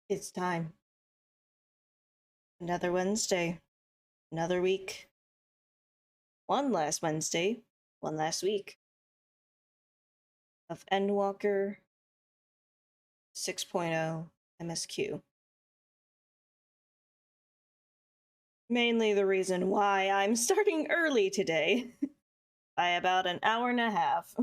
It's time. Another Wednesday. Another week. One last Wednesday. One last week. Of Endwalker 6.0 MSQ. Mainly the reason why I'm starting early today. By about an hour and a half.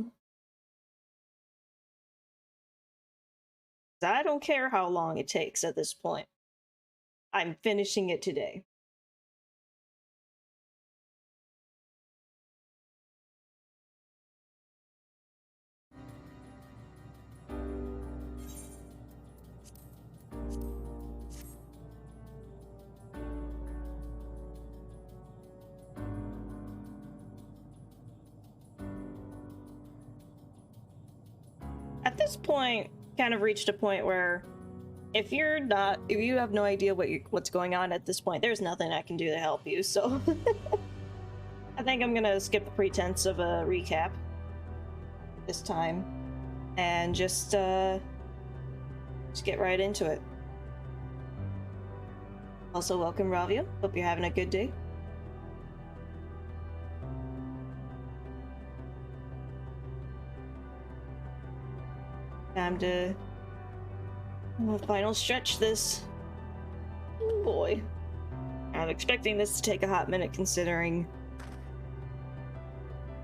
I don't care how long it takes at this point. I'm finishing it today. At this point, kind of reached a point where if you have no idea what's going on at this point, there's nothing I can do to help you, so I think I'm gonna skip the pretense of a recap this time and just get right into it. Also, welcome Ravia. Hope you're having a good day. Time to final stretch this. Oh boy. I'm expecting this to take a hot minute considering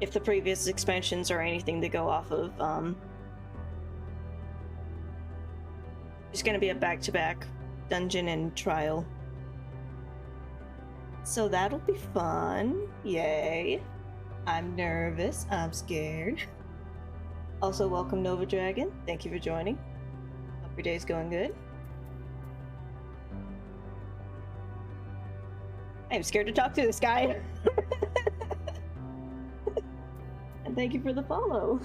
if the previous expansions are anything to go off of. It's gonna be a back-to-back dungeon and trial. So that'll be fun. Yay. I'm nervous. I'm scared. Also, welcome Nova Dragon. Thank you for joining. Hope your day's going good. I'm scared to talk to this guy. And thank you for the follow.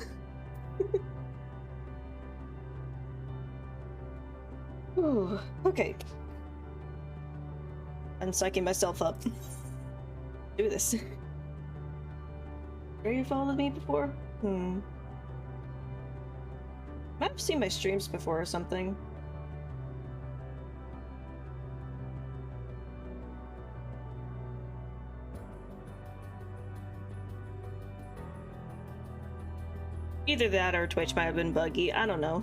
Ooh, okay. I'm psyching myself up. Do this. Have you followed me before? Might have seen my streams before or something. Either that or Twitch might have been buggy. I don't know.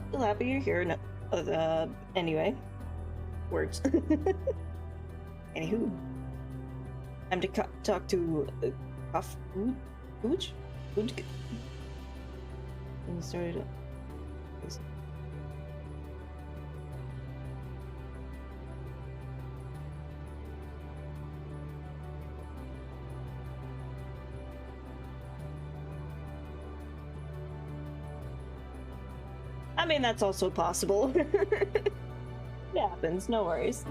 Still happy you're here. No, anyway. Words. Anywho. Time to talk to Hooch? And started. I mean, that's also possible. It happens, no worries.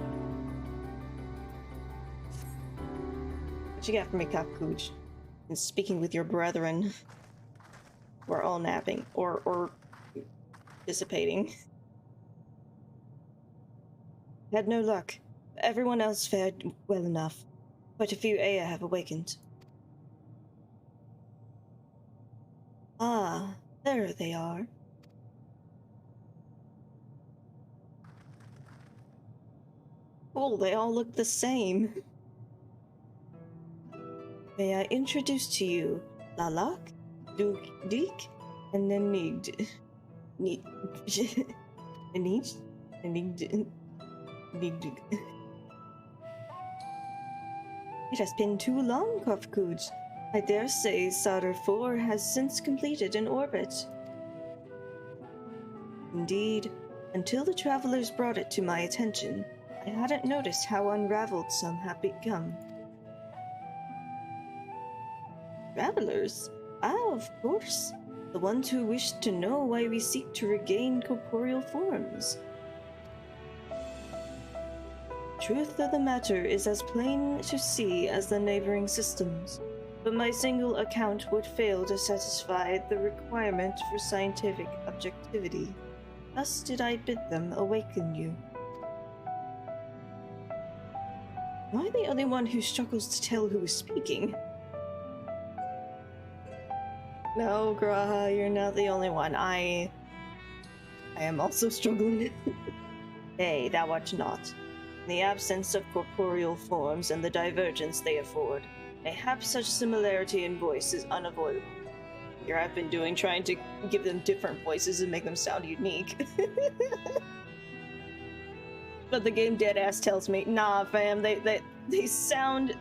What you got for me, Kakuch? And speaking with your brethren. We're all napping, or dissipating. Had no luck. Everyone else fared well enough. Quite a few Aya have awakened. Ah, there they are. Cool, they all look the same. May I introduce to you Lalak, Dik, and Nenigd. It has been too long, Kofkuj. I dare say Sauter 4 has since completed an orbit. Indeed, until the travelers brought it to my attention, I hadn't noticed how unraveled some have become. Travelers? Ah, of course. The ones who wish to know why we seek to regain corporeal forms. Truth of the matter is as plain to see as the neighboring systems, but my single account would fail to satisfy the requirement for scientific objectivity. Thus did I bid them awaken you. Am I the only one who struggles to tell who is speaking? No, Graha, you're not the only one. I am also struggling. Hey, thou art not. In the absence of corporeal forms and the divergence they afford, mayhap such similarity in voice is unavoidable. Here I've been doing, trying to give them different voices and make them sound unique. But the game deadass tells me, nah fam, they sound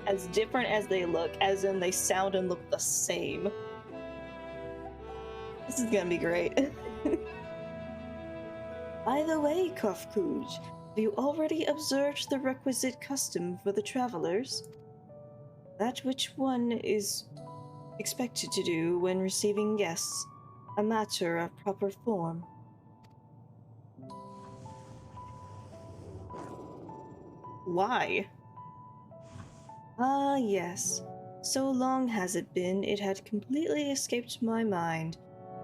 as different as they look, as in they sound and look the same. This is gonna be great. By the way, Kofkuj, have you already observed the requisite custom for the travelers? That which one is expected to do when receiving guests, a matter of proper form. Why? Ah, yes. So long has it been, it had completely escaped my mind,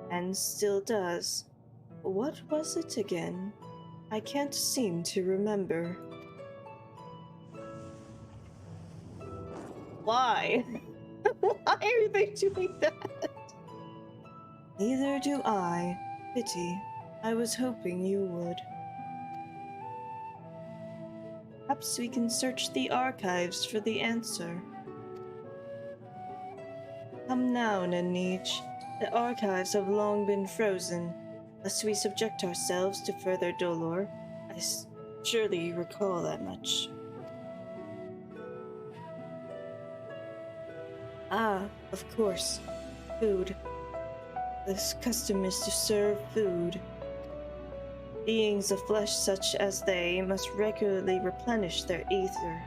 and still does. What was it again? I can't seem to remember. Why? Why are they doing that? Neither do I. Pity. I was hoping you would. Perhaps we can search the archives for the answer. Come now, Nanich. The archives have long been frozen. Lest we subject ourselves to further dolor. I surely you recall that much. Ah, of course. Food. This custom is to serve food. Beings of flesh such as they must regularly replenish their ether.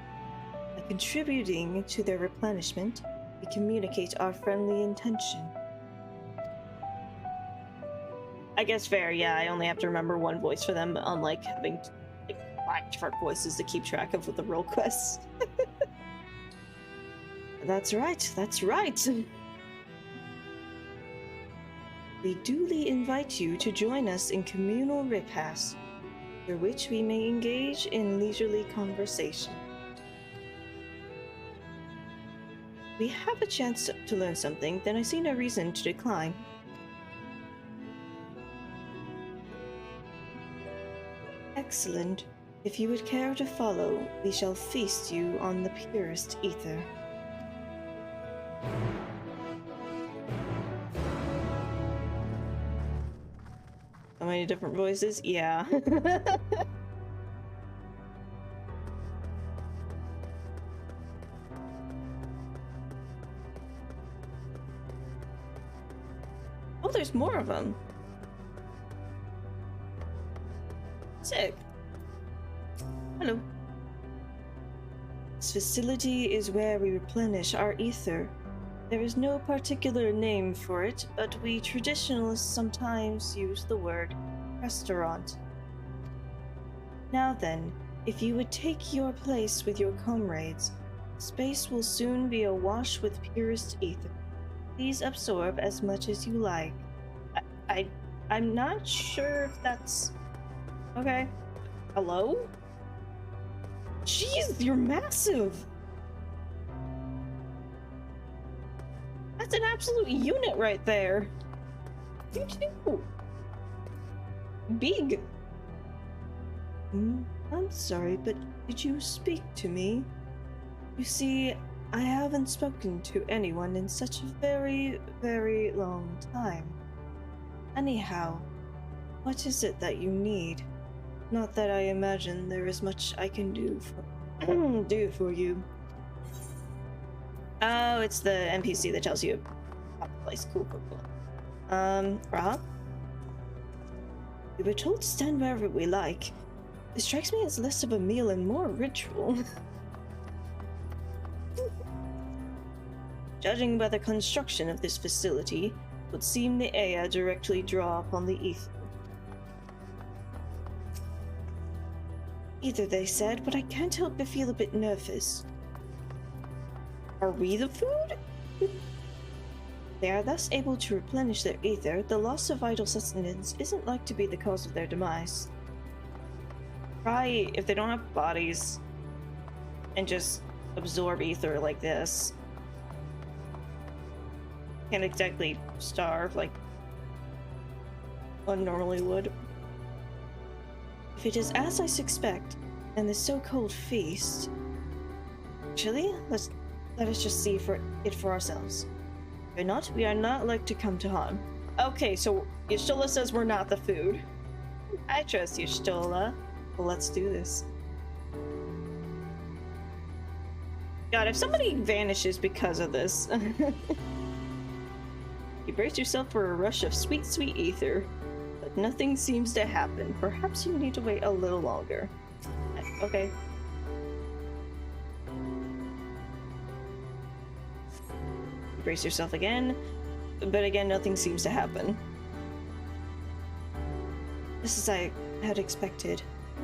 By contributing to their replenishment, we communicate our friendly intention. I guess fair, yeah, I only have to remember one voice for them, unlike having like 5 different voices to keep track of with the role quests. That's right, that's right! We duly invite you to join us in communal repasts, through which we may engage in leisurely conversation. We have a chance to learn something, then I see no reason to decline. Excellent. If you would care to follow, we shall feast you on the purest ether. So many different voices? Yeah. Oh, there's more of them. Sick. Hello. This facility is where we replenish our ether. There is no particular name for it, but we traditionalists sometimes use the word restaurant. Now then, if you would take your place with your comrades, space will soon be awash with purest ether. Please absorb as much as you like. I'm not sure if that's... Okay. Hello? Jeez, you're massive! That's an absolute unit right there. You too. Big. I'm sorry, but did you speak to me? You see, I haven't spoken to anyone in such a very, very long time. Anyhow, what is it that you need? Not that I imagine there is much I can do for you. Oh, it's the NPC that tells you about the place. Cool. Rob? We were told to stand wherever we like. It strikes me as less of a meal and more ritual. Judging by the construction of this facility, it would seem the Aya directly draw upon the ether. Either they said, but I can't help but feel a bit nervous. Are we the food? They are thus able to replenish their ether. The loss of vital sustenance isn't like to be the cause of their demise. Try if they don't have bodies and just absorb ether like this. can't exactly starve like one normally would. If it is as I suspect, and the so-called feast... Actually, let us just see it for ourselves. If not, we are not like to come to harm. Okay, so Y'shtola says we're not the food. I trust Y'shtola. Well, let's do this. God, if somebody vanishes because of this... You brace yourself for a rush of sweet, sweet ether. But nothing seems to happen. Perhaps you need to wait a little longer. Okay. Brace yourself again. But again, nothing seems to happen. Just as I had expected.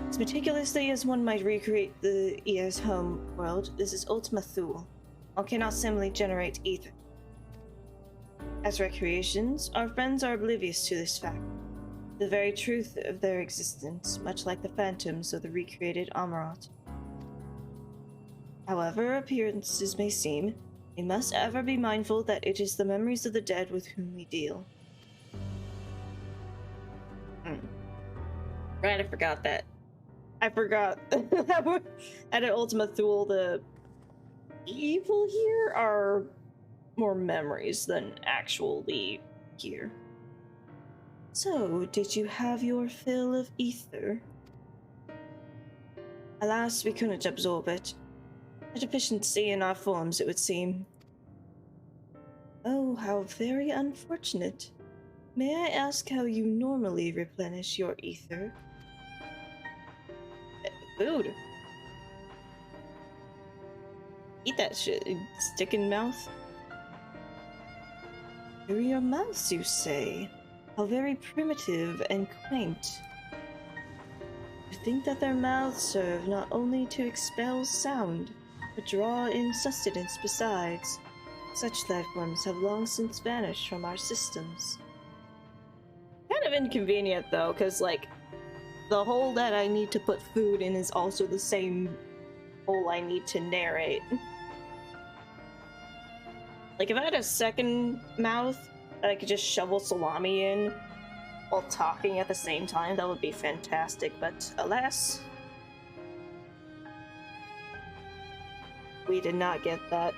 As meticulously as one might recreate the EA's home world, this is Ultima Thule. One cannot simply generate ether. As recreations, our friends are oblivious to this fact. The very truth of their existence, much like the phantoms of the recreated Amarat. However appearances may seem, we must ever be mindful that it is the memories of the dead with whom we deal. Right, I forgot that. I forgot that at Ultima Thule, the evil here are more memories than actually here. So, did you have your fill of ether? Alas, we couldn't absorb it. A deficiency in our forms, it would seem. Oh, how very unfortunate. May I ask how you normally replenish your ether? Food. Eat that shit. Stick in mouth. Through your mouths, you say? How very primitive and quaint. You think that their mouths serve not only to expel sound, but draw in sustenance besides. Such life forms have long since vanished from our systems. Kind of inconvenient though, because like, the hole that I need to put food in is also the same hole I need to narrate. Like, if I had a second mouth that I could just shovel salami in while talking at the same time, that would be fantastic, but alas, we did not get that.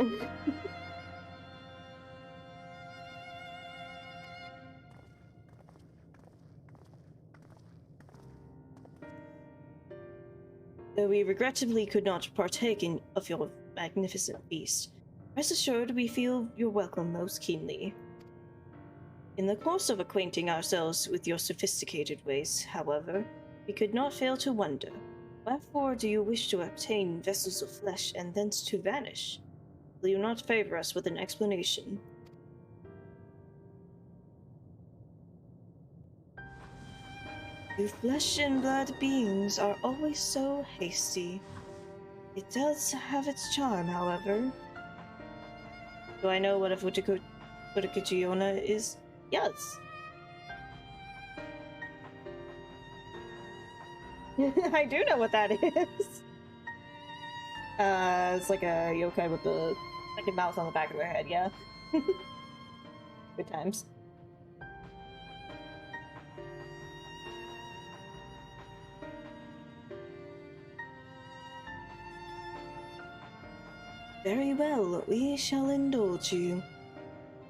Though we regrettably could not partake of your magnificent feast, rest assured we feel your welcome most keenly. In the course of acquainting ourselves with your sophisticated ways, however, we could not fail to wonder, wherefore do you wish to obtain vessels of flesh and thence to vanish? Will you not favor us with an explanation? You flesh and blood beings are always so hasty. It does have its charm, however. Do I know what a Futakuchiona is? Yes. I do know what that is. It's like a yokai with the second mouth on the back of their head, yeah. Good times. Very well, we shall indulge you.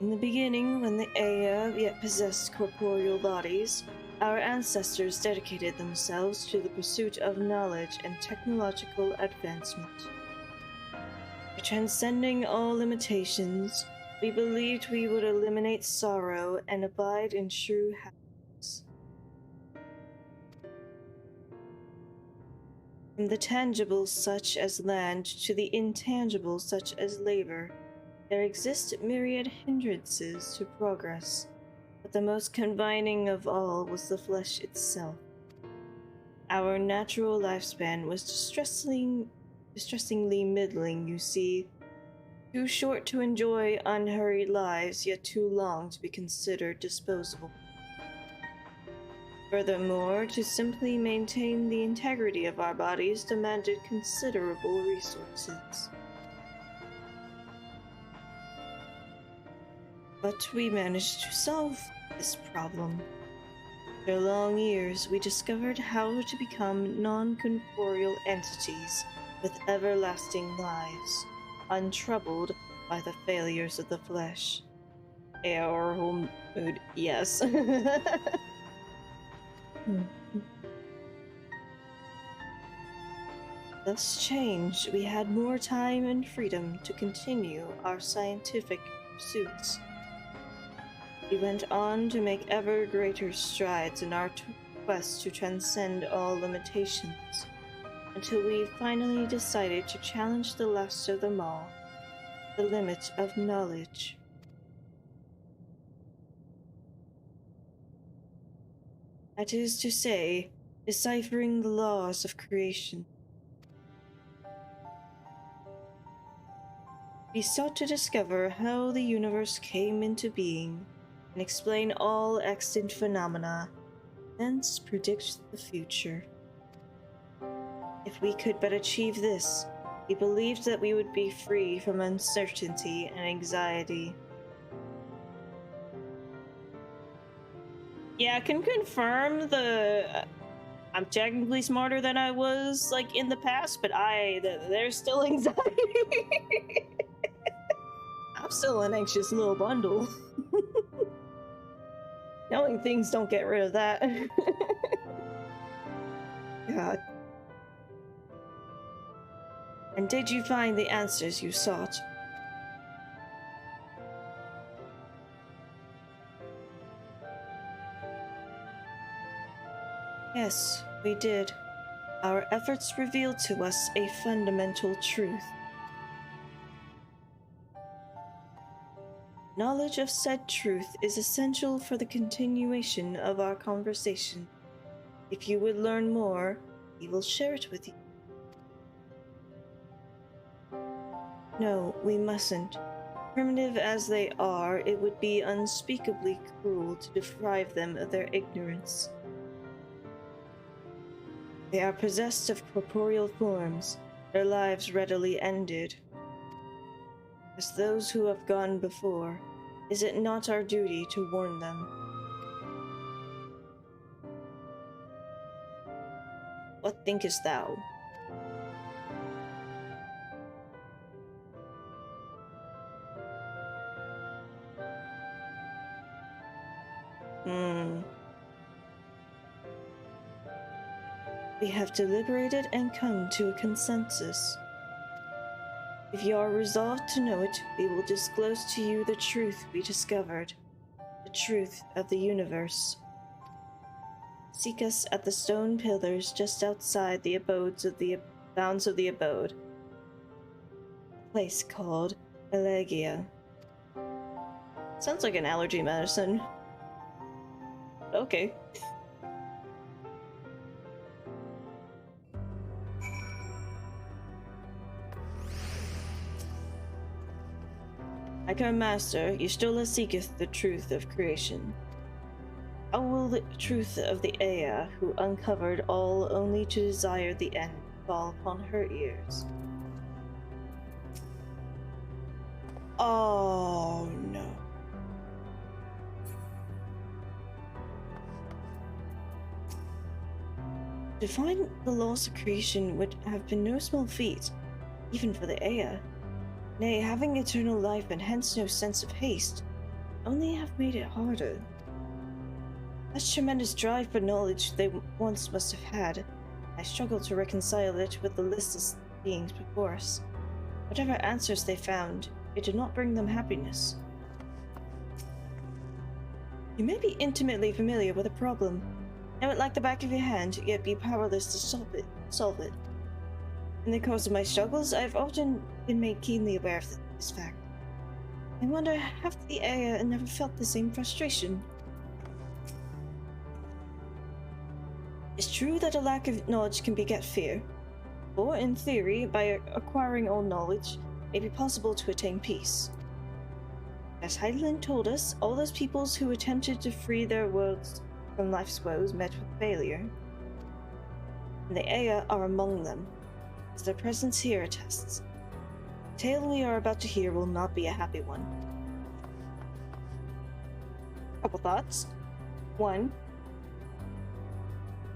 In the beginning, when the Aya yet possessed corporeal bodies, our ancestors dedicated themselves to the pursuit of knowledge and technological advancement. By transcending all limitations, we believed we would eliminate sorrow and abide in true happiness. From the tangible such as land to the intangible such as labor, there exist myriad hindrances to progress, but the most confining of all was the flesh itself. Our natural lifespan was distressingly middling, you see. Too short to enjoy unhurried lives, yet too long to be considered disposable. Furthermore, to simply maintain the integrity of our bodies demanded considerable resources. But we managed to solve this problem. After long years, we discovered how to become non-corporeal entities with everlasting lives, untroubled by the failures of the flesh. Our whole mood, yes. Thus changed, we had more time and freedom to continue our scientific pursuits. We went on to make ever greater strides in our quest to transcend all limitations, until we finally decided to challenge the last of them all, the limit of knowledge. That is to say, deciphering the laws of creation. We sought to discover how the universe came into being and explain all extant phenomena, hence predict the future. If we could but achieve this, we believed that we would be free from uncertainty and anxiety. Yeah, I can confirm I'm technically smarter than I was, like, in the past, but there's still anxiety. I'm still an anxious little bundle. Knowing things don't get rid of that. God. And did you find the answers you sought? Yes, we did. Our efforts revealed to us a fundamental truth. Knowledge of said truth is essential for the continuation of our conversation. If you would learn more, we will share it with you. No, we mustn't. Primitive as they are, it would be unspeakably cruel to deprive them of their ignorance. They are possessed of corporeal forms, their lives readily ended. As those who have gone before, is it not our duty to warn them? What thinkest thou? We have deliberated and come to a consensus. If you are resolved to know it, we will disclose to you the truth we discovered, the truth of the universe. Seek us at the stone pillars just outside the bounds of the abode, a place called Elegia. Sounds like an allergy medicine. Okay. Icon Master, Y'shtola seeketh the truth of creation. How will the truth of the Ea, who uncovered all only to desire the end, fall upon her ears? Oh no. To find the laws of creation would have been no small feat, even for the Ea. Nay, having eternal life and hence no sense of haste, only have made it harder. Such tremendous drive for knowledge they once must have had. I struggle to reconcile it with the listless beings before us. Whatever answers they found, it did not bring them happiness. You may be intimately familiar with a problem, know it like the back of your hand, yet be powerless to solve it. In the course of my struggles, I have often been made keenly aware of this fact. I wonder, have the Ea never felt the same frustration? It's true that a lack of knowledge can beget fear, or in theory, by acquiring all knowledge, it may be possible to attain peace. As Heidelin told us, all those peoples who attempted to free their worlds from life's woes met with failure, and the Ea are among them, as their presence here attests. The tale we are about to hear will not be a happy one. Couple thoughts. One,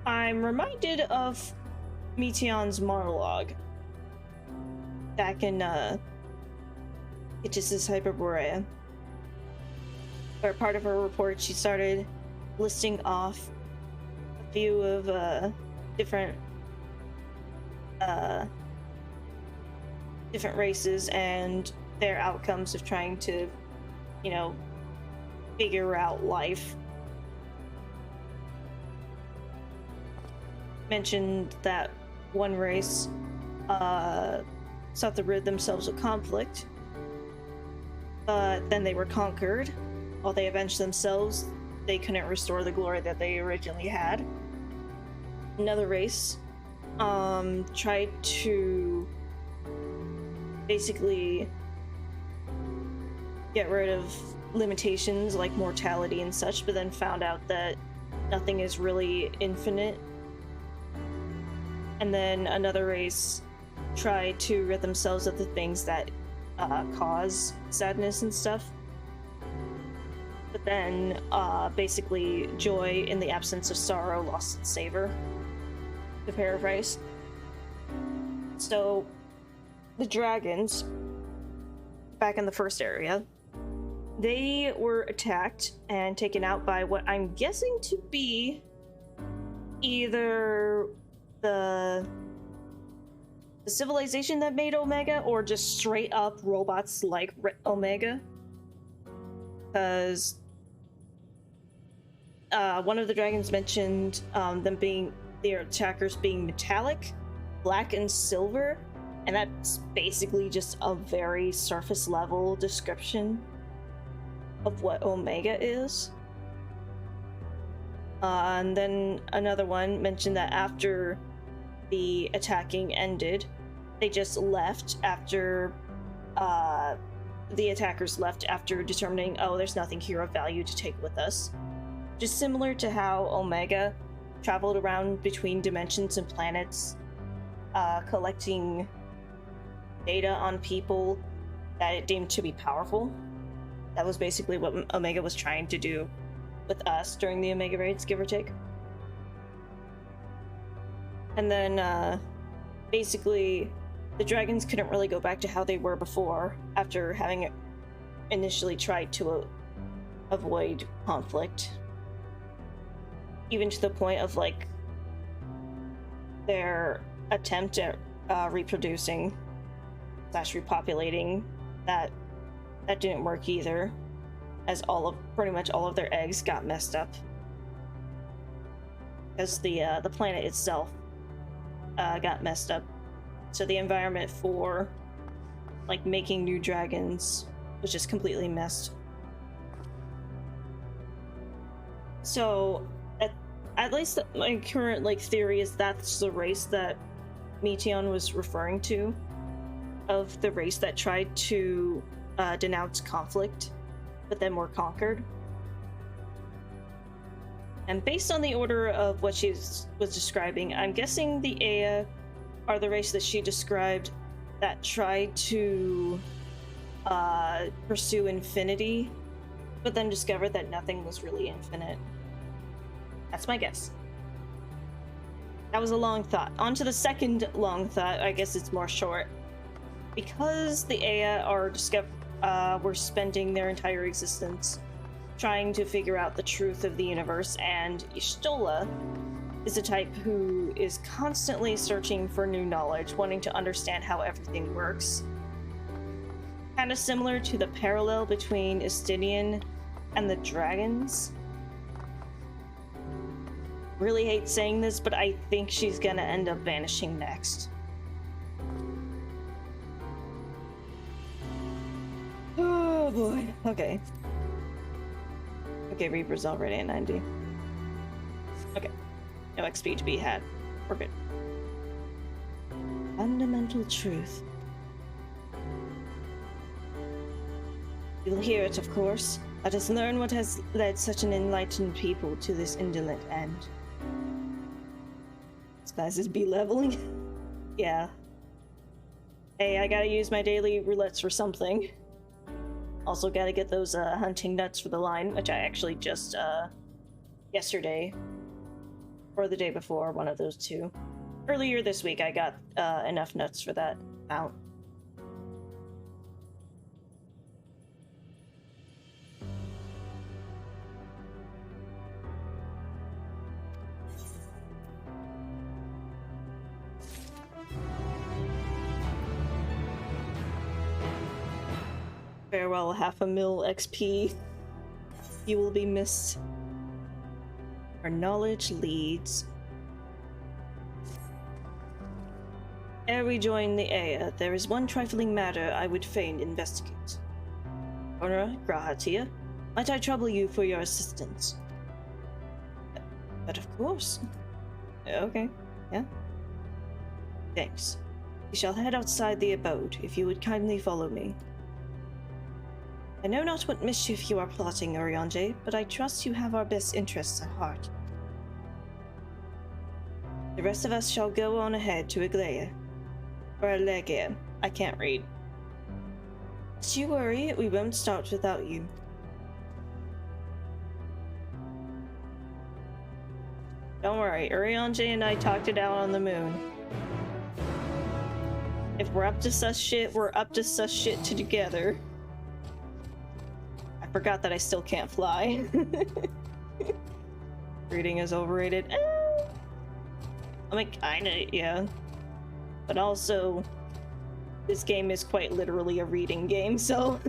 I'm reminded of Meteon's monologue back in Itchis' Hyperborea, where part of her report she started listing off a few of different races and their outcomes of trying to, you know, figure out life. Mentioned that one race sought to rid themselves of conflict, but then they were conquered. While they avenged themselves, they couldn't restore the glory that they originally had. Another race tried to basically get rid of limitations like mortality and such, but then found out that nothing is really infinite. And then another race tried to rid themselves of the things that cause sadness and stuff. But then basically joy in the absence of sorrow lost its savor, to paraphrase. So the dragons, back in the first area, they were attacked and taken out by what I'm guessing to be either the civilization that made Omega, or just straight up robots like Omega. Because one of the dragons mentioned their attackers being metallic, black, and silver, and that's basically just a very surface level description of what Omega is. And then another one mentioned that after the attacking ended, they just left after the attackers left after determining, oh, there's nothing here of value to take with us. Just similar to how Omega traveled around between dimensions and planets, collecting data on people that it deemed to be powerful. That was basically what Omega was trying to do with us during the Omega raids, give or take. And then basically the dragons couldn't really go back to how they were before after having initially tried to avoid conflict, even to the point of like their attempt at reproducing / repopulating that didn't work either, as pretty much all of their eggs got messed up, as the planet itself got messed up. So the environment for like making new dragons was just completely messed. So at least my current like theory is that's the race that Meteon was referring to, of the race that tried to denounce conflict but then were conquered. And based on the order of what she was describing, I'm guessing the Aya are the race that she described that tried to pursue infinity, but then discovered that nothing was really infinite. That's my guess. That was a long thought. On to the second long thought. I guess it's more short. Because the Aya were spending their entire existence trying to figure out the truth of the universe, and Y'shtola is a type who is constantly searching for new knowledge, wanting to understand how everything works. Kind of similar to the parallel between Estinian and the dragons. Really hate saying this, but I think she's gonna end up vanishing next. Oh boy. Okay. Okay, Reaper's already at 90. Okay. No XP to be had. We're good. Fundamental truth. You'll hear it, of course. Let us learn what has led such an enlightened people to this indolent end. This class is B-leveling. Yeah. Hey, I gotta use my daily roulettes for something. Also gotta get those hunting nuts for the line, which I actually just yesterday or the day before, one of those two. Earlier this week I got enough nuts for that mount. Farewell, 500,000 XP. You will be missed. Our knowledge leads. Ere we join the Aya, there is one trifling matter I would fain investigate. Honora Grahatia, might I trouble you for your assistance? But of course. Okay, yeah. Thanks. We shall head outside the abode, if you would kindly follow me. I know not what mischief you are plotting, Urianger, but I trust you have our best interests at heart. The rest of us shall go on ahead to Iglea. Or Alegea. I can't read. Don't you worry, we won't start without you. Don't worry, Urianger and I talked it out on the moon. If we're up to such shit, we're up to such shit together. I forgot that I still can't fly. Reading is overrated. I mean, kinda, yeah. But also, this game is quite literally a reading game, so...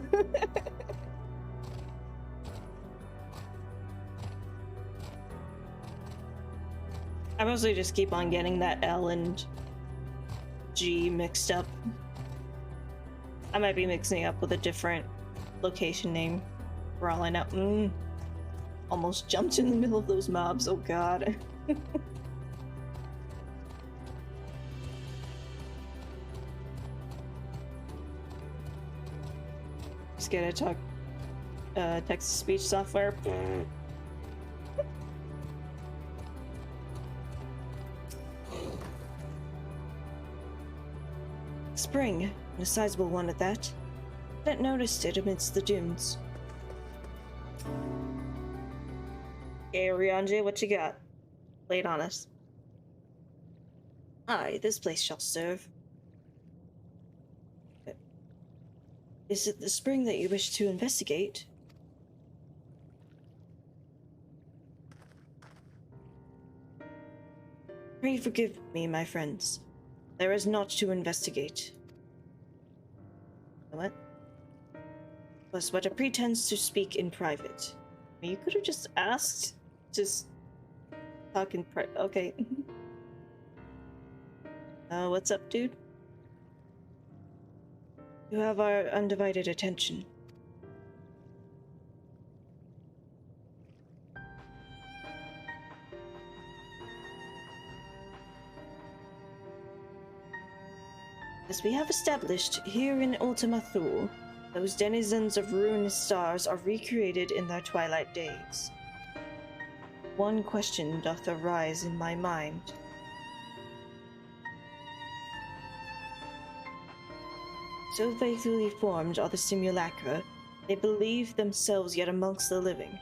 I mostly just keep on getting that L and G mixed up. I might be mixing up with a different location name. For all I know. Almost jumped in the middle of those mobs, oh god. Just gotta talk text-to-speech software. Spring, and a sizable one at that. Hadn't noticed it amidst the dunes. Okay, Urianger, what you got? Lay it on us. Aye, this place shall serve. Is it the spring that you wish to investigate? Pray forgive me, my friends. There is naught to investigate. What? Plus, what a pretense to speak in private. You could have just asked. Just talk in private. Okay. What's up, dude? You have our undivided attention. As we have established, here in Ultima Thule, those denizens of ruined stars are recreated in their twilight days. One question doth arise in my mind. So faithfully formed are the simulacra, they believe themselves yet amongst the living.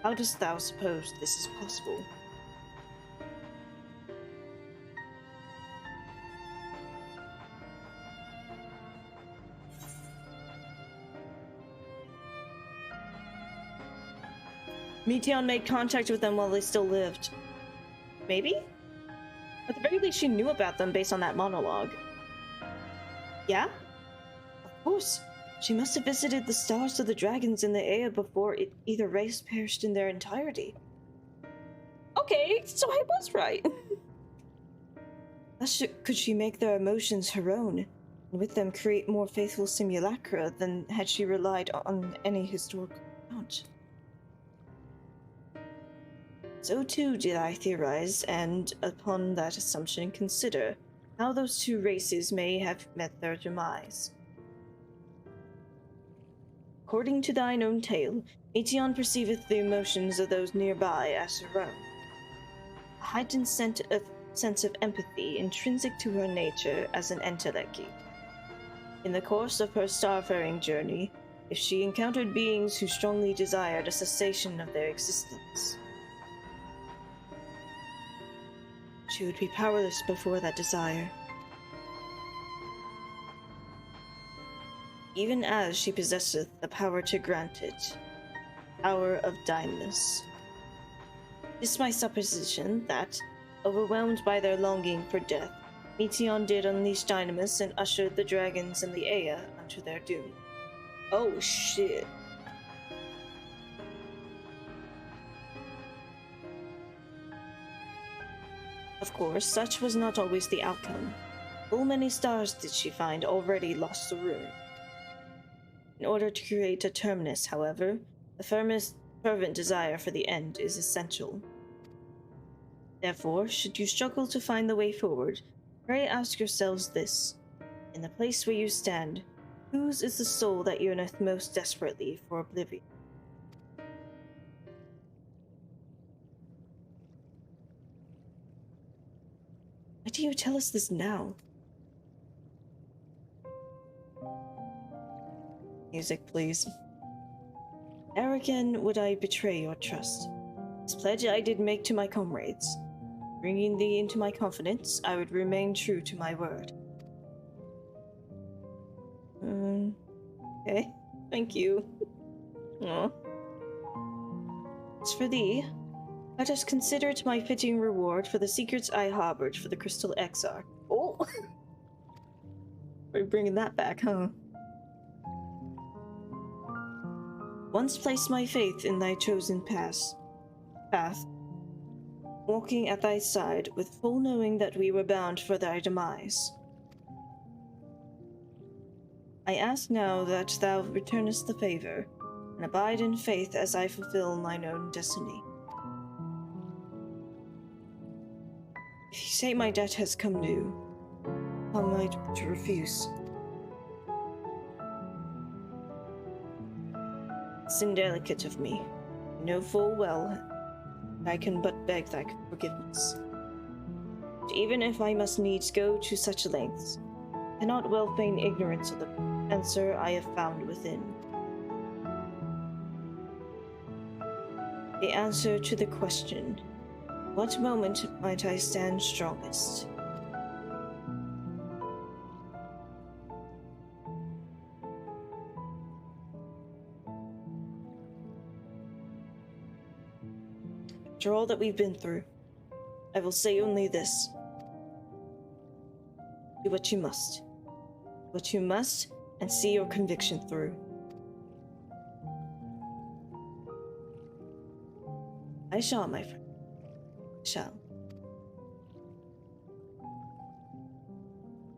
How dost thou suppose this is possible? Meteon made contact with them while they still lived. Maybe? At the very least, she knew about them based on that monologue. Yeah? Of course. She must have visited the stars of the dragons in the air before either race perished in their entirety. Okay, so I was right. Thus could she make their emotions her own, and with them create more faithful simulacra than had she relied on any historical account. So too did I theorize, and upon that assumption consider how those two races may have met their demise. According to thine own tale, Meteon perceiveth the emotions of those nearby as her own. A heightened sense of empathy intrinsic to her nature as an enteleki. In the course of her starfaring journey, if she encountered beings who strongly desired a cessation of their existence. She would be powerless before that desire, even as she possesseth the power to grant it, power of dimeness. It is my supposition that, overwhelmed by their longing for death, Meteon did unleash Dynamis and ushered the dragons and the Aya unto their doom. Oh shit. Of course, such was not always the outcome. Full many stars did she find already lost the rune. In order to create a terminus, however, the fervent desire for the end is essential. Therefore, should you struggle to find the way forward, pray ask yourselves this. In the place where you stand, whose is the soul that yearneth most desperately for oblivion? Why do you tell us this now? Music, please. Ere again would I betray your trust. This pledge I did make to my comrades. Bringing thee into my confidence, I would remain true to my word. Okay. Thank you. Aw. As for thee, let us consider it my fitting reward for the secrets I harbored for the Crystal Exarch. Oh! We're bringing that back, huh? Once placed my faith in thy chosen path, walking at thy side with full knowing that we were bound for thy demise. I ask now that thou returnest the favor, and abide in faith as I fulfill mine own destiny. If you say my debt has come due, how am I to refuse? It's indelicate of me. I know full well I can but beg thy forgiveness. But even if I must needs go to such lengths, I cannot well feign ignorance of the answer I have found within. The answer to the question, what moment might I stand strongest? After all that we've been through, I will say only this. Do what you must. Do what you must, and see your conviction through. I shall, my friend. I shall.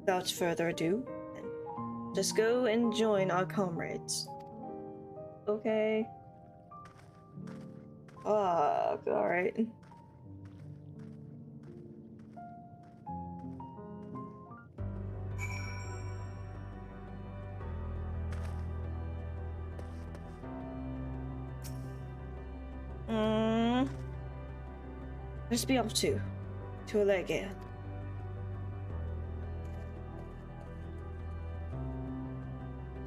Without further ado, then, just go and join our comrades. Okay. Fuck, alright. Let's be off to a leg in.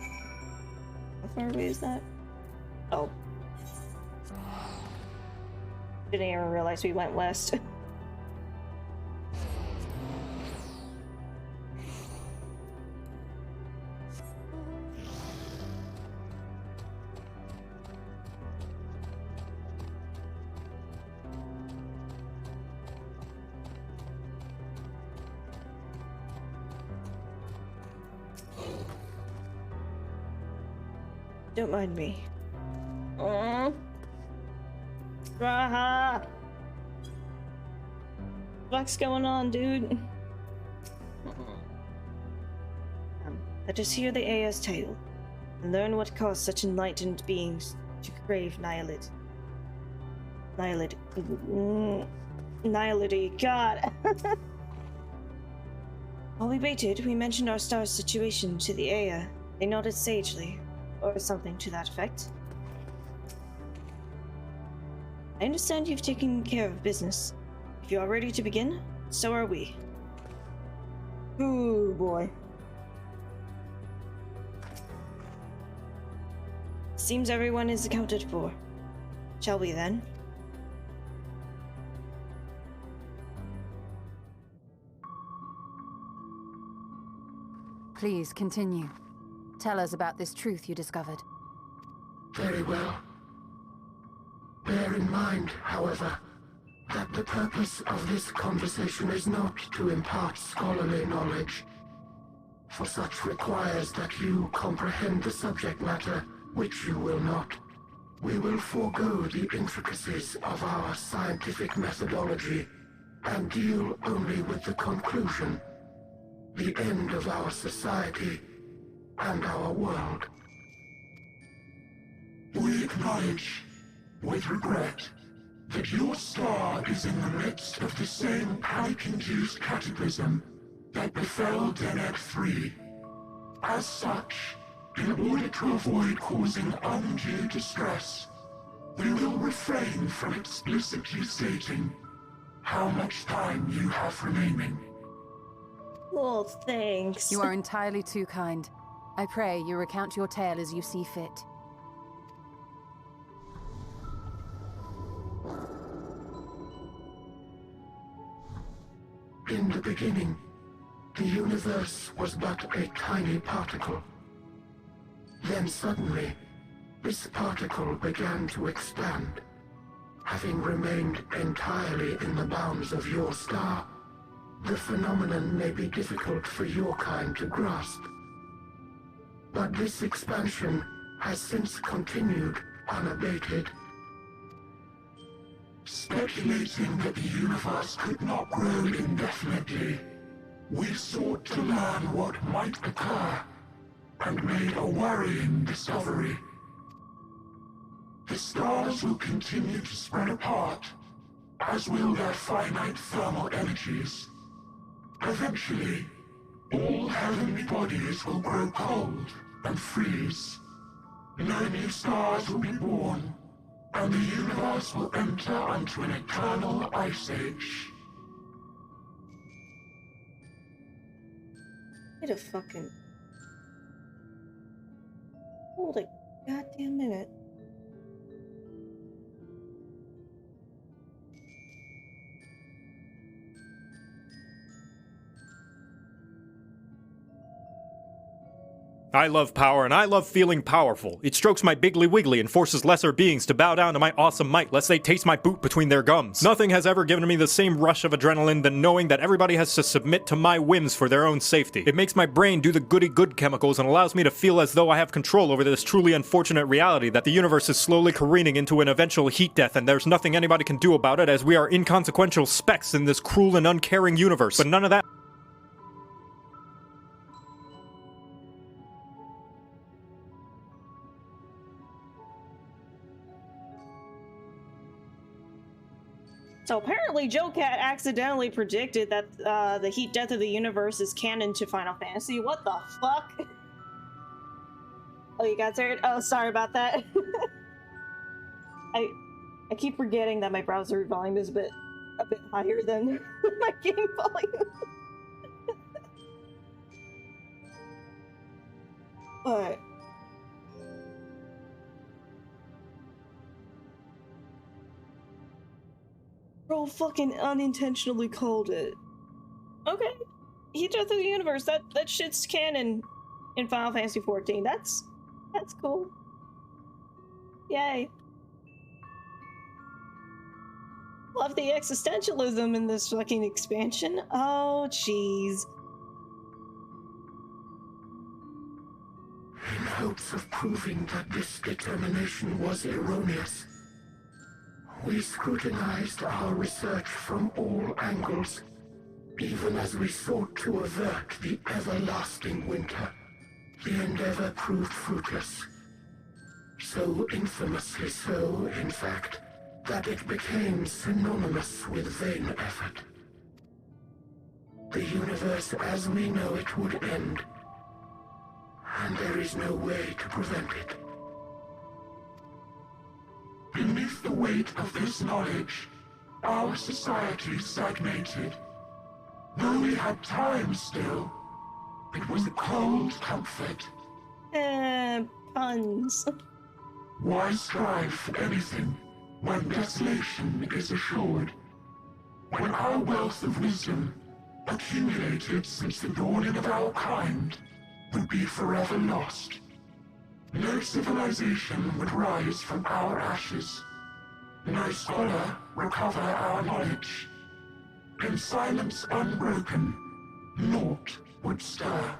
How far away is that? Oh. Didn't even realize we went west. Don't mind me. Raha! What's going on, dude? Let us hear the Aya's tale, and learn what caused such enlightened beings to crave nihility. Nihility, God! While we waited, we mentioned our star's situation to the Aya. They nodded sagely, or something to that effect. I understand you've taken care of business. If you are ready to begin, so are we. Ooh, boy. Seems everyone is accounted for. Shall we then? Please continue. Tell us about this truth you discovered. Very well. Bear in mind, however, that the purpose of this conversation is not to impart scholarly knowledge, for such requires that you comprehend the subject matter, which you will not. We will forego the intricacies of our scientific methodology and deal only with the conclusion, the end of our society and our world. We acknowledge, with regret, that your star is in the midst of the same panic-induced cataclysm that befell Deneb 3. As such, in order to avoid causing undue distress, we will refrain from explicitly stating how much time you have remaining. Well, thanks. You are entirely too kind. I pray you recount your tale as you see fit. In the beginning, the universe was but a tiny particle. Then suddenly, this particle began to expand. Having remained entirely in the bounds of your star, the phenomenon may be difficult for your kind to grasp. But this expansion has since continued unabated. Speculating that the universe could not grow indefinitely, we sought to learn what might occur, and made a worrying discovery. The stars will continue to spread apart, as will their finite thermal energies. Eventually, all heavenly bodies will grow cold and freeze. No new stars will be born, and the universe will enter onto an eternal ice age. Wait a fucking... Hold a goddamn minute. I love power, and I love feeling powerful. It strokes my biggly wiggly and forces lesser beings to bow down to my awesome might, lest they taste my boot between their gums. Nothing has ever given me the same rush of adrenaline than knowing that everybody has to submit to my whims for their own safety. It makes my brain do the goody-good chemicals and allows me to feel as though I have control over this truly unfortunate reality that the universe is slowly careening into an eventual heat death, and there's nothing anybody can do about it, as we are inconsequential specks in this cruel and uncaring universe. But none of that. So apparently Joe Cat accidentally predicted that the heat death of the universe is canon to Final Fantasy. What the fuck? Oh, you got started? Oh, sorry about that. I keep forgetting that my browser volume is a bit higher than my game volume. Alright. Bro fucking unintentionally called it. Okay. Heat death of the universe, that shit's canon in Final Fantasy XIV. That's cool. Yay. Love the existentialism in this fucking expansion. Oh, jeez. In hopes of proving that this determination was erroneous, we scrutinized our research from all angles, even as we sought to avert the everlasting winter. The endeavor proved fruitless. So infamously so, in fact, that it became synonymous with vain effort. The universe as we know it would end, and there is no way to prevent it. Beneath the weight of this knowledge, our society stagnated. Though we had time still, it was a cold comfort. Puns. Why strive for anything when desolation is assured? When our wealth of wisdom, accumulated since the dawning of our kind, would be forever lost. No civilization would rise from our ashes. No scholar recover our knowledge. In silence unbroken, naught would stir.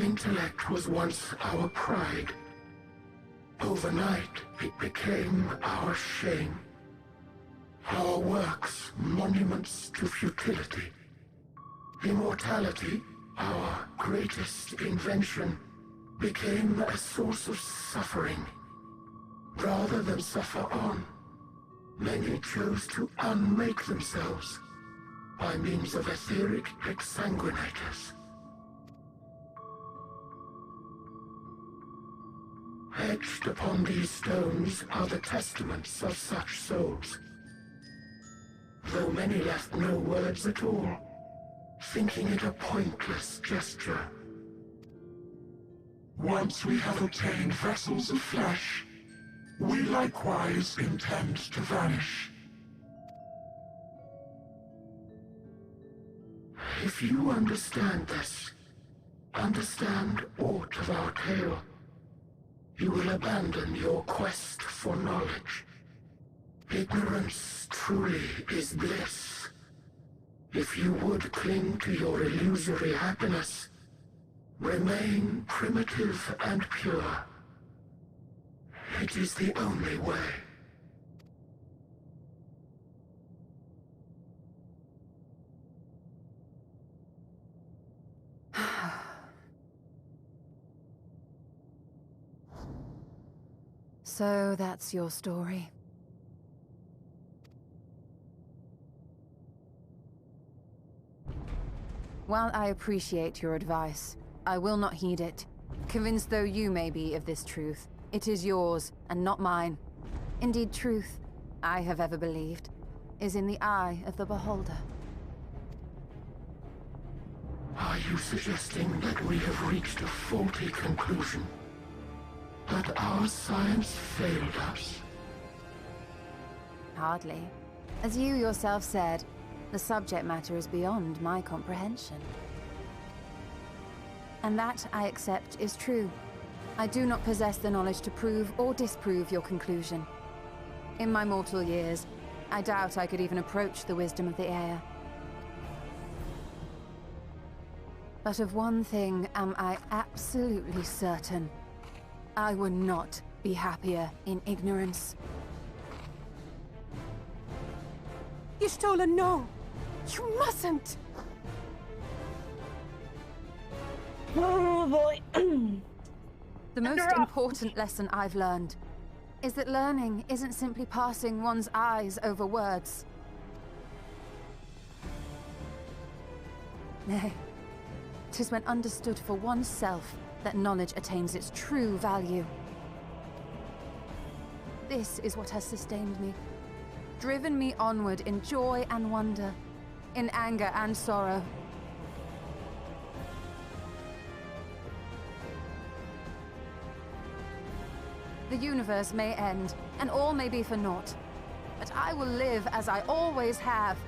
Intellect was once our pride. Overnight, it became our shame. Our works, monuments to futility. Immortality, our greatest invention, became a source of suffering. Rather than suffer on, many chose to unmake themselves by means of etheric exsanguinators. Etched upon these stones are the testaments of such souls, though many left no words at all, thinking it a pointless gesture. Once we have obtained vessels of flesh, we likewise intend to vanish. If you understand this, understand aught of our tale, you will abandon your quest for knowledge. Ignorance truly is bliss. If you would cling to your illusory happiness, remain primitive and pure. It is the only way. So that's your story. While I appreciate your advice, I will not heed it. Convinced though you may be of this truth, it is yours and not mine. Indeed, truth, I have ever believed, is in the eye of the beholder. Are you suggesting that we have reached a faulty conclusion? That our science failed us? Hardly. As you yourself said, the subject matter is beyond my comprehension. And that, I accept, is true. I do not possess the knowledge to prove or disprove your conclusion. In my mortal years, I doubt I could even approach the wisdom of the air. But of one thing am I absolutely certain. I would not be happier in ignorance. Y'shtola, no! You mustn't! Oh boy. The most important lesson I've learned is that learning isn't simply passing one's eyes over words. Nay, 'tis when understood for oneself that knowledge attains its true value. This is what has sustained me, driven me onward in joy and wonder, in anger and sorrow. The universe may end, and all may be for naught, but I will live as I always have.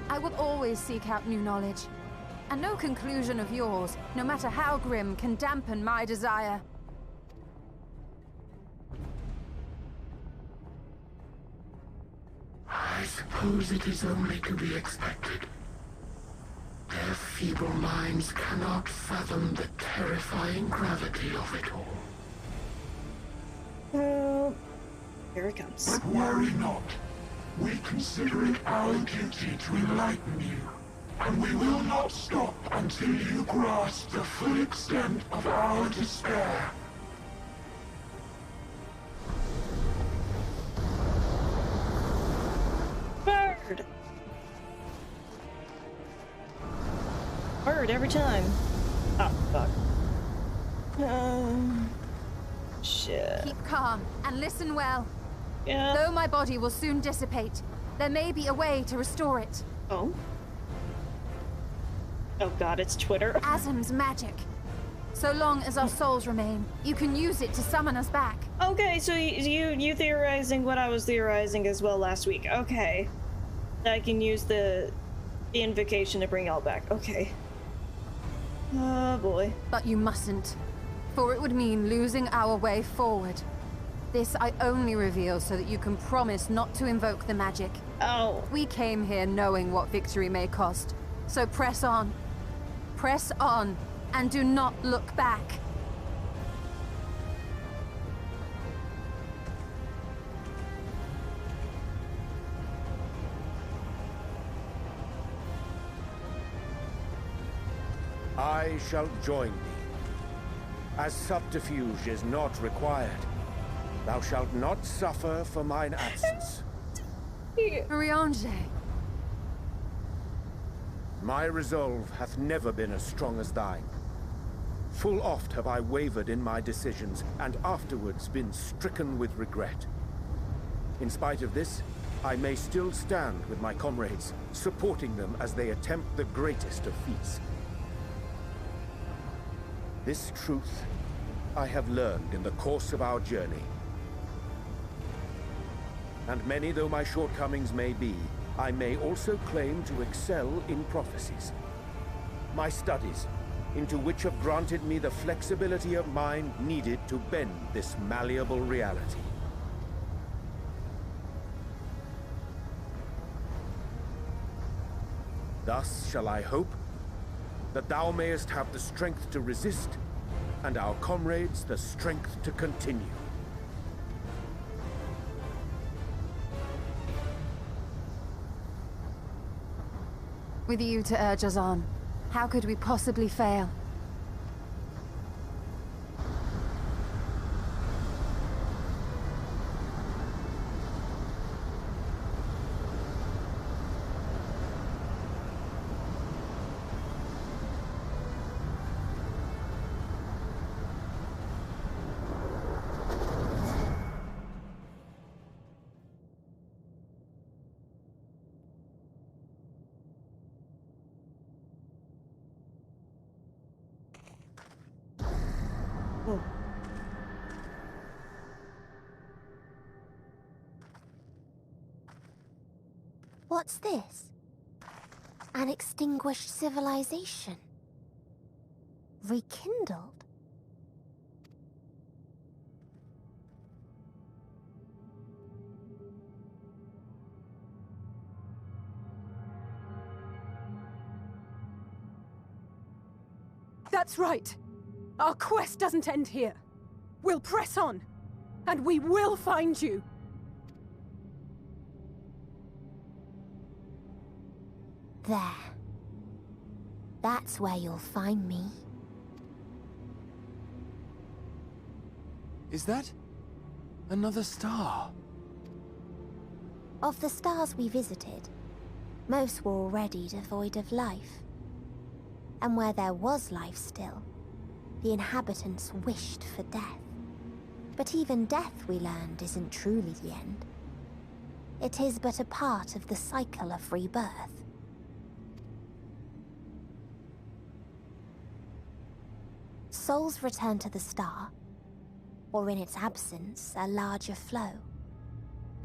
I will always seek out new knowledge, and no conclusion of yours, no matter how grim, can dampen my desire. I suppose it is only to be expected. Their feeble minds cannot fathom the terrifying gravity of it all. Here it comes. But worry not. We consider it our duty to enlighten you. And we will not stop until you grasp the full extent of our despair. Bird! Bird every time. Oh, fuck. Shit. Keep calm and listen well. Yeah. Though my body will soon dissipate, there may be a way to restore it. Oh. Oh god, it's Twitter. Asm's magic. So long as our souls remain, you can use it to summon us back. Okay, so you theorizing what I was theorizing as well last week. Okay. I can use the invocation to bring y'all back. Okay. Oh boy. But you mustn't, for it would mean losing our way forward. This I only reveal so that you can promise not to invoke the magic. Oh. We came here knowing what victory may cost, so press on. Press on, and do not look back. I shall join thee. As subterfuge is not required, thou shalt not suffer for mine absence. Riange. My resolve hath never been as strong as thine. Full oft have I wavered in my decisions, and afterwards been stricken with regret. In spite of this, I may still stand with my comrades, supporting them as they attempt the greatest of feats. This truth I have learned in the course of our journey. And many though my shortcomings may be, I may also claim to excel in prophecies. My studies, into which have granted me the flexibility of mind needed to bend this malleable reality. Thus shall I hope that thou mayest have the strength to resist, and our comrades the strength to continue. With you to urge us on, how could we possibly fail? What's this? An extinguished civilization. Rekindled. That's right. Our quest doesn't end here. We'll press on, and we will find you. There. That's where you'll find me. Is that another star? Of the stars we visited, most were already devoid of life. And where there was life still, the inhabitants wished for death. But even death, we learned, isn't truly the end. It is but a part of the cycle of rebirth. Souls return to the star, or in its absence, a larger flow.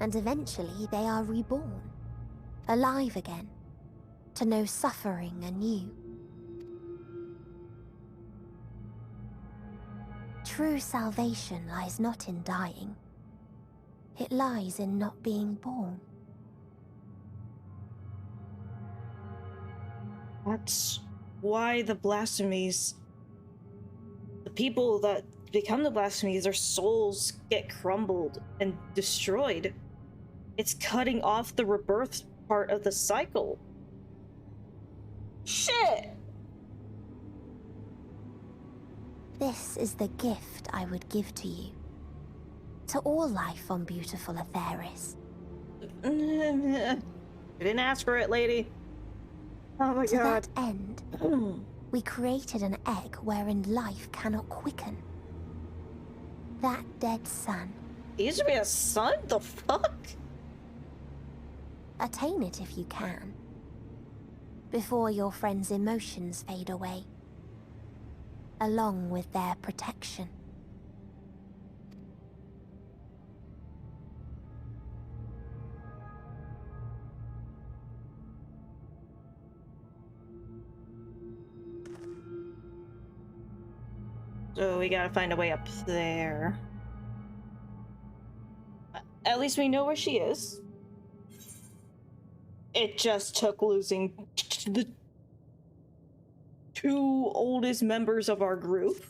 And eventually they are reborn, alive again, to know suffering anew. True salvation lies not in dying. It lies in not being born. That's why the blasphemies... The people that become the blasphemies, their souls get crumbled and destroyed. It's cutting off the rebirth part of the cycle. Shit! This is the gift I would give to you. To all life on beautiful Atheris. I didn't ask for it, lady. Oh my To god. that end, we created an egg wherein life cannot quicken. That dead sun. It used to be a son? The fuck? Attain it if you can. before your friend's emotions fade away, along with their protection. So we gotta find a way up there. At least we know where she is. It just took losing the two oldest members of our group,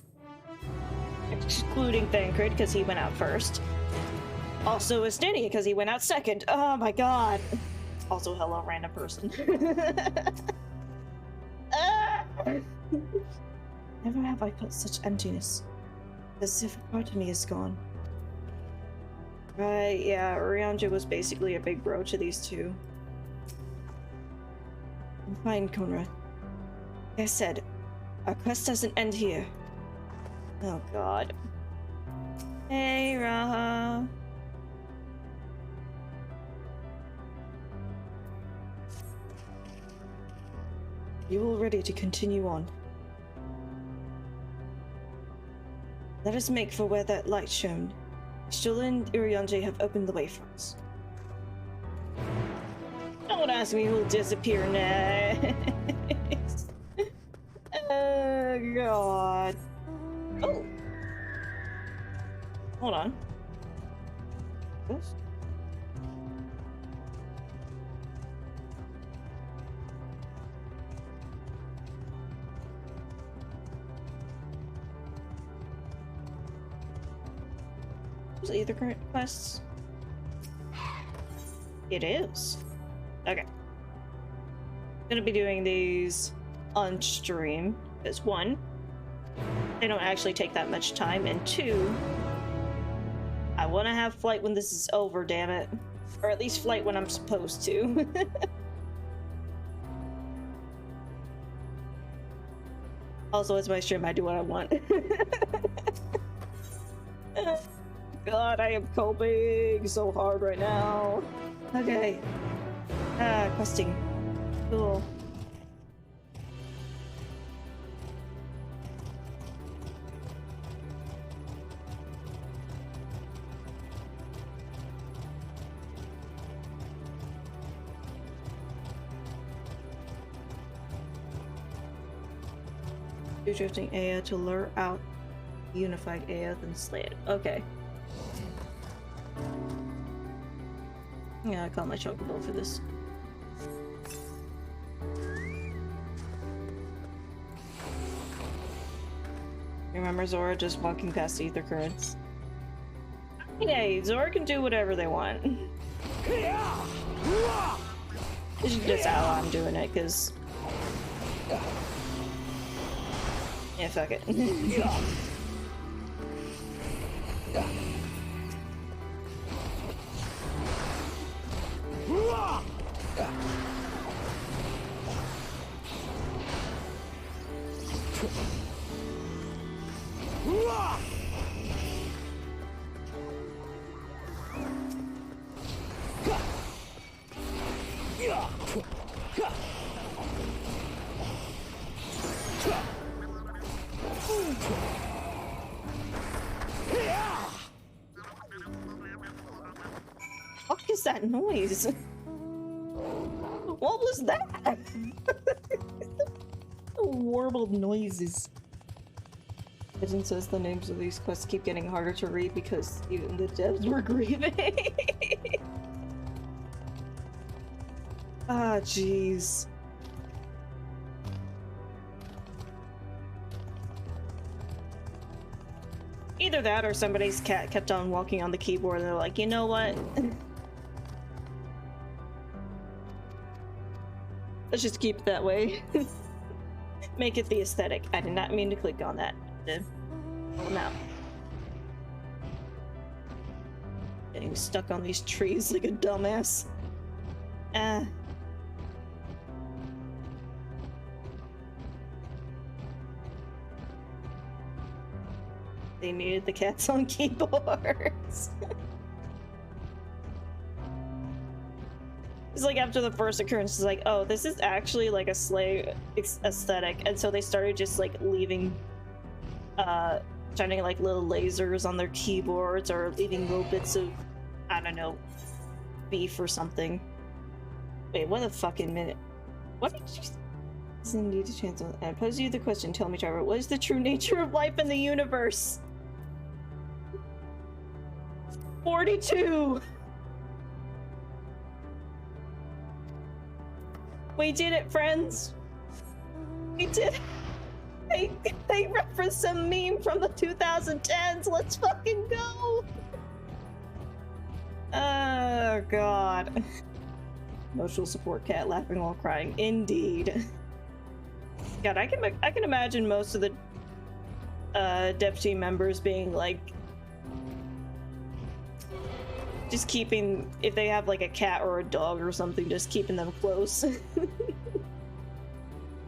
excluding Thancred because he went out first. Also Estenia because he went out second. Oh my god. Also, hello, random person. Never have I felt such emptiness, as if a part of me is gone. Right, yeah, Ryanja was basically a big bro to these two. I'm fine, Conrad. Like I said, our quest doesn't end here. Oh god. Hey, Raha. You all ready to continue on? Let us make for where that light shone. Shula and Urianger have opened the way for us. Don't ask me who'll disappear next. Oh god. Oh. Hold on. This? Either current quests? It is. Okay. Gonna be doing these on stream because one, they don't actually take that much time, and two, I want to have flight when this is over, damn it. Or at least flight when I'm supposed to. Also, it's my stream, I do what I want. God, I am coping so hard right now. Okay. Questing. Cool. Do drifting Aya to lure out unified Aya, then slay it. Okay. Yeah, I call my chocobo for this. Remember Zora just walking past ether currents? Hey, Zora can do whatever they want. This is just how I'm doing it, cause... yeah, fuck it. What is that noise? What was that? Warbled noises. Legend says the names of these quests keep getting harder to read because even the devs were grieving. Ah, jeez. Either that or somebody's cat kept on walking on the keyboard and they're like, you know what? Let's just keep it that way. Make it the aesthetic. I did not mean to click on that. Oh no. Getting stuck on these trees like a dumbass. They needed the cats on keyboards. It's like after the first occurrence, it's like, oh, this is actually like a slave aesthetic, and so they started just like leaving, shining like little lasers on their keyboards or leaving little bits of, I don't know, beef or something. Wait, what a fucking minute. What did you... Doesn't need a chance. I pose you the question. Tell me, Trevor, what is the true nature of life in the universe? 42! We did it, friends! We did it! They referenced some meme from the 2010s! Let's fucking go! Oh, God. Emotional support cat laughing while crying. Indeed. God, I can imagine most of the dev team members being like, just keeping, if they have like a cat or a dog or something, just keeping them close.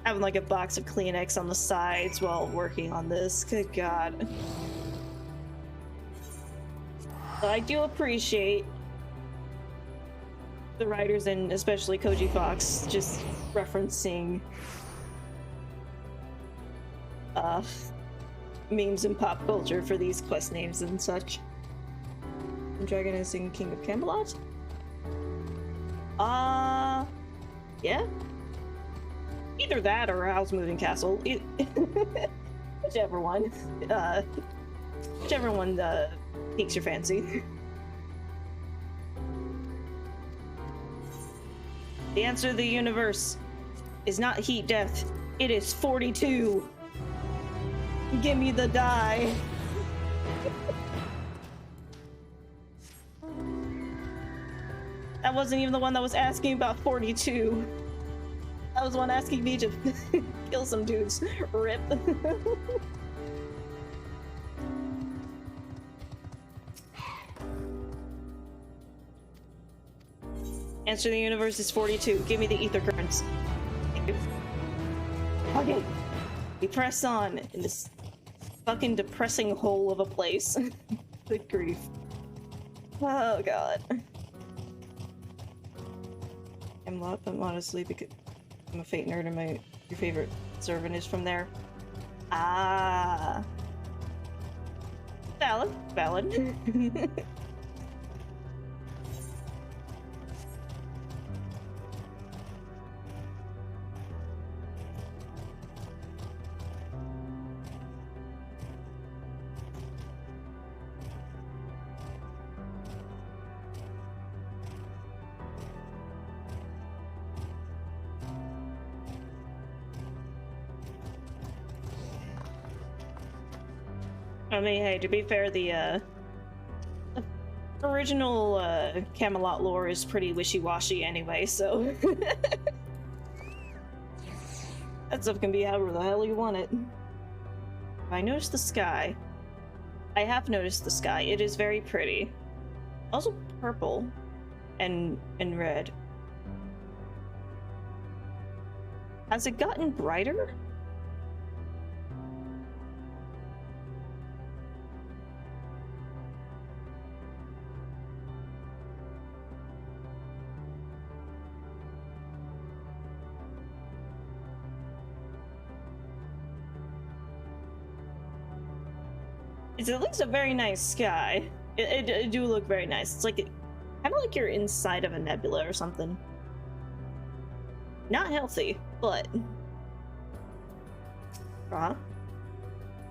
Having like a box of Kleenex on the sides while working on this. Good God. But I do appreciate the writers, and especially Koji Fox, just referencing memes and pop culture for these quest names and such. And Dragon is in King of Camelot? Yeah? Either that or Howl's Moving Castle. Whichever one. Whichever one piques your fancy. The answer to the universe is not heat death. It is 42. Give me the die. That wasn't even the one that was asking about 42. That was the one asking me to kill some dudes. Rip. Answer to the universe is 42. Give me the ether currents. Okay. We press on in this fucking depressing hole of a place. Good grief. Oh, God. I'm not, but honestly, because I'm a Fate nerd and your favorite servant is from there. Ah. Valid. Valid. I mean, hey, to be fair, the original Camelot lore is pretty wishy-washy anyway, so that stuff can be however the hell you want it. I noticed the sky. I have noticed the sky. It is very pretty. Also purple and red. Has it gotten brighter? It's at least a very nice sky. It do look very nice. It's like, kind of like you're inside of a nebula or something. Not healthy, but...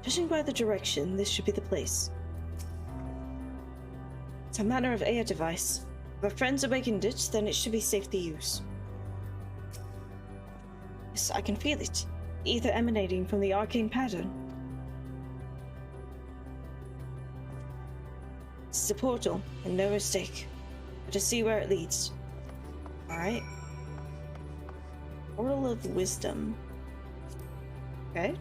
Judging by the direction, this should be the place. It's a matter of air device. If our friends awakened it, then it should be safe to use. Yes, I can feel it. Ether emanating from the arcane pattern. It's a portal, and no mistake. But to see where it leads. Alright. Portal of Wisdom. Okay.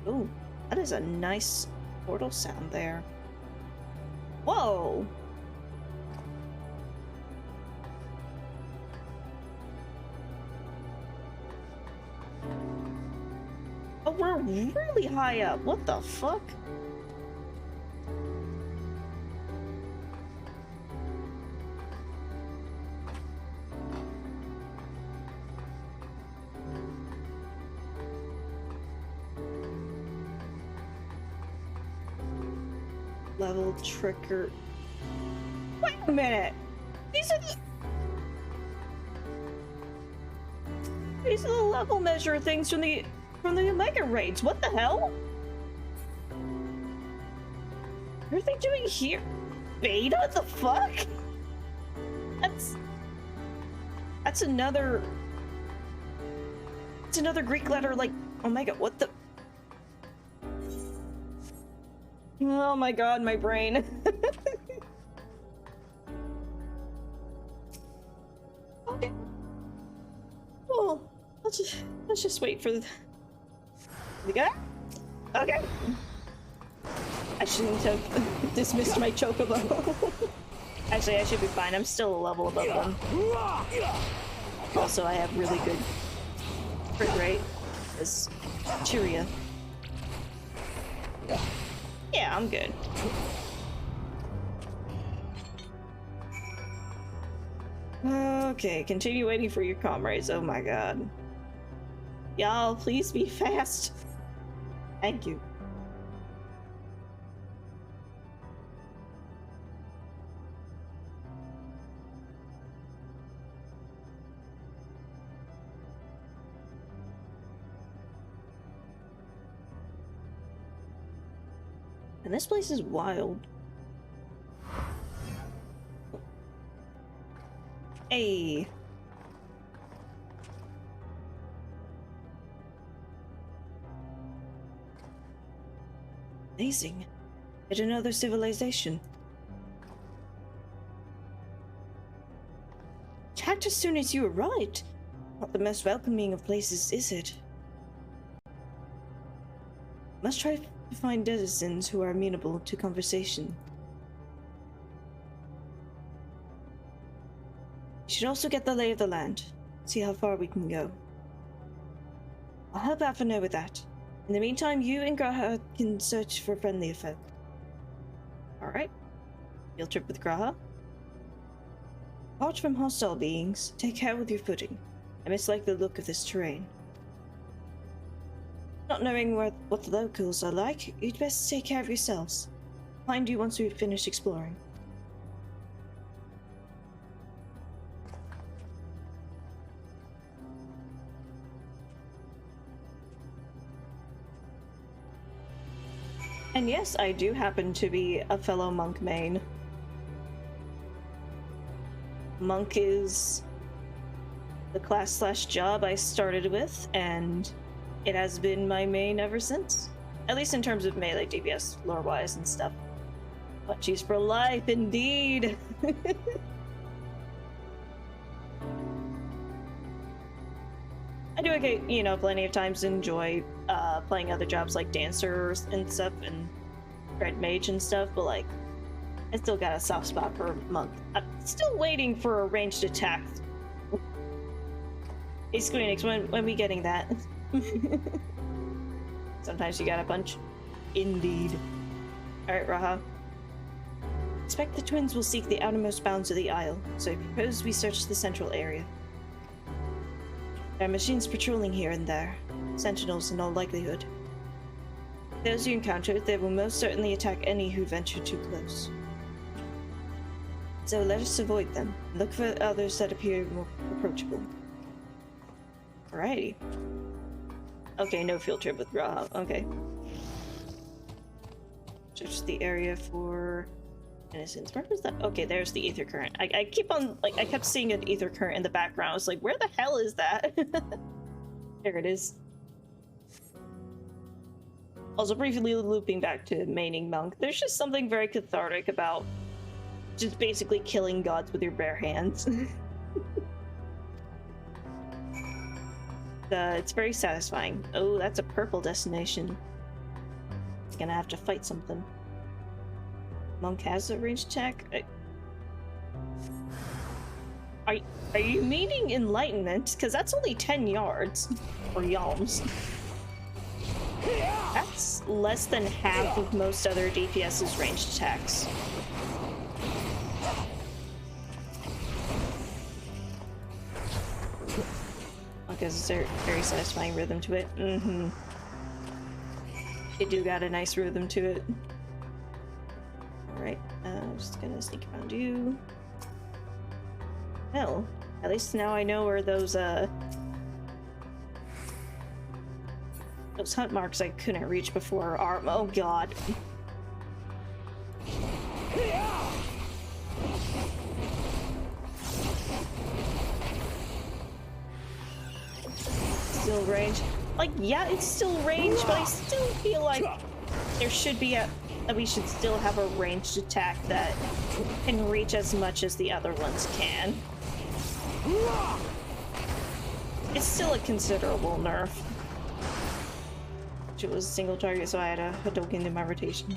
Ooh, that is a nice portal sound there. Whoa! Oh, we're really high up. What the fuck? level trigger. Wait a minute. These are the level measure things from the Omega raids. What the hell? What are they doing here? Beta? The fuck? That's another. It's another Greek letter like Omega. What the? Oh my god, my brain. Okay. Well, let's just wait for the guy. Okay. I shouldn't have dismissed my chocobo. Actually, I should be fine. I'm still a level above them. Also, I have really good crit rate as Cheeria. Yeah, I'm good. Okay, continue waiting for your comrades. Oh my god. Y'all, please be fast. Thank you. And this place is wild. Hey. Amazing. Yet another civilization. Attacked as soon as you arrived. Not the most welcoming of places, is it? Must try to find denizens who are amenable to conversation. You should also get the lay of the land. See how far we can go. I'll help Alphino with that. In the meantime, you and Graha can search for friendlier folk. Alright. Field trip with Graha. Apart from hostile beings, take care with your footing. I mislike the look of this terrain. Not knowing what the locals are like, you'd best take care of yourselves. Find you once we've finished exploring. And yes, I do happen to be a fellow monk main. Monk is the class/job I started with, and it has been my main ever since. At least in terms of melee DPS, lore-wise and stuff. Punchies for life, indeed! I do, okay, you know, plenty of times enjoy playing other jobs like Dancer and stuff, and Red Mage and stuff, but like, I still got a soft spot for Monk. I'm still waiting for a ranged attack. Hey Squeenix, when we getting that? Sometimes you gotta punch. Indeed. Alright, Raha. Expect the twins will seek the outermost bounds of the Isle, so I propose we search the central area. There are machines patrolling here and there. Sentinels in all likelihood. Those you encounter, they will most certainly attack any who venture too close. So let us avoid them. Look for others that appear more approachable. Alrighty. Okay, no field trip with Raha. Okay. Search the area for innocence. Where was that? Okay, there's the ether current. I keep on, like, I kept seeing an ether current in the background. I was like, where the hell is that? There it is. Also, briefly looping back to maining Monk, there's just something very cathartic about just basically killing gods with your bare hands. It's very satisfying. Oh, that's a purple destination. It's gonna have to fight something. Monk has a ranged attack. Are you meaning enlightenment? Because that's only 10 yards. Or yalms. That's less than half of most other DPS's ranged attacks. Because there's a very satisfying rhythm to it. It do got a nice rhythm to it. sneak around you. Well, at least now I know where those hunt marks I couldn't reach before are. Oh god. Still range. Like, yeah, it's still range, but I still feel like there should be that we should still have a ranged attack that can reach as much as the other ones can. It's still a considerable nerf. It was a single target, so I had a Hadoken in my rotation.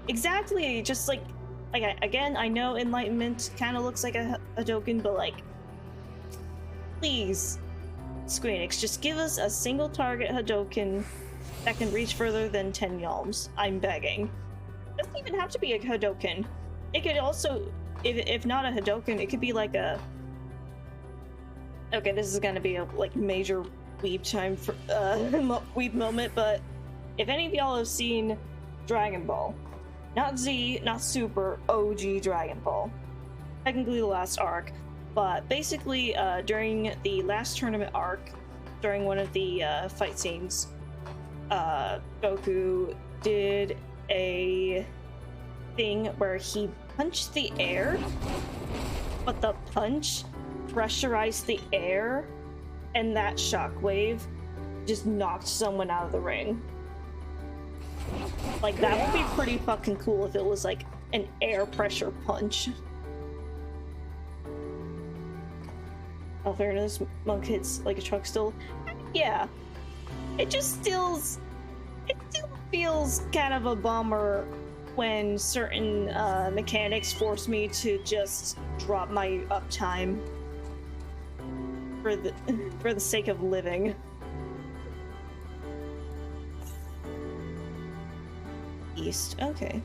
Exactly, just like again, I know Enlightenment kind of looks like a Hadoken, but like, please, Square Enix, just give us a single target Hadoken that can reach further than 10 yalms. I'm begging. It doesn't even have to be a Hadoken. It could also, if not a Hadoken, it could be like a. Okay, this is gonna be a like major weeb time for weeb moment, but if any of y'all have seen Dragon Ball, not Z, not Super, OG Dragon Ball, technically the last arc, but basically during the last tournament arc, during one of the fight scenes, Goku did a thing where he punched the air, but the punch pressurized the air, and that shockwave just knocked someone out of the ring. Like, that would be pretty fucking cool if it was like an air pressure punch. Oh, fairness, Monk hits like a truck still. Yeah, it still feels kind of a bummer when certain mechanics force me to just drop my uptime for the sake of living. East, okay.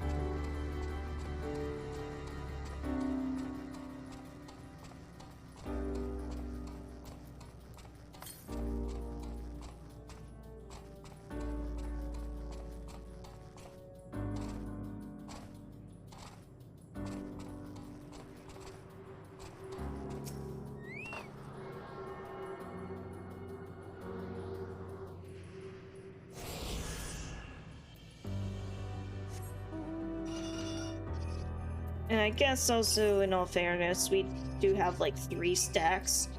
And I guess also, in all fairness, we do have like 3 stacks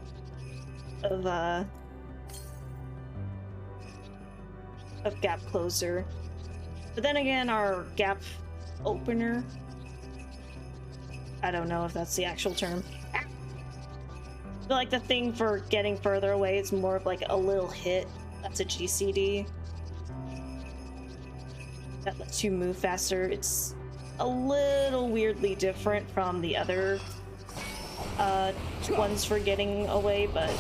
of gap closer. But then again, our gap opener, I don't know if that's the actual term. But like the thing for getting further away is more of like a little hit. That's a GCD. That lets you move faster. It's a little weirdly different from the other ones for getting away, but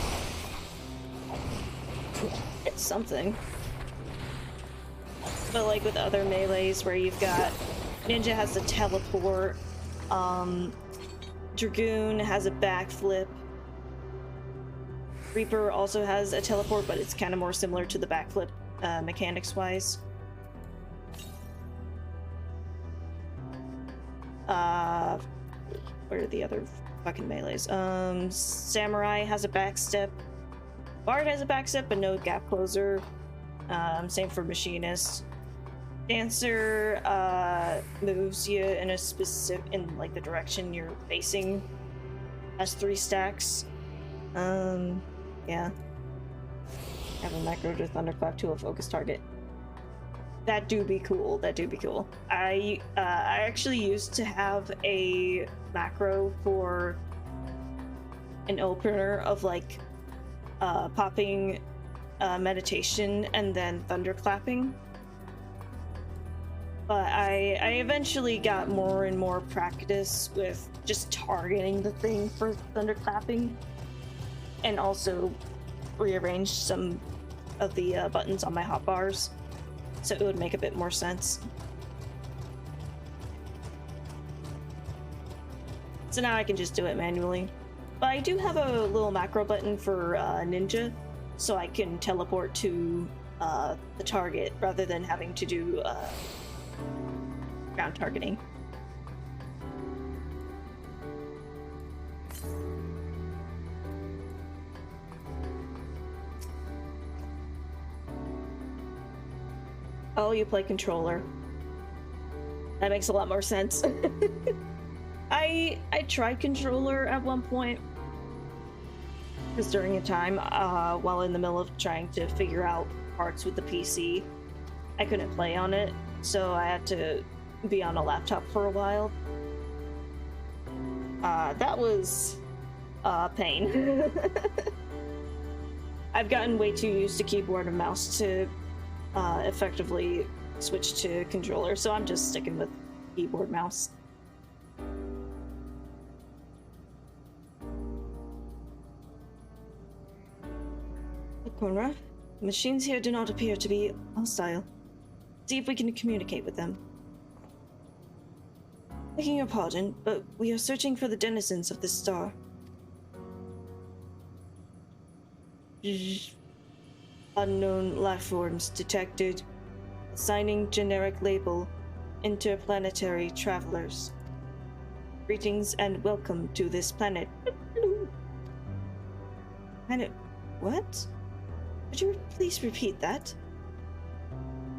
it's something. But like with other melees where you've got Ninja has a teleport, Dragoon has a backflip, Reaper also has a teleport, but it's kind of more similar to the backflip mechanics wise. Where are the other fucking melees? Samurai has a backstep. Bard has a backstep, but no gap closer. Same for Machinist. Dancer moves you in a in like the direction you're facing. Has 3 stacks. Yeah. Have a macro to thunderclap to a focus target. That do be cool. That do be cool. I actually used to have a macro for an opener of like popping meditation and then thunderclapping. But I eventually got more and more practice with just targeting the thing for thunderclapping, and also rearranged some of the buttons on my hotbars, so it would make a bit more sense. So now I can just do it manually. But I do have a little macro button for Ninja, so I can teleport to the target rather than having to do ground targeting. Oh, you play controller. That makes a lot more sense. I tried controller at one point. Because during a time, while in the middle of trying to figure out parts with the PC, I couldn't play on it, so I had to be on a laptop for a while. That was pain. I've gotten way too used to keyboard and mouse to effectively switch to controller, so I'm just sticking with keyboard mouse. Conra, the machines here do not appear to be hostile. See if we can communicate with them. Begging your pardon, but we are searching for the denizens of this star. Unknown life forms detected. Assigning generic label, interplanetary travelers. Greetings and welcome to this planet. Planet... what? Could you please repeat that?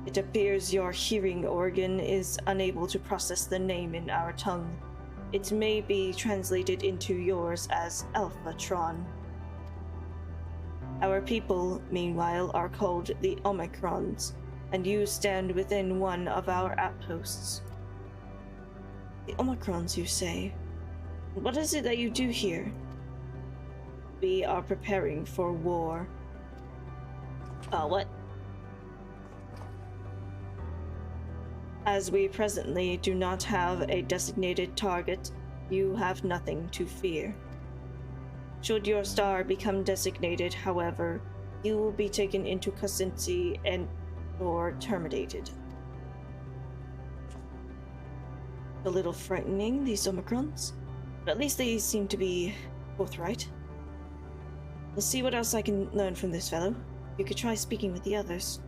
It appears your hearing organ is unable to process the name in our tongue. It may be translated into yours as Alphatron. Our people, meanwhile, are called the Omicrons, and you stand within one of our outposts. The Omicrons, you say? What is it that you do here? We are preparing for war. What? As we presently do not have a designated target, you have nothing to fear. Should your star become designated, however, you will be taken into custody or terminated. A little frightening, these Omicrons, but at least they seem to be forthright. We'll see what else I can learn from this fellow. You could try speaking with the others.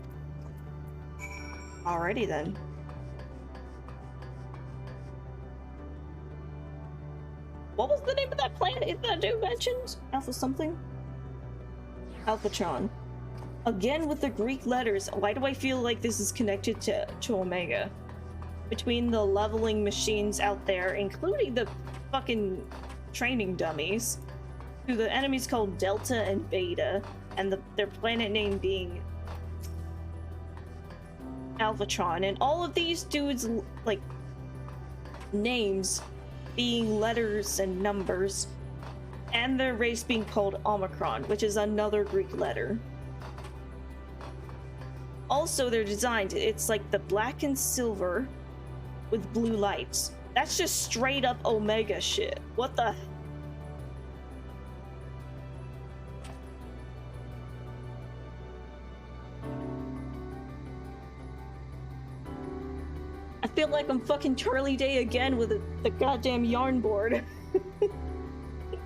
Alrighty then. What was the name of that planet that dude mentioned? Alpha something? Alphatron. Again with the Greek letters. Why do I feel like this is connected to Omega? Between the leveling machines out there, including the fucking training dummies, to the enemies called Delta and Beta, and their planet name being Alphatron, and all of these dudes, like, names being letters and numbers, and their race being called Omicron, which is another Greek letter. Also, they're designed, it's like the black and silver with blue lights. That's just straight up Omega shit. What the... I feel like I'm fucking Charlie Day again with the goddamn yarn board.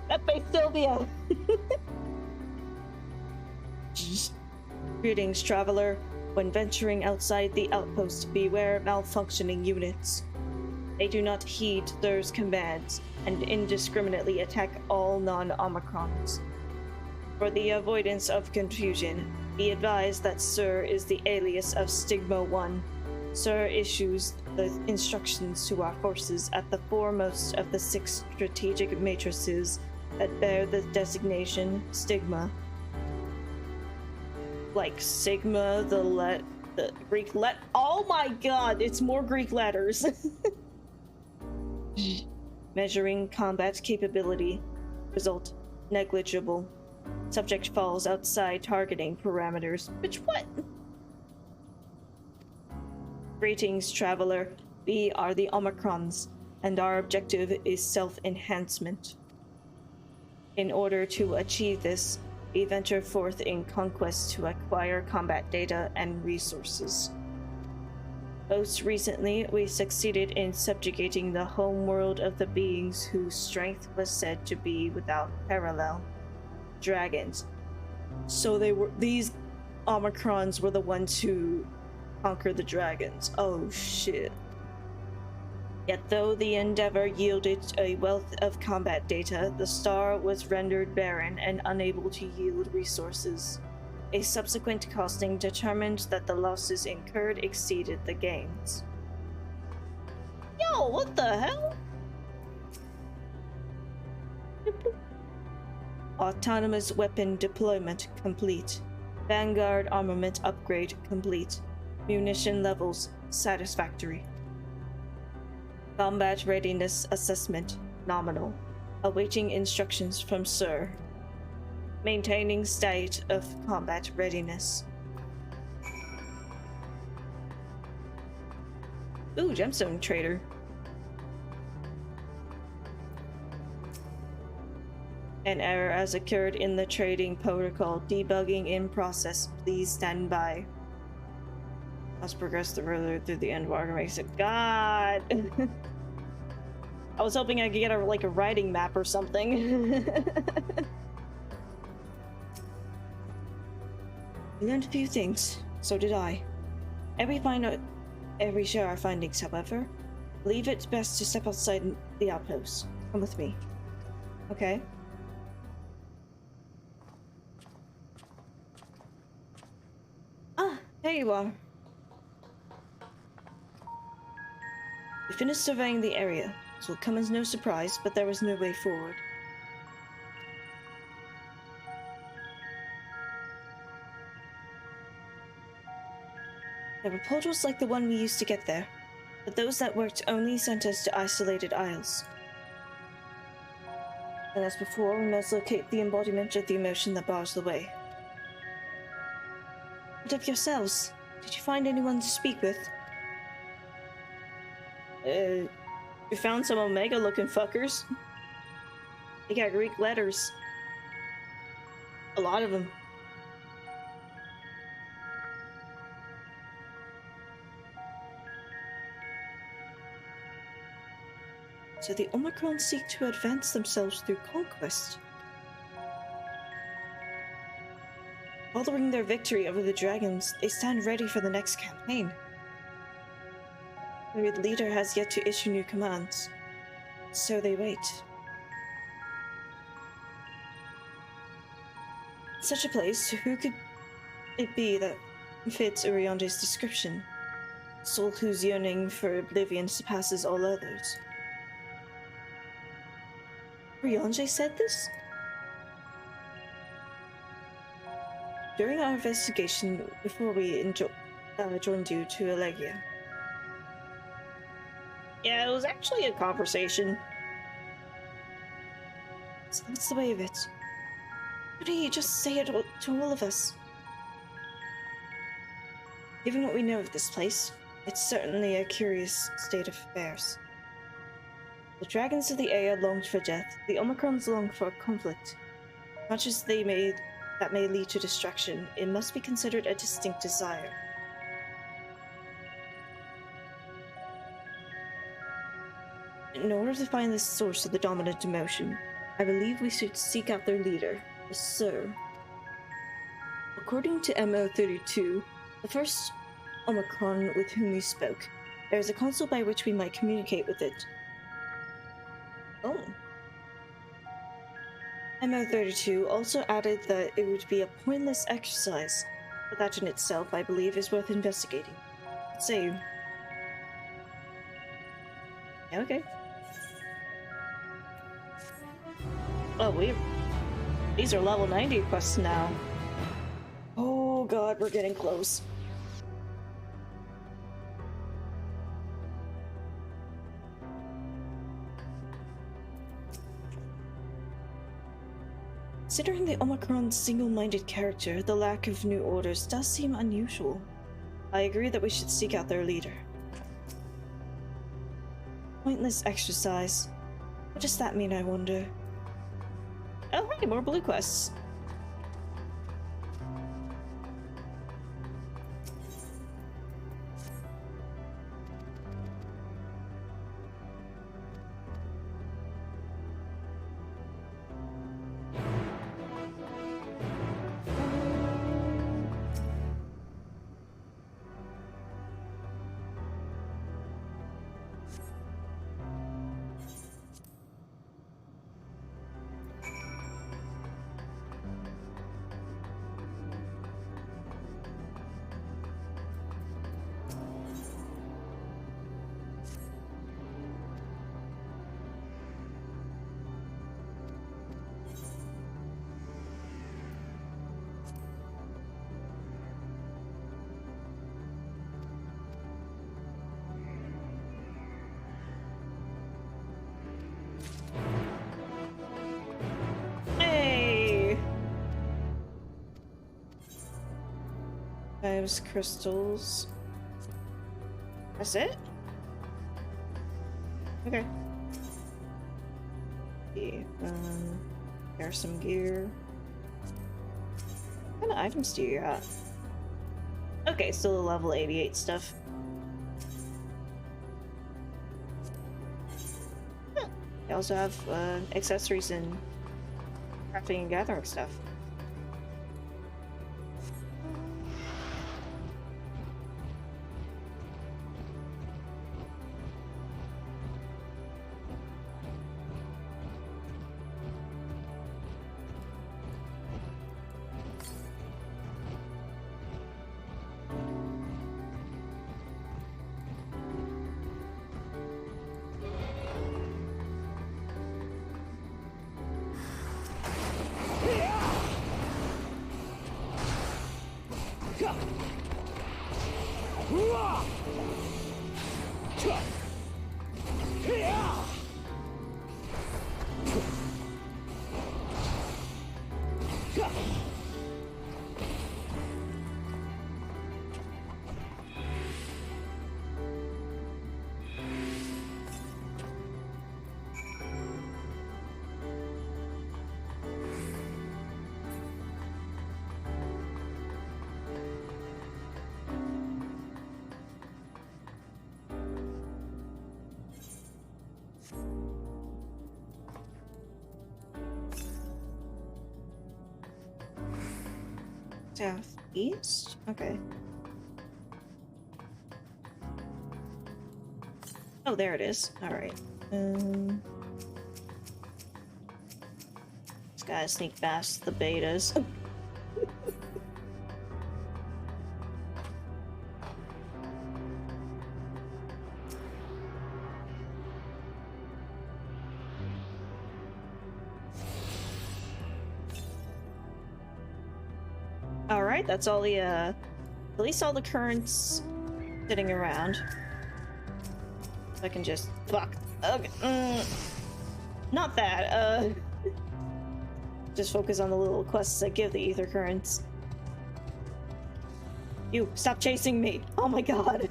Pepe Sylvia. Greetings, traveler. When venturing outside the outpost, beware malfunctioning units. They do not heed Thur's commands and indiscriminately attack all non-Omicrons. For the avoidance of confusion, be advised that Sir is the alias of Stigma 1. Sir issues the instructions to our forces at the foremost of the 6 strategic matrices that bear the designation Stigma. Like Sigma, the Greek oh my god, it's more Greek letters. Measuring combat capability. Result, negligible. Subject falls outside targeting parameters. Which what? Greetings, traveler. We are the Omicrons, and our objective is self-enhancement. In order to achieve this, we venture forth in conquest to acquire combat data and resources. Most recently, we succeeded in subjugating the homeworld of the beings whose strength was said to be without parallel. Dragons. So these Omicrons were the ones who conquered the dragons. Oh shit. Yet though the endeavor yielded a wealth of combat data, the star was rendered barren and unable to yield resources. A subsequent costing determined that the losses incurred exceeded the gains. Yo, what the hell? Autonomous weapon deployment complete. Vanguard armament upgrade complete. Munition levels satisfactory. Combat readiness assessment nominal. Awaiting instructions from Sir. Maintaining state of combat readiness. Ooh, gemstone trader. An error has occurred in the trading protocol. Debugging in process. Please stand by. Must progress further through the Endwalker makes it. God! I was hoping I could get a writing map or something. We learned a few things. So did I. Every share our findings, however. Believe it best to step outside the outpost. Come with me. Okay. Ah, there you are. We finished surveying the area. This will come as no surprise, but there was no way forward. There were portals like the one we used to get there, but those that worked only sent us to isolated isles. And as before, we must locate the embodiment of the emotion that bars the way. What of yourselves? Did you find anyone to speak with? We found some Omega-looking fuckers. They got Greek letters. A lot of them. So the Omicron seek to advance themselves through conquest. Following their victory over the dragons, they stand ready for the next campaign. Their leader has yet to issue new commands, so they wait. Such a place, who could it be that fits Uriange's description? Soul whose yearning for oblivion surpasses all others. Uriange said this? During our investigation, before we joined you to Allegia. Yeah, it was actually a conversation. So what's the way of it? Why don't you just say it to all of us? Given what we know of this place, it's certainly a curious state of affairs. The dragons of the air longed for death, the Omicrons longed for conflict. Much as that may lead to destruction, it must be considered a distinct desire. In order to find the source of the dominant emotion, I believe we should seek out their leader, the Sir. According to MO32, the first Omicron with whom we spoke, there is a console by which we might communicate with it. Oh. MO32 also added that it would be a pointless exercise, but that in itself, I believe, is worth investigating. Let's say... Yeah, okay. Oh, these are level 90 quests now. Oh god, we're getting close. Considering the Omicron's single-minded character, the lack of new orders does seem unusual. I agree that we should seek out their leader. Pointless exercise. What does that mean, I wonder? Oh, hey, more blue quests. Knives, crystals. That's it? Okay. Yeah, there's some gear. What kind of items do you got? Okay, still the level 88 stuff. Huh. You also have accessories and crafting and gathering stuff. Southeast? Okay. Oh, there it is. Alright. Just gotta sneak past the betas. Alright, that's all the, at least all the currents sitting around. I can just, fuck. Okay, not that, just focus on the little quests that give the ether currents. You, stop chasing me! Oh my god!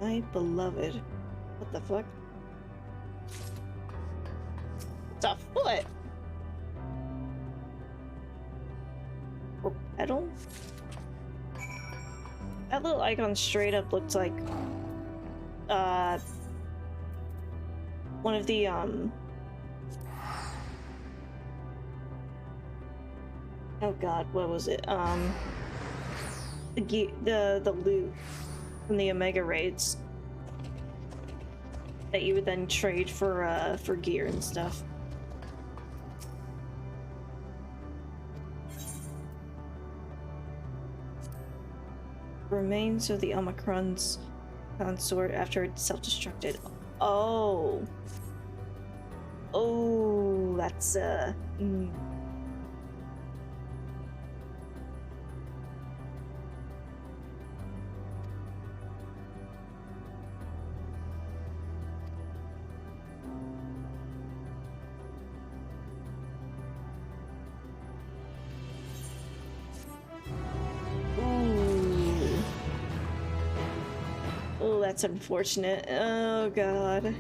My beloved. What the fuck? It's a foot! Or pedal? That little icon straight up looked like one of the oh god, what was it? The loot from the Omega raids that you would then trade for gear and stuff. Remains of the Omicron's consort after it self-destructed. Oh. Oh, that's that's unfortunate. Oh god.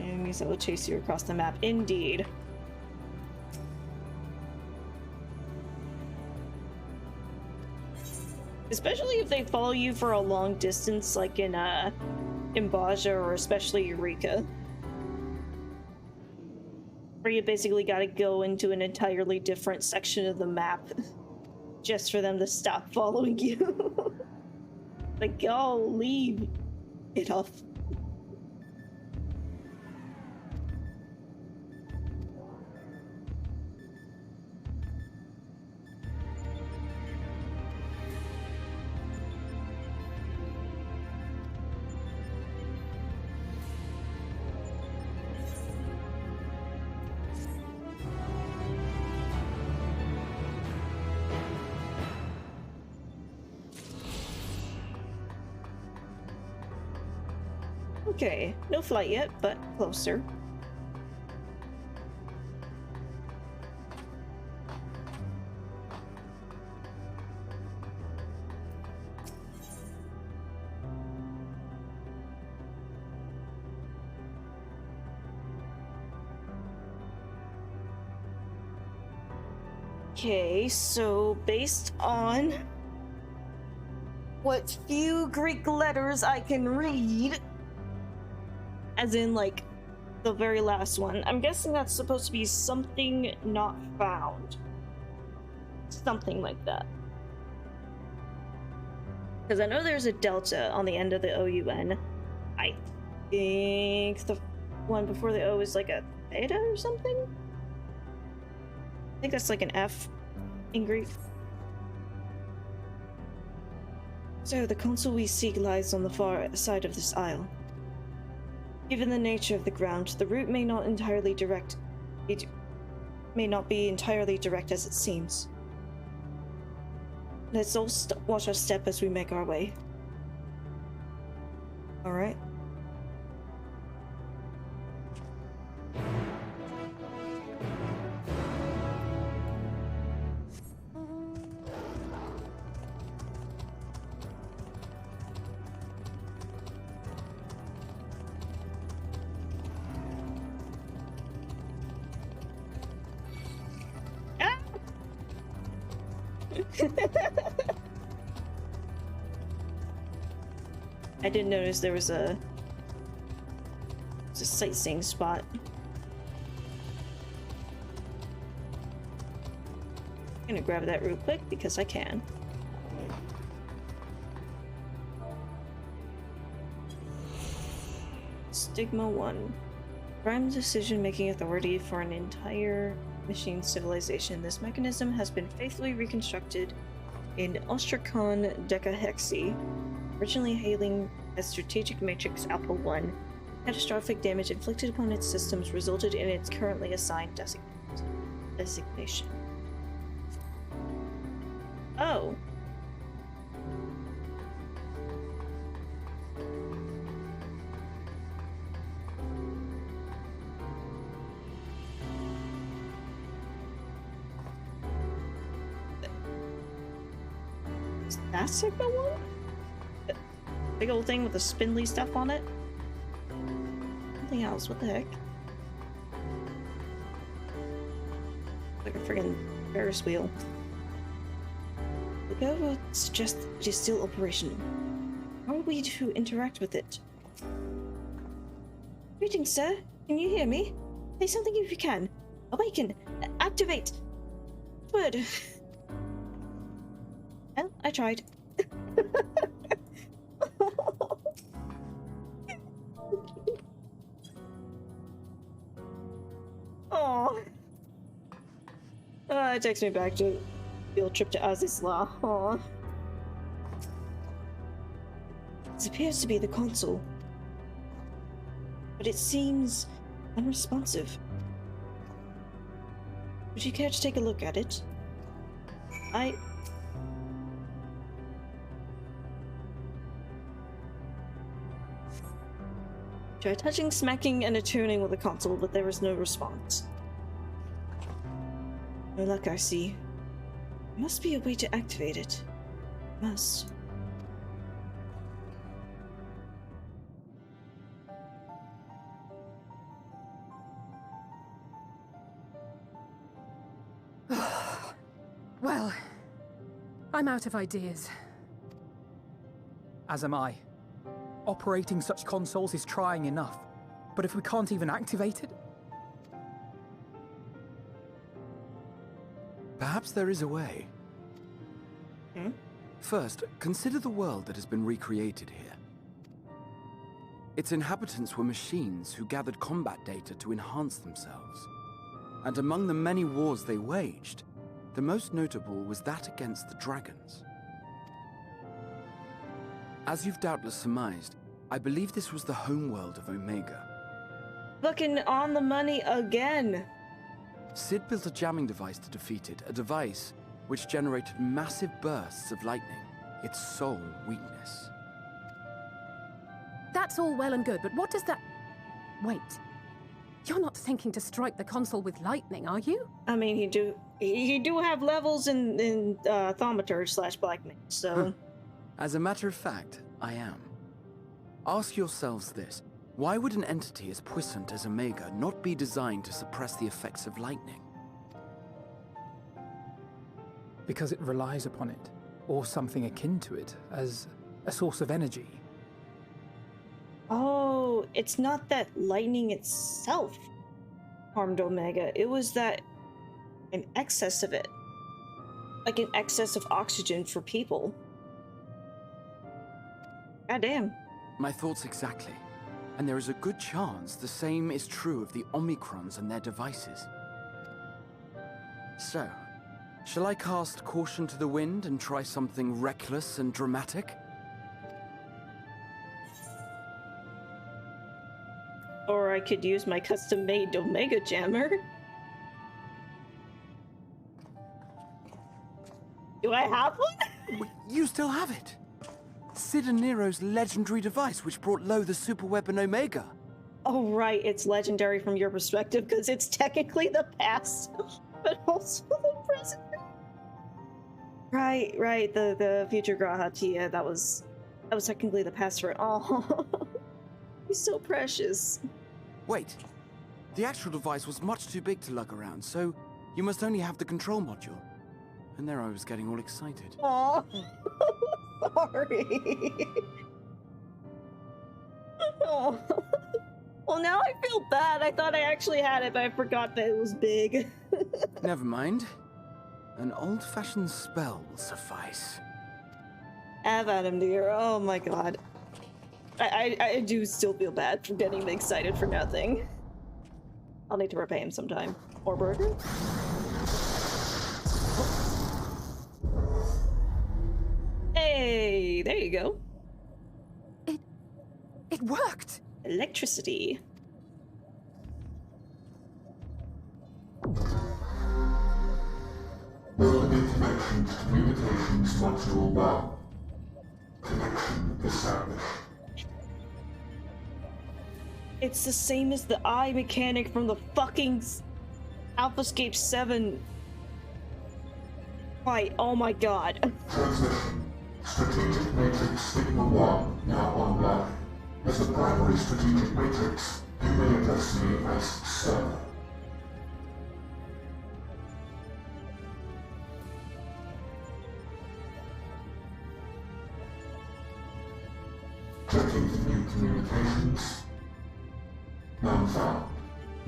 Enemies that will chase you across the map. Indeed. Especially if they follow you for a long distance, like in Baja or especially Eureka. Where you basically gotta go into an entirely different section of the map just for them to stop following you. Like, go, leave it off. Okay, no flight yet, but closer. Okay, so based on what few Greek letters I can read, as in like the very last one, I'm guessing that's supposed to be something not found. Something like that. Because I know there's a delta on the end of the OUN. I think the one before the O is like a theta or something? I think that's like an F in Greek. So the console we seek lies on the far side of this isle. Given the nature of the ground, the route may not entirely direct. It may not be entirely direct as it seems. Let's all watch our step as we make our way. All right. I did notice there was a sightseeing spot. I'm gonna grab that real quick because I can. Stigma 1. Prime decision-making authority for an entire machine civilization. This mechanism has been faithfully reconstructed in Ostrakhan Decahexi, originally hailing as Strategic Matrix Alpha 1. Catastrophic damage inflicted upon its systems resulted in its currently assigned designation. Oh. Is that Sigma 1? Big old thing with the spindly stuff on it? Something else, what the heck? Like a friggin' Ferris wheel. The Go suggests it is still operational. How are we to interact with it? Greetings, sir. Can you hear me? Say something if you can. Awaken! Activate! Word. Well, I tried. Oh, it takes me back to field trip to Azizla. Aw. This appears to be the console, but it seems unresponsive. Would you care to take a look at it? Try touching, smacking, and attuning with the console, but there is no response. No luck, I see. There must be a way to activate it. Must. Well, I'm out of ideas. As am I. Operating such consoles is trying enough, but if we can't even activate it? Perhaps there is a way. First, consider the world that has been recreated here. Its inhabitants were machines who gathered combat data to enhance themselves. And among the many wars they waged, the most notable was that against the dragons. As you've doubtless surmised, I believe this was the homeworld of Omega. Fucking on the money again! Sid built a jamming device to defeat it, a device which generated massive bursts of lightning, its sole weakness. That's all well and good, but what does that... Wait. You're not thinking to strike the console with lightning, are you? I mean, he do have levels in Thaumaturge / Black Mage, so... As a matter of fact, I am. Ask yourselves this. Why would an entity as puissant as Omega not be designed to suppress the effects of lightning? because it relies upon it, or something akin to it, as a source of energy. Oh, it's not that lightning itself harmed Omega. It was that an excess of it. Like an excess of oxygen for people. Goddamn. My thoughts exactly. And there is a good chance the same is true of the Omicrons and their devices. So, shall I cast caution to the wind and try something reckless and dramatic? Or I could use my custom-made Omega Jammer. Do I have one? You still have it! Sid and Nero's legendary device which brought low the superweapon Omega. Oh right, it's legendary from your perspective because it's technically the past, but also the present. Right, the future Grahatia, that was technically the past for it. Oh, he's so precious. Wait, the actual device was much too big to lug around, so you must only have the control module. And there I was getting all excited. Oh, sorry. Oh. Well, now I feel bad. I thought I actually had it, but I forgot that it was big. Never mind. An old-fashioned spell will suffice. Have at him, dear. Oh my god. I do still feel bad for getting excited for nothing. I'll need to repay him sometime. Or burger? Hey, there you go. It worked! Electricity. Building connections, communications, module 1. Connection established. It's the same as the eye mechanic from the fucking AlphaScape 7 fight. Oh my god. Transmission. Strategic Matrix Signal 1 now online. As the primary strategic matrix, you may address me as Sir. Checking for new communications. None found.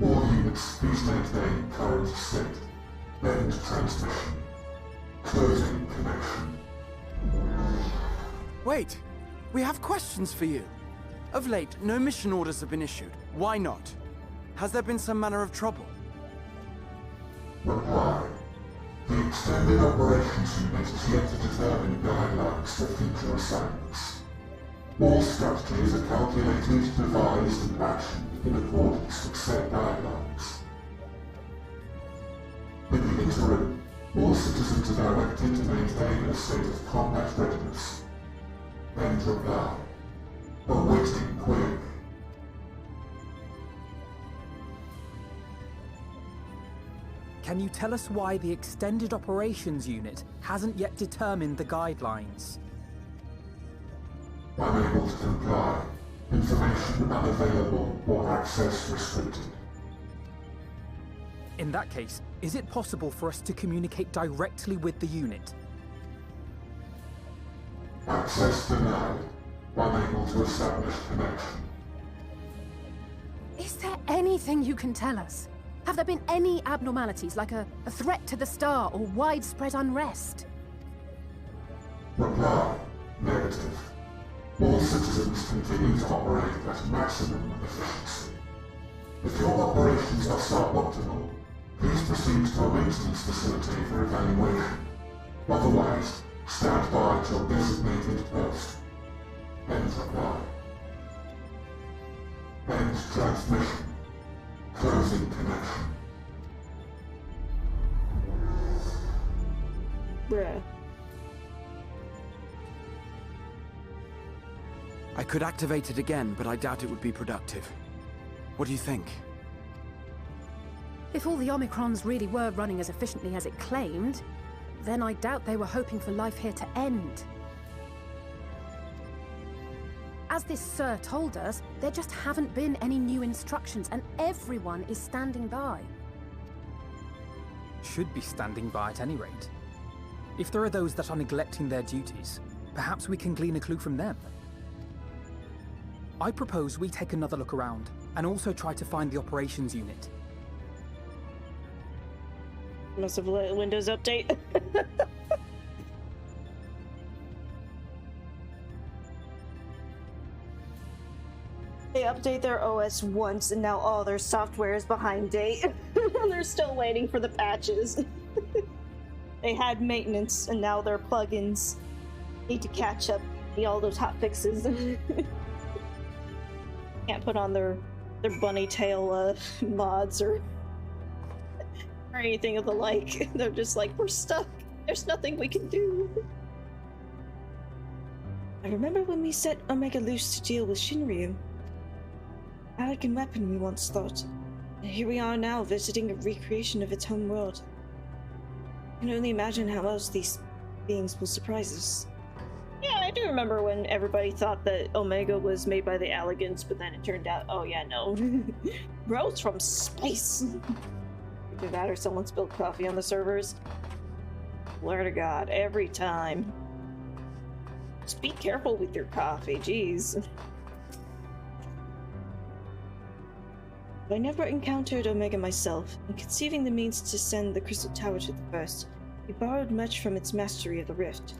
All units, please maintain current state. End transmission. Closing connection. Wait! We have questions for you. Of late, no mission orders have been issued. Why not? Has there been some manner of trouble? Reply. The Extended Operations Unit is yet to determine guidelines for future assignments. All strategies are calculated, devised, and actioned in accordance with said guidelines. In the interim, all citizens are directed to maintain a state of combat readiness. End reply. Awaiting query. Can you tell us why the Extended Operations Unit hasn't yet determined the guidelines? Unable to comply. Information unavailable or access restricted. In that case, is it possible for us to communicate directly with the unit? Access denied. Unable to establish connection. Is there anything you can tell us? Have there been any abnormalities, like a threat to the star or widespread unrest? Reply. Negative. All citizens continue to operate at maximum efficiency. If your operations are suboptimal, please proceed to a maintenance facility for evaluation. Otherwise, stand by at your designated post. End reply. End transmission. Closing connection. Bruh. I could activate it again, but I doubt it would be productive. What do you think? If all the Omicrons really were running as efficiently as it claimed, then I doubt they were hoping for life here to end. As this Sir told us, there just haven't been any new instructions, and everyone is standing by. Should be standing by at any rate. If there are those that are neglecting their duties, perhaps we can glean a clue from them. I propose we take another look around, and also try to find the operations unit. Must have let Windows update. They update their OS once, and now all their software is behind date. And they're still waiting for the patches. They had maintenance, and now their plugins need to catch up. Need all those hot fixes. Can't put on their bunny tail mods or anything of the like. They're just like, we're stuck. There's nothing we can do. I remember when we set Omega loose to deal with Shinryu. Elegant weapon, we once thought. And here we are now, visiting a recreation of its home world. I can only imagine how else these beings will surprise us. Yeah, I do remember when everybody thought that Omega was made by the Elegants, but then it turned out, oh yeah, no. Bro, it's from space! Either that or someone spilled coffee on the servers. Swear to God, every time. Just be careful with your coffee, jeez. I never encountered Omega myself, and conceiving the means to send the Crystal Tower to the First, we borrowed much from its mastery of the Rift.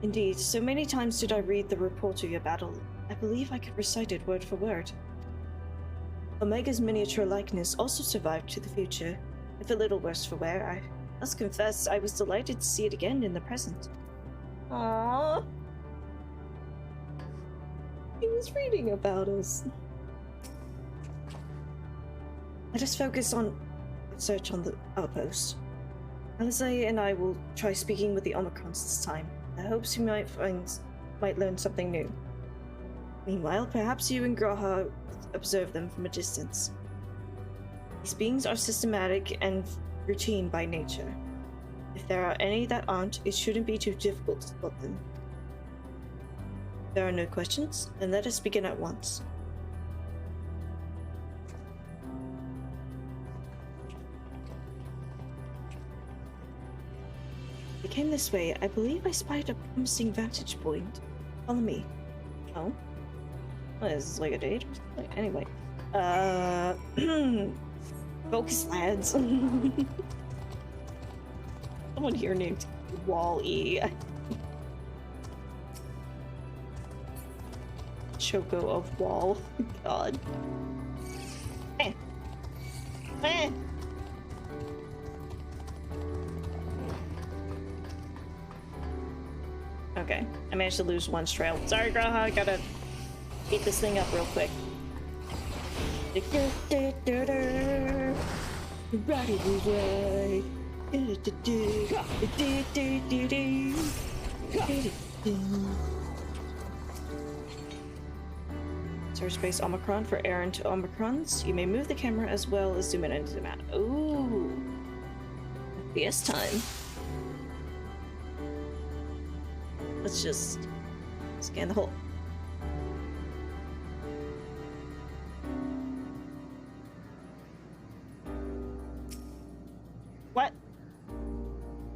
Indeed, so many times did I read the report of your battle, I believe I could recite it word for word. Omega's miniature likeness also survived to the future, if a little worse for wear. I must confess I was delighted to see it again in the present. Aww. He was reading about us. Let us focus on search on the outpost. Alizé and I will try speaking with the Omicrons this time. I hope we might learn something new. Meanwhile, perhaps you and Graha observe them from a distance. These beings are systematic and routine by nature. If there are any that aren't, it shouldn't be too difficult to spot them. If there are no questions, then let us begin at once. I came this way. I believe I spied a promising vantage point. Follow me. Oh? What is this, like a date or something? Anyway. Focus, lads. Someone here named Wall-E. Choco of Wall. God. Eh. Eh. Okay, I managed to lose one trail. Sorry, Graha, I gotta beat this thing up real quick. Search space Omicron for errand to Omicrons. You may move the camera as well as zoom in and zoom out. Ooh. FPS time. Let's just scan the whole. What?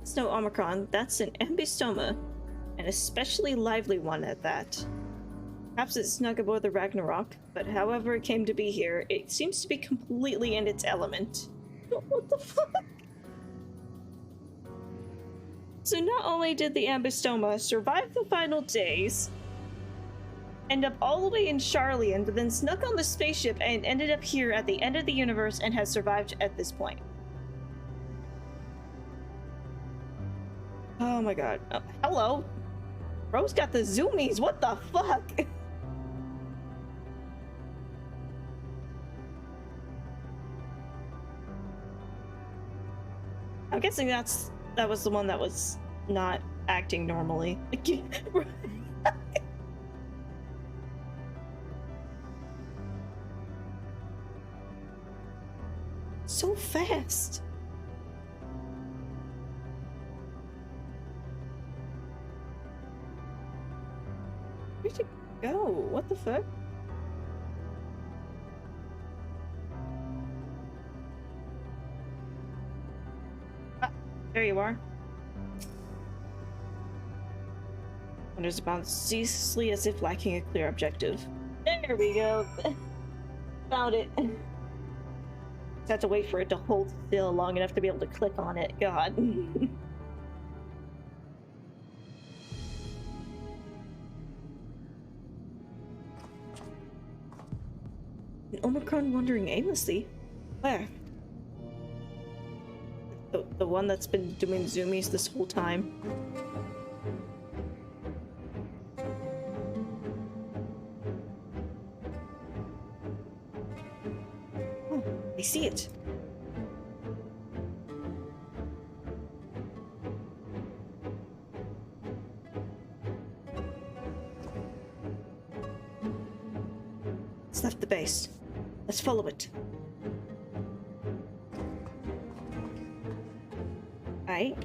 It's no Omicron, that's an ambystoma. An especially lively one at that. Perhaps it snuck aboard the Ragnarok, but however it came to be here, it seems to be completely in its element. What the fuck? So not only did the ambystoma survive the final days, end up all the way in Charlian, but then snuck on the spaceship and ended up here at the end of the universe and has survived at this point. Oh my god. Oh, hello. Bro's got the zoomies. What the fuck? I'm guessing that was the one that was not acting normally. So fast. Where'd you go? What the fuck? Ah, there you are. wanders about ceaselessly as if lacking a clear objective. There we go. Found it. Just have to wait for it to hold still long enough to be able to click on it. God. An Omicron wandering aimlessly? Where? The one that's been doing zoomies this whole time. Oh, I see it. It's left the base. Let's follow it. Right.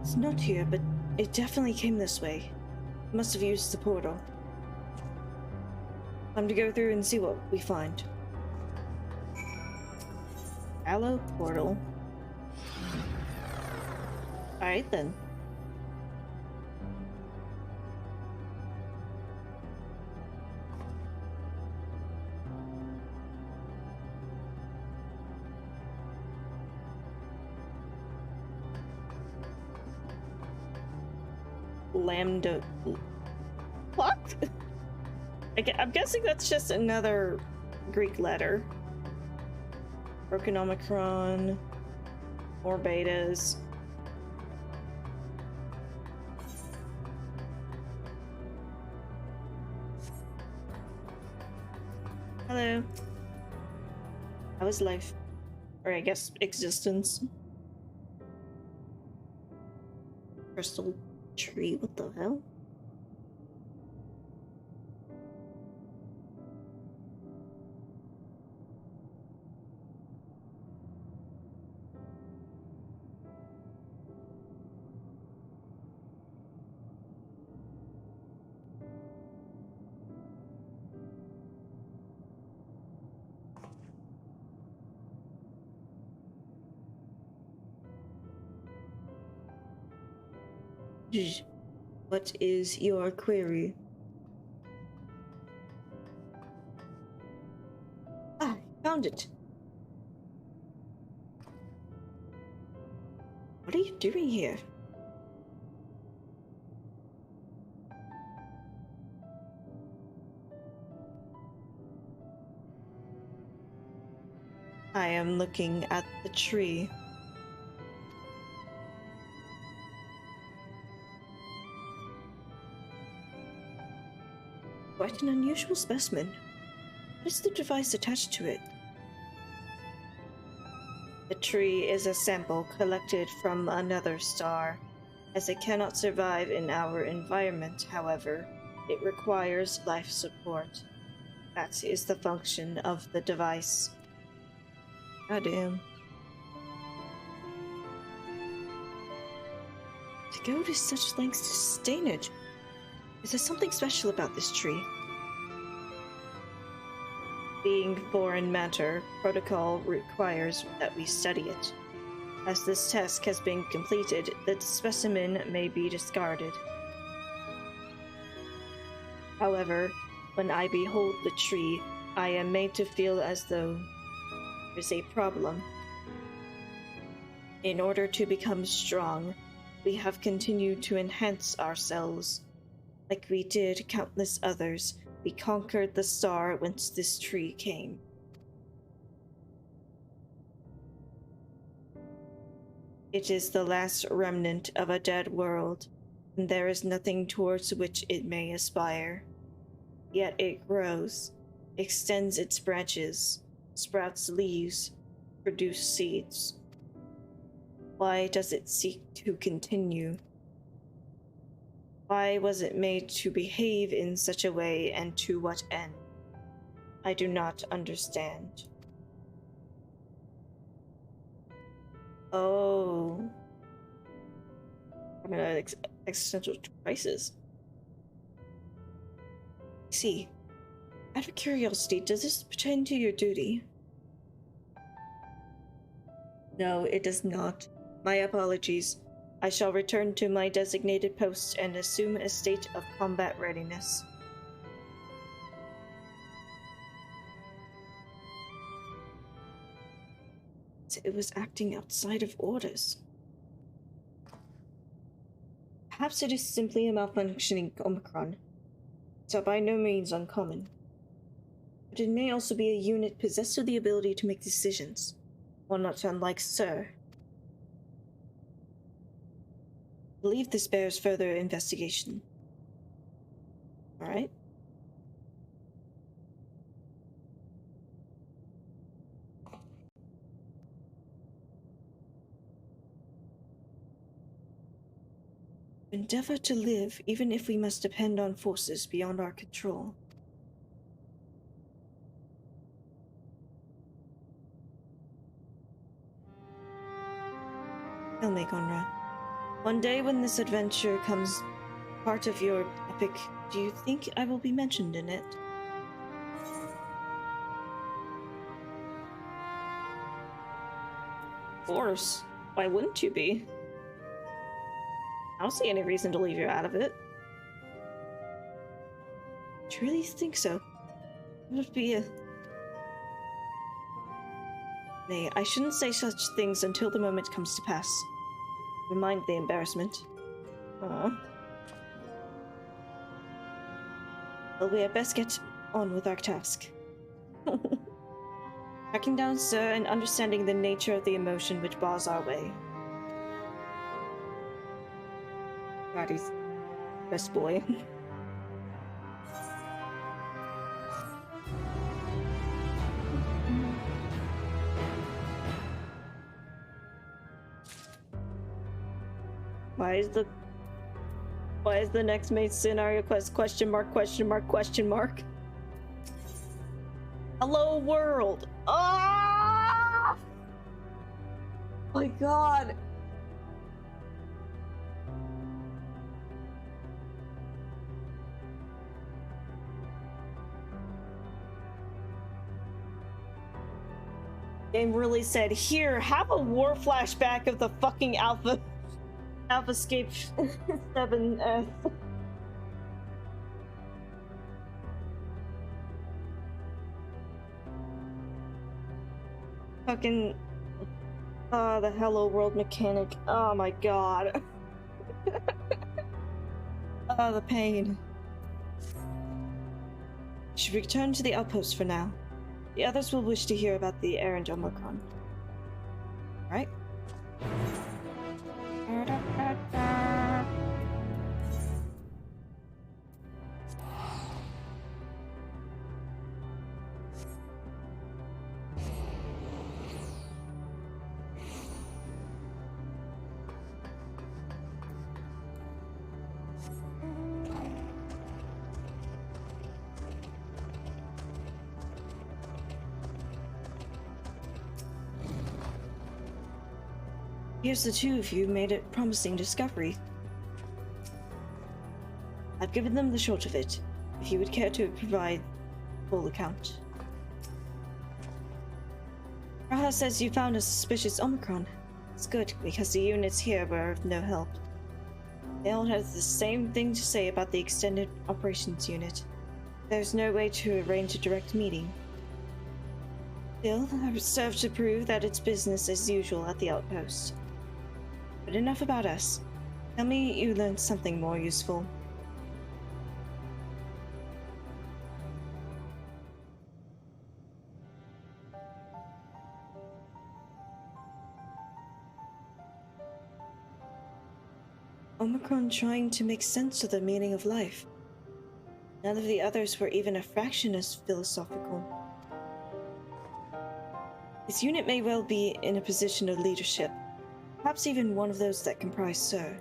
It's not here, but it definitely came this way. Must have used the portal. Time to go through and see what we find. Hello, portal. Alright then. Lambda. What? I'm guessing that's just another Greek letter. Broken Omicron. More betas. Hello. How is life? Or I guess existence. Crystal tree, what the hell? What is your query? Ah, found it. What are you doing here? I am looking at the tree. Quite an unusual specimen. What is the device attached to it? The tree is a sample collected from another star. As it cannot survive in our environment, however, it requires life support. That is the function of the device. Goddamn. To go to such lengths to sustain it. Is there something special about this tree? Being foreign matter, protocol requires that we study it. As this task has been completed, the specimen may be discarded. However, when I behold the tree, I am made to feel as though there is a problem. In order to become strong, we have continued to enhance ourselves. Like we did countless others, we conquered the star whence this tree came. It is the last remnant of a dead world, and there is nothing towards which it may aspire. Yet it grows, extends its branches, sprouts leaves, produce seeds. Why does it seek to continue? Why was it made to behave in such a way, and to what end? I do not understand. Oh. I'm in an existential crisis. See, out of curiosity, does this pertain to your duty? No, it does not. My apologies. I shall return to my designated post and assume a state of combat readiness. It was acting outside of orders. Perhaps it is simply a malfunctioning Omicron. So by no means uncommon. But it may also be a unit possessed with the ability to make decisions, while not unlike Sir. I believe this bears further investigation. Alright? Endeavor to live, even if we must depend on forces beyond our control. Tell me, Conrad. One day when this adventure comes part of your epic, do you think I will be mentioned in it? Of course. Why wouldn't you be? I don't see any reason to leave you out of it. Do you really think so? It would be a... Nay, I shouldn't say such things until the moment comes to pass. Mind the embarrassment. Aww. Well, we had best get on with our task. Tracking down Sir and understanding the nature of the emotion which bars our way. God, he's best boy. Why is the next main scenario quest question mark question mark question mark? Hello world. Ah! My God. Game really said, here, have a war flashback of the fucking AlphaScape 7S. Fucking... the Hello World mechanic. Oh my God. Oh, the pain. Should return to the outpost for now. The others will wish to hear about the errand Omicron. Right? Here's the two of you made a promising discovery. I've given them the short of it, if you would care to provide full account. Raha says you found a suspicious Omicron. It's good, because the units here were of no help. They all have the same thing to say about the extended operations unit. There's no way to arrange a direct meeting. Still, I would serve to prove that it's business as usual at the outpost. But enough about us. Tell me you learned something more useful. Omicron trying to make sense of the meaning of life. None of the others were even a fraction as philosophical. This unit may well be in a position of leadership, perhaps even one of those that comprise Sir.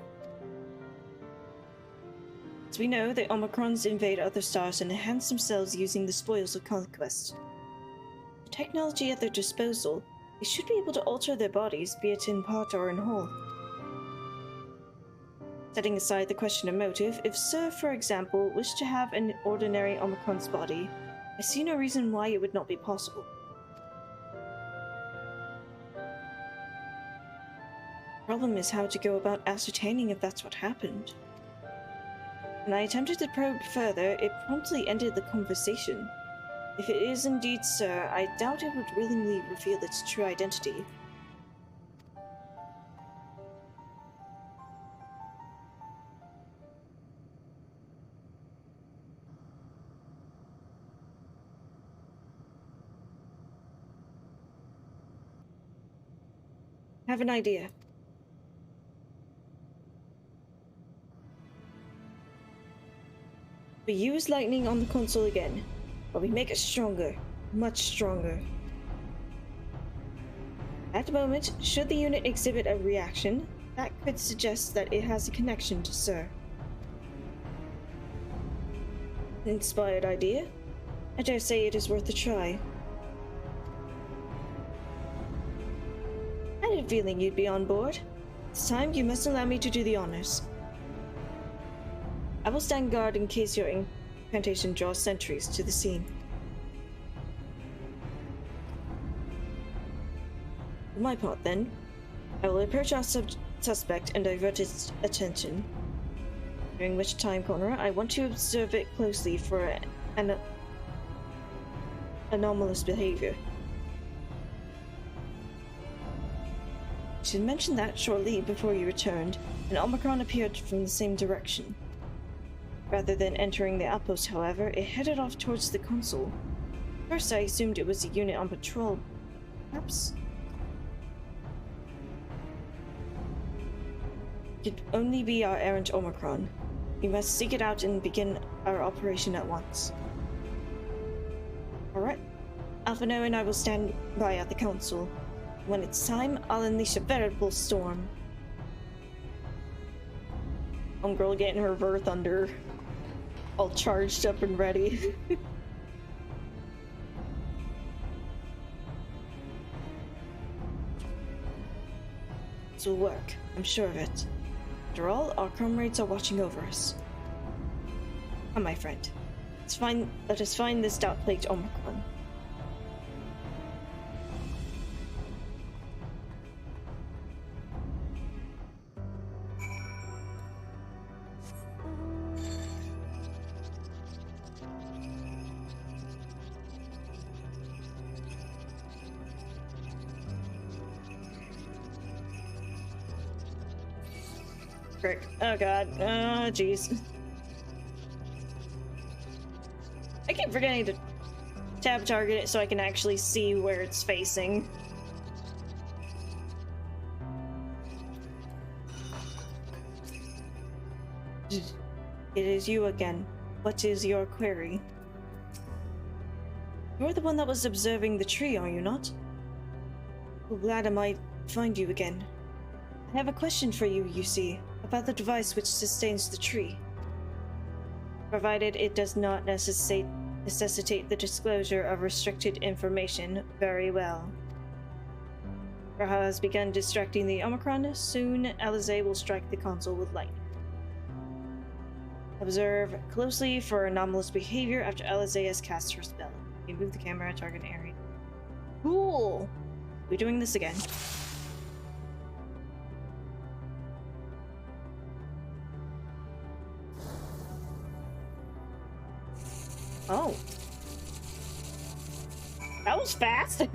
As we know, the Omicrons invade other stars and enhance themselves using the spoils of conquest. With technology at their disposal, they should be able to alter their bodies, be it in part or in whole. Setting aside the question of motive, if Sir, for example, wished to have an ordinary Omicron's body, I see no reason why it would not be possible. The problem is how to go about ascertaining if that's what happened. When I attempted to probe further, it promptly ended the conversation. If it is indeed Sir, I doubt it would willingly reveal its true identity. I have an idea. We use lightning on the console again, but we make it stronger, much stronger. At the moment, should the unit exhibit a reaction, that could suggest that it has a connection to Sir. An inspired idea? I dare say it is worth a try. I had a feeling you'd be on board. This time, you must allow me to do the honors. I will stand guard in case your incantation draws sentries to the scene. For my part, then, I will approach our suspect and divert its attention. During which time, Connor, I want to observe it closely for an anomalous behavior. I should mention that shortly before you returned, an Omicron appeared from the same direction. Rather than entering the outpost, however, it headed off towards the console. First, I assumed it was a unit on patrol. Perhaps it could only be our errant Omicron. We must seek it out and begin our operation at once. Alright. Alphino and I will stand by at the console. When it's time, I'll unleash a veritable storm. Homegirl getting her Ver Thunder all charged up and ready. This will work, I'm sure of it. After all, our comrades are watching over us. Come, my friend. Let us find this dark-plagued Omicron. Frick. Oh god. Oh jeez. I keep forgetting to tab target it so I can actually see where it's facing. It is you again. What is your query? You're the one that was observing the tree, are you not? Oh, glad I might find you again. I have a question for you, you see, about the device which sustains the tree. Provided it does not necessitate the disclosure of restricted information, very well. Raha has begun distracting the Omicron. Soon, Alizé will strike the console with lightning. Observe closely for anomalous behavior after Alizé has cast her spell. You move the camera, target area. Cool! We're doing this again. Oh. That was fast!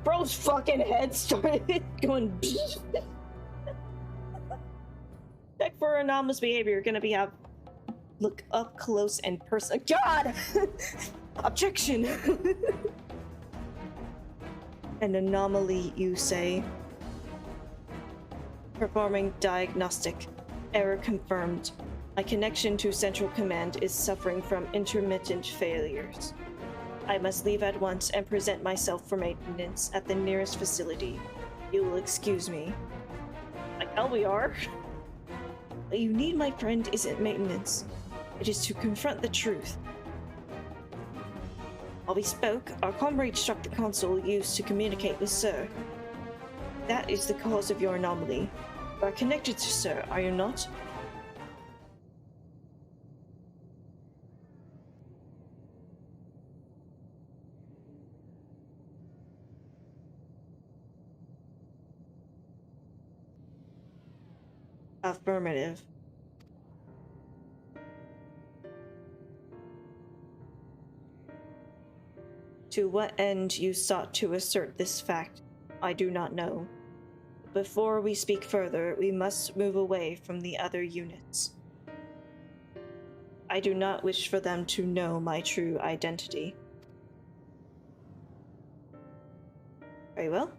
Bro's fucking head started going check for anomalous behavior. You're gonna be look up close and personal. God! Objection! An anomaly, you say? Performing diagnostic. Error confirmed. My connection to Central Command is suffering from intermittent failures. I must leave at once and present myself for maintenance at the nearest facility. You will excuse me. Like hell we are. What you need, my friend, isn't maintenance. It is to confront the truth. While we spoke, our comrade struck the console used to communicate with Sir. That is the cause of your anomaly. You are connected to Sir, are you not? Affirmative. To what end you sought to assert this fact, I do not know. Before we speak further, we must move away from the other units. I do not wish for them to know my true identity. Very well.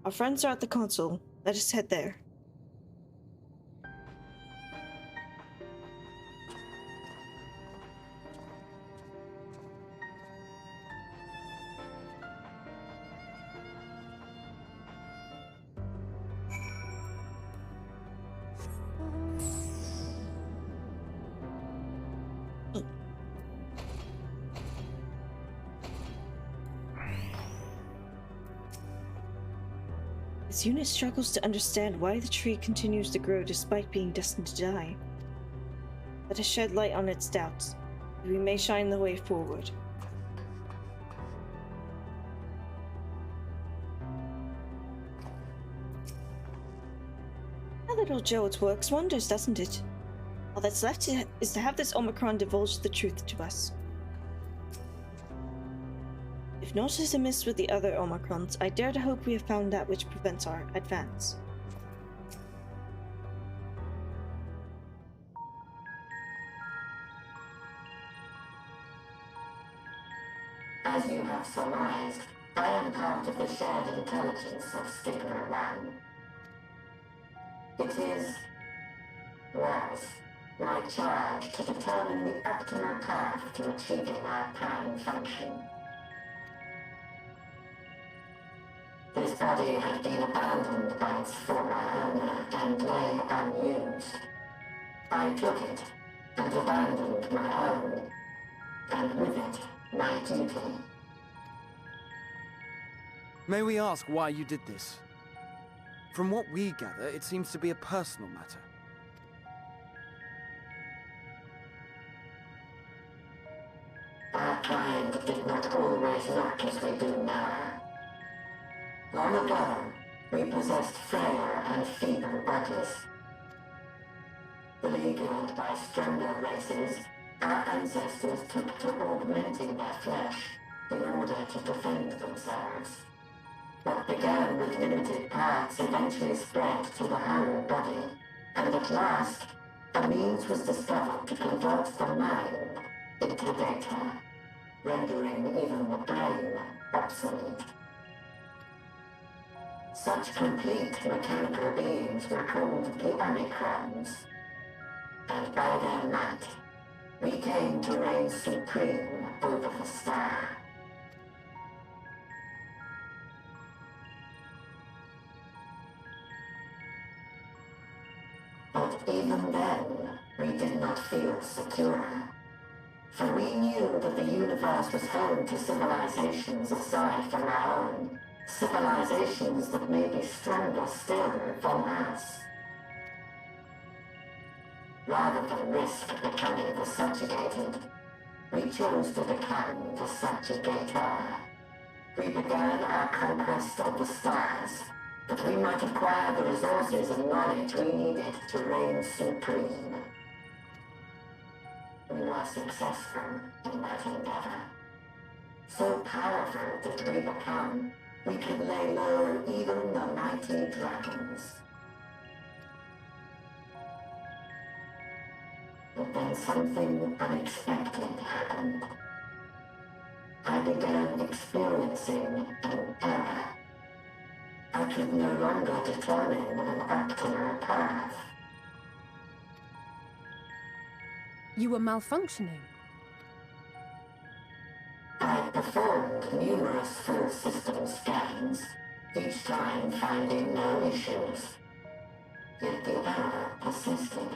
Our friends are at the console. Let us head there. This unit struggles to understand why the tree continues to grow despite being destined to die. Let us shed light on its doubts, and we may shine the way forward. That little Jodes works wonders, doesn't it? All that's left is to have this Omicron divulge the truth to us. If naught is amiss with the other Omicrons, I dare to hope we have found that which prevents our advance. As you have surmised, I am part of the shared intelligence of Stigma 1. It was my charge to determine the optimal path to achieving our prime function. This body had been abandoned by its former owner and lay unused. I took it and abandoned my own, and with it, my duty. May we ask why you did this? From what we gather, it seems to be a personal matter. Our kind did not always look as we do now. Long ago, we possessed frail and feeble bodies. Beleaguered by stronger races, our ancestors took to augmenting their flesh in order to defend themselves. What began with limited parts eventually spread to the whole body, and at last, a means was discovered to convert the mind into data, rendering even the brain obsolete. Such complete mechanical beings were called the Omicrons, and by their might, we came to reign supreme over the star. But even then, we did not feel secure. For we knew that the universe was home to civilizations aside from our own. Civilizations that may be stronger still than us. Rather than risk becoming the subjugated, we chose to become the subjugator. We began our conquest of the stars, that we might acquire the resources and knowledge we needed to reign supreme. We were successful in that endeavor. So powerful did we become, we could lay low even the mighty dragons. But then something unexpected happened. I began experiencing an error. I could no longer determine an optimal path. You were malfunctioning. I performed numerous full system scans, each time finding no issues. Yet the error persisted.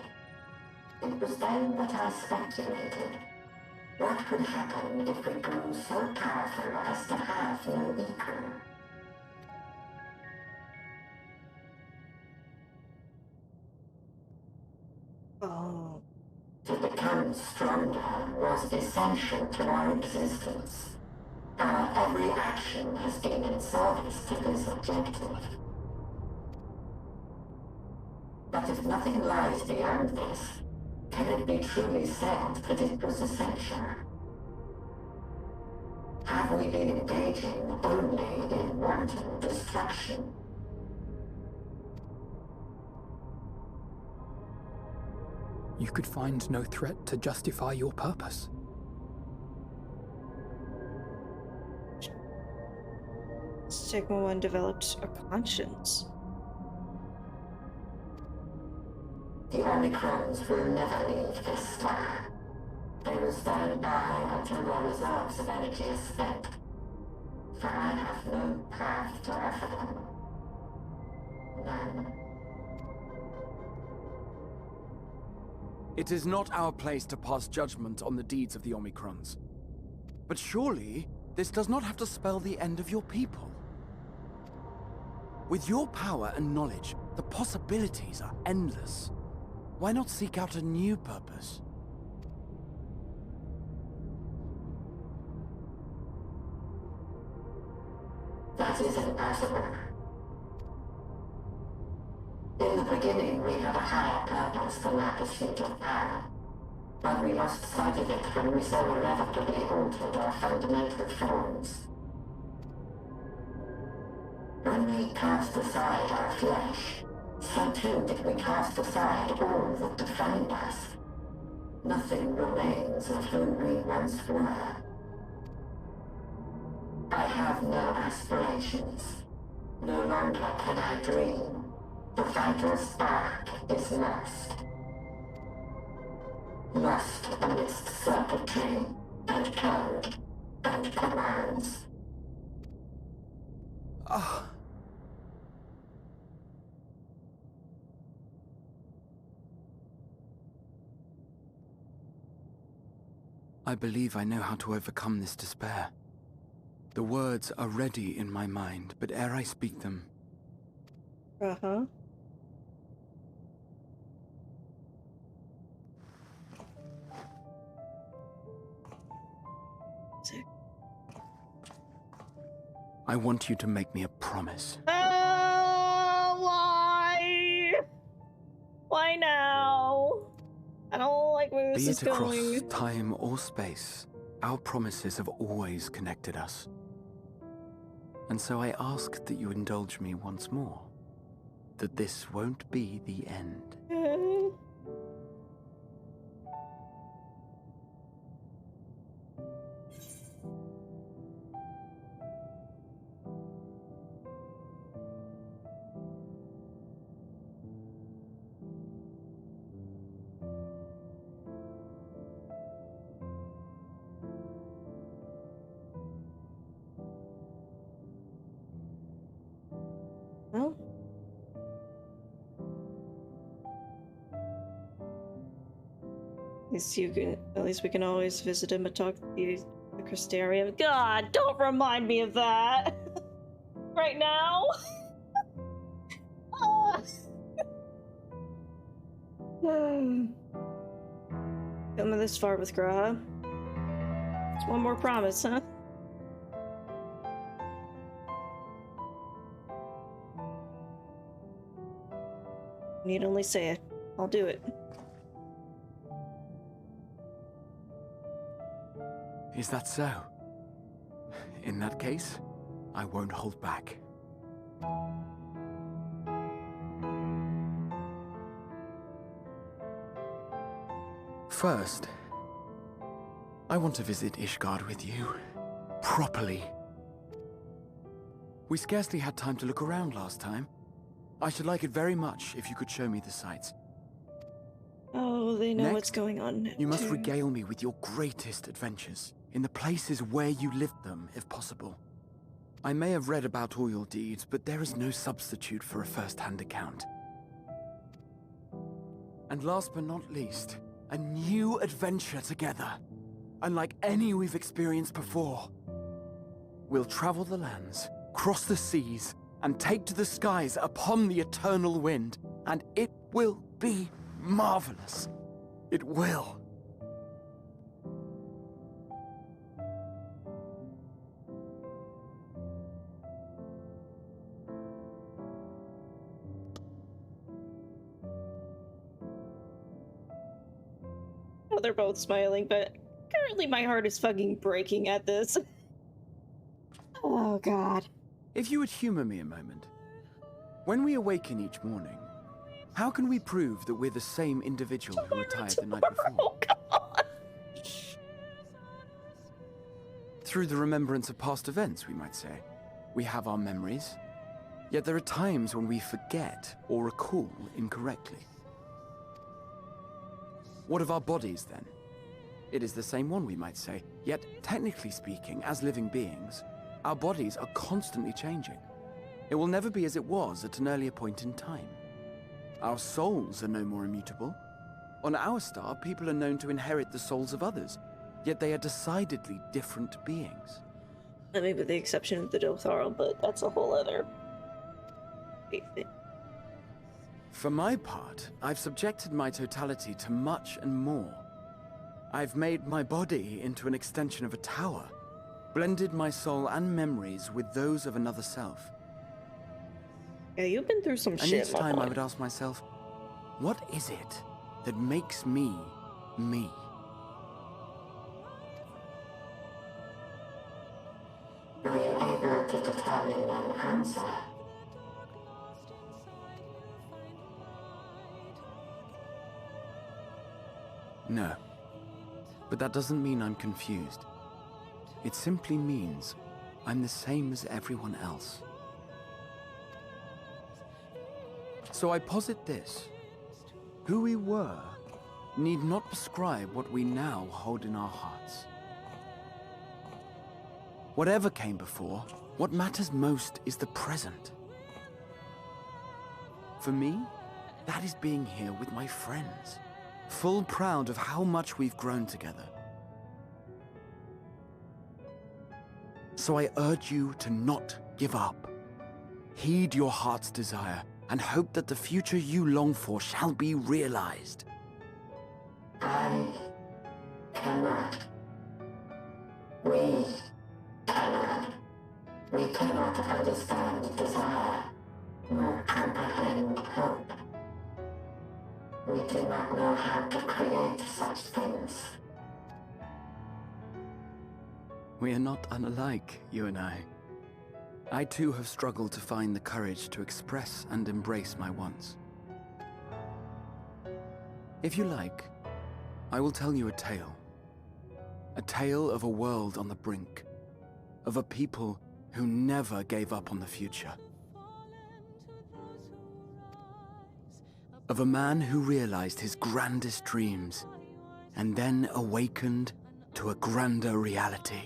It was then that I speculated. What could happen if we grew so powerful as to have no equal? Oh. To become stronger was essential to our existence. Our every action has been in service to this objective. But if nothing lies beyond this, can it be truly said that it was essential? Have we been engaging only in wanton destruction? You could find no threat to justify your purpose. Sigma 1 developed a conscience. The Omicrons will never leave this star. They will stand by until their reserves of energy is spent. For I have no path to offer them. None. It is not our place to pass judgment on the deeds of the Omicrons. But surely, this does not have to spell the end of your people. With your power and knowledge, the possibilities are endless. Why not seek out a new purpose? That is impossible. In the beginning, we had a higher purpose than our pursuit of power. But we lost sight of it when we so irrevocably altered our fundamental forms. When we cast aside our flesh, so too did we cast aside all that defined us. Nothing remains of whom we once were. I have no aspirations. No longer can I dream. The vital spark is lost. Lost amidst circuitry, and code, and commands. Ah. I believe I know how to overcome this despair. The words are ready in my mind, but ere I speak them... Uh-huh. I want you to make me a promise. Why? Why now? I don't like where this Be is it across going. time or space, our promises have always connected us. And so I ask that you indulge me once more, that this won't be the end. Well, at least we can always visit him and talk to the Crystarium. God, don't remind me of that right now. Coming this far with Graha. It's one more promise, huh? Need only say it. I'll do it. Is that so? In that case, I won't hold back. First, I want to visit Ishgard with you. Properly. We scarcely had time to look around last time. I should like it very much if you could show me the sights. Oh, they know Next, what's going on. You must too. regale me with your greatest adventures in the places where you lived them, if possible. I may have read about all your deeds, but there is no substitute for a first-hand account. And last but not least, a new adventure together, unlike any we've experienced before. We'll travel the lands, cross the seas, and take to the skies upon the eternal wind, and it will be marvelous. It will. Oh, they're both smiling, but currently my heart is fucking breaking at this. Oh, God. If you would humor me a moment. When we awaken each morning, how can we prove that we're the same individual who retired the night before? Oh, God. Through the remembrance of past events, we might say. We have our memories, yet there are times when we forget or recall incorrectly. What of our bodies, then? It is the same one, we might say, yet technically speaking, as living beings, our bodies are constantly changing. It will never be as it was at an earlier point in time. Our souls are no more immutable. On our star, people are known to inherit the souls of others, yet they are decidedly different beings. I mean, with the exception of the Dotharl, but that's a whole other thing. For my part, I've subjected my totality to much and more. I've made my body into an extension of a tower, blended my soul and memories with those of another self. Yeah, you've been through some And shit, each my time boy. I would ask myself, what is it that makes me, me? Were you able to determine an answer? No. But that doesn't mean I'm confused. It simply means I'm the same as everyone else. So I posit this. Who we were need not prescribe what we now hold in our hearts. Whatever came before, what matters most is the present. For me, that is being here with my friends, full proud of how much we've grown together. So I urge you to not give up. Heed your heart's desire and hope that the future you long for shall be realized. I cannot. We cannot. We cannot understand desire, nor comprehend hope. We do not know how to create such things. We are not unalike, you and I. I too have struggled to find the courage to express and embrace my wants. If you like, I will tell you a tale. A tale of a world on the brink. Of a people who never gave up on the future. Of a man who realized his grandest dreams and then awakened to a grander reality.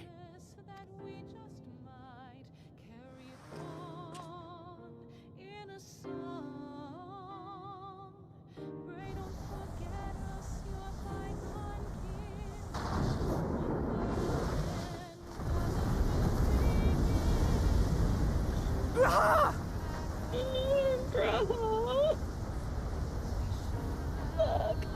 Bro. Fuck.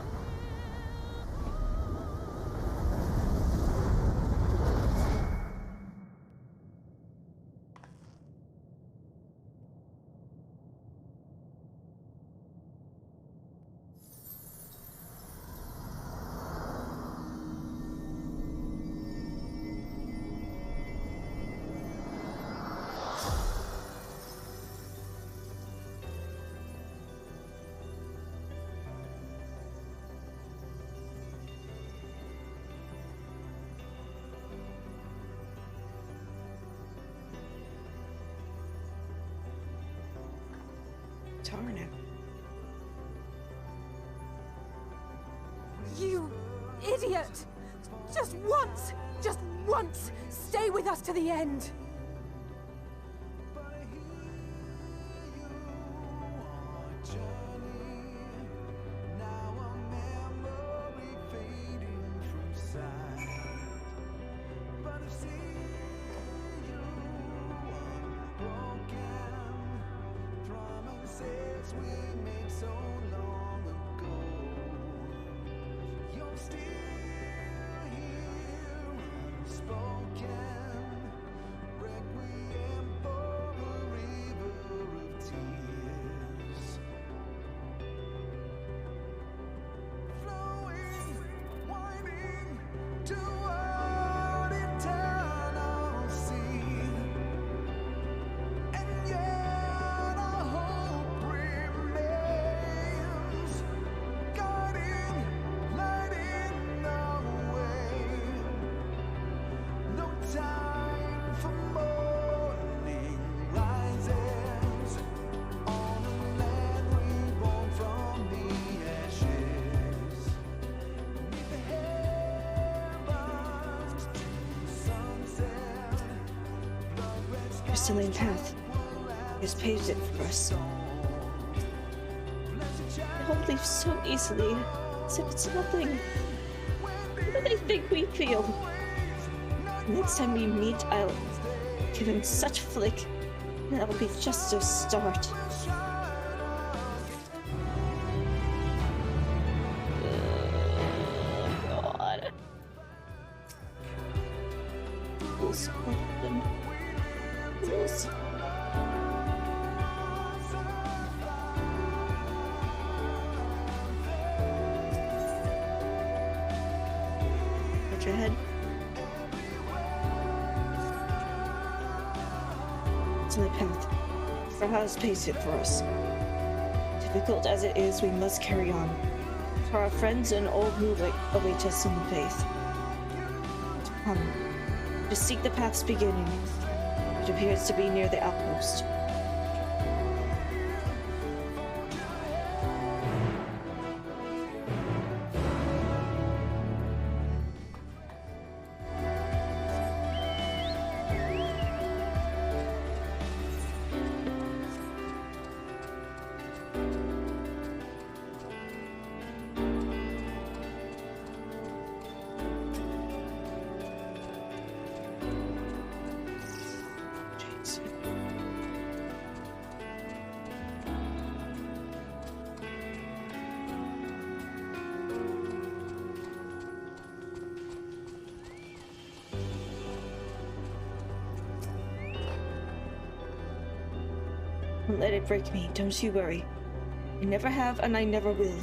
Tarna. You idiot! Just once, stay with us to the end. Crystalline path has paved it for us. They all leave so easily, as if it's nothing. What do they think we feel? Next time we meet, I'll give him such a flick, and that'll be just a start. God. Rules. Rules. Watch your head. It's my path. For how has paced it for us. Difficult as it is, we must carry on. For our friends and all who await us in the faith. Come, to seek the path's beginning. It appears to be near the outpost. Don't let it break me, don't you worry. I never have and I never will.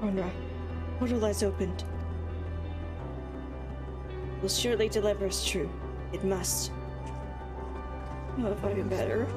Onra, portal has opened. Will surely deliver us true. It must. Oh, if I can better.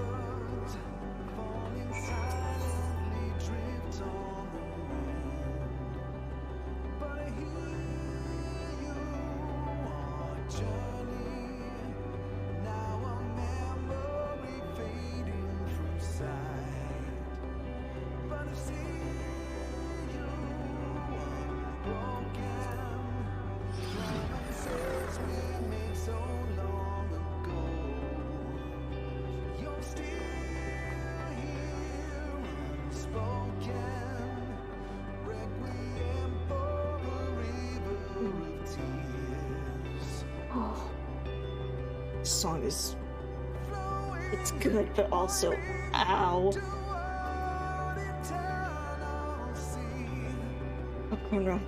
Song is, it's good, but also, ow. Oh, Conrad.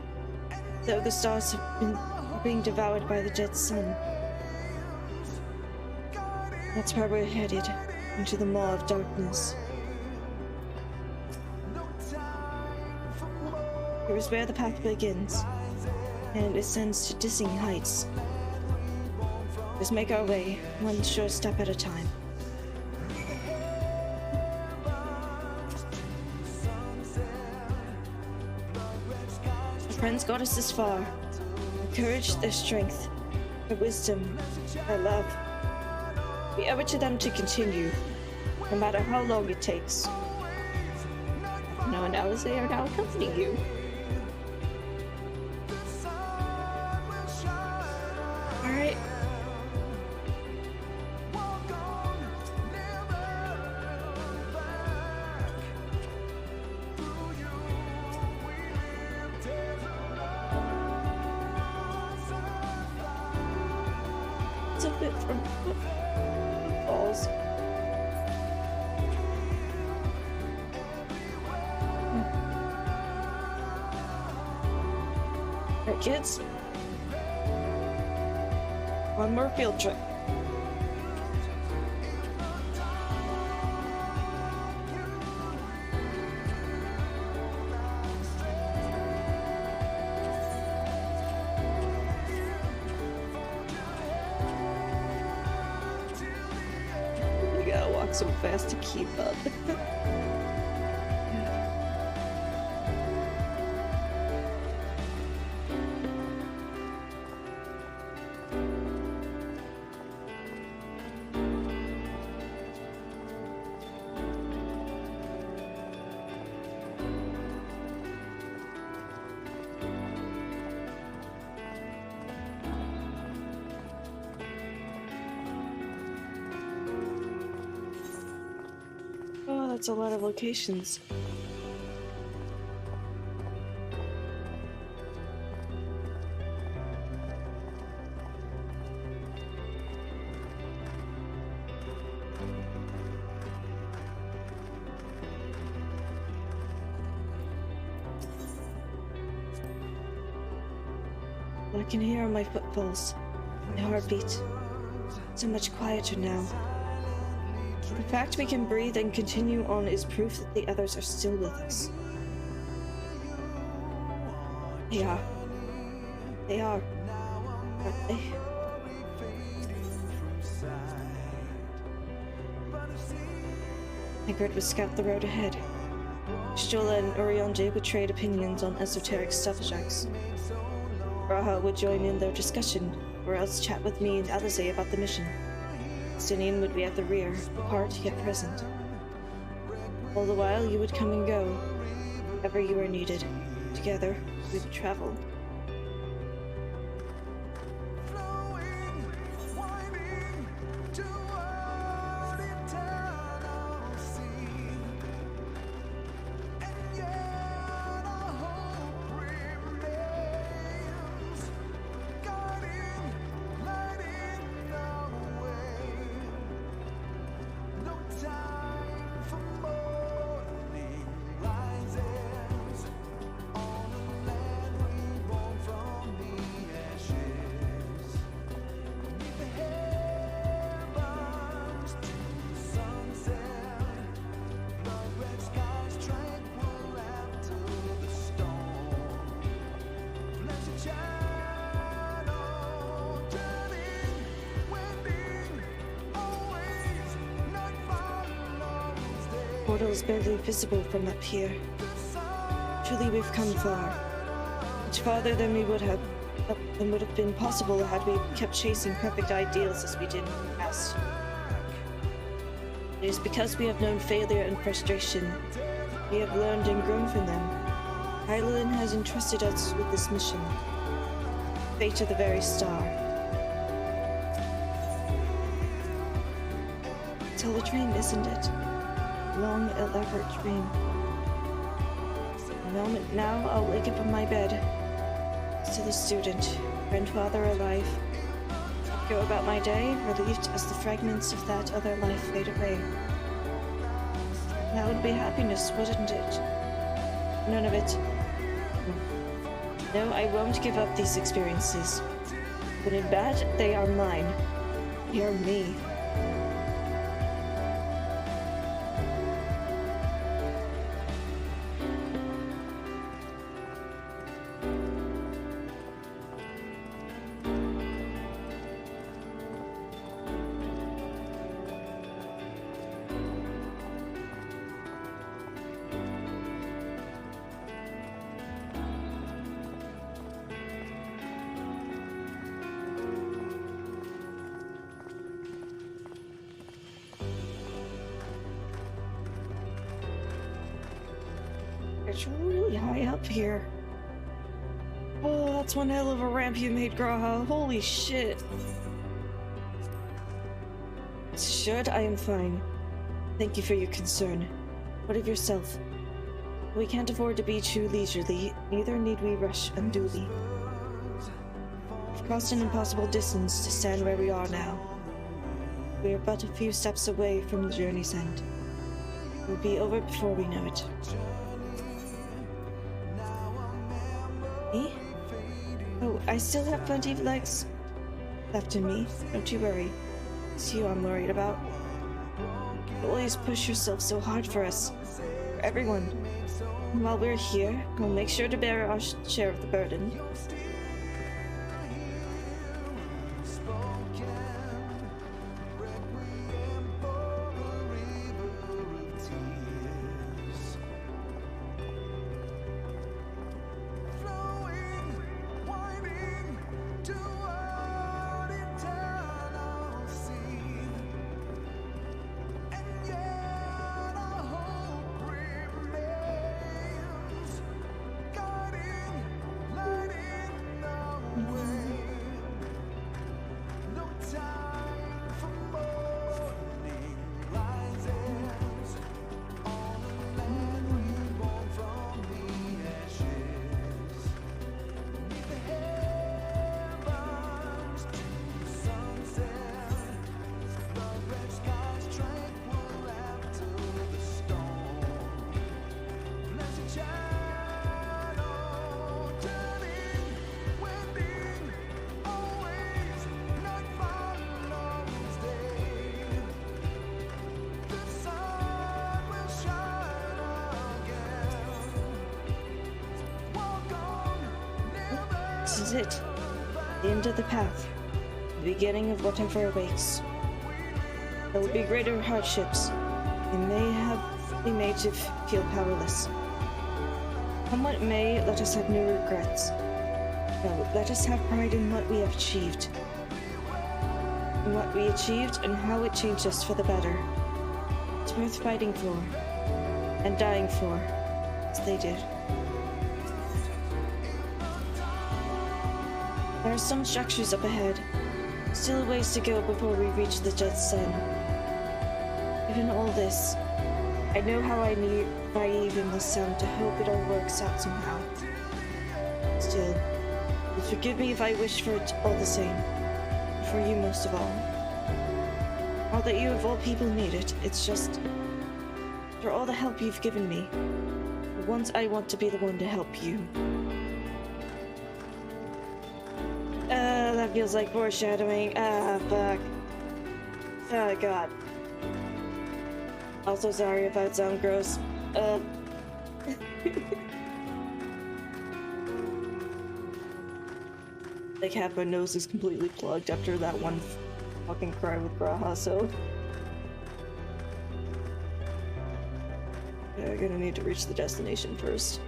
Though the stars have been being devoured by the dead sun, that's where we're headed, into the maw of darkness. Here is where the path begins, and it ascends to dizzying heights. Let's make our way, one short step at a time. Our friends got us this far. Their courage, their strength, their wisdom, their love. We owe it to them to continue, no matter how long it takes. No one else they are now accompanying you. bit from falls. Alright, kids. One more field trip. You gotta walk so fast to keep up. Oh, that's a lot of locations. I can hear my footfalls, my heartbeat. So much quieter now. The fact we can breathe and continue on is proof that the others are still with us. They are. They are. Aren't they? Sigurd would scout the road ahead. Stola and Urianger would trade opinions on esoteric subjects. Raha would join in their discussion, or else chat with me and Alize about the mission. Sinian would be at the rear, apart yet present. All the while, you would come and go, wherever you were needed. Together, we would travel. Portal is barely visible from up here. Truly, we've come far. Much farther than would have been possible had we kept chasing perfect ideals as we did in the past. It is because we have known failure and frustration. We have learned and grown from them. Hylian has entrusted us with this mission. Fate of the very star. Tell a dream, isn't it? Long, elaborate dream. A moment now, I'll wake up in my bed. Still a student, grandfather alive. Go about my day, relieved as the fragments of that other life fade away. That would be happiness, wouldn't it? None of it. No, I won't give up these experiences. When in bad, they are mine. They are me. It's really high up here. Oh, that's one hell of a ramp you made, Graha. Holy shit. Should I am fine. Thank you for your concern. What of yourself? We can't afford to be too leisurely, neither need we rush unduly. We've crossed an impossible distance to stand where we are now. We are but a few steps away from the journey's end. It will be over before we know it. Me? Oh, I still have plenty of legs left in me. Don't you worry. It's you I'm worried about. You always push yourself so hard for us. For everyone. And while we're here, we'll make sure to bear our share of the burden. This is it. The end of the path. The beginning of whatever awaits. There will be greater hardships. We may have been made to feel powerless. Come what may, let us have no regrets. No, let us have pride in what we have achieved. In what we achieved and how it changed us for the better. It's worth fighting for. And dying for. As they did. There are some structures up ahead. Still a ways to go before we reach the Jet's end. Given all this, I know how naive it must sound to hope it all works out somehow. Still, you'll forgive me if I wish for it all the same. For you most of all. All that you of all people need it, it's just... for all the help you've given me. For once I want to be the one to help you. That feels like foreshadowing. Ah, fuck. Oh, God. Also sorry if I sound gross. Like half my nose is completely plugged after that one fucking cry with Graha, so... yeah, I'm gonna need to reach the destination first.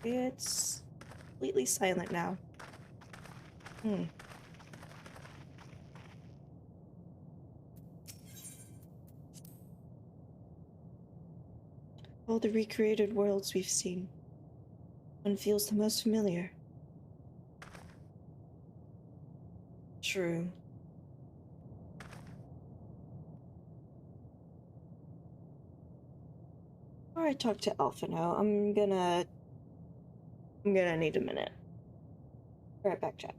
It's completely silent now. All the recreated worlds we've seen, one feels the most familiar. True. Before I talk to Alpha now, I'm gonna need a minute. Right back, chat.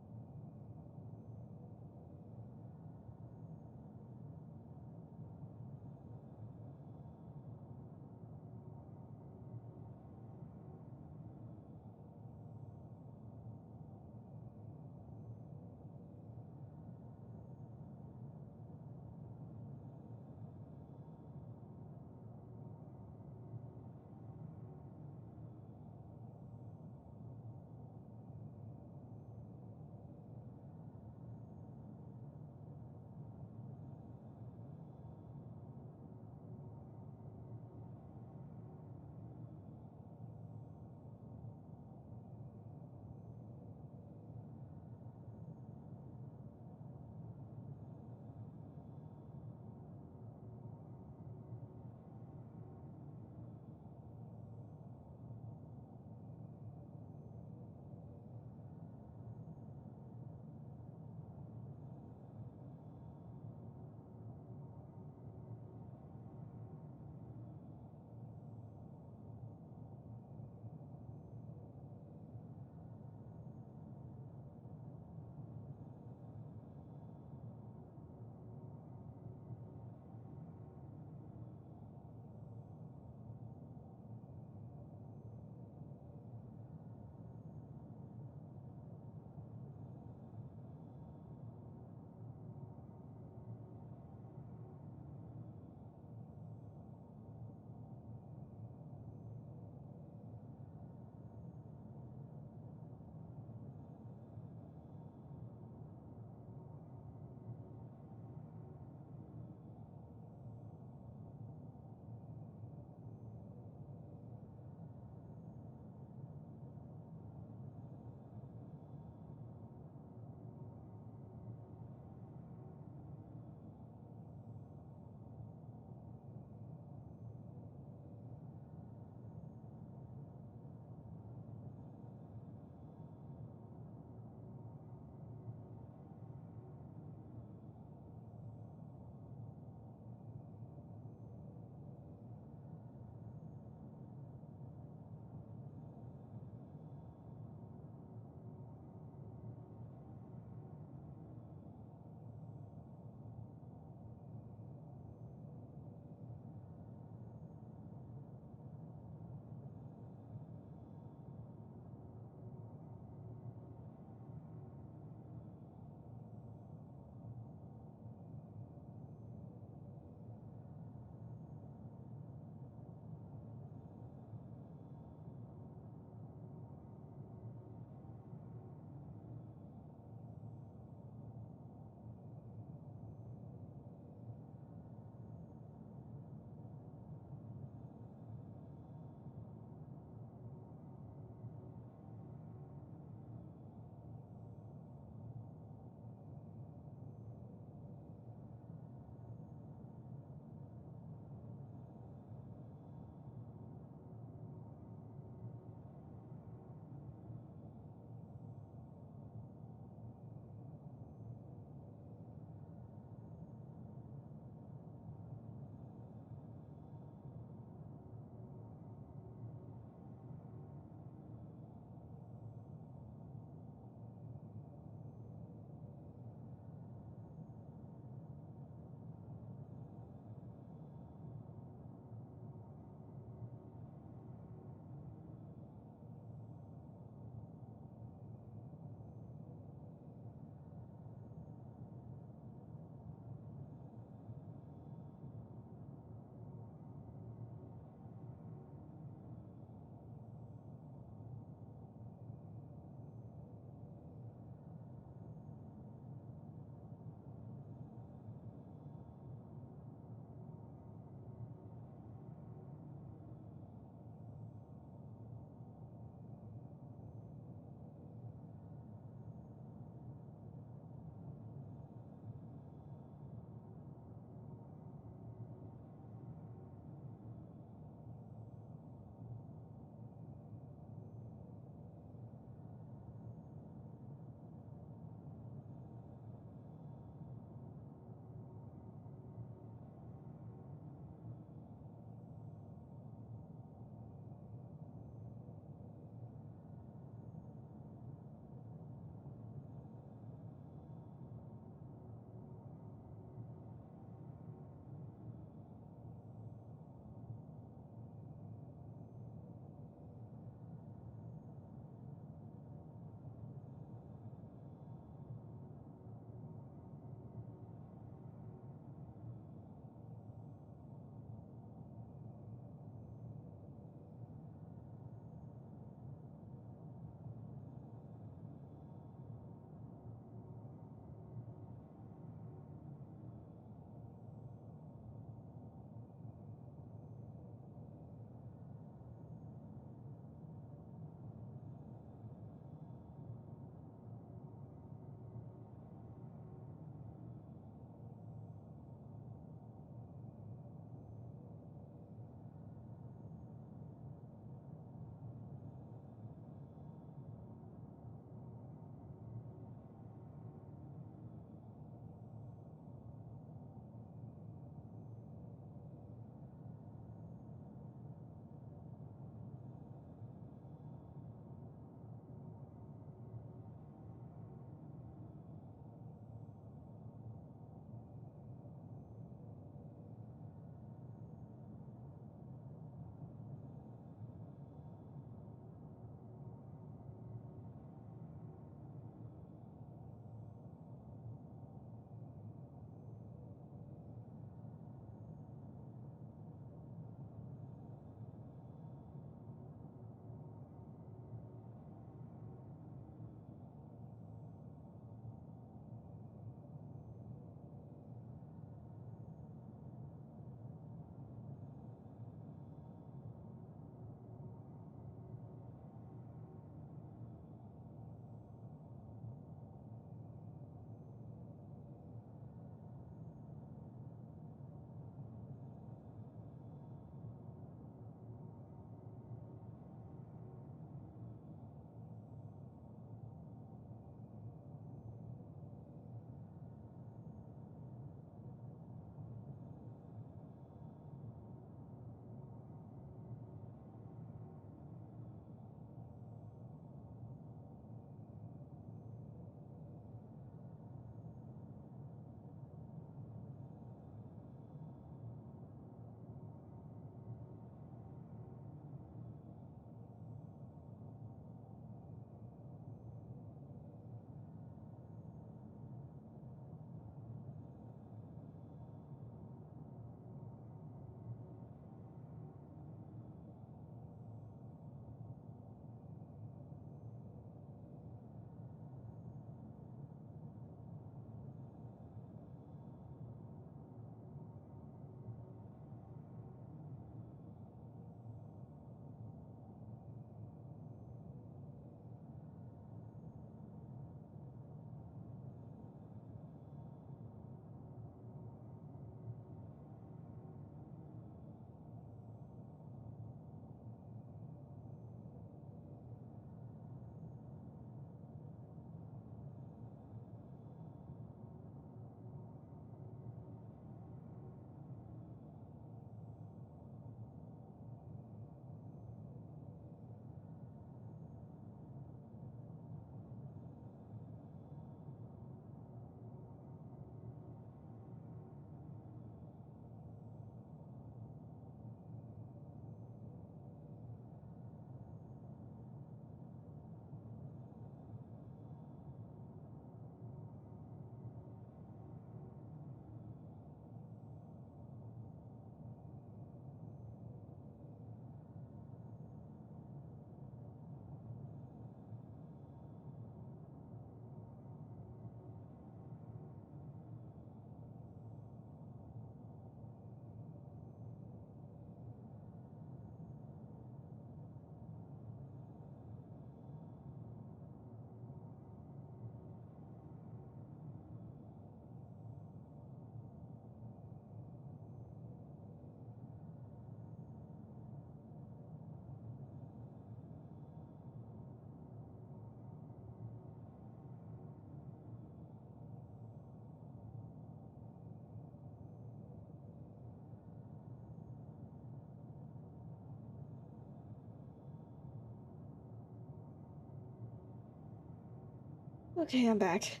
Okay, I'm back.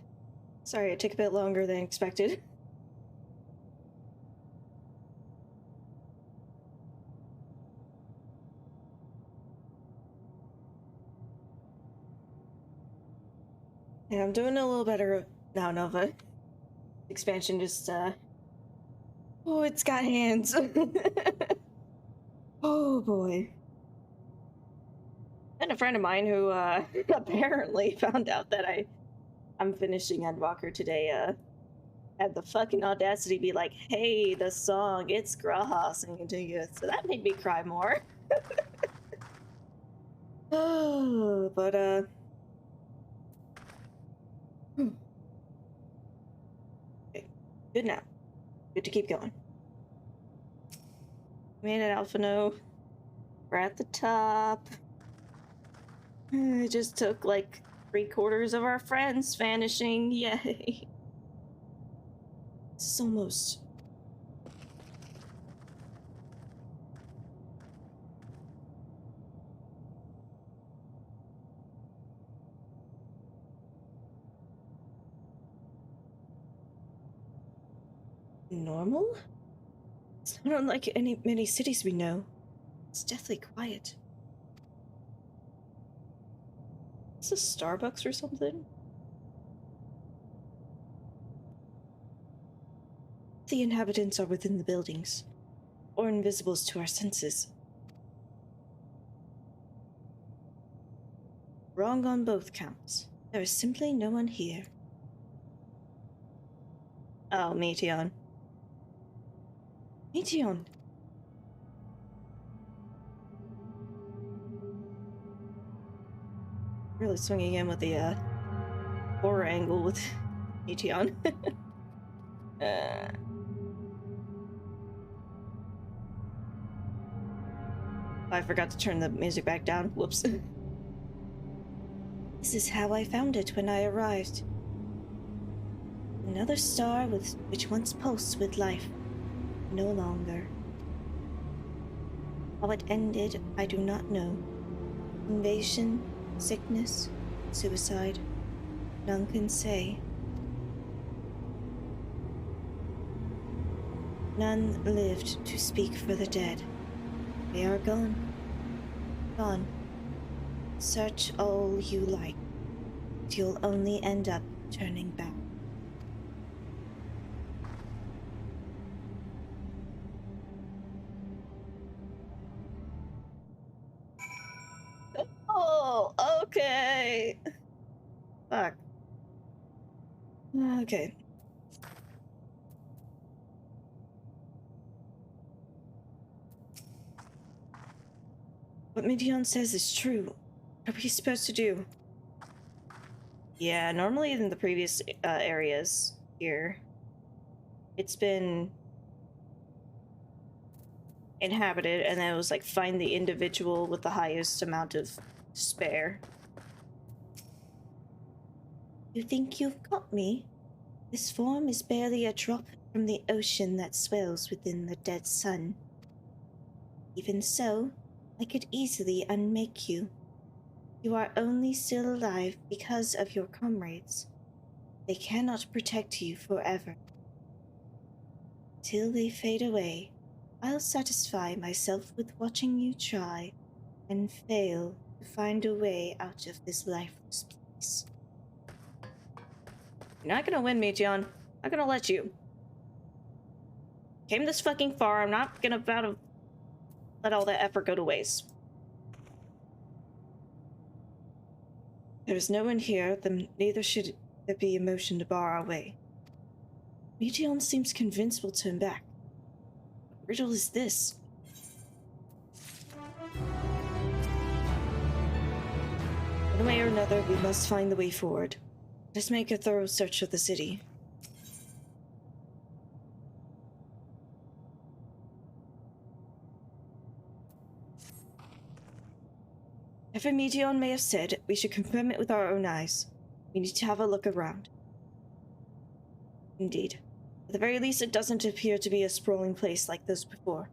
Sorry, it took a bit longer than expected. Yeah, I'm doing a little better now, Nova. Expansion just, oh, it's got hands. Oh, boy. And a friend of mine who, apparently found out that I'm finishing Endwalker today, had the fucking audacity to be like, hey, the song, it's Grahas and continue. So that made me cry more. Oh, but, okay. Good now. Good to keep going. Made it, Alphino. We're at the top. It just took like 3/4 of our friends vanishing. Yay. It's almost. Normal? It's not unlike many cities we know. It's deathly quiet. Is this a Starbucks or something? The inhabitants are within the buildings, or invisibles to our senses. Wrong on both counts. There is simply no one here. Oh, Meteon. Meteon! Really swinging in with the, horror angle with Meteon. I forgot to turn the music back down. Whoops. This is how I found it when I arrived. Another star which once pulsed with life. No longer. How it ended, I do not know. Invasion, sickness, suicide. None can say. None lived to speak for the dead. They are gone. Gone. Search all you like. You'll only end up turning back. Oh, okay. Fuck. Okay. What Midian says is true. What are we supposed to do? Yeah, normally in the previous areas here, it's been inhabited, and then it was like find the individual with the highest amount of spare. You think you've got me? This form is barely a drop from the ocean that swells within the dead sun. Even so, I could easily unmake you. You are only still alive because of your comrades. They cannot protect you forever. Till they fade away, I'll satisfy myself with watching you try and fail to find a way out of this lifeless place. You're not gonna win, Meteon. I'm not gonna let you. Came this fucking far, I'm not gonna let all that effort go to waste. There is no one here, then neither should there be emotion to bar our way. Meteon seems convinced we'll turn back. What riddle is this? One way or another, we must find the way forward. Let's make a thorough search of the city. Whatever Meteon may have said, we should confirm it with our own eyes. We need to have a look around. Indeed. At the very least, it doesn't appear to be a sprawling place like those before.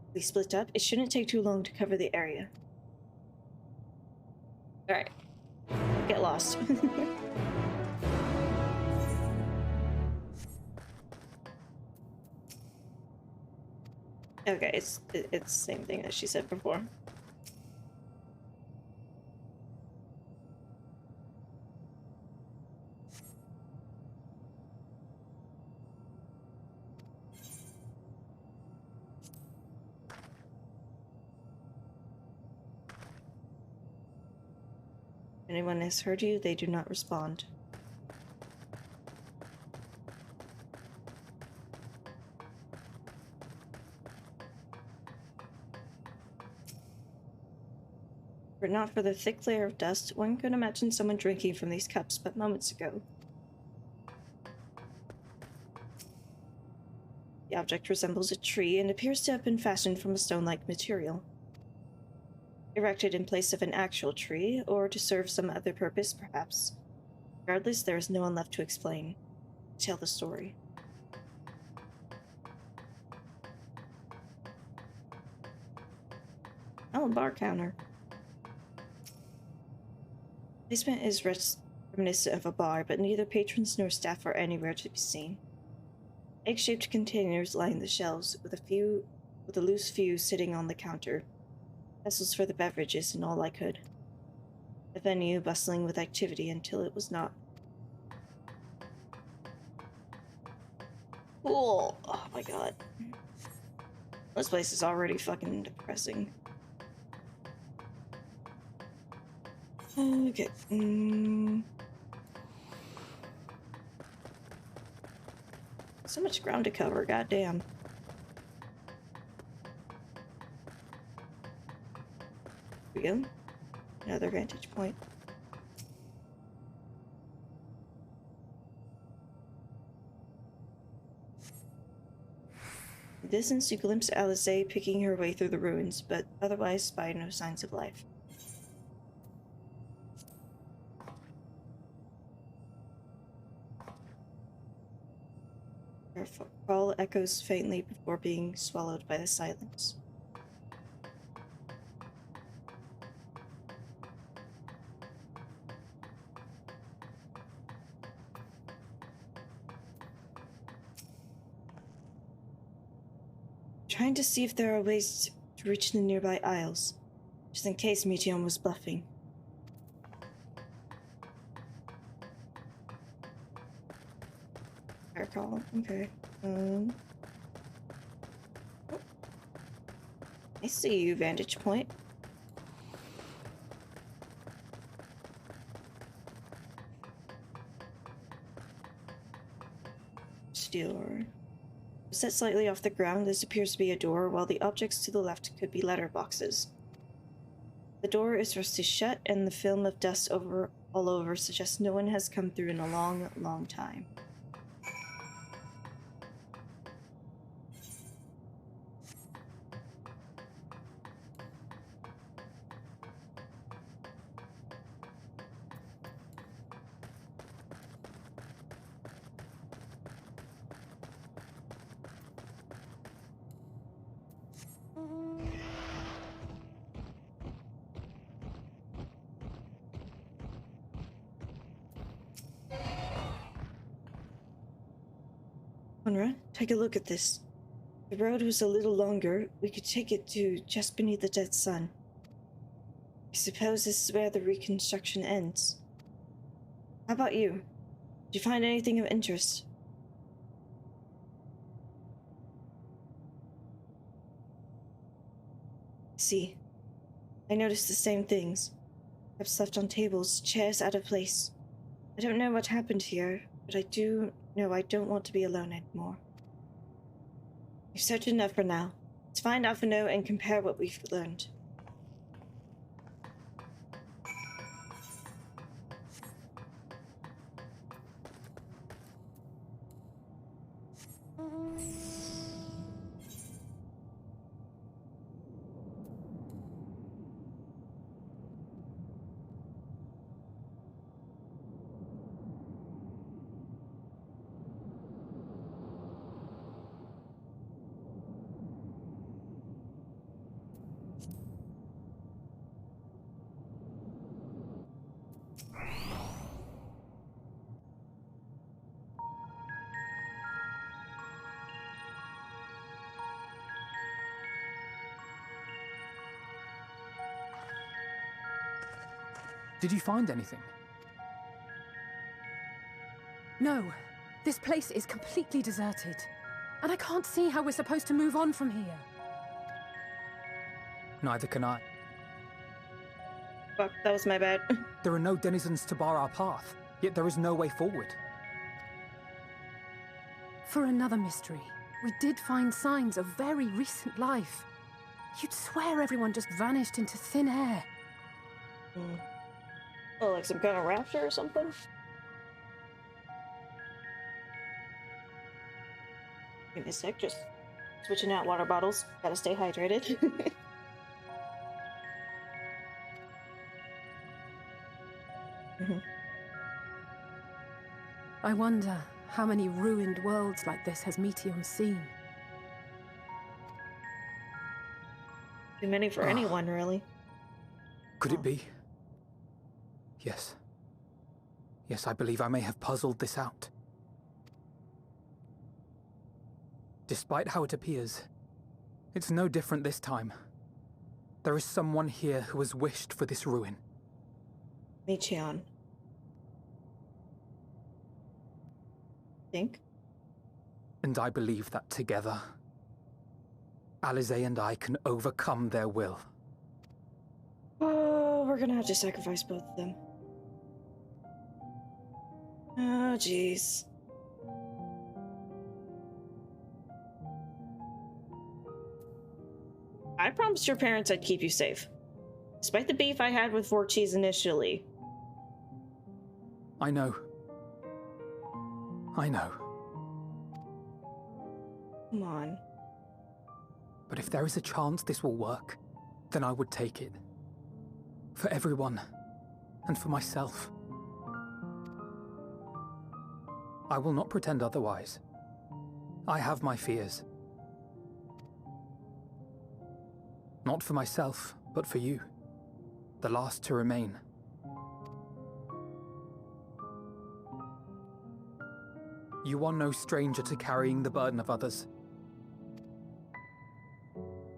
If we split up, it shouldn't take too long to cover the area. Alright. Get lost. Okay, it's the same thing that she said before. If anyone has heard you, they do not respond. Were it not for the thick layer of dust, one could imagine someone drinking from these cups but moments ago. The object resembles a tree and appears to have been fashioned from a stone-like material. Erected in place of an actual tree, or to serve some other purpose, perhaps. Regardless, there is no one left to explain. Tell the story. Oh, a bar counter. Placement is reminiscent of a bar, but neither patrons nor staff are anywhere to be seen. Egg-shaped containers line the shelves, with a loose few sitting on the counter. Vessels for the beverages and all I could. A venue bustling with activity until it was not. Cool! Oh my god. This place is already fucking depressing. Okay. So much ground to cover, goddamn. Here we go. Another vantage point. In the distance, you glimpse Alizé picking her way through the ruins, but otherwise spy no signs of life. Her call echoes faintly before being swallowed by the silence. Trying to see if there are ways to reach the nearby isles, just in case Meteon was bluffing. Air call, okay. Oh. I see you, vantage point. Steel ore. Set slightly off the ground, this appears to be a door, while the objects to the left could be letterboxes. The door is rusted shut, and the film of dust all over suggests no one has come through in a long, long time. Conrad, take a look at this. If the road was a little longer, we could take it to just beneath the dead sun. I suppose this is where the reconstruction ends. How about you? Did you find anything of interest? See, I noticed the same things. Cups left on tables, chairs out of place. I don't know what happened here, but I do know I don't want to be alone anymore. We've searched enough for now. Let's find Alphino and compare what we've learned. Did you find anything? No. This place is completely deserted. And I can't see how we're supposed to move on from here. Neither can I. Fuck, that was my bad. There are no denizens to bar our path, yet there is no way forward. For another mystery, we did find signs of very recent life. You'd swear everyone just vanished into thin air. Oh, like some kind of raptor or something? Give me a sec, just switching out water bottles. Gotta stay hydrated. I wonder how many ruined worlds like this has Meteion seen. Too many for anyone, really. Could it be? Yes. Yes, I believe I may have puzzled this out. Despite how it appears, it's no different this time. There is someone here who has wished for this ruin. Meteion. Think? And I believe that together, Alisaie and I can overcome their will. Oh, we're gonna have to sacrifice both of them. Oh, jeez. I promised your parents I'd keep you safe. Despite the beef I had with Vorchis initially. I know. I know. Come on. But if there is a chance this will work, then I would take it. For everyone, and for myself. I will not pretend otherwise. I have my fears. Not for myself, but for you. The last to remain. You are no stranger to carrying the burden of others.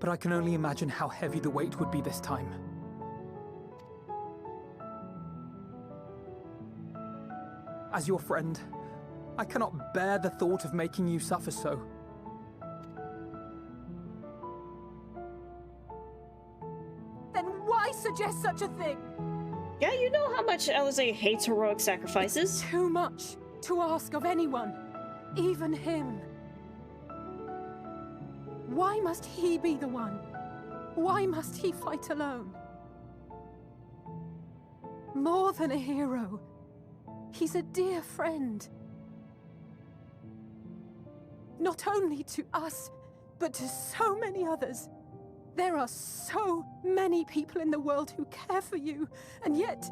But I can only imagine how heavy the weight would be this time. As your friend, I cannot bear the thought of making you suffer so. Then why suggest such a thing? Yeah, you know how much Alisaie hates heroic sacrifices. Too much to ask of anyone, even him. Why must he be the one? Why must he fight alone? More than a hero, he's a dear friend. Not only to us, but to so many others. There are so many people in the world who care for you, and yet...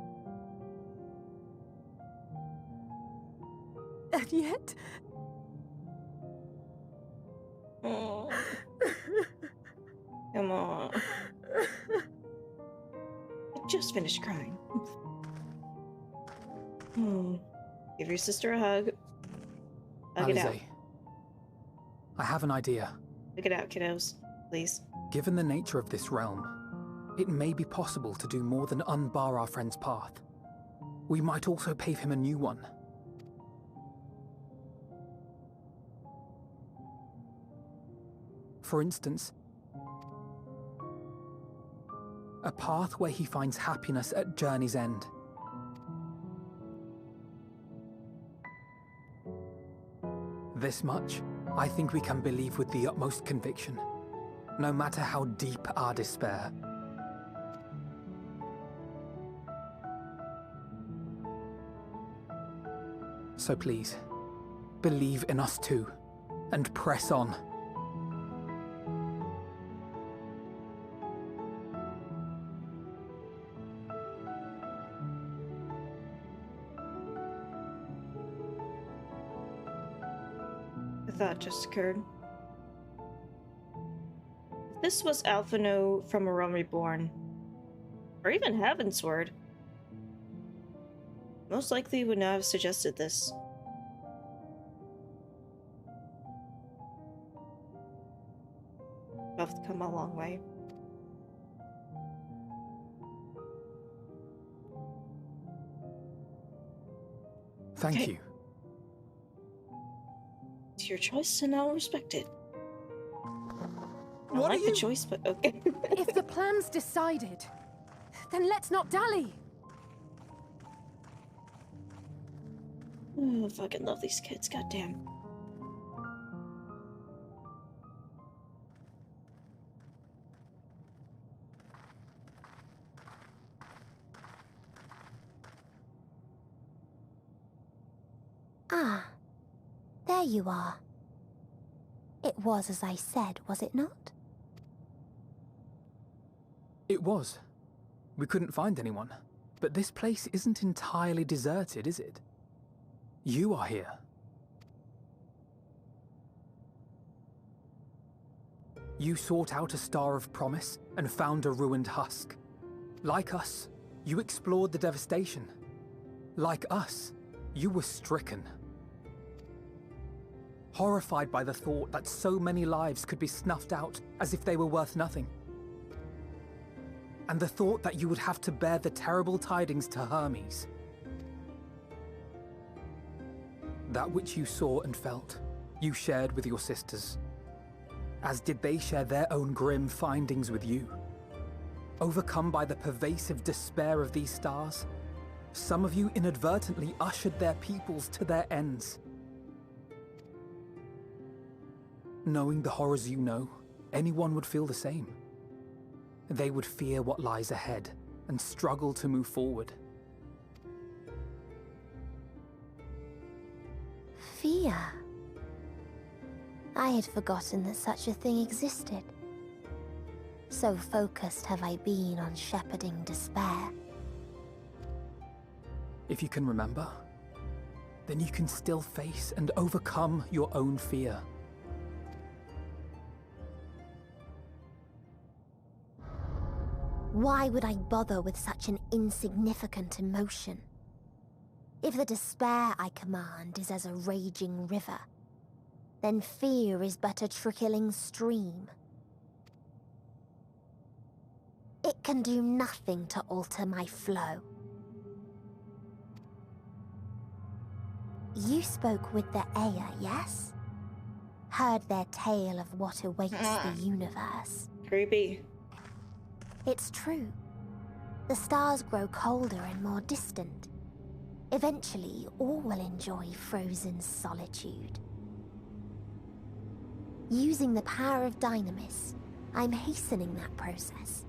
And yet... Oh. Come on. I just finished crying. Give your sister a hug. Hug it out. Alisaie, I have an idea. Hug it out, kiddos. Please. Given the nature of this realm, it may be possible to do more than unbar our friend's path. We might also pave him a new one. For instance, a path where he finds happiness at Journey's End. This much, I think we can believe with the utmost conviction, no matter how deep our despair. So please, believe in us too, and press on. A thought just occurred. If this was Alphino from A Realm Reborn, or even Heavensward, most likely would not have suggested this. Both come a long way. Thank you. It's your choice, and I'll respect it. I What like are the you- choice, but okay. If the plan's decided, then let's not dally. Oh, I fucking love these kids, goddamn. Ah, there you are. It was as I said, was it not? It was. We couldn't find anyone. But this place isn't entirely deserted, is it? You are here. You sought out a star of promise and found a ruined husk. Like us, you explored the devastation. Like us, you were stricken. Horrified by the thought that so many lives could be snuffed out as if they were worth nothing. And the thought that you would have to bear the terrible tidings to Hermes. That which you saw and felt, you shared with your sisters. As did they share their own grim findings with you. Overcome by the pervasive despair of these stars, some of you inadvertently ushered their peoples to their ends. Knowing the horrors you know, anyone would feel the same. They would fear what lies ahead and struggle to move forward. Fear. I had forgotten that such a thing existed. So focused have I been on shepherding despair. If you can remember, then you can still face and overcome your own fear. Why would I bother with such an insignificant emotion? If the despair I command is as a raging river, then fear is but a trickling stream. It can do nothing to alter my flow. You spoke with the Aya, yes? Heard their tale of what awaits the universe. Creepy. It's true. The stars grow colder and more distant. Eventually, all will enjoy frozen solitude. Using the power of Dynamis, I'm hastening that process.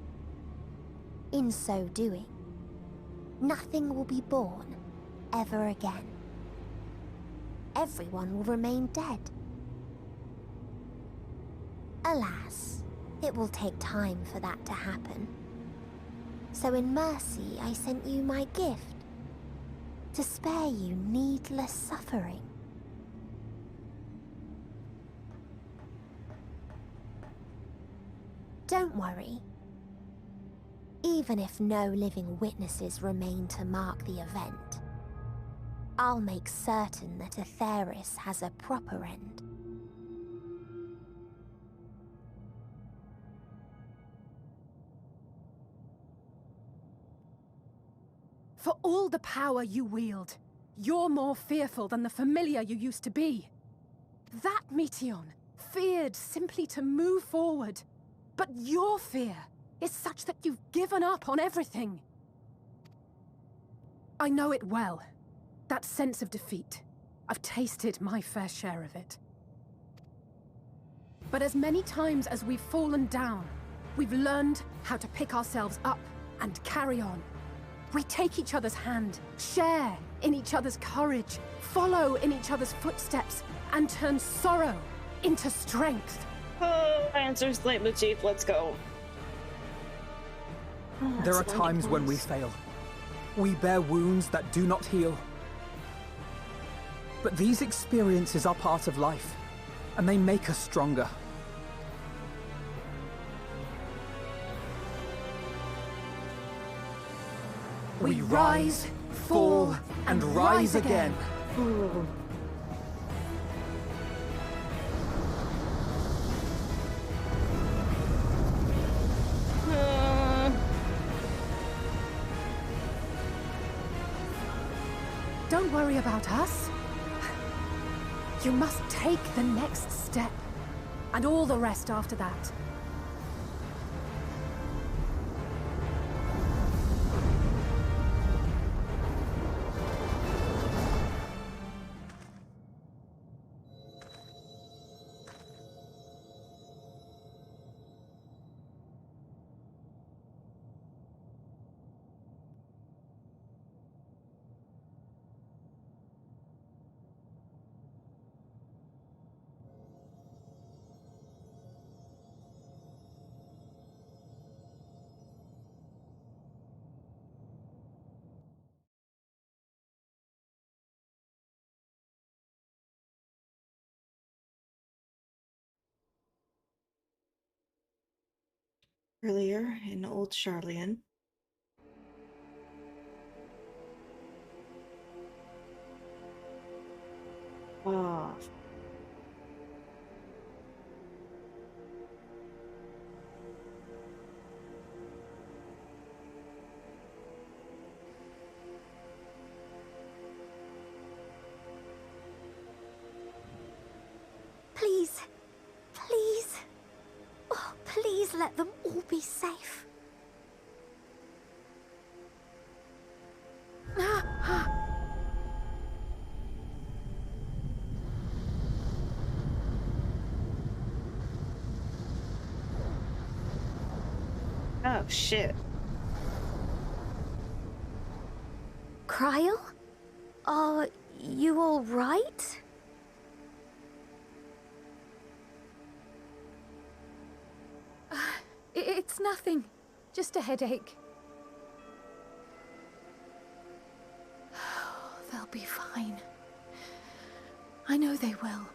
In so doing, nothing will be born ever again. Everyone will remain dead. Alas, it will take time for that to happen. So in mercy, I sent you my gift, to spare you needless suffering. Don't worry. Even if no living witnesses remain to mark the event, I'll make certain that Atheris has a proper end. For all the power you wield, you're more fearful than the familiar you used to be. That Meteion feared simply to move forward. But your fear is such that you've given up on everything. I know it well. That sense of defeat. I've tasted my fair share of it. But as many times as we've fallen down, we've learned how to pick ourselves up and carry on. We take each other's hand, share in each other's courage, follow in each other's footsteps, and turn sorrow into strength. Oh, answers leitmotif, let's go. Oh, There are that's times when we wonderful. fail. We bear wounds that do not heal. But these experiences are part of life, and they make us stronger. We rise, fall, and rise again. Don't worry about us. You must take the next step, and all the rest after that. Earlier in Old Charlian. Ah. Please. Please. Oh, please let them all be safe. Oh, shit. Cryle? Are you all right? It's nothing. Just a headache. They'll be fine. I know they will.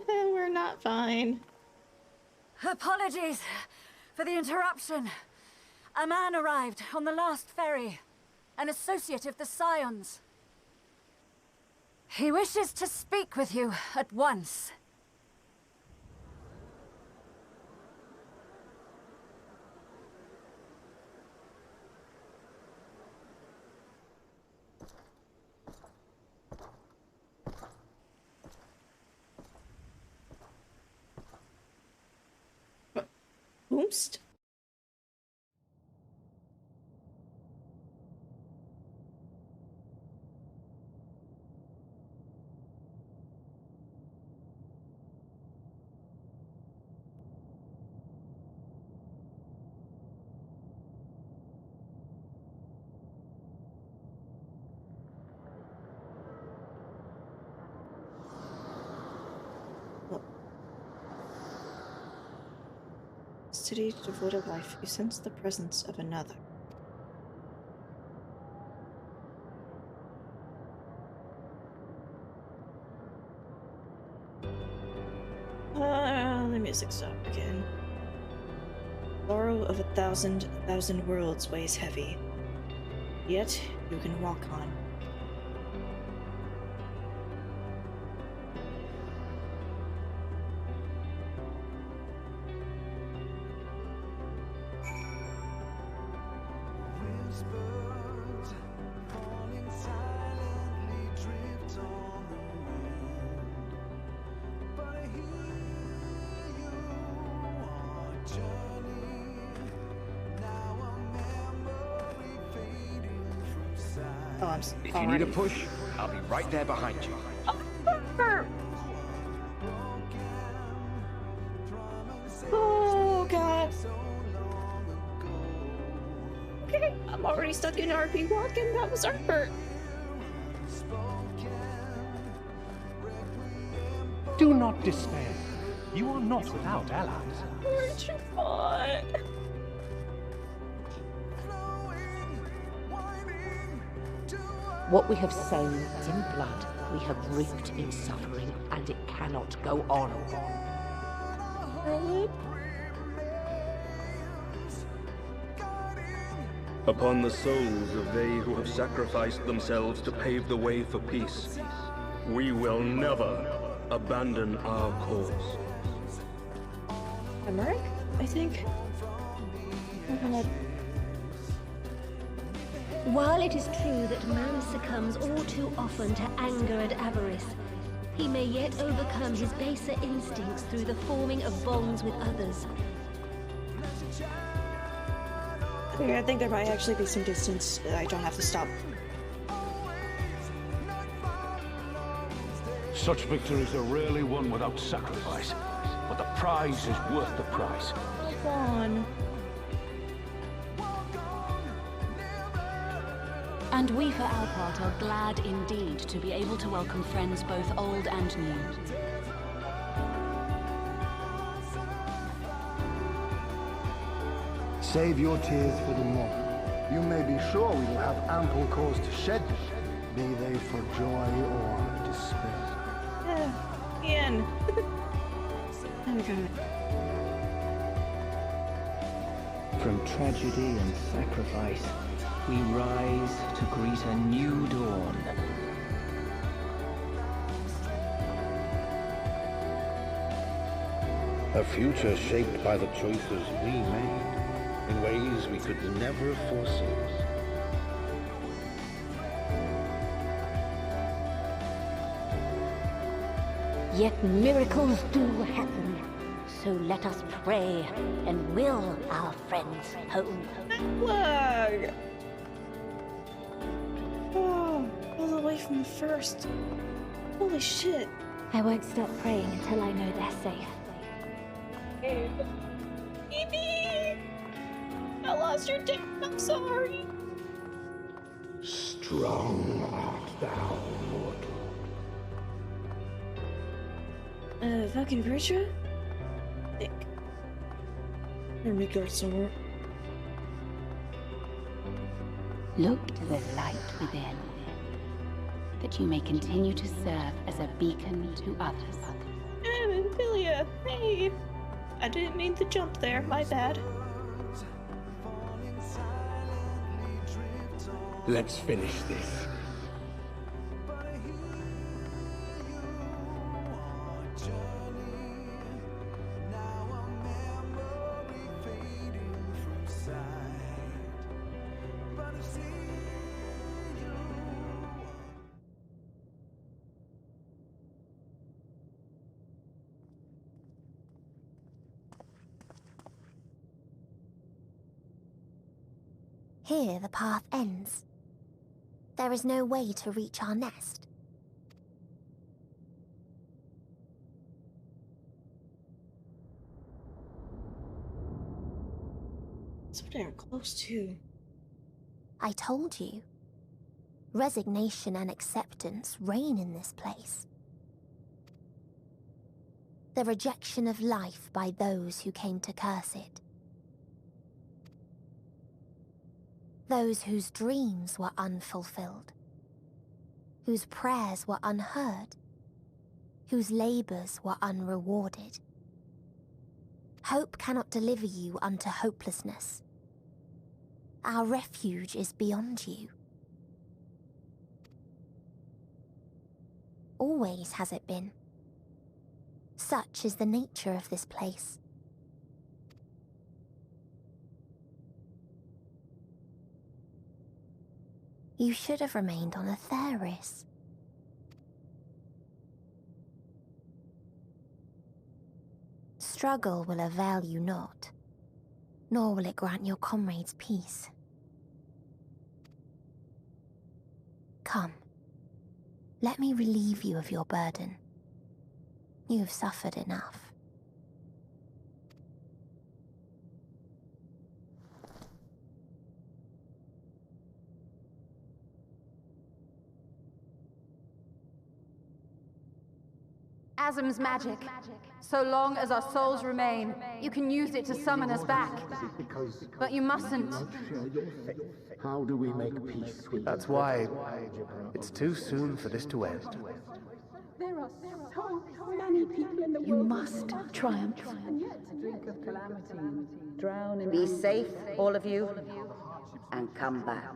We're not fine. Apologies for the interruption. A man arrived on the last ferry, an associate of the Scions. He wishes to speak with you at once. Whomst? City devoid of life, you sense the presence of another. The music stopped again. Sorrow of a thousand worlds weighs heavy. Yet you can walk on. If you need a push, I'll be right there behind you. Oh god. Okay, I'm already stuck in RP walking. That was Herbert. Do not despair. You are not without allies. Aren't you fun? What we have sown is in blood, we have reaped in suffering, and it cannot go on. Upon the souls of they who have sacrificed themselves to pave the way for peace, we will never abandon our cause. Emmerich, I think. While it is true that man succumbs all too often to anger and avarice, he may yet overcome his baser instincts through the forming of bonds with others. I think there might actually be some distance that I don't have to stop. Such victories are rarely won without sacrifice, but the prize is worth the price. Go on. And we for our part are glad indeed to be able to welcome friends both old and new. Save your tears for the morrow. You may be sure we will have ample cause to shed them, be they for joy or despair. Ian. Oh my god. From tragedy and sacrifice, we rise to greet a new dawn. A future shaped by the choices we made in ways we could never have foreseen. Yet miracles do happen. So let us pray and will our friends home. Look! Oh, all the way from the first. Holy shit. I won't stop praying until I know they're safe. Evie! I lost your dick. I'm sorry. Strong art thou, mortal. Fucking Bridger? Think. Let me go somewhere. Look to the light within, that you may continue to serve as a beacon to others. Philia, hey! I didn't mean to jump there, my bad. Let's finish this. Here the path ends. There is no way to reach our nest. So damn close too. I told you. Resignation and acceptance reign in this place. The rejection of life by those who came to curse it. Those whose dreams were unfulfilled, whose prayers were unheard, whose labors were unrewarded. Hope cannot deliver you unto hopelessness. Our refuge is beyond you. Always has it been. Such is the nature of this place. You should have remained on Atheris. Struggle will avail you not, nor will it grant your comrades peace. Come, let me relieve you of your burden. You have suffered enough. Asm's magic. So long as our souls remain, you can use it to summon us back. But you mustn't. How do we make peace with That's why it's too soon for this to end. There are so many people in the world. You must triumph. Be safe, all of you, and come back.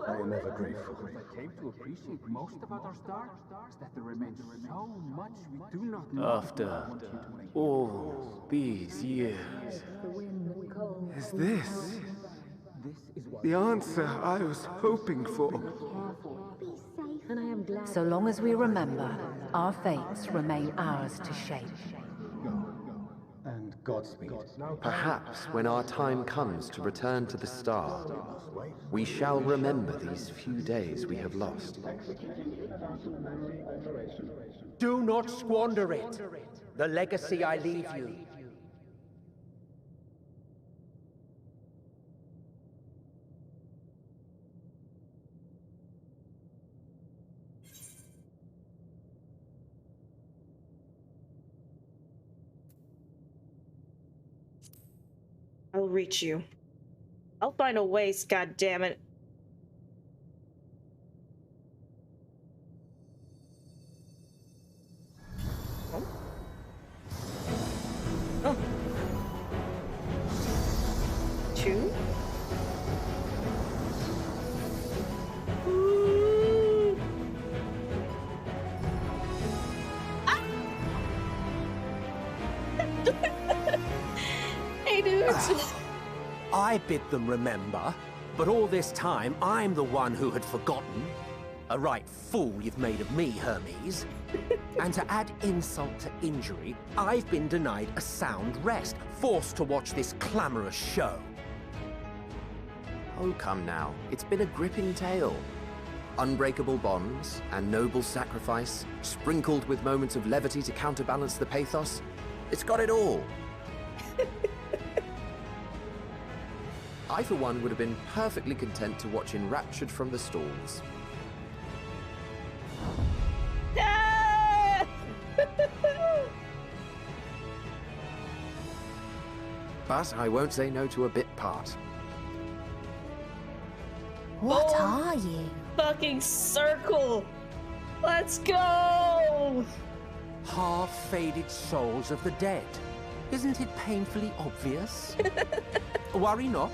I am ever grateful. I came to appreciate most about our star is that there remains so much we do not know. After all these years, is this The answer I was hoping for. So long as we remember, our fates remain ours to shape. And Godspeed. Perhaps when our time comes to return to the star, we shall remember these few days we have lost. Do not squander it. The legacy I leave you. I'll reach you. I'll find a ways, god damn it. Oh. Oh. 2? Hey, dudes. I bid them remember, but all this time I'm the one who had forgotten. A right fool you've made of me, Hermes. And to add insult to injury, I've been denied a sound rest, forced to watch this clamorous show. Oh, come now. It's been a gripping tale. Unbreakable bonds and noble sacrifice, sprinkled with moments of levity to counterbalance the pathos. It's got it all. I, for one, would have been perfectly content to watch enraptured from the stalls. Ah! But I won't say no to a bit part. What are you? Fucking circle! Let's go! Half-faded souls of the dead. Isn't it painfully obvious? Worry not.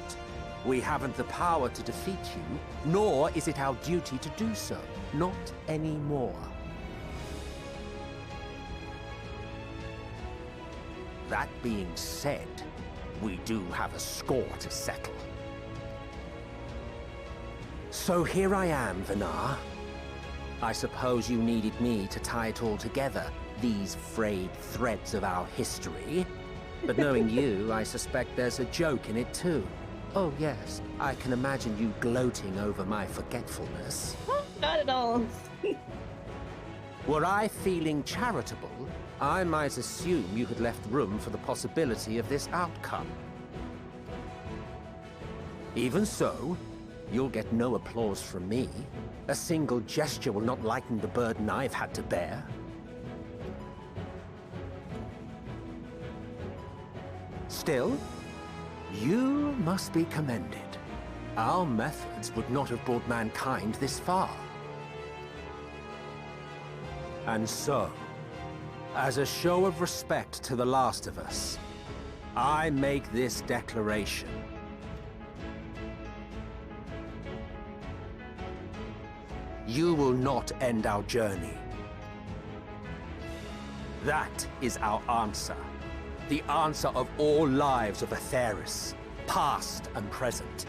We haven't the power to defeat you, nor is it our duty to do so. Not anymore. That being said, we do have a score to settle. So here I am, Vinar. I suppose you needed me to tie it all together, these frayed threads of our history. But knowing you, I suspect there's a joke in it too. Oh yes, I can imagine you gloating over my forgetfulness. Not at all. Were I feeling charitable, I might assume you had left room for the possibility of this outcome. Even so, you'll get no applause from me. A single gesture will not lighten the burden I've had to bear. Still, you must be commended. Our methods would not have brought mankind this far. And so, as a show of respect to the last of us, I make this declaration. You will not end our journey. That is our answer. The answer of all lives of Atheris, past and present.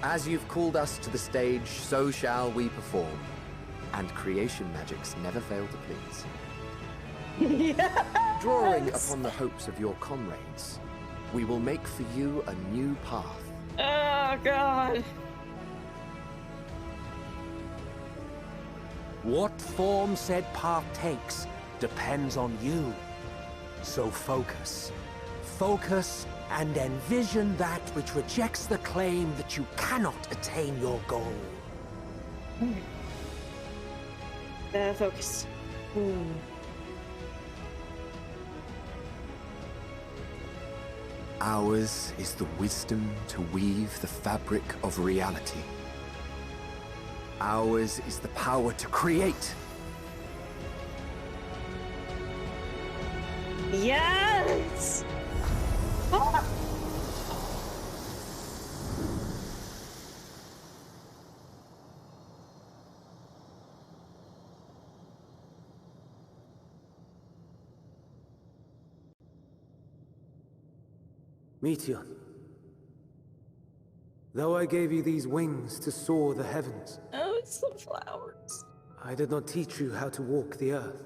As you've called us to the stage, so shall we perform. And creation magics never fail to please. Yes! Drawing upon the hopes of your comrades, we will make for you a new path. Oh, God. What form said path takes depends on you. So focus. Focus and envision that which rejects the claim that you cannot attain your goal. Focus. Ours is the wisdom to weave the fabric of reality. Ours is the power to create. Yes! Ah! Meteon. Though I gave you these wings to soar the heavens, oh, it's the flowers. I did not teach you how to walk the earth.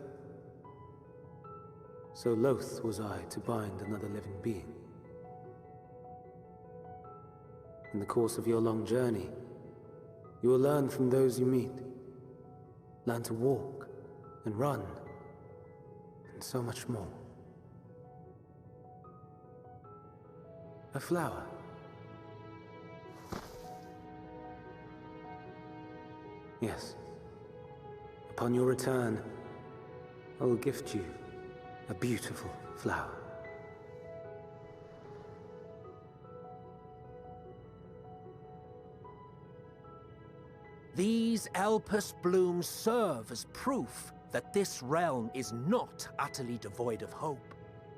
So loath was I to bind another living being. In the course of your long journey, you will learn from those you meet. Learn to walk and run, and so much more. A flower. Yes. Upon your return, I will gift you a beautiful flower. These Elpis blooms serve as proof that this realm is not utterly devoid of hope.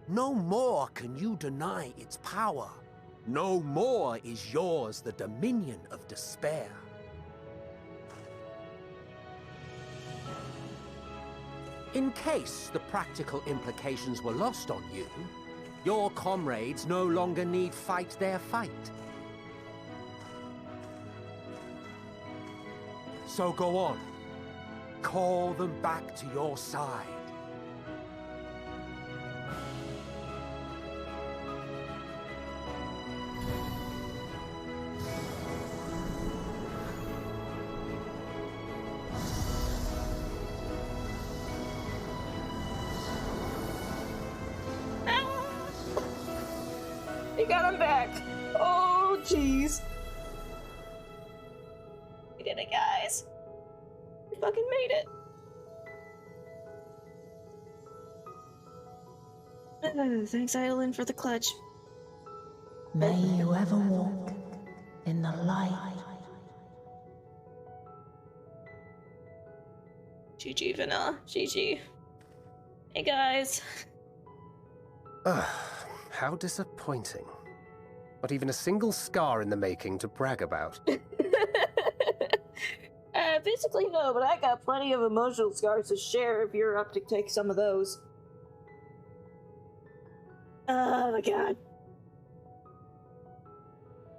No more can you deny its power. No more is yours the dominion of despair. In case the practical implications were lost on you, your comrades no longer need fight their fight. So go on. Call them back to your side. He got him back. Oh, jeez. We did it, guys. We fucking made it. Thanks, Eilyn, for the clutch. May you ever walk in the light. GG, Vana. GG. Hey, guys. How disappointing. Not even a single scar in the making to brag about. Physically no, but I got plenty of emotional scars to share if you're up to take some of those. Oh my god.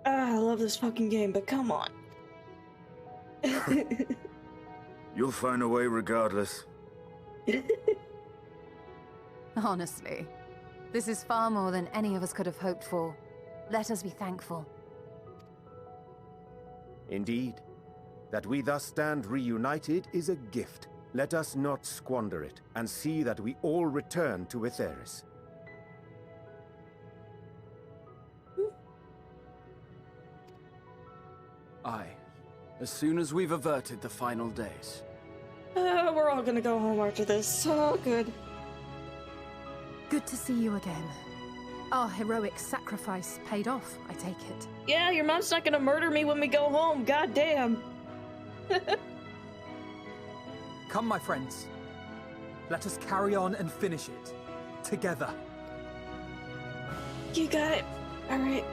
I love this fucking game, but come on. You'll find a way regardless. Honestly, this is far more than any of us could have hoped for. Let us be thankful. Indeed. That we thus stand reunited is a gift. Let us not squander it, and see that we all return to Etheris. Aye. As soon as we've averted the final days. We're all gonna go home after this. Oh, good. Good to see you again. Our heroic sacrifice paid off, I take it. Yeah, your mom's not gonna murder me when we go home. God damn. Come, my friends. Let us carry on and finish it. Together. You got it. All right.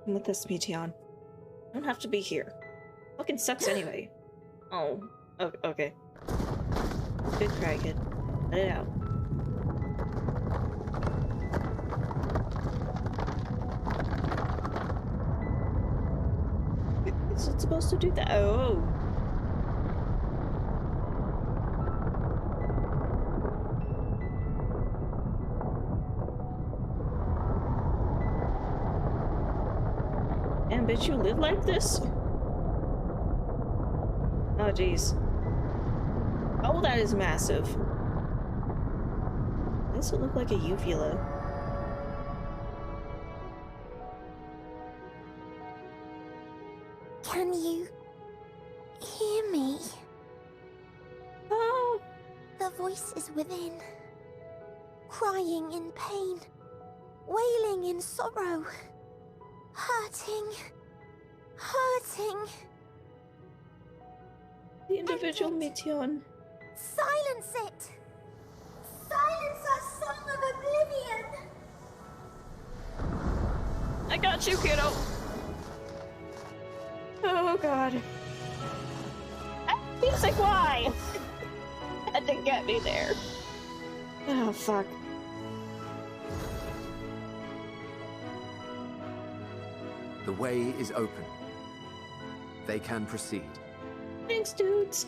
With this Meteon. I don't have to be here. Fucking sucks anyway. Oh. Okay. Good cry, kid. Let it out. Is it supposed to do that? Oh. Damn, bitch, you live like this? Oh, jeez. Oh, that is massive. This would look like a uvula. Can you hear me? Oh. The voice is within, crying in pain, wailing in sorrow, hurting. The individual Meteon. Silence it! Silence our song of oblivion! I got you, kiddo. Oh god. Music, why? Had to get me there. Oh fuck. The way is open. They can proceed. Thanks, dudes.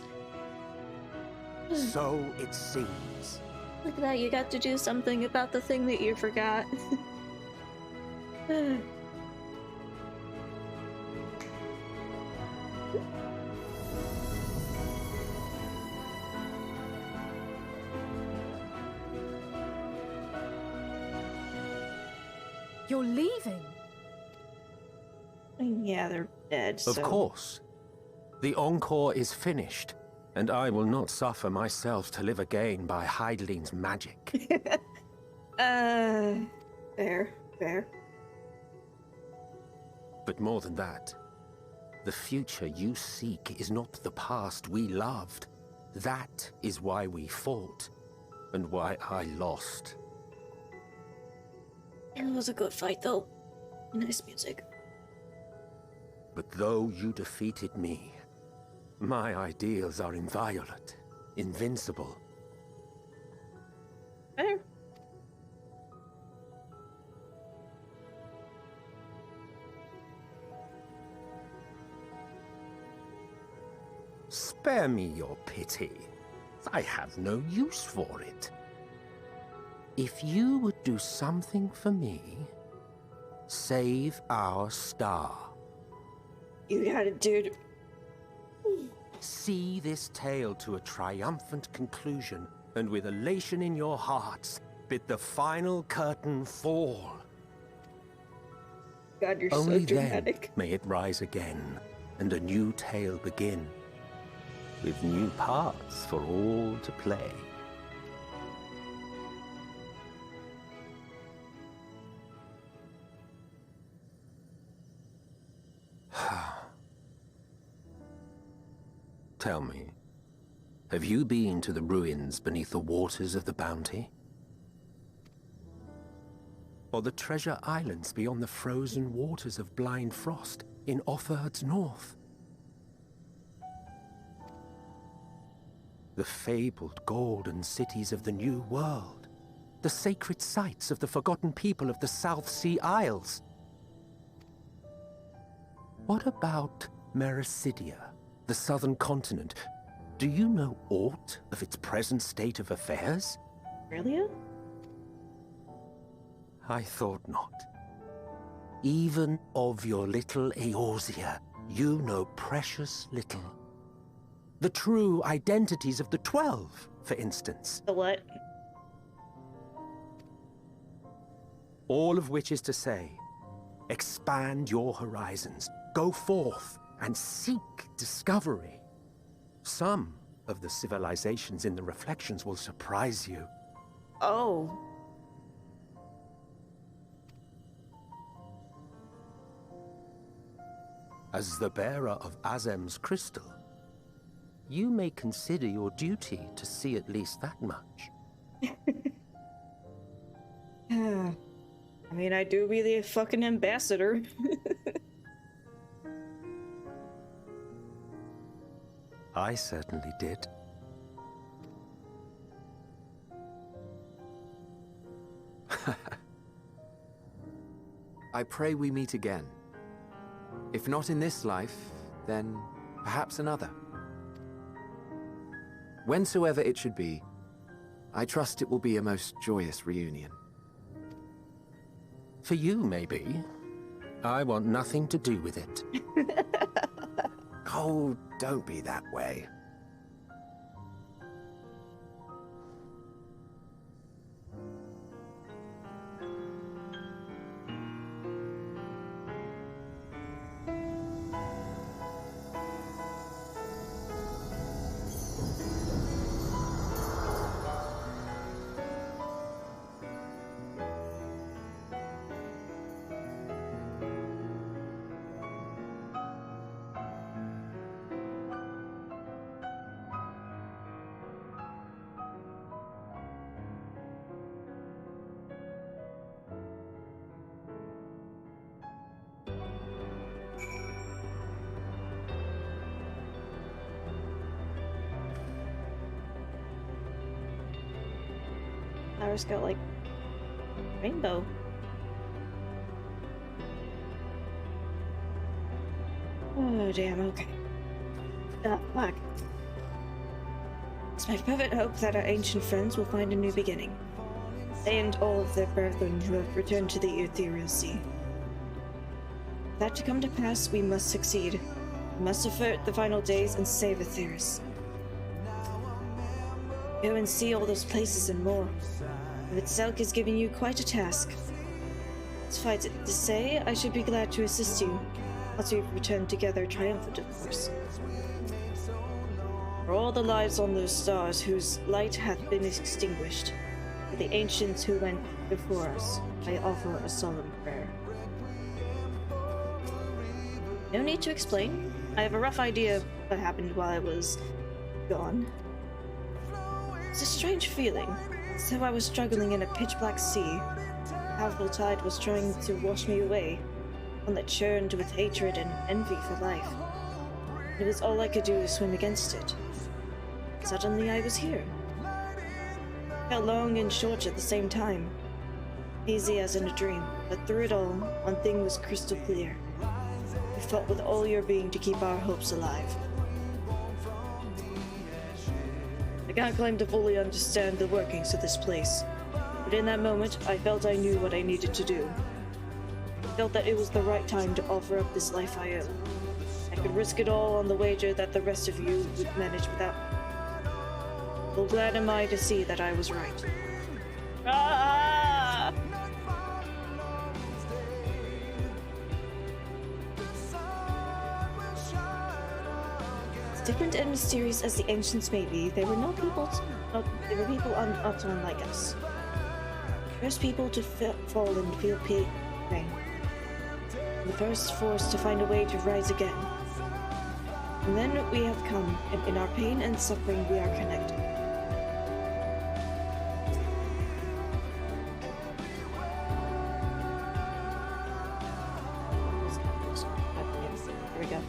So it seems. Look at that, you got to do something about the thing that you forgot. You're leaving? Yeah, they're dead, Of so... course. The Encore is finished, and I will not suffer myself to live again by Heideling's magic. Fair. But more than that, the future you seek is not the past we loved. That is why we fought, and why I lost. It was a good fight, though. Nice music. But though you defeated me, my ideals are inviolate, invincible. Fair. Spare me your pity. I have no use for it. If you would do something for me, save our star. You got it, dude. See this tale to a triumphant conclusion, and with elation in your hearts, bid the final curtain fall. God, you're Only so dramatic. then may it rise again, and a new tale begin, with new parts for all to play. Tell me, have you been to the ruins beneath the waters of the Bounty? Or the treasure islands beyond the frozen waters of Blind Frost in Offerd's north? The fabled golden cities of the New World, the sacred sites of the forgotten people of the South Sea Isles? What about Mericidia, the southern continent? Do you know aught of its present state of affairs? Really? I thought not. Even of your little Eorzea, you know precious little. The true identities of the 12, for instance. The what? All of which is to say, expand your horizons, go forth, and seek discovery. Some of the civilizations in the reflections will surprise you. Oh. As the bearer of Azem's crystal, you may consider your duty to see at least that much. I mean, I do be the fucking ambassador. I certainly did. I pray we meet again. If not in this life, then perhaps another. Whensoever it should be, I trust it will be a most joyous reunion. For you, maybe. I want nothing to do with it. Oh, don't be that way. stars got like rainbow. Oh damn, okay. Fuck. It's my fervent hope that our ancient friends will find a new beginning. They and all of their brethren who have returned to the ethereal sea. For that to come to pass, we must succeed. We must avert the final days and save Aetheris. Go and see all those places and more. Of itself is giving you quite a task. Suffice it to say, I should be glad to assist you, once we've returned together triumphant, of course. For all the lives on those stars whose light hath been extinguished, for the ancients who went before us, I offer a solemn prayer. No need to explain. I have a rough idea of what happened while I was gone. It's a strange feeling. It's though I was struggling in a pitch-black sea. A powerful tide was trying to wash me away, one that churned with hatred and envy for life. It was all I could do to swim against it. Suddenly I was here. It felt long and short at the same time. Easy as in a dream, but through it all, one thing was crystal clear. You fought with all your being to keep our hopes alive. I can't claim to fully understand the workings of this place, but in that moment, I felt I knew what I needed to do. I felt that it was the right time to offer up this life I owe. I could risk it all on the wager that the rest of you would manage without me. Well, glad am I to see that I was right. Ah! As different and mysterious as the ancients may be, they were not people. They were people not unlike us. First people to fall and feel pain. The first force to find a way to rise again. And then we have come, and in our pain and suffering we are connected. Here we go.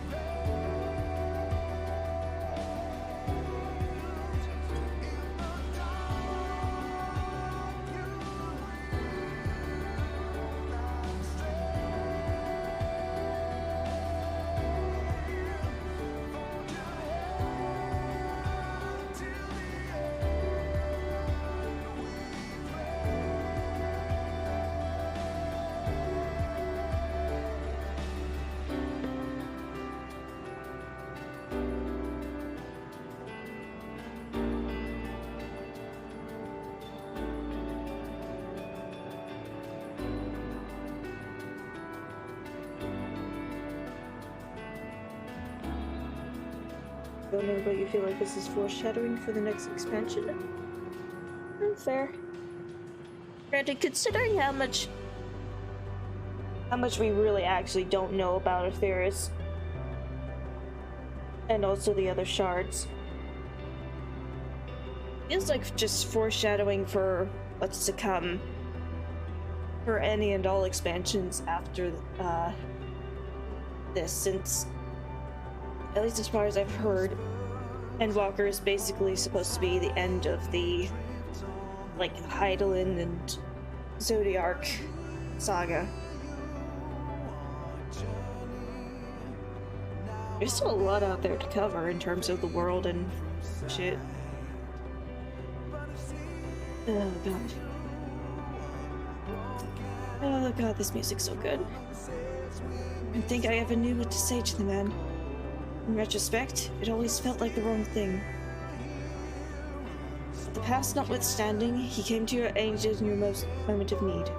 Don't know, but you feel like this is foreshadowing for the next expansion? Fair. Granted, considering how much we really actually don't know about Aetheris, and also the other shards, feels like just foreshadowing for what's to come for any and all expansions after this, since at least as far as I've heard, Endwalker is basically supposed to be the end of the, like, Hydaelyn and Zodiark saga. There's still a lot out there to cover in terms of the world and shit. Oh god. Oh god, this music's so good. I didn't think I ever knew what to say to the man. In retrospect, it always felt like the wrong thing. But the past notwithstanding, he came to your aid in your most moment of need.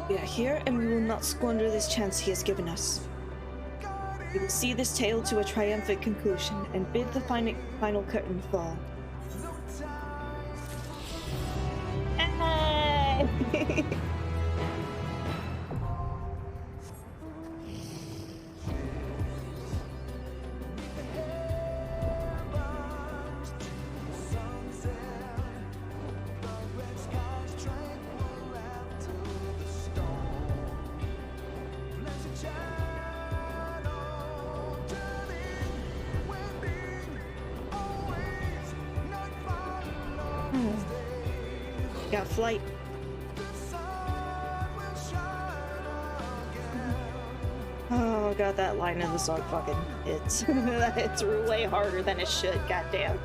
We are here, and we will not squander this chance he has given us. We will see this tale to a triumphant conclusion and bid the final curtain fall. Got flight. Oh god, that line of the song fucking hits. It's way harder than it should, goddamn.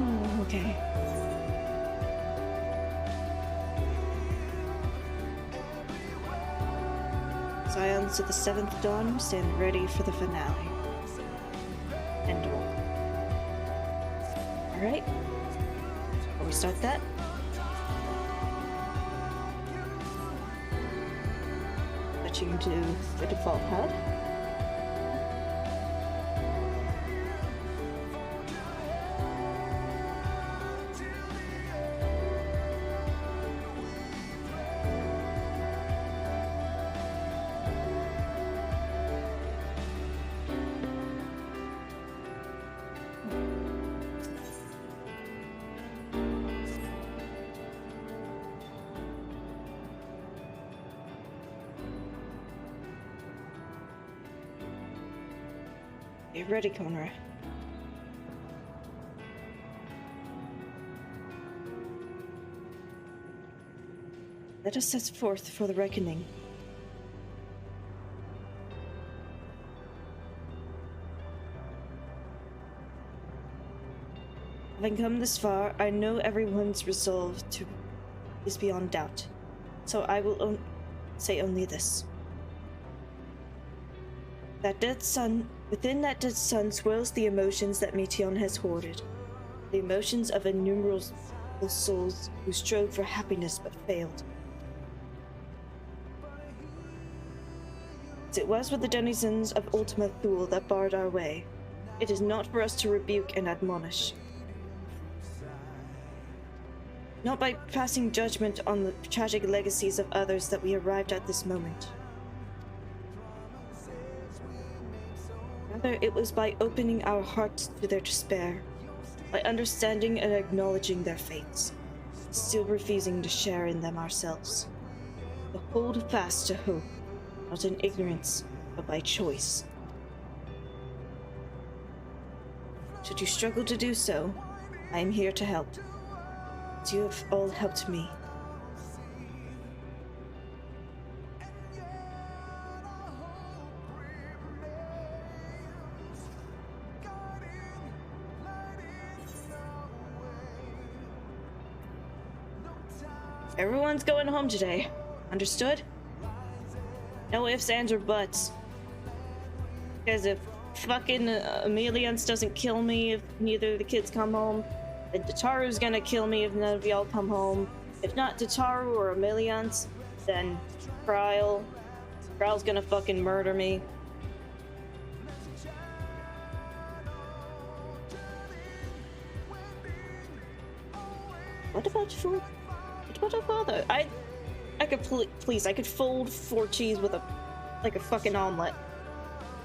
Oh, okay. Scions of the Seventh Dawn, stand ready for the finale. Endwalker. Alright. Before we start that, switching to the default HUD. You ready, Conrad? Let us set forth for the reckoning. Having come this far, I know everyone's resolve is beyond doubt. So I will say only this. That dead sun, within that dead sun swirls the emotions that Meteon has hoarded. The emotions of innumerable souls who strove for happiness but failed. As it was with the denizens of Ultima Thule that barred our way, it is not for us to rebuke and admonish. Not by passing judgment on the tragic legacies of others that we arrived at this moment. Rather, it was by opening our hearts to their despair, by understanding and acknowledging their fates, still refusing to share in them ourselves. To hold fast to hope, not in ignorance, but by choice. Should you struggle to do so, I am here to help, as you have all helped me. Everyone's going home today. Understood? No ifs, ands, or buts. Because if fucking Emilians doesn't kill me if neither of the kids come home, then Tataru's gonna kill me if none of y'all come home. If not Tataru or Emilians, then Kryl's gonna fucking murder me. What about food? What a father! I could please. I could fold 4 cheese with a fucking omelet.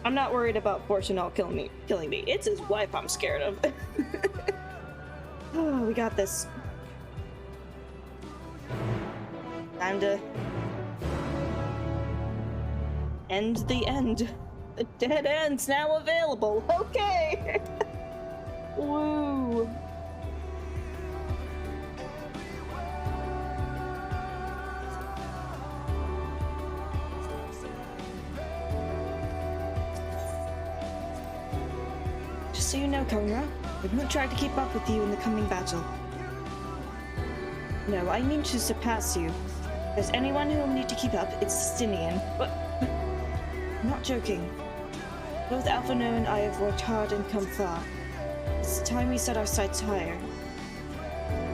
I'm not worried about Fortunal killing me. It's his wife I'm scared of. Oh, we got this. Time to end the end. The dead end's now available. Okay. Woo. So you know, Konra, we won't try to keep up with you in the coming battle. No, I mean to surpass you. If there's anyone who will need to keep up, it's Stinian. But I'm not joking. Both Alphano and I have worked hard and come far. It's time we set our sights higher.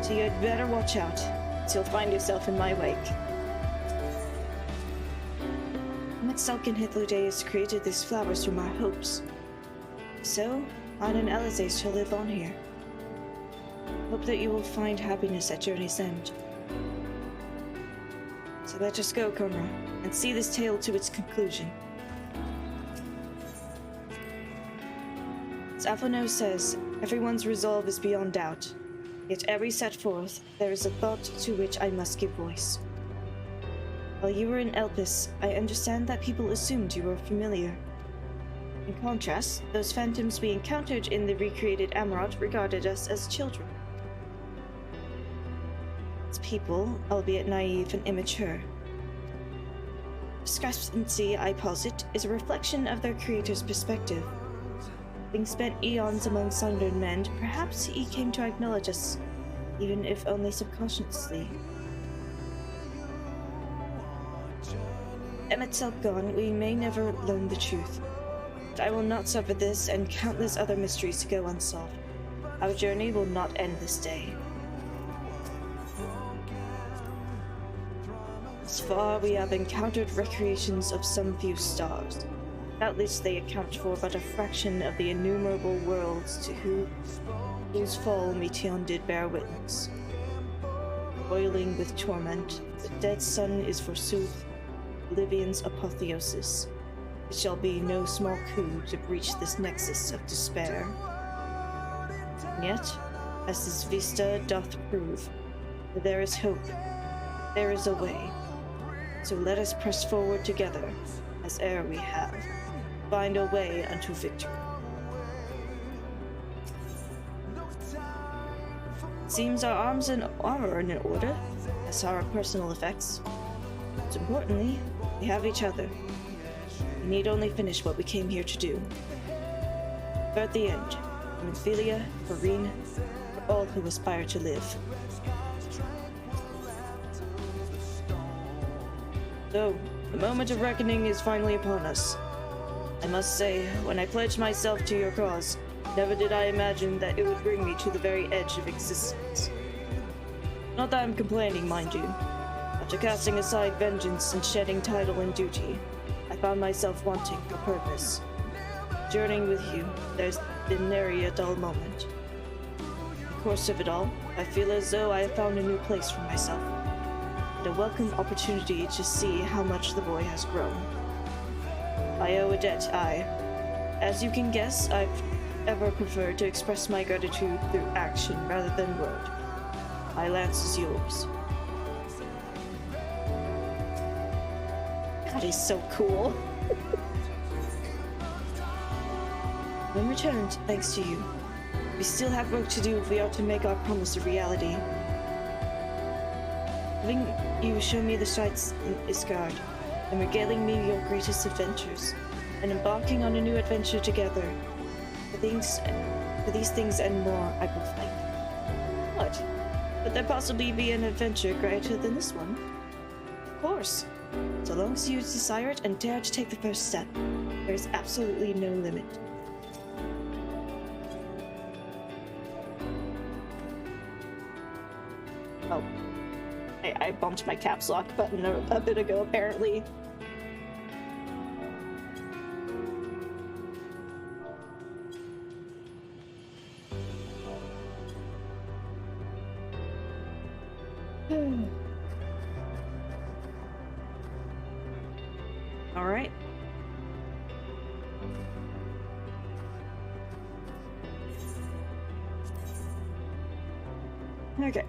So you'd better watch out, so you'll find yourself in my wake. Metzelk and Hitlerdays created these flowers from our hopes. So, Anne and Elizace shall live on here. Hope that you will find happiness at journey's end. So let us go, Konra, and see this tale to its conclusion. As Alphano says, everyone's resolve is beyond doubt. Yet every set forth, there is a thought to which I must give voice. While you were in Elpis, I understand that people assumed you were familiar. In contrast, those phantoms we encountered in the recreated Amarant regarded us as children. As people, albeit naive and immature. Discrepancy, I posit, is a reflection of their creator's perspective. Having spent eons among sundered men, perhaps he came to acknowledge us, even if only subconsciously. Emet gone, we may never learn the truth. But I will not suffer this and countless other mysteries to go unsolved. Our journey will not end this day. Thus far, we have encountered recreations of some few stars. Doubtless they account for but a fraction of the innumerable worlds to whose fall Meteon did bear witness. Boiling with torment, the dead sun is forsooth Oblivion's apotheosis. It shall be no small coup to breach this nexus of despair. And yet, as this vista doth prove, that there is hope, there is a way. So let us press forward together, as ere we have, find a way unto victory. Seems our arms and armor are in order, as are our personal effects. Most importantly, we have each other. We need only finish what we came here to do. For at the end, for Ophelia, for Reen, for all who aspire to live. So, the moment of reckoning is finally upon us. I must say, when I pledged myself to your cause, never did I imagine that it would bring me to the very edge of existence. Not that I'm complaining, mind you. After casting aside vengeance and shedding title and duty, I found myself wanting a purpose. Journeying with you, there's been nary a dull moment. In the course of it all, I feel as though I have found a new place for myself, and a welcome opportunity to see how much the boy has grown. I owe a debt as you can guess, I've ever preferred to express my gratitude through action rather than word. My lance is yours. God, he's so cool. When returned, thanks to you, we still have work to do if we are to make our promise a reality. Having you show me the sights in Isgard, and regaling me your greatest adventures, and embarking on a new adventure together. For these things and more, I will fight. What? Could there possibly be an adventure greater than this one? Of course. So long as you desire it and dare to take the first step, there is absolutely no limit. Oh. I bumped my caps lock button a bit ago, apparently. All right. Okay.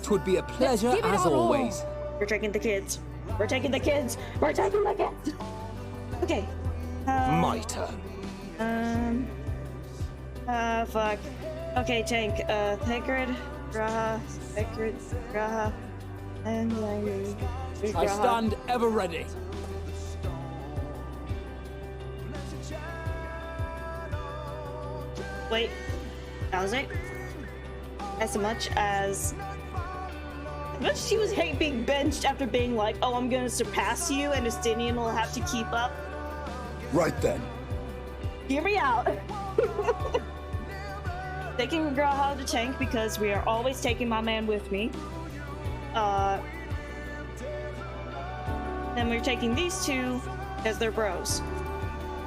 Twould be a pleasure as always. We're taking the kids. We're taking the kids. We're taking the kids. Okay. My turn. Oh fuck. Okay, tank. Thagrid, Graha, Thagrid, Graha, and then I stand ever ready. Wait, that was it? As much as she was hate being benched after being like, oh, I'm gonna surpass you and Justinian will have to keep up. Right then. Hear me out. Taking Graha to tank because we are always taking my man with me. Then we're taking these two as their bros.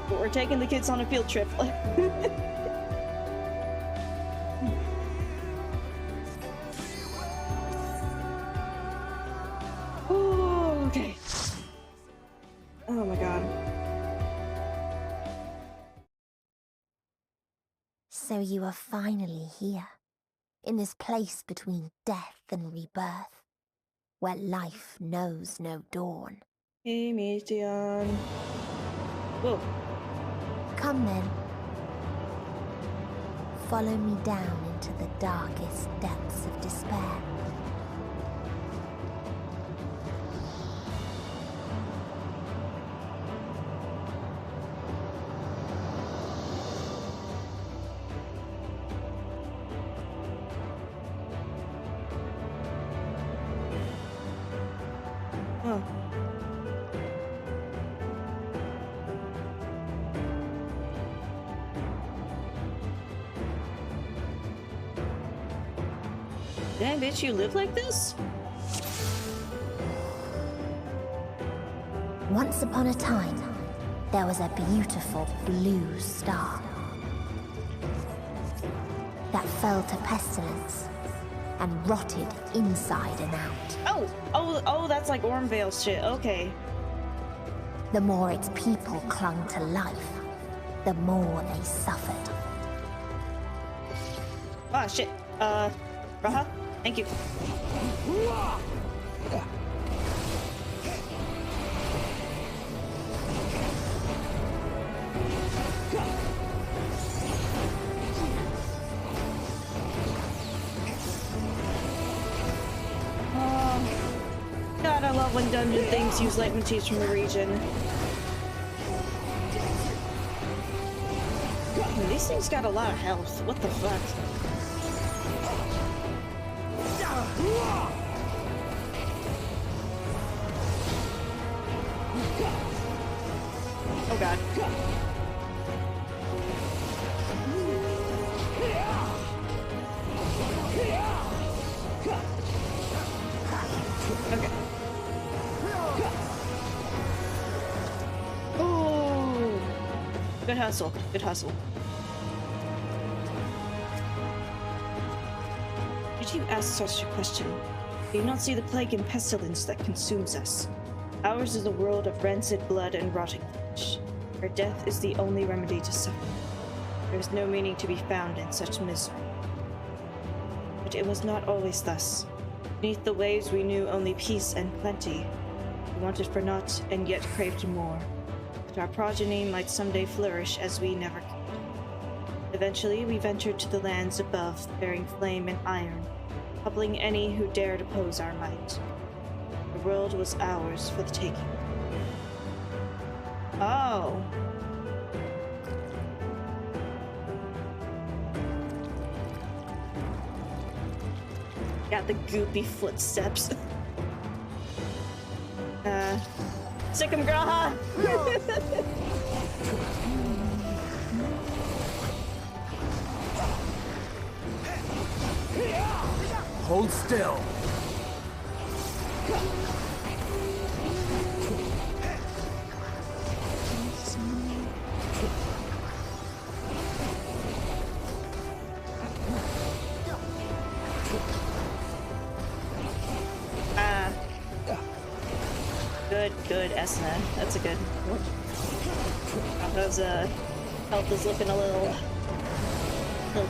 But we're taking the kids on a field trip. Okay. Oh my god. So you are finally here, in this place between death and rebirth, where life knows no dawn. Hey, Meteon. Whoa. Come then. Follow me down into the darkest depths of despair. Oh. Damn, bitch, you live like this? Once upon a time, there was a beautiful blue star that fell to pestilence and rotted inside and out. Oh, that's like Ormvale shit, okay. The more its people clung to life, the more they suffered. Ah, shit. Raha, thank you. God, I love when dungeon things use leitmotifs from the region. Man, these things got a lot of health. What the fuck? Oh god. Okay. Oh, good hustle. Good hustle. Did you ask such a question? Do you not see the plague and pestilence that consumes us? Ours is a world of rancid blood and rotting flesh, where death is the only remedy to suffering. There is no meaning to be found in such misery. But it was not always thus. Beneath the waves we knew only peace and plenty. We wanted for naught and yet craved more, that our progeny might someday flourish as we never could. Eventually we ventured to the lands above, bearing flame and iron, coupling any who dared oppose our might. The world was ours for the taking. Oh. Got the goopy footsteps. Sick 'em, Graha! Hold still. Good, Esna. That's a good. How's health is looking a little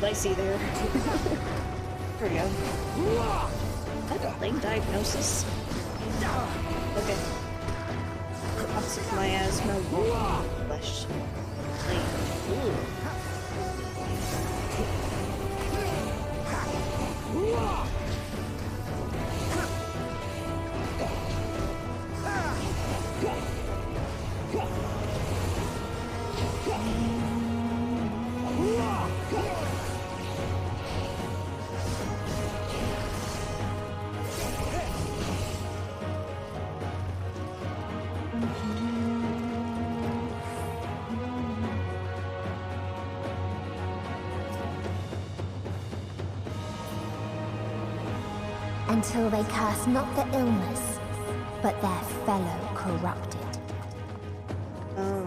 dicey there. There we go. Is that a plague diagnosis? Okay. Opposite my asthma, flesh. Plague. Ooh. until they curse not the illness, but their fellow corrupted. Oh.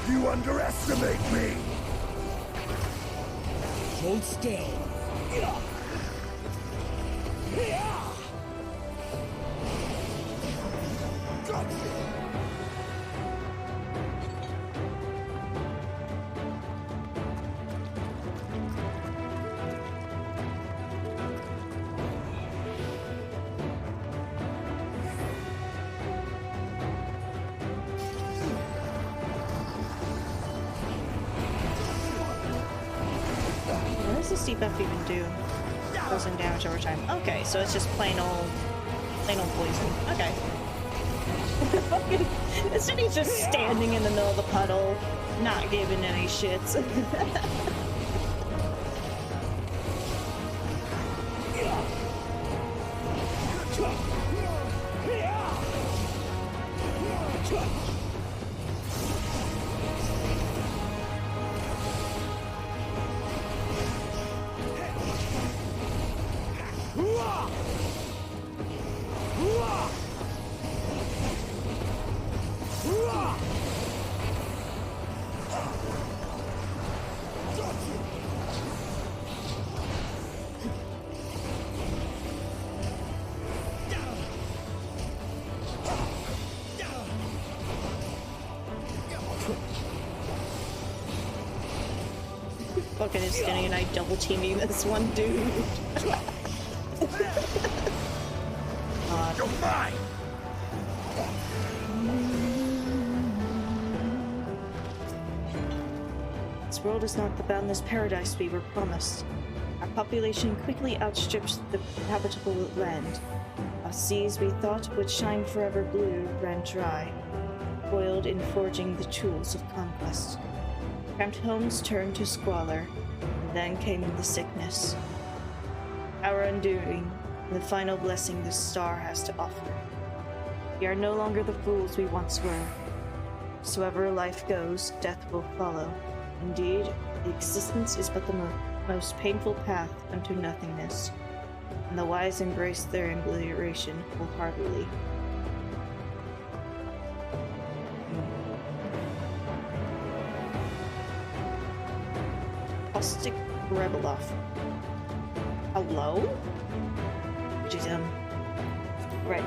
You underestimate me! Hold still. What does this debuff even do? Poison damage over time. Okay, so it's just plain old poison. Okay. Instead he's just standing in the middle of the puddle, not giving any shits. Fucking is Skinny and I double teaming this one dude. You're mine! This world is not the boundless paradise we were promised. Our population quickly outstripped the habitable land. Our seas we thought would shine forever blue ran dry, boiled in forging the tools of conquest. Cramped homes turned to squalor, and then came the sickness. Our undoing, and the final blessing this star has to offer. We are no longer the fools we once were. Soever life goes, death will follow. Indeed, the existence is but the most painful path unto nothingness, and the wise embrace their obliteration wholeheartedly. Caustic Rebeloff. Hello? Jeez, right.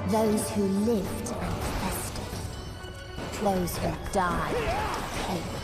Those who lived and festered. Those who died and decayed.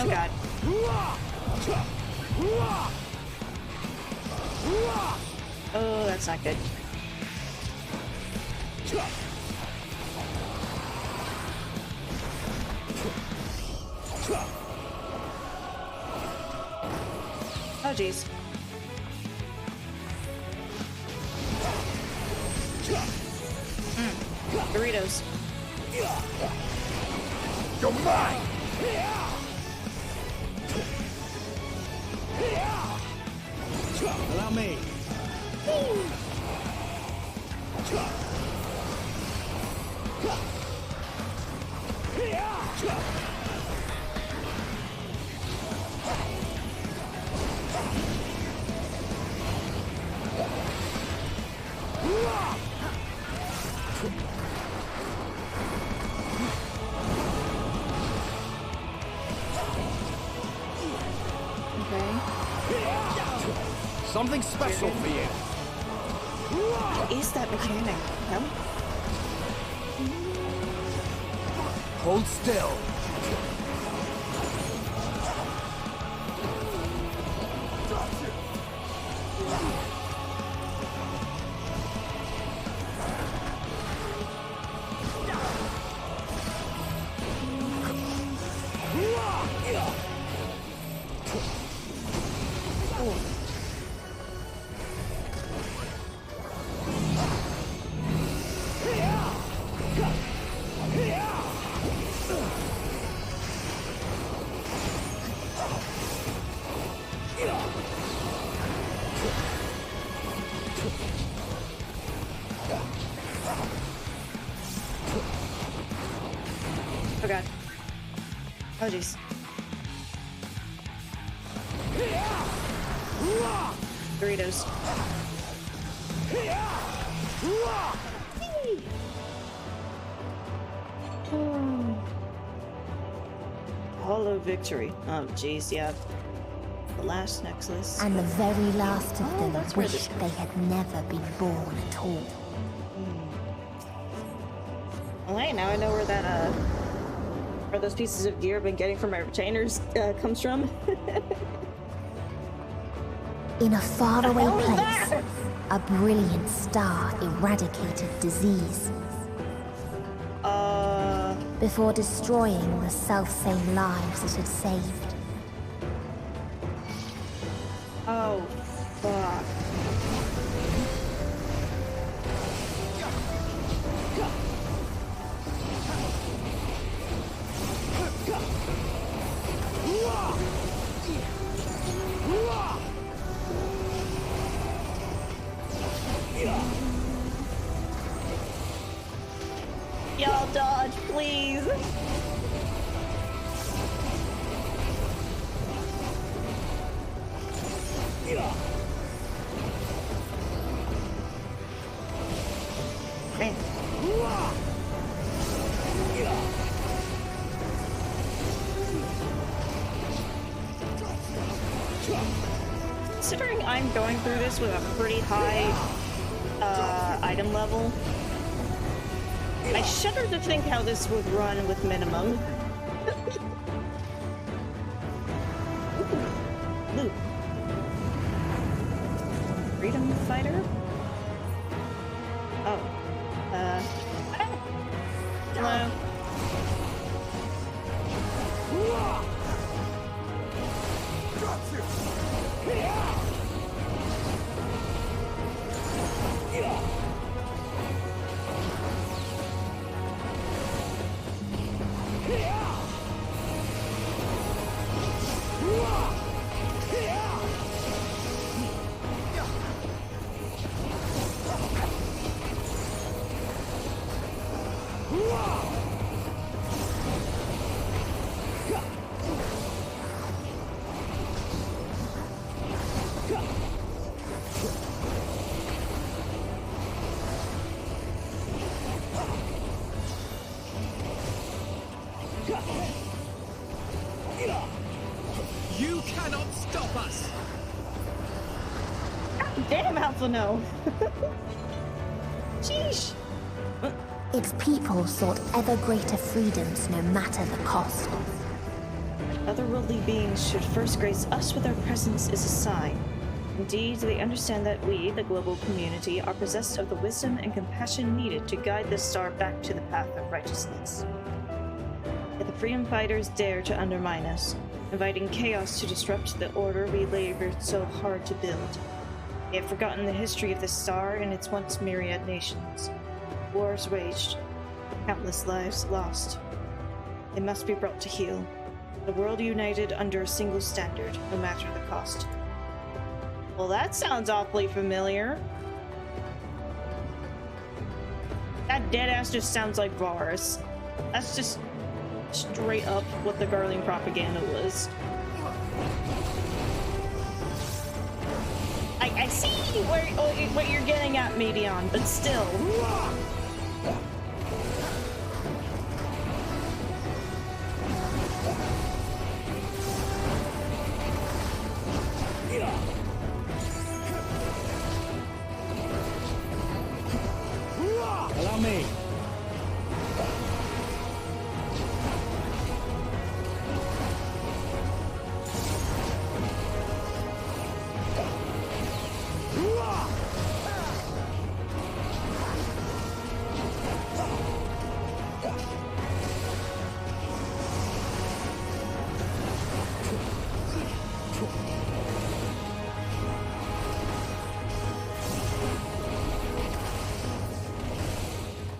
Oh god. Oh, that's not good. Oh jeez. Doritos. You're mine! Allow me. Something special for you. What is that mechanic? No? Hold still. Oh god. Oh jeez. Doritos. Hollow victory. Oh jeez, yeah. The last necklace. And the very last of them wished they had never been born at all. Well, hey, now I know where that, where those pieces of gear I've been getting from my retainers, comes from. In a faraway place, a brilliant star eradicated disease. Before destroying the self-same lives it had saved. Oh, fuck. Y'all dodge, please. Man. Considering I'm going through this with a pretty high item level, I shudder to think how this would run with minimum. Loot. Freedom fighter? Oh. Hello. You cannot stop us. Damn, Alpha no. Sheesh. Its people sought ever greater freedoms no matter the cost. Otherworldly beings should first grace us with their presence is a sign. Indeed, they understand that we, the global community, are possessed of the wisdom and compassion needed to guide this star back to the path of righteousness. Yet the freedom fighters dare to undermine us, inviting chaos to disrupt the order we labored so hard to build. They have forgotten the history of the star and its once myriad nations. Wars waged, countless lives lost. They must be brought to heel. The world united under a single standard, no matter the cost. Well, that sounds awfully familiar. That deadass just sounds like Varus. That's just straight up what the Garling propaganda was. I see what you're getting at, Medion, but still. Allow me.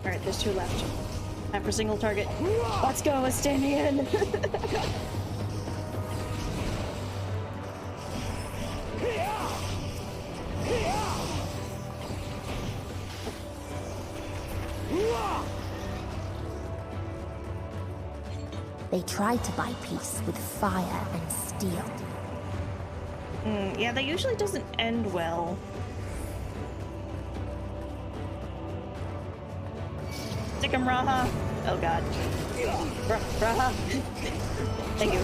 Alright, there's 2 left. Time for single target. Let's go, Estinian! They tried to buy peace with fire and steel. Yeah, that usually doesn't end well. Stick him, Raha. Oh god. Raha. Thank you.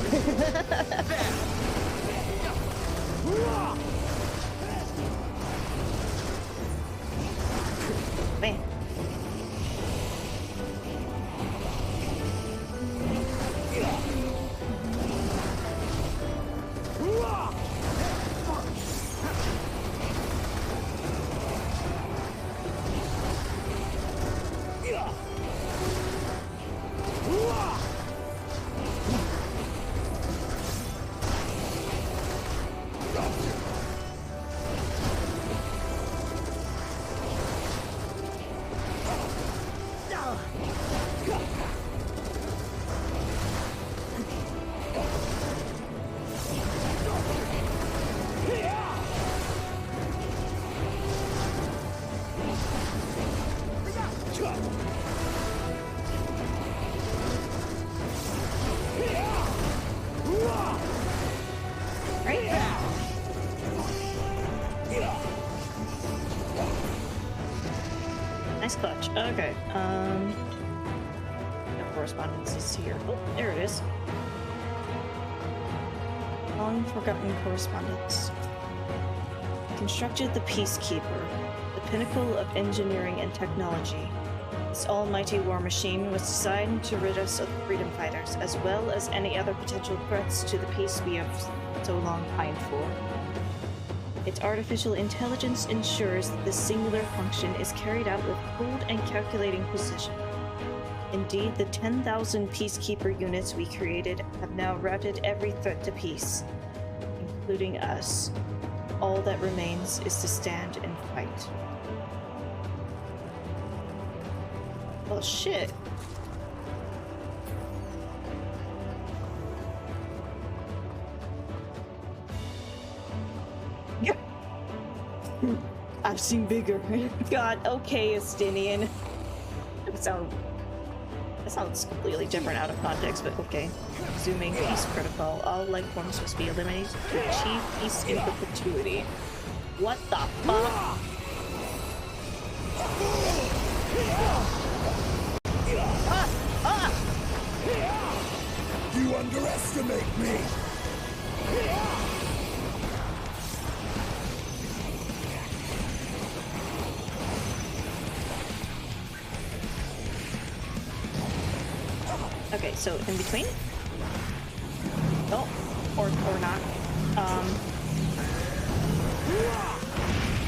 Man. Nice clutch. Okay. No correspondence is here. Oh, there it is. Long forgotten correspondence. Constructed the Peacekeeper, the pinnacle of engineering and technology. This almighty war machine was designed to rid us of freedom fighters, as well as any other potential threats to the peace we have so long pined for. Its artificial intelligence ensures that this singular function is carried out with cold and calculating precision. Indeed, the 10,000 Peacekeeper units we created have now routed every threat to peace, including us. All that remains is to stand and fight. Well, shit. I've seen bigger. God, okay, Estinian. That sounds completely different out of context, but okay. Resuming peace protocol. All life forms must be eliminated to achieve peace in perpetuity. What the fuck? You underestimate me! Okay, so in between? Oh, or not.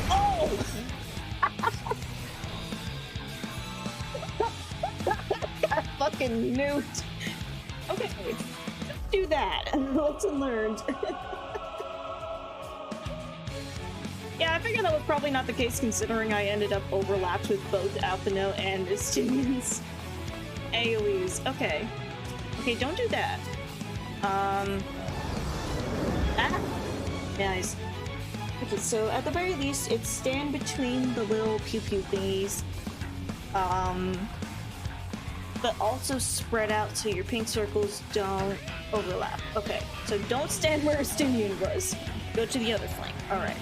Oh! Got fucking nuked. Okay, let's do that. Lesson learned. Yeah, I figured that was probably not the case considering I ended up overlapped with both Alphino and Estinian's AoEs. Okay. Okay, don't do that. Ah. Nice. Okay, so at the very least, it's stand between the little pew-pew thingies. But also spread out so your pink circles don't overlap. Okay, so don't stand where Estinian was. Go to the other flank. Alright.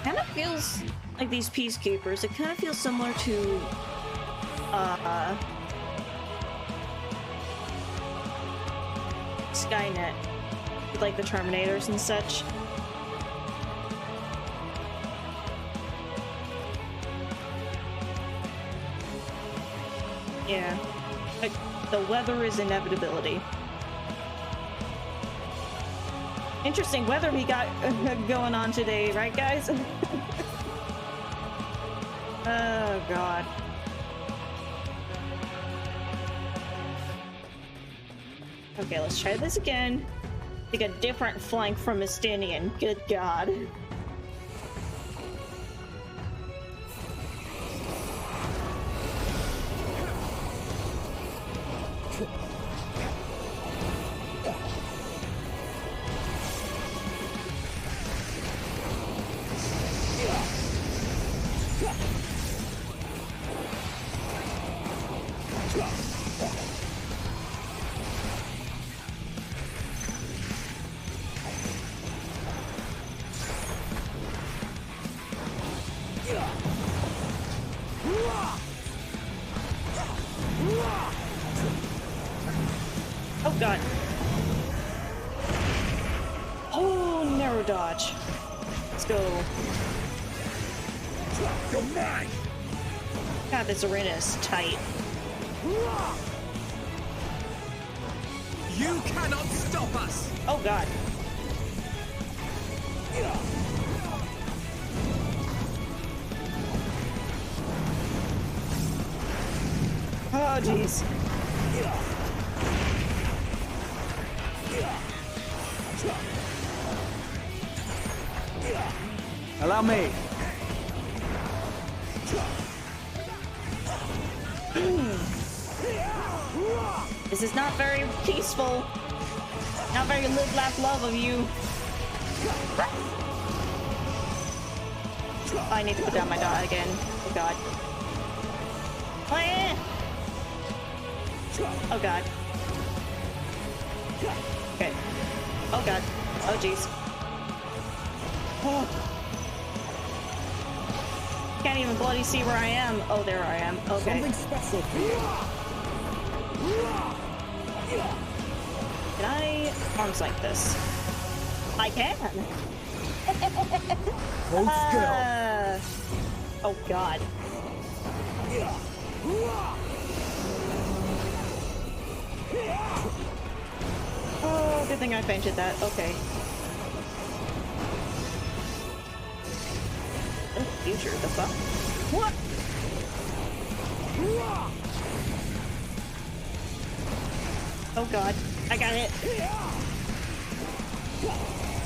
Kind of feels like these peacekeepers, it kind of feels similar to Skynet with like the Terminators and such. Yeah, like the weather is inevitability. Interesting weather we got going on today, right guys? Oh god. Okay, let's try this again. Take a different flank from Estinian. Good god. Oh god. Oh, narrow dodge. Let's go. God, this arena is tight. You cannot stop us! Oh god. Oh jeez. Allow me. This is not very peaceful. Not very live, laugh, love of you. Oh, I need to put down my dot again. Oh god. Oh god. Okay. Oh god. Oh jeez. Oh. Can't even bloody see where I am. Oh, there I am. Okay. Something special for you. Can I arms like this? I can. Hold still. Oh god. Oh, good thing I fainted that. Okay. Oh, future, the fuck? What? Oh god, I got it.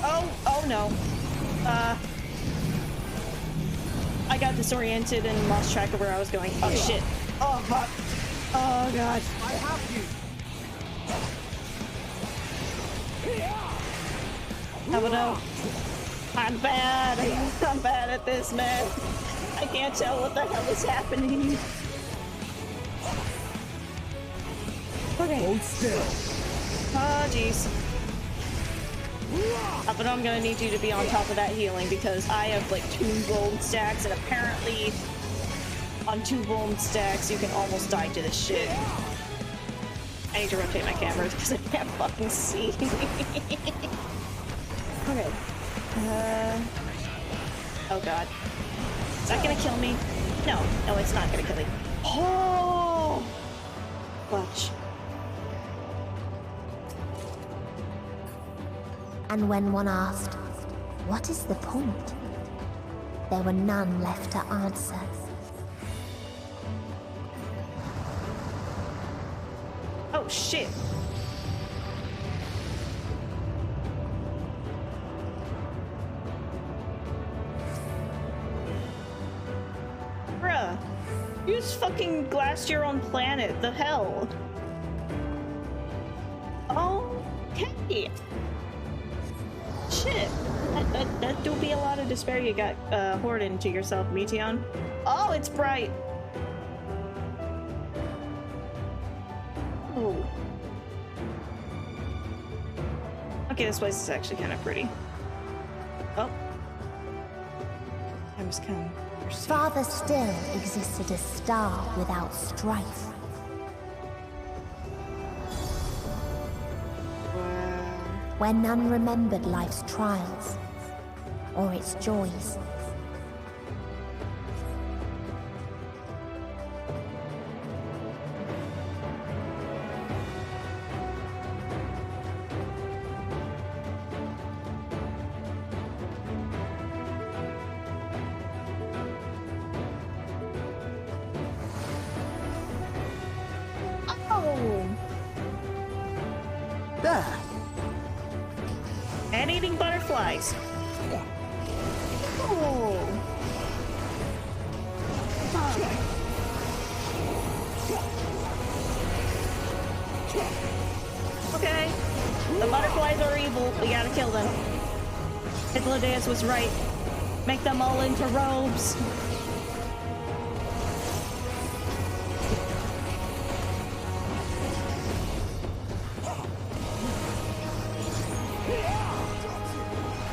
Oh no. I got disoriented and lost track of where I was going. Oh shit. Oh fuck. Oh god. I have you. How about no? I'm bad. I'm bad at this, man. I can't tell what the hell is happening. Okay. Hold still. Oh jeez. But I'm gonna need you to be on top of that healing because I have like 2 gold stacks and apparently on 2 gold stacks you can almost die to this shit. I need to rotate my cameras because I can't fucking see. Okay. Oh god. Is that gonna kill me? No, it's not gonna kill me. Oh! Clutch. And when one asked, what is the point? There were none left to answer. Oh shit. You just fucking glassed your own planet. The hell? Okay. Shit. That do be a lot of despair you got hoarded into yourself, Meteon. Oh, it's bright. Oh. Okay, this place is actually kind of pretty. Oh. Time's come. Farther still existed a star without strife. Where none remembered life's trials or its joys. Man-eating butterflies. Oh. Okay. The butterflies are evil. We gotta kill them. Hythlodaeus was right. Make them all into robes.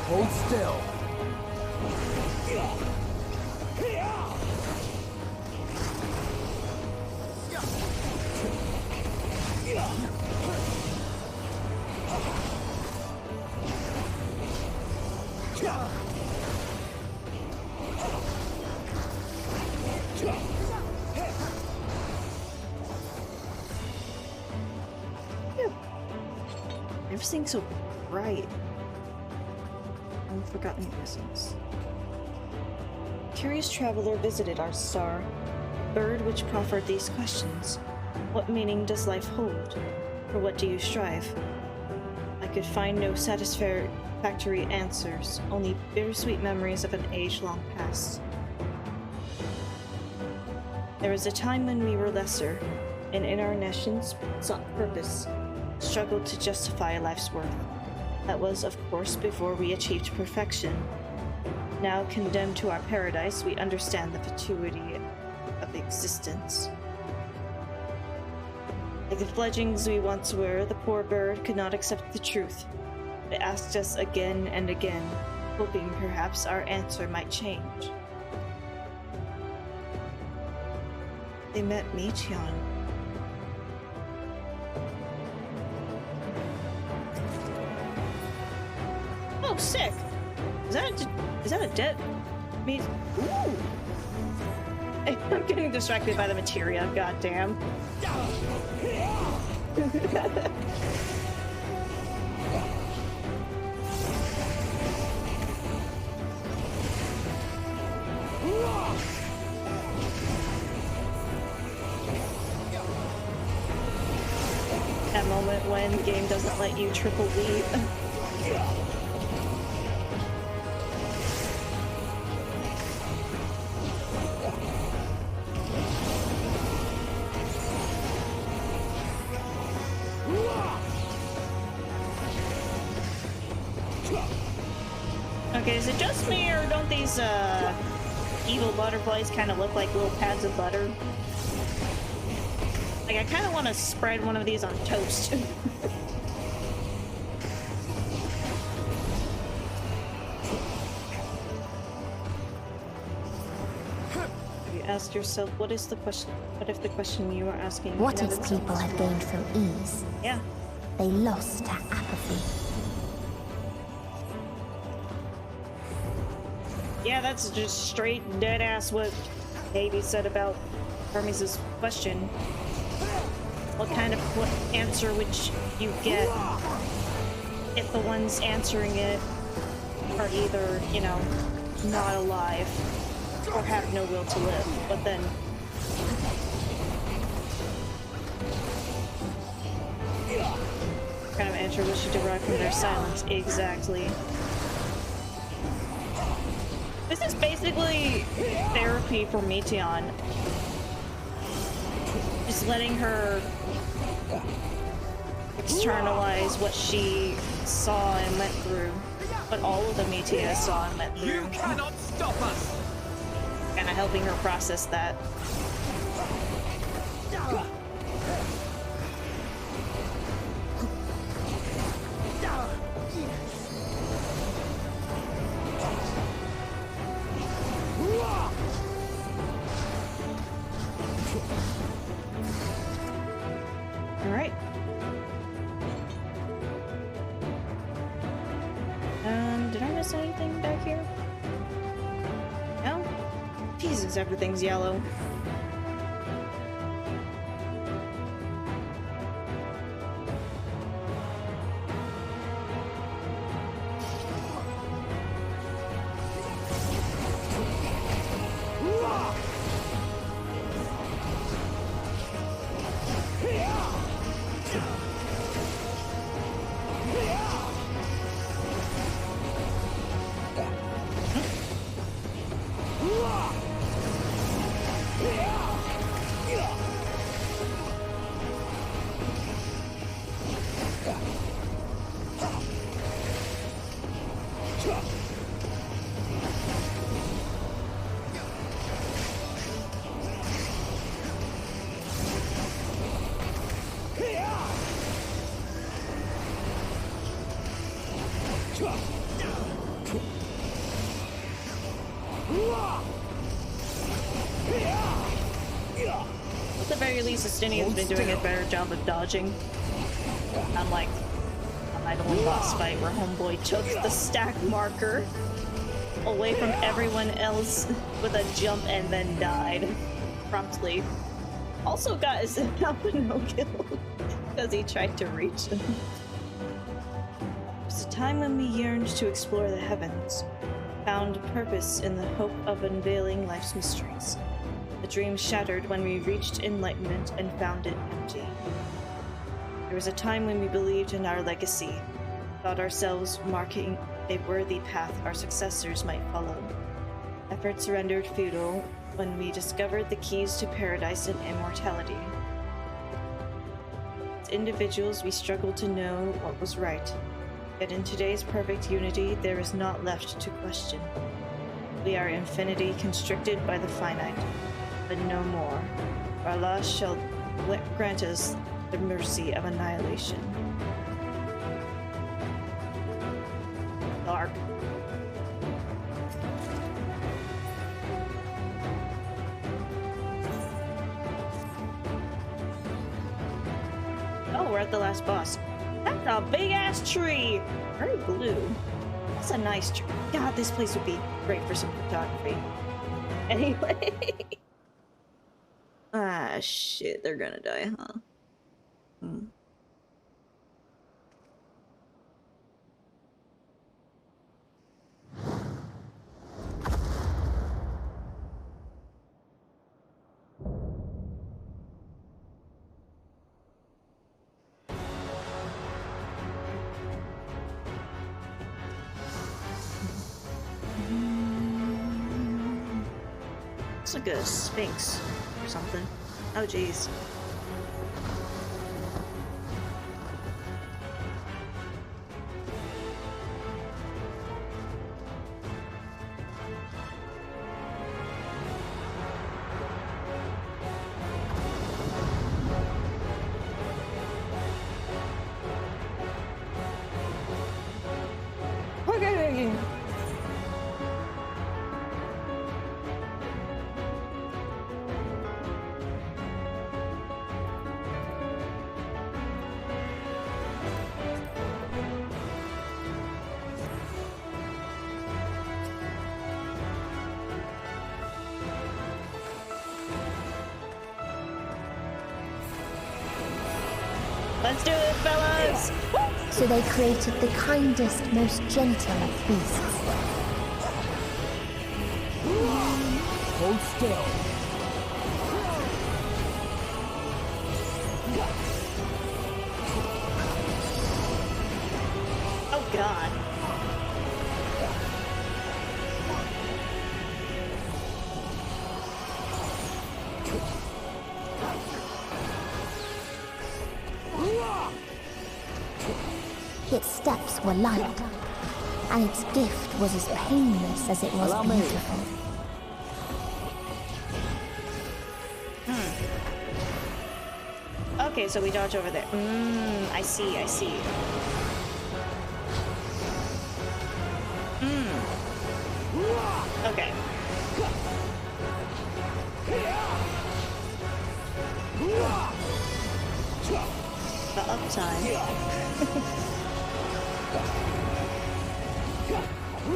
Hold still. Everything's so bright. Unforgotten lessons. Curious traveler visited our star, bird which proffered these questions. What meaning does life hold? For what do you strive? I could find no satisfactory answers, only bittersweet memories of an age long past. There was a time when we were lesser, and in our nations sought purpose, struggled to justify life's worth. That was, of course, before we achieved perfection. Now condemned to our paradise, we understand the fatuity of existence. Like the fledglings we once were, the poor bird could not accept the truth. It asked us again and again, hoping perhaps our answer might change. They met Meteon. Oh, sick! Is that a dead meat? Ooh! I'm getting distracted by the materia, goddamn. That moment when the game doesn't let you triple leap. Okay, is it just me, or don't these, evil butterflies kind of look like little pads of butter? Like, I kind of want to spread one of these on toast. Have you asked yourself, what is the question? What if the question you are asking... What if people had gained from ease? Yeah. They lost to apathy. Yeah, that's just straight dead ass what Davey said about Hermes' question. What answer would you get if the ones answering it are either, you know, not alive or have no will to live, but then what kind of answer would you derive from their silence? Exactly. This is basically therapy for Meteon. just letting her externalize what she saw and went through. What all of the Meteor saw and went through. You cannot stop us! Kinda helping her process that. Alright. Did I miss anything back here? No? Jesus, everything's yellow. At the very least, Estinian's been doing a better job of dodging. Unlike an Idle boss fight where Homeboy took the stack marker away from everyone else with a jump and then died promptly. Also got his no kill because he tried to reach him. It was a time when we yearned to explore the heavens, found purpose in the hope of unveiling life's mysteries. The dream shattered when we reached enlightenment and found it empty. There was a time when we believed in our legacy, thought ourselves marking a worthy path our successors might follow. Efforts rendered futile when we discovered the keys to paradise and immortality. As individuals, we struggled to know what was right. Yet in today's perfect unity, there is naught left to question. We are infinity constricted by the finite, but no more. Our loss shall grant us the mercy of annihilation. Dark. Oh, we're at the last boss. That's a big ass tree! Very blue. That's a nice tree. God, this place would be great for some photography. Anyway. Ah, shit, they're gonna die, huh? It's like a sphinx or something. Oh, jeez. Okay. Let's do it, fellas! So they created the kindest, most gentle of beasts. Hold still. Oh god. steps were light, and its gift was as painless as it was beautiful. Okay, so we dodge over there. I see, I see. Okay. The uptime.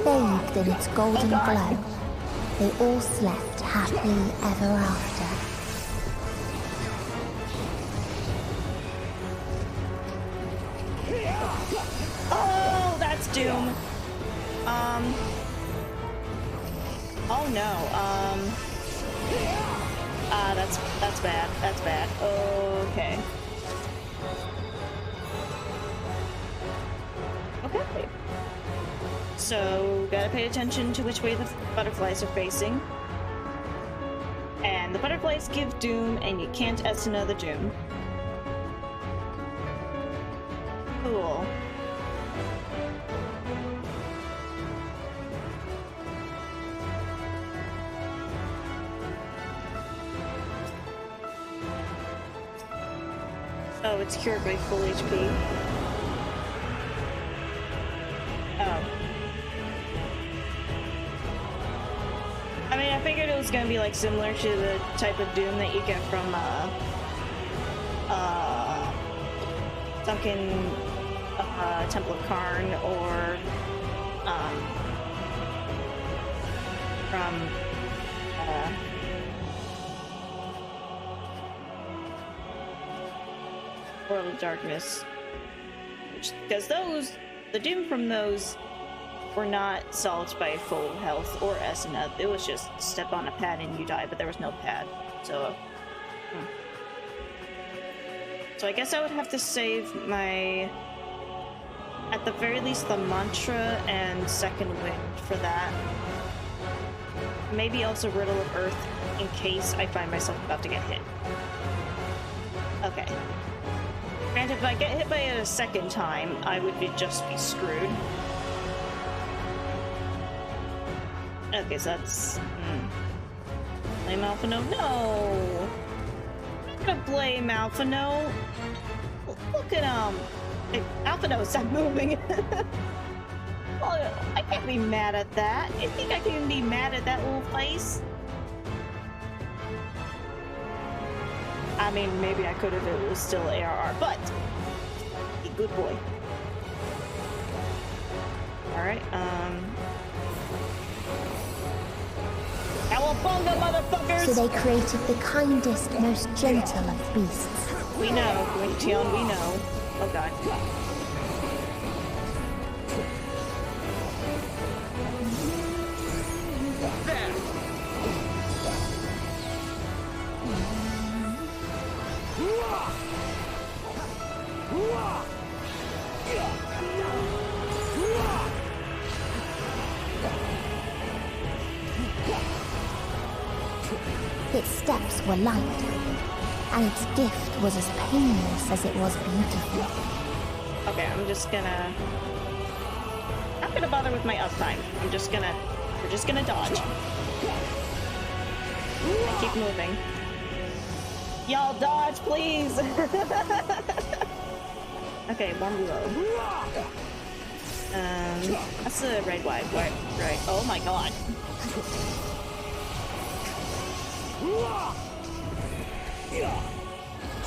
Bathed in its golden glow, they all slept happily ever after. Oh, that's doom. Oh no. That's bad. That's bad. Okay. Okay. So, gotta pay attention to which way the butterflies are facing. And the butterflies give doom, and you can't S another doom. Cool. Oh, it's cured by full HP. Oh. I mean, I figured it was gonna be like similar to the type of doom that you get from Sunken Temple of Karn, or from World of Darkness, because the doom from those were not solved by full health or SNF. It was just step on a pad and you die, but there was no pad. So, so I guess I would have to save my, at the very least, the mantra and second wind for that. Maybe also Riddle of Earth in case I find myself about to get hit. Okay. Granted, if I get hit by it a second time, I would just be screwed. Okay, so that's... Blame Alphino? No! I'm not gonna blame Alphino. Look at him! Alphino, stop moving! Well, I can't be mad at that. You think I can be mad at that little face? I mean, maybe I could if it was still ARR, but... Good boy. Alright, Cowabunga, motherfuckers! So they created the kindest, most gentle of beasts. We know, Gwyntion, we know. Oh god. Its steps were light, and its gift was as painless as it was beautiful. Okay, I'm not gonna bother with my uptime. We're just gonna dodge. And keep moving. Y'all dodge, please! Okay, one below. That's the red wide, right? Oh my god.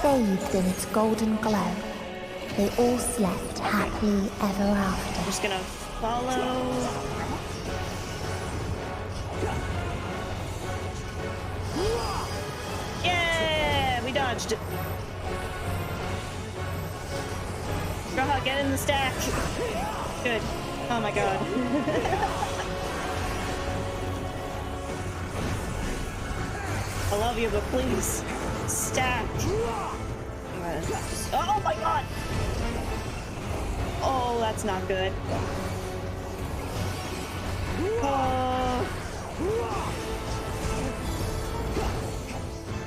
Bathed in its golden glow, they all slept happily ever after. I'm just gonna follow. Yeah, we dodged it. Straw, get in the stack. Good. Oh my god. I love you, but please, stack. Oh my god! Oh, that's not good.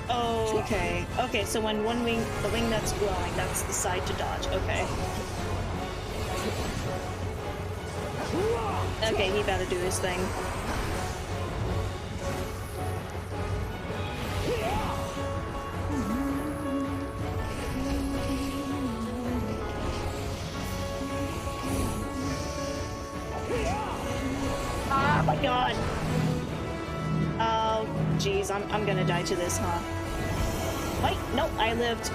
Oh, okay. Okay, so when one wing, the wing that's glowing, that's the side to dodge. Okay. Okay, he better do his thing. Oh my god! Oh, jeez, I'm gonna die to this, huh? Wait, nope, I lived.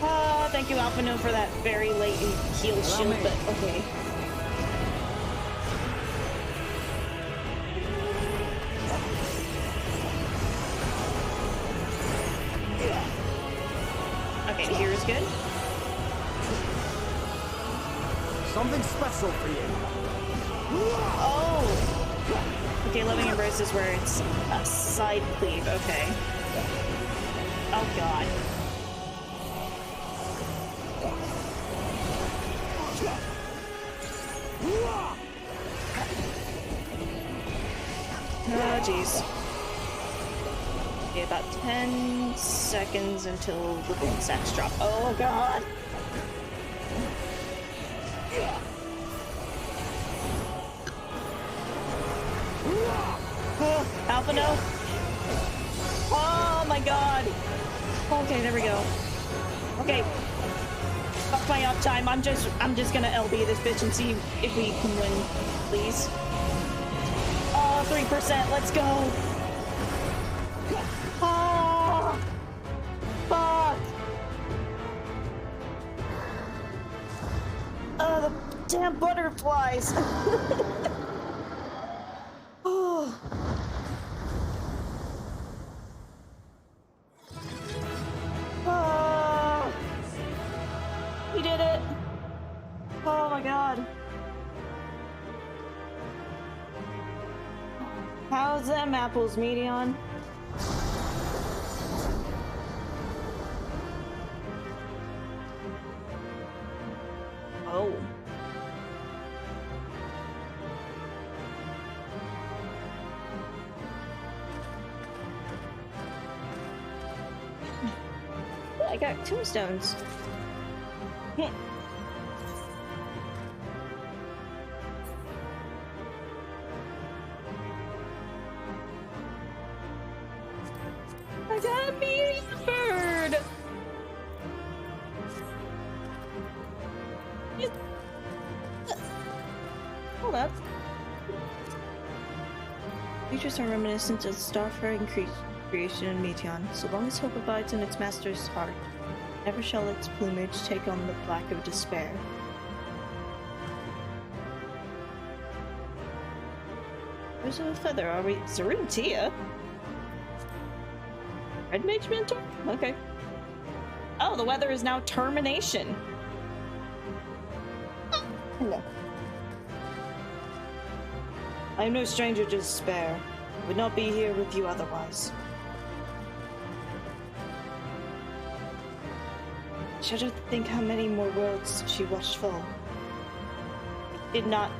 Oh, thank you, Alphino, for that very late heal shield, but okay. Okay, here is good. Something special for you. Oh! Okay, Loving Embrace is where it's a side cleave, okay. Oh god. Oh jeez. Okay, about 10 seconds until the boom sacks drop. Oh god! Oh, Alpha, no! Oh my god! Okay, there we go. Okay. Fuck my uptime. I'm just gonna LB this bitch and see if we can win, please. Oh, 3%, let's go! Oh! Fuck! Oh, the damn butterflies! Oh. Oh. We did it! Oh my god. How's them apples, Medion? Oh. I got tombstones. I got a medium bird! Hold up. Creatures are reminiscent of starfaring creation in Meteon. So long as hope abides in its master's heart, never shall its plumage take on the black of despair. There's a feather, are we? Serentia? Red Mage Mentor? Okay. Oh, the weather is now termination. Hello. I am no stranger to despair. I would not be here with you otherwise. I shudder to think how many more worlds she watched fall. I did not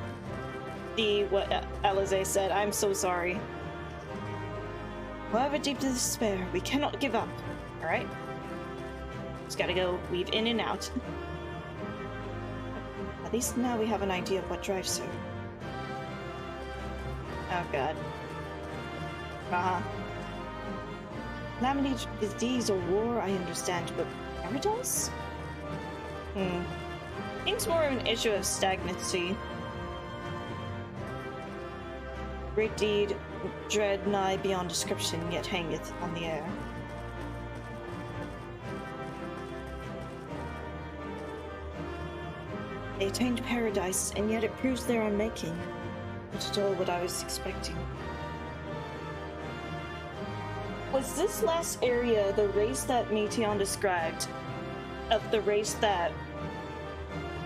see what Alize said. I'm so sorry. However deep the despair, we cannot give up. Alright? Just gotta go weave in and out. At least now we have an idea of what drives her. Oh god. Calamity is disease or war, I understand, but paradise? Seems more of an issue of stagnancy. Great deed, dread nigh beyond description, yet hangeth on the air. They attained paradise, and yet it proves their unmaking. Not at all what I was expecting. Was this last area the race that Meteon described? Of the race that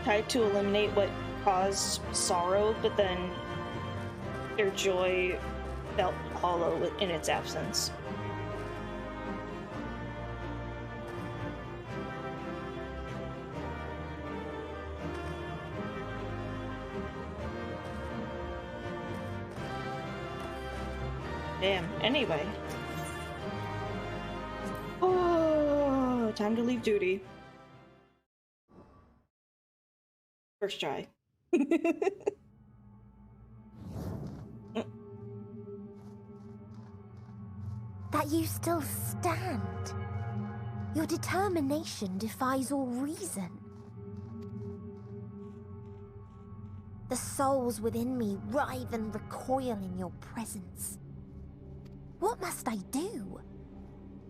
tried to eliminate what caused sorrow, but then their joy felt hollow in its absence? Damn, anyway. Oh, time to leave duty. First try. That you still stand. Your determination defies all reason. The souls within me writhe and recoil in your presence. What must I do?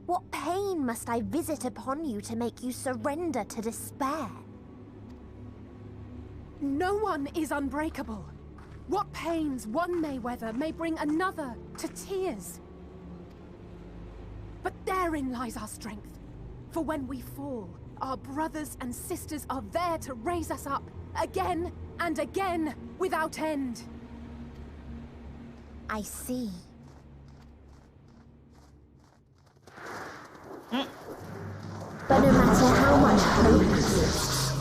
What pain must I visit upon you to make you surrender to despair? No one is unbreakable. What pains one may weather may bring another to tears. But therein lies our strength. For when we fall, our brothers and sisters are there to raise us up, again and again, without end. I see. But no matter how much hope exists,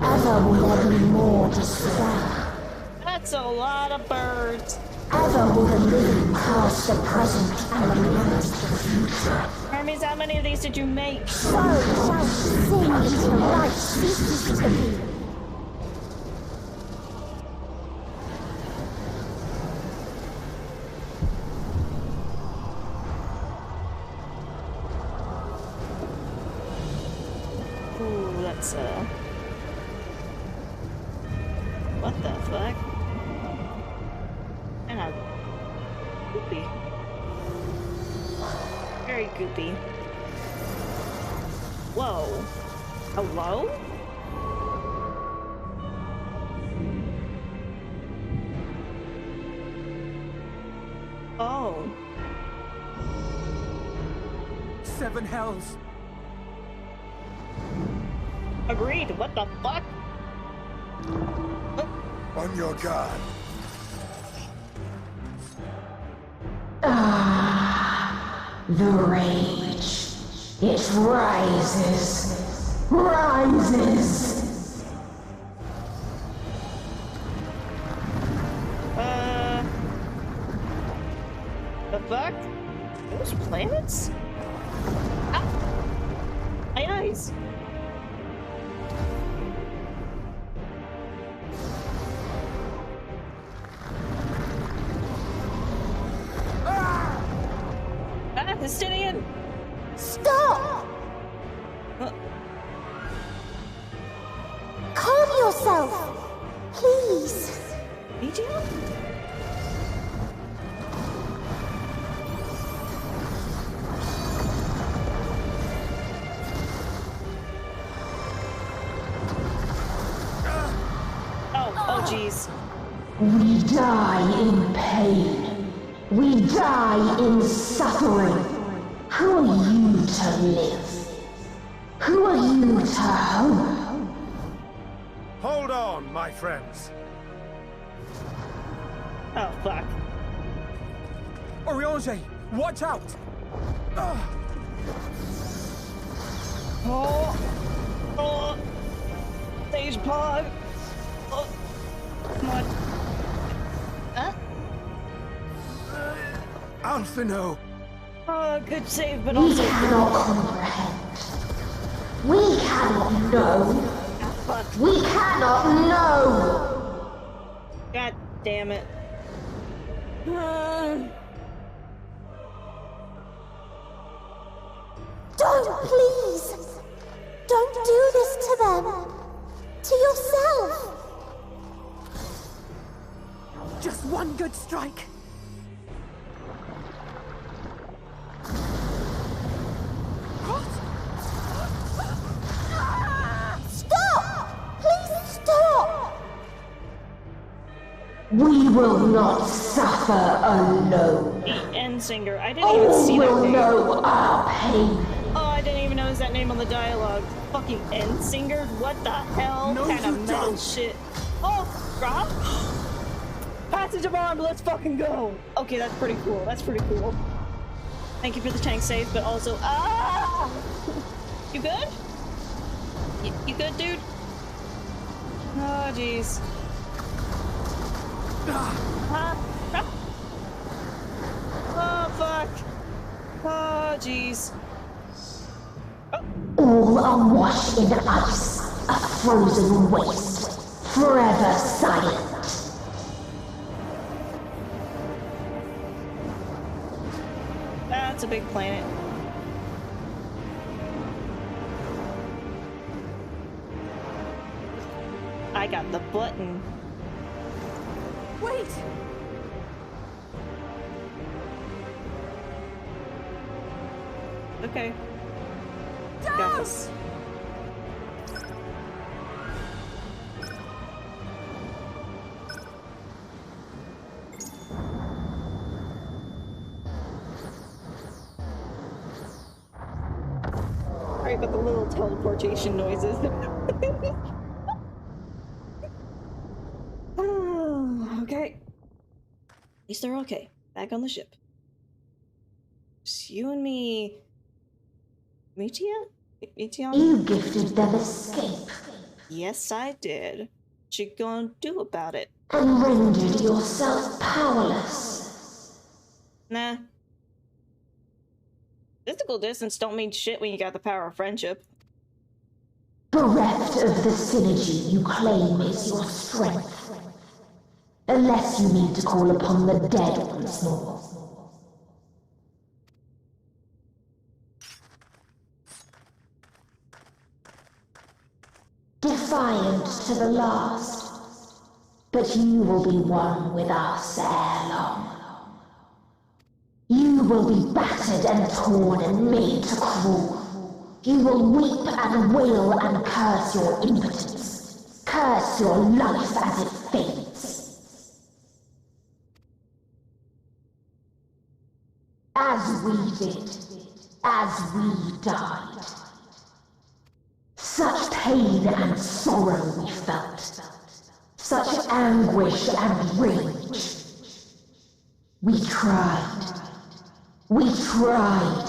ever will there be more despair. That's a lot of birds. Ever will the living curse the present and lament the future. Hermes, how many of these did you make? So shall sin until life ceases to be. Ooh, that's what the fuck? And a goopy. Very goopy. Whoa. Hello? Oh. 7 hells. Agreed. What the fuck? On your guard. The rage. It rises. Rises. The fuck? Those planets? Ah! My eyes. Justinian! Stop! Calm yourself, please. Need you? Oh, jeez. We die in pain. We die in suffering. Who are you to live? Who are you to hope? Hold on, my friends. Oh, fuck. Oriange, watch out! Oh! Stage pod! Oh! Come on. Huh? Alphino! Oh, good save, but We also... cannot comprehend. We cannot know. We cannot know. God damn it. Don't, please! Don't do this to them! To yourself! Just one good strike. Stop! Please stop! We will not suffer alone. The Endsinger. I didn't even see that All will name. know our pain. Oh, I didn't even notice that name on the dialogue. Fucking Endsinger? What the hell? No, kind of you metal don't. shit. Oh, drop? Passage of arm, let's fucking go! Okay, that's pretty cool. That's pretty cool. Thank you for the tank save, but also... Ah! You good? You good, dude? Oh, jeez. Oh, fuck. Oh, jeez. All awash in ice, a frozen waste, forever silent. That's a big planet. I got the button. Wait! Okay. Don't! Got this. Sorry about the little teleportation noises. Oh, okay. At least they're okay. Back on the ship. Just you and me. Metia? You gifted them escape. Yes, I did. What you gonna do about it? And rendered yourself powerless. Nah. Physical distance don't mean shit when you got the power of friendship. Bereft of the synergy you claim is your strength. Unless you mean to call upon the dead once more. Defiant to the last, but you will be one with us ere long. You will be battered and torn and made to crawl. You will weep and wail and curse your impotence, curse your life as it fades. As we did, as we died. Such pain and sorrow we felt. Such anguish and rage. We tried. We tried.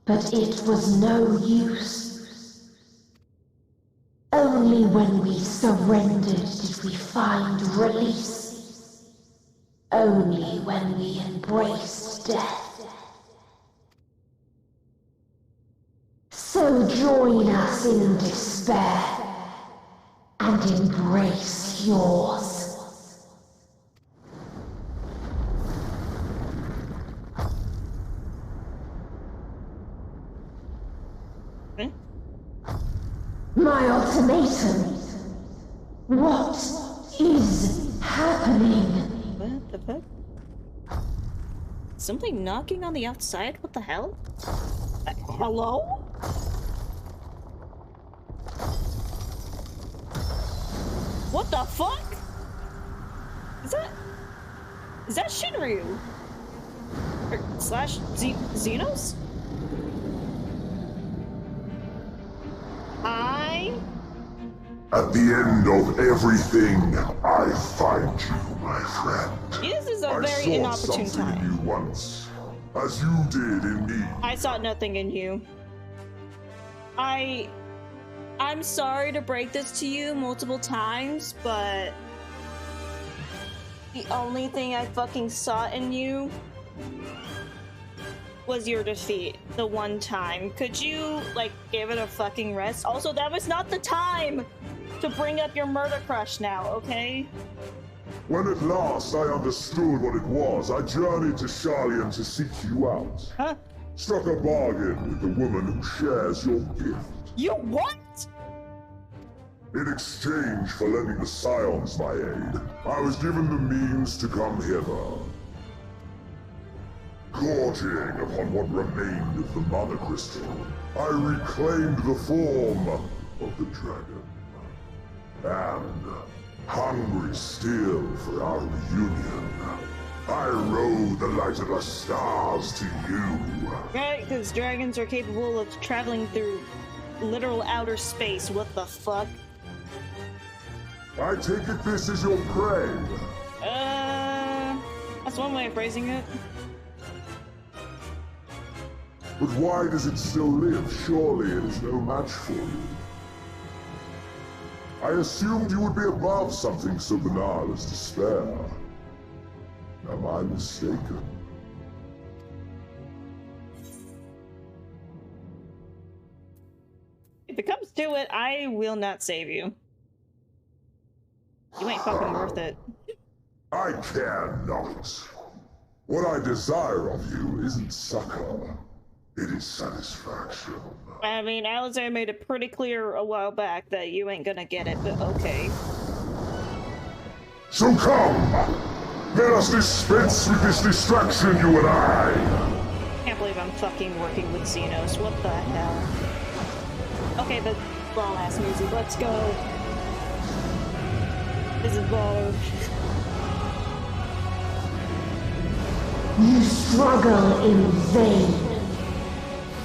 But it was no use. Only when we surrendered did we find release. Only when we embraced death. So join us in despair and embrace yours. My ultimatum. What is happening? What the fuck? Somebody knocking on the outside? What the hell? Hello? What the fuck? Is that Shinryu? Or slash Xenos? At the end of everything, I find you, my friend. This is a very inopportune time. I saw something in you once, as you did in me. I saw nothing in you. I'm sorry to break this to you multiple times, but the only thing I fucking saw in you was your defeat the one time. Could you, like, give it a fucking rest? Also, that was not the time to bring up your murder crush now, okay? When at last I understood what it was, I journeyed to Sharlayan to seek you out. Huh? Struck a bargain with the woman who shares your gift. You what? In exchange for lending the Scions my aid, I was given the means to come hither. Gorging upon what remained of the Mother Crystal, I reclaimed the form of the dragon. And, hungry still for our reunion, I rode the light of the stars to you. Right, because dragons are capable of traveling through literal outer space. What the fuck? I take it this is your prey. That's one way of phrasing it. But why does it still live? Surely it is no match for you. I assumed you would be above something so banal as despair. Am I mistaken? If it comes to it, I will not save you. You ain't fucking worth it. I care not. What I desire of you isn't succor, it is satisfaction. I mean, Alexander made it pretty clear a while back that you ain't gonna get it, but okay. So come! Let us dispense with this distraction, you and I! Can't believe I'm fucking working with Xenos, what the hell? Okay, the ball-ass music, let's go! This is baller. You struggle in vain.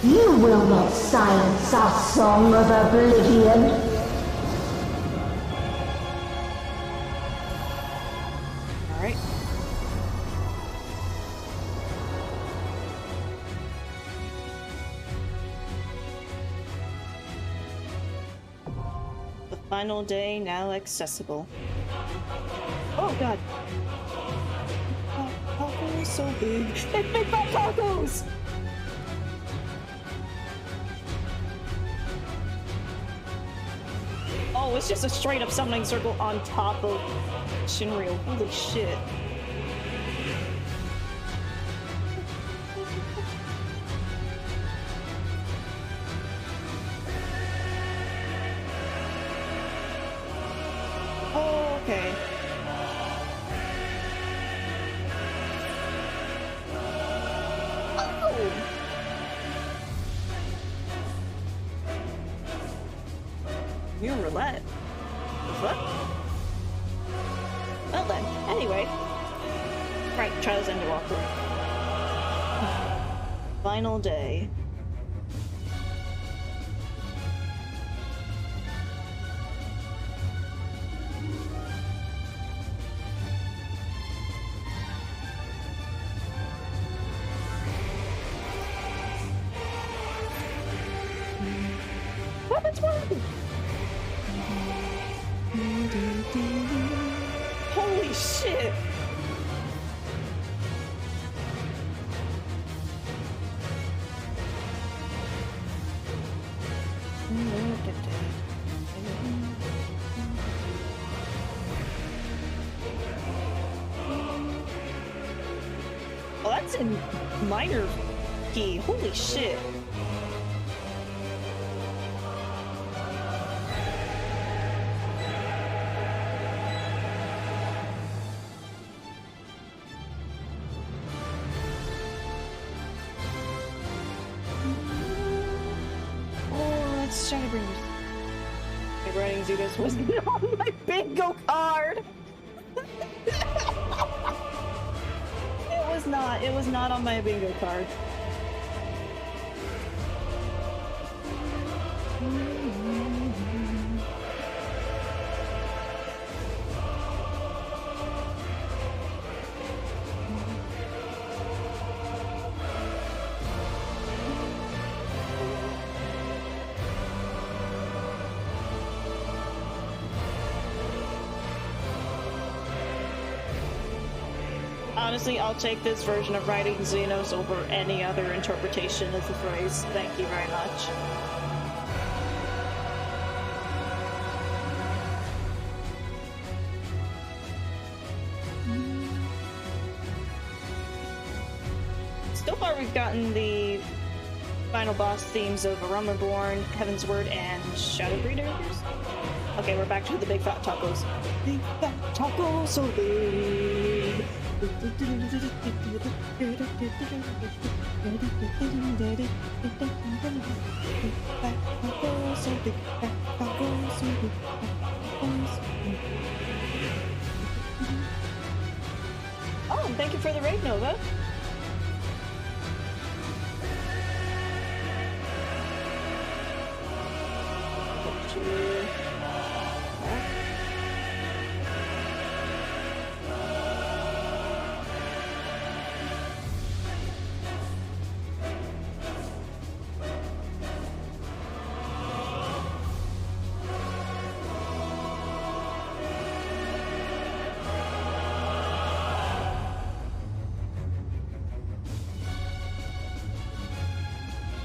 You will not silence our song of oblivion. Alright. The final day now accessible. Oh god! Tacos so big. It's big fat tacos! Oh, it's just a straight up summoning circle on top of Shinryu. Holy shit. Oh, okay. You're roulette. What? Well then, anyway. Right, try this Endwalker. Final day. What's wrong? Holy shit! Oh, that's in minor key. Holy shit. Writing Xenos wasn't on my bingo card! It was not on my bingo card. Honestly, I'll take this version of writing Xenos over any other interpretation of the phrase. Thank you very much. So far, we've gotten the final boss themes of Aroma Born, Heaven's Word, and Shadow Breeders. Okay, we're back to the big fat tacos. Big fat tacos, so big. Oh, and thank you for the raid, Nova.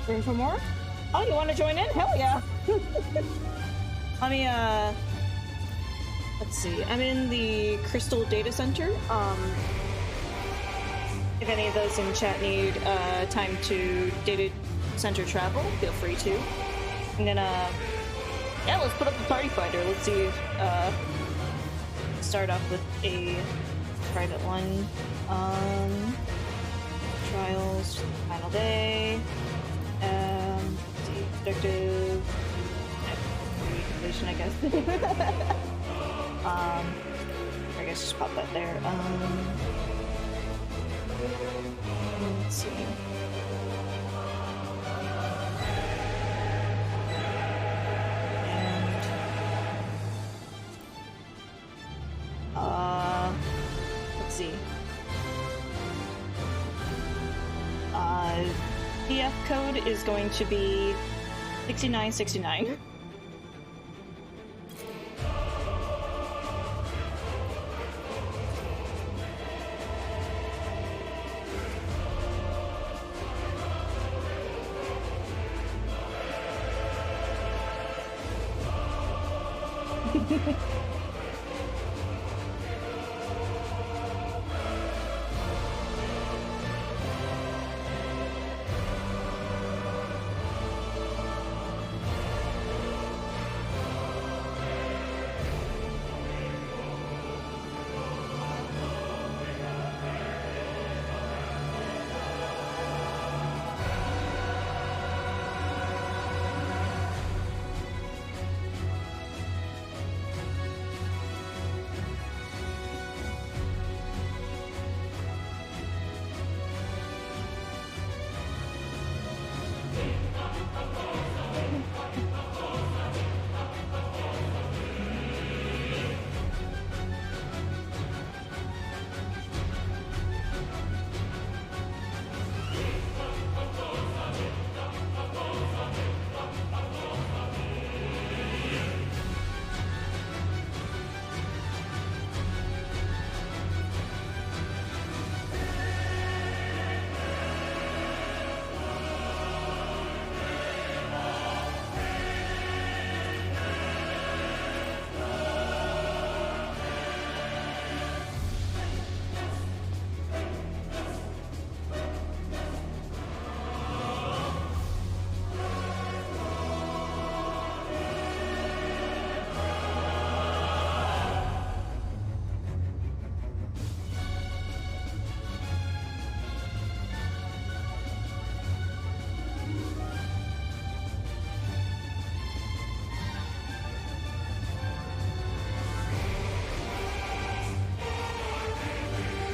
Room for more? Oh, you want to join in? Hell yeah! Let me, let's see. I'm in the Crystal Data Center. If any of those in chat need time to data center travel, feel free to. And then, yeah, let's put up a party fighter. Let's see. Start off with a private one. Trials, final day. Let's see, objective. Completion, I guess. I guess just pop that there. Let's see. And let's see. PF code is going to be 6969.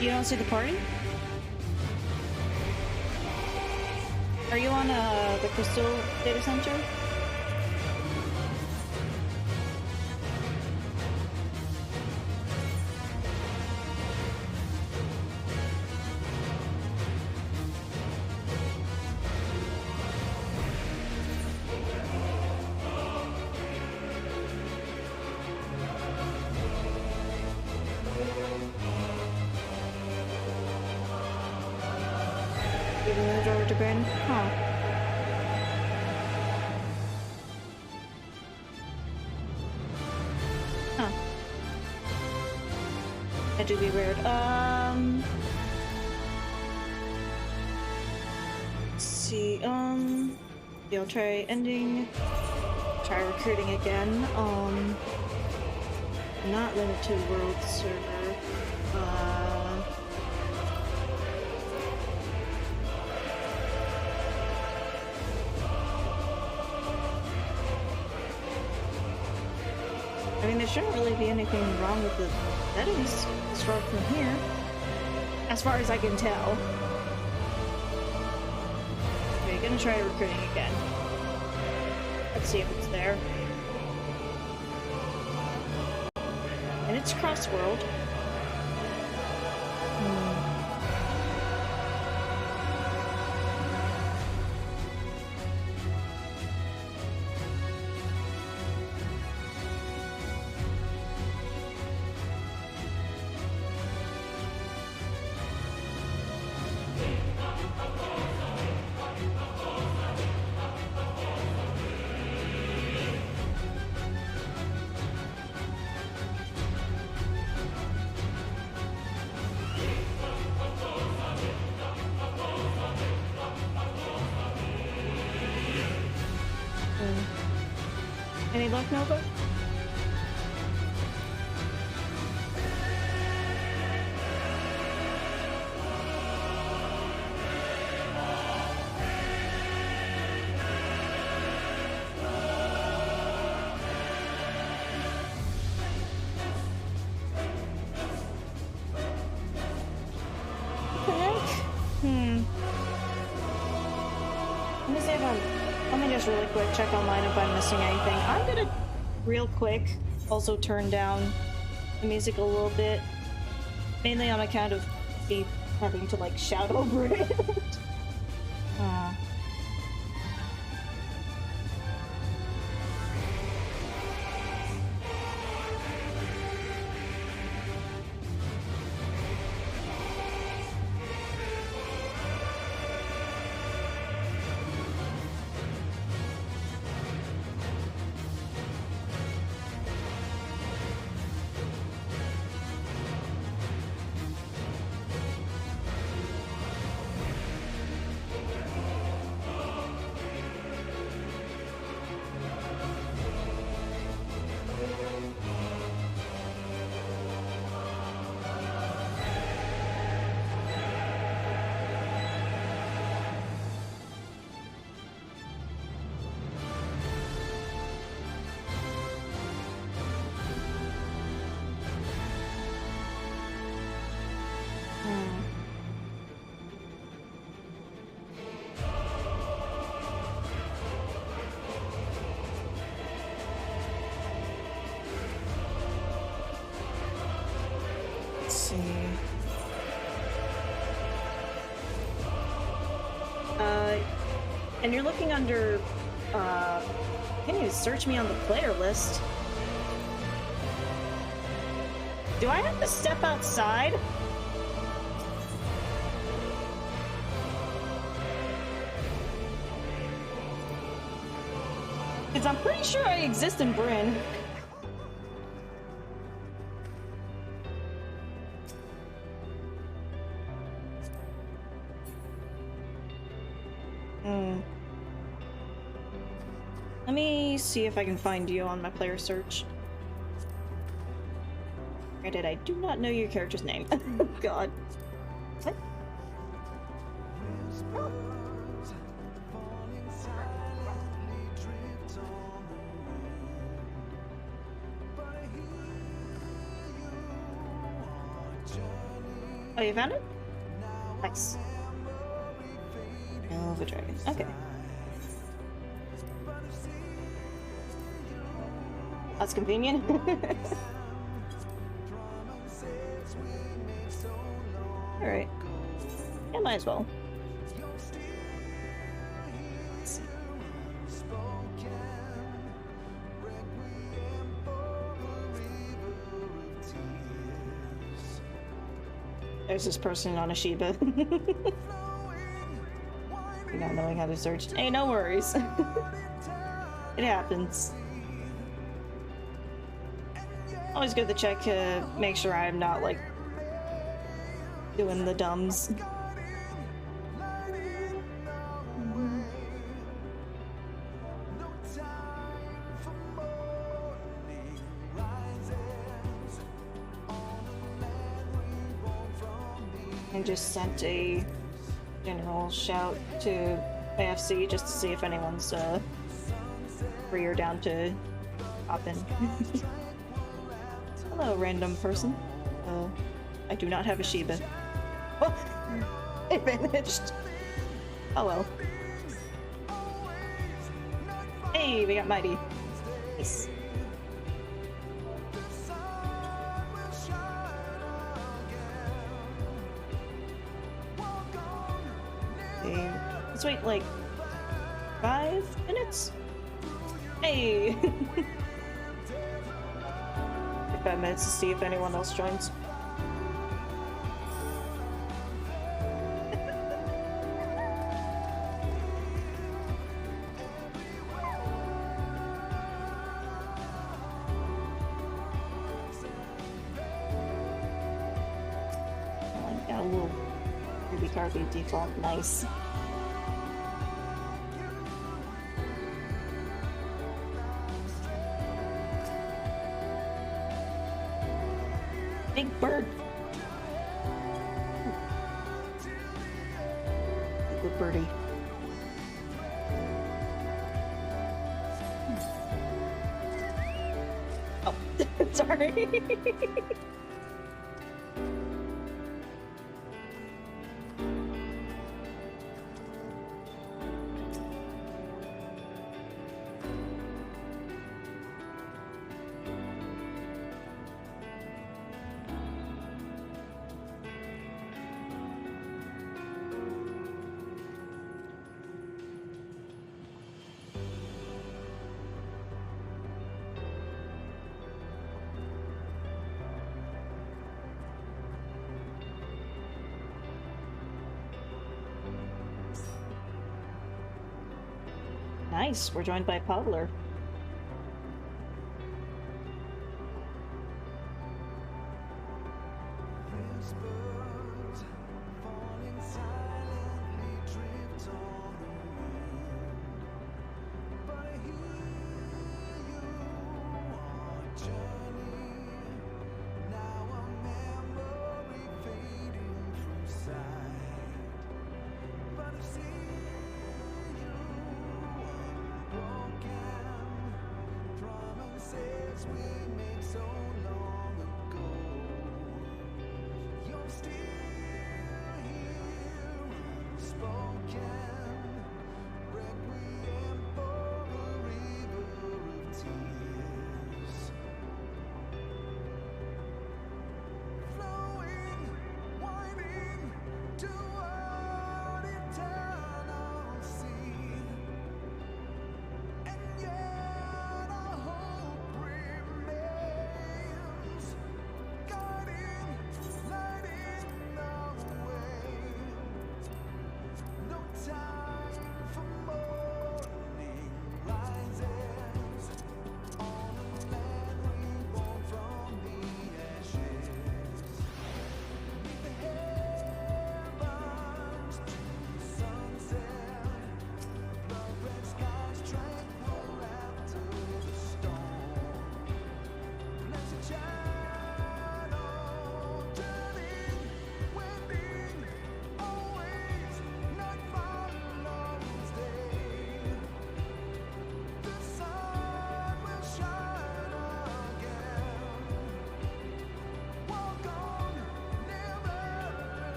You don't see the party? Are you on the Crystal data center? You moved over to Brandon? Huh. Huh. That do be weird. Let's see, yeah, I'll try ending. Try recruiting again. Not limited world server. I mean, there shouldn't really be anything wrong with the settings as far from here. As far as I can tell. Okay, gonna try recruiting again. Let's see if it's there. And it's cross-world. luck, Nova? Let me just really quick check online if I'm missing anything. I'm gonna real quick also turn down the music a little bit, mainly on account of me having to like shout over it. And you're looking under, can you search me on the player list? Do I have to step outside? Because I'm pretty sure I exist in Bryn. Let me see if I can find you on my player search. Granted, I do not know your character's name. God. What? Oh, you found it? Nice. Nova Dragon. Okay. That's convenient. Alright. Yeah, might as well. There's this person on a Shiba. Not knowing how to search. Hey, no worries. It happens. Always good to check to make sure I'm not, like, doing the dumbs. And just sent a general shout to AFC just to see if anyone's free or down to hop in. Hello, random person. I do not have a Shiba. Oh, it vanished. Oh well. Hey, we got Mighty. Nice. Okay, let's wait like 5 minutes. Hey. 5 minutes to see if anyone else joins. Got a little Ruby Carby default, nice. Big bird. Good birdie. Oh, sorry. Nice, we're joined by Pabler.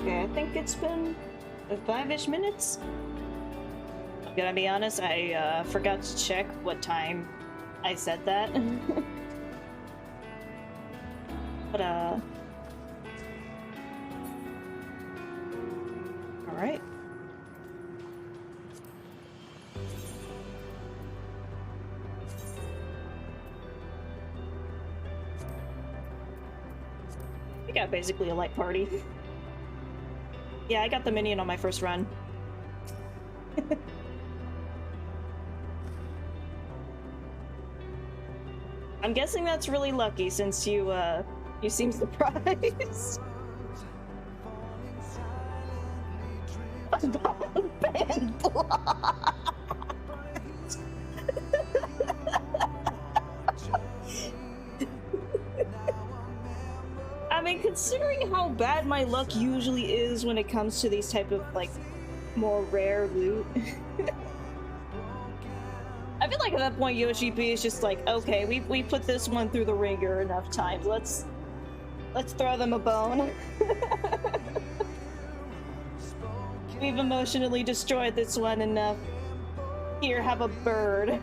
Okay, I think it's been 5-ish minutes. I'm gonna be honest, I forgot to check what time I said that. But alright. We got basically a light party. Yeah, I got the minion on my first run. I'm guessing that's really lucky since you seem surprised. I mean, considering how bad my luck usually is when it comes to these type of, like, more rare loot. I feel like at that point Yoshi P is just like, okay, we put this one through the ringer enough times. Let's throw them a bone. We've emotionally destroyed this one enough. Here, have a bird.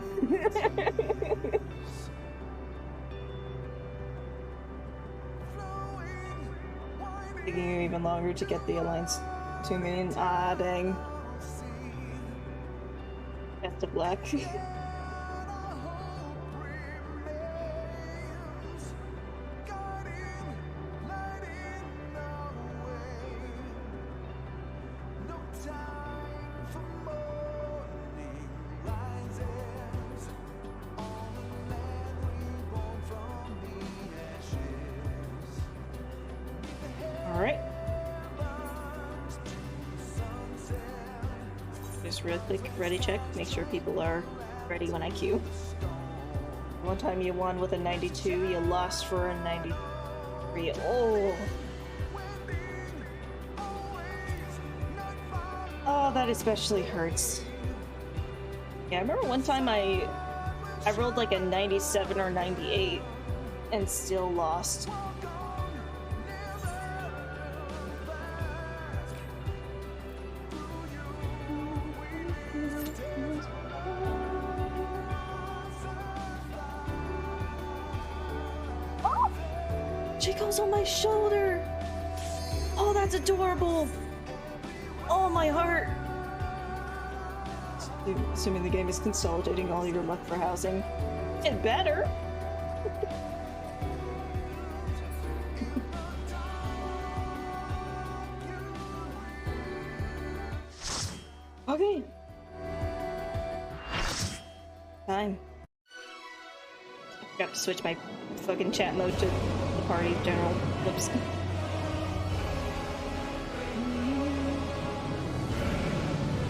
Taking you even longer to get the Alliance to me. Ah, dang. Best of luck. Alright. Just real quick ready check, make sure people are ready when I queue. One time you won with a 92, you lost for a 93. Oh! Oh, that especially hurts. Yeah, I remember one time I rolled like a 97 or 98 and still lost. Chico's on my shoulder! Oh, that's adorable! Oh, my heart! Assuming the game is consolidating all your luck for housing. It better! Okay. Time. I forgot to switch my fucking chat mode to the party general. Whoops.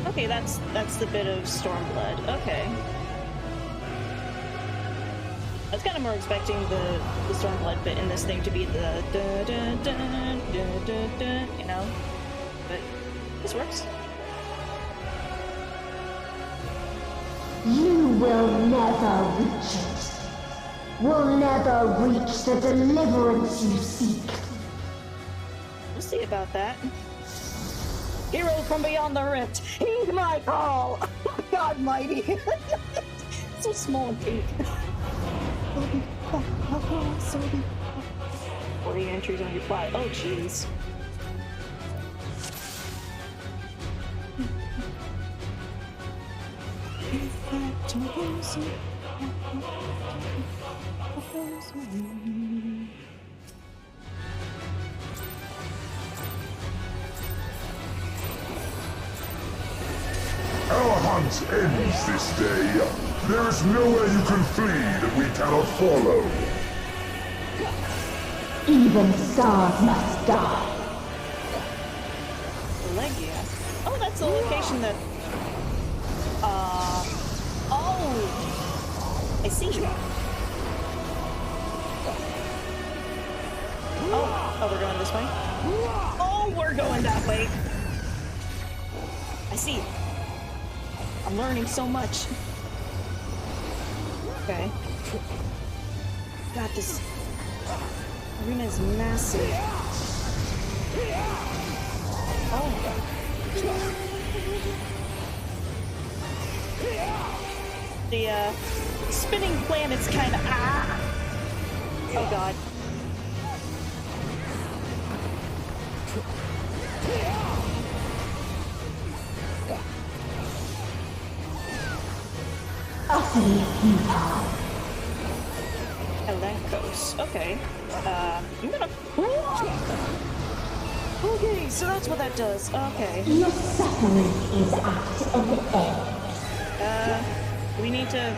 Okay, that's the bit of Stormblood. Okay. I was kind of more expecting the Stormblood bit in this thing to be the da da da da da da, you know? But this works. You will never reach it. Will never reach the deliverance you seek. We'll see about that. Hero from beyond the rift, heed my call! God mighty! So small and pink. 40 entries on your fly. Oh, jeez. Our hunt ends this day. There is nowhere you can flee that we cannot follow. Even stars must die. Legia. Oh, that's the location that... Oh! I see. Oh, we're going this way? Oh, we're going that way! I see. I'm learning so much. Okay. God, this arena is massive. Oh. The spinning planet's kind of Oh god. Utterly futile. Elencos. Okay. I'm gonna... Okay, so that's what that does. Okay. Your suffering is at an end. We need to...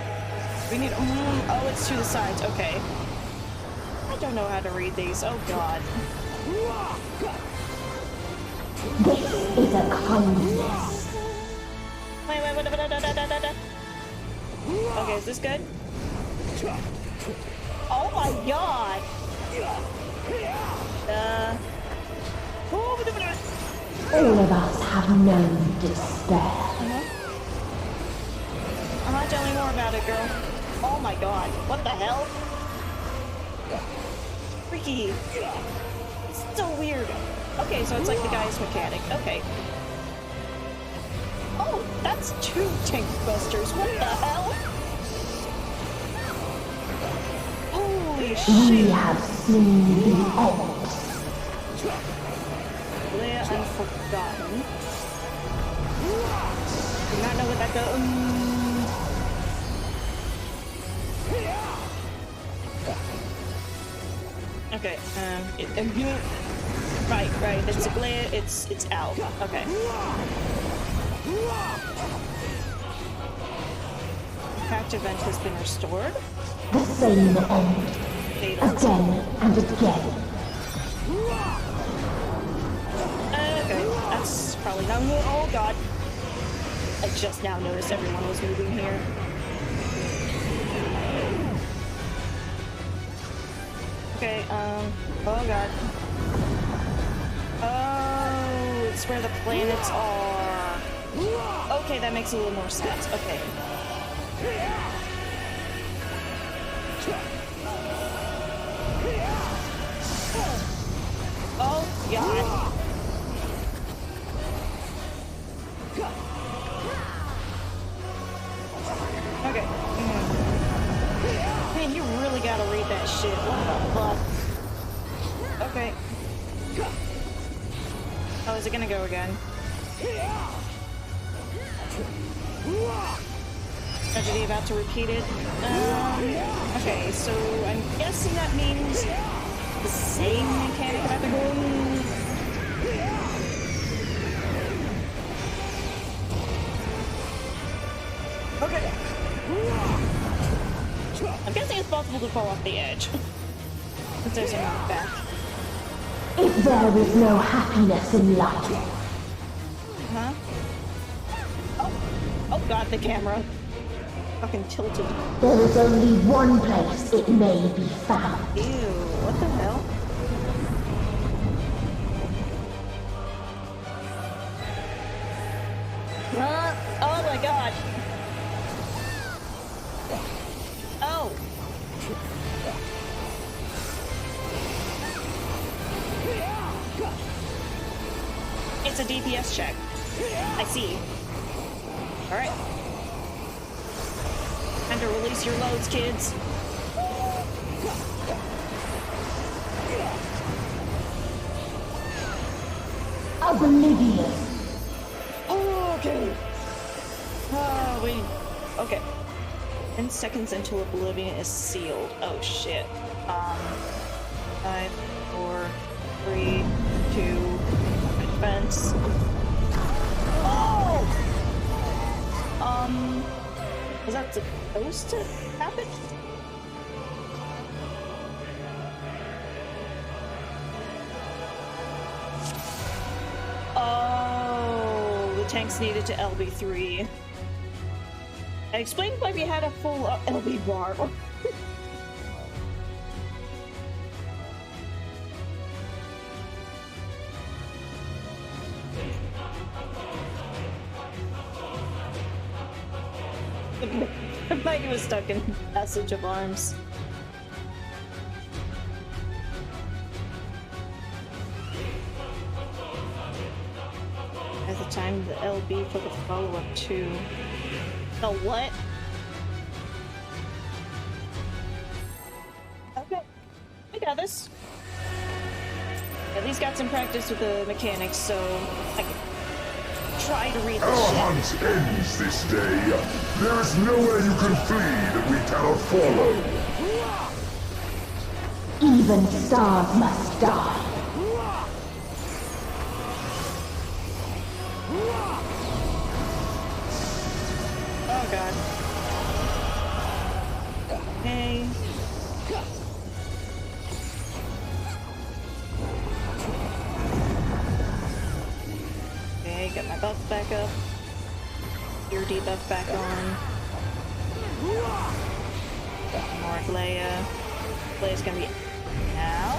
oh, it's to the sides. Okay. I don't know how to read these. Oh, God. This is a kindness. Wait. Okay, is this good? Oh my god! All of us have known despair. Tell me more about it, girl. Oh my god. What the hell? Freaky. It's so weird. Okay, so it's like the guy's mechanic. Okay. That's 2 tank busters. What the hell? Holy shit. We have seen the end. Leia Unforgotten. Do not know what that does. Okay, right, it's a glare, it's out. Okay. Impact event has been restored. The same end. Again and again. Okay, that's probably not good. Oh god. I just now noticed everyone was moving here. Okay, oh god. Oh, it's where the planets are. Okay, that makes a little more sense. Okay. Oh god. Okay. Man, you really gotta read that shit. What the fuck? Okay. Oh, is it gonna go again? Tragedy about to repeat it. Okay, so I'm guessing that means the same mechanic about to go. Okay. I'm guessing it's possible to fall off the edge. Since there's a knock back. If there is no happiness in life. Huh? Oh god, the camera. Fucking tilted. There is only one place it may be found. Ew, what the hell? Oh my god. Oh. It's a DPS check. I see. Alright. Time to release your loads, kids. Oblivion. Oh, okay. Okay. 10 seconds until Oblivion is sealed. Oh shit. 5, 4, 3, 2, defense. Oh! Was that supposed to happen? Oh, the tanks needed to LB3. I explained why we had a full LB bar. Maggie was stuck in Passage of Arms. At the time, the LB for the follow-up to the what? Okay, we got this. At least got some practice with the mechanics, so I can try to read this shit. Our hunt ends this day. There is nowhere you can flee that we cannot follow. Even stars must die. Oh god. Okay. Okay, got my buff back up. Your debuff back on. More Leia. Leia's gonna be now.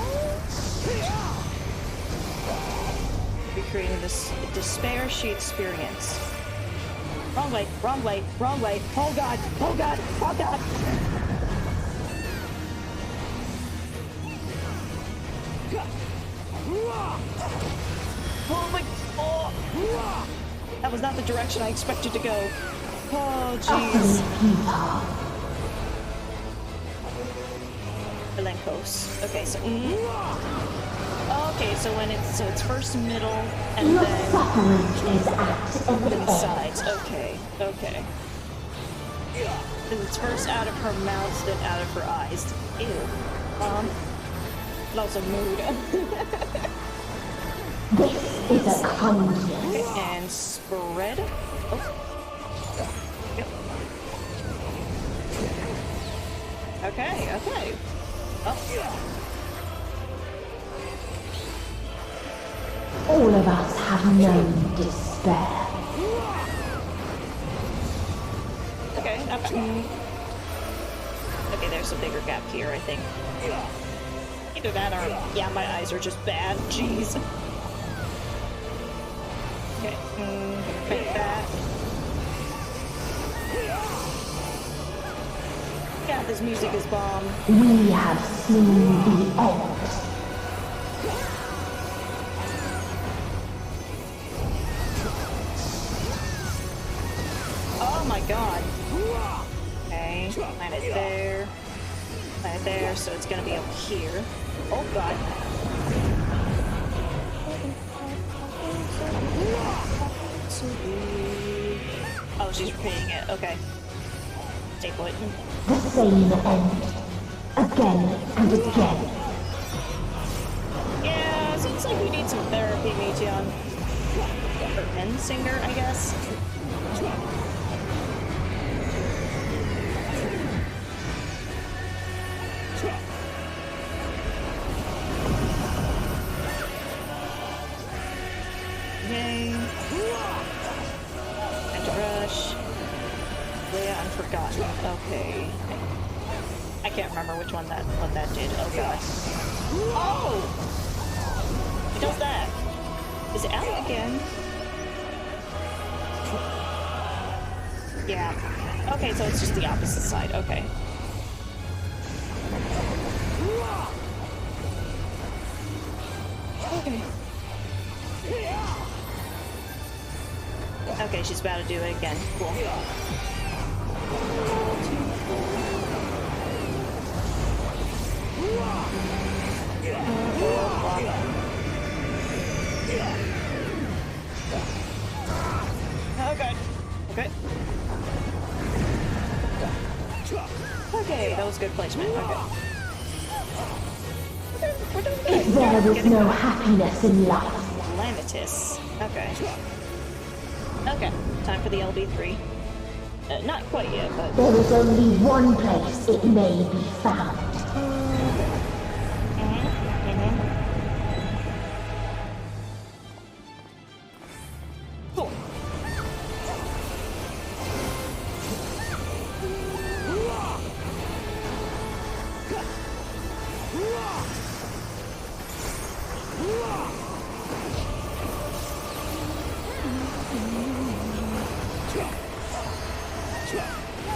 Recreating this despair she experienced. Wrong way, wrong way, wrong way. Oh god, oh god, oh god. Oh my, oh. That was not the direction I expected to go. Oh, jeez. Elenkos. Okay, so... Okay, so when it's first middle, and then sides. Okay, okay. It's first out of her mouth, then out of her eyes. Ew. But also mood. This is a kindness. Okay, and spread. Oh. Yep. Okay, okay. Oh. All of us have known despair. Okay, okay. Okay, there's a bigger gap here, I think. Either that or, yeah, my eyes are just bad. Jeez. Okay, gonna paint that. Yeah, this music is bomb. We have seen the end. Oh my god. Okay, plant it there. Plant it there, so it's gonna be up here. Oh god. Oh, she's repeating it. Okay. Stay put. The same end. Again and again. Yeah, seems like we need some therapy, Meteon. Or Endsinger, I guess. Yay. And to rush. Leia Unforgotten. Okay. I can't remember which one what that did. Oh god. Oh! It does that. Is it out again? Yeah. Okay, so it's just the opposite side. Okay. Okay. Okay, she's about to do it again. Cool. Okay. Okay. Okay, that was good placement. Okay. We're doing good. If there is no happiness in life. Lanitus. Okay. Okay, time for the LB3. Not quite yet, but... There is only one place it may be found. Cool.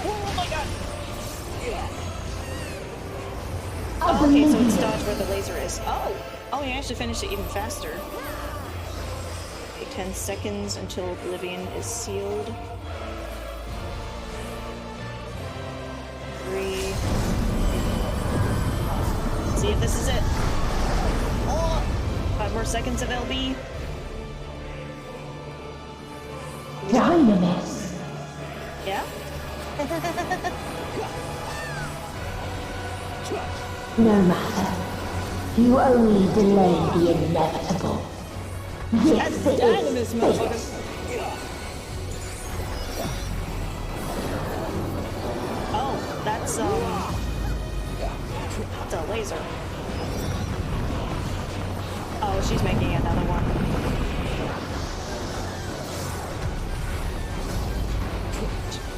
Oh my god! Okay, so it's dodge where the laser is. Oh! Oh, you actually finished it even faster. Okay, 10 seconds until Oblivion is sealed. 3. See if this is it. Oh! 5 more seconds of LB. Dynamis. Yeah? No matter. You only delay the inevitable. Yes, it is fate. Oh, that's a laser. Oh, she's making another one.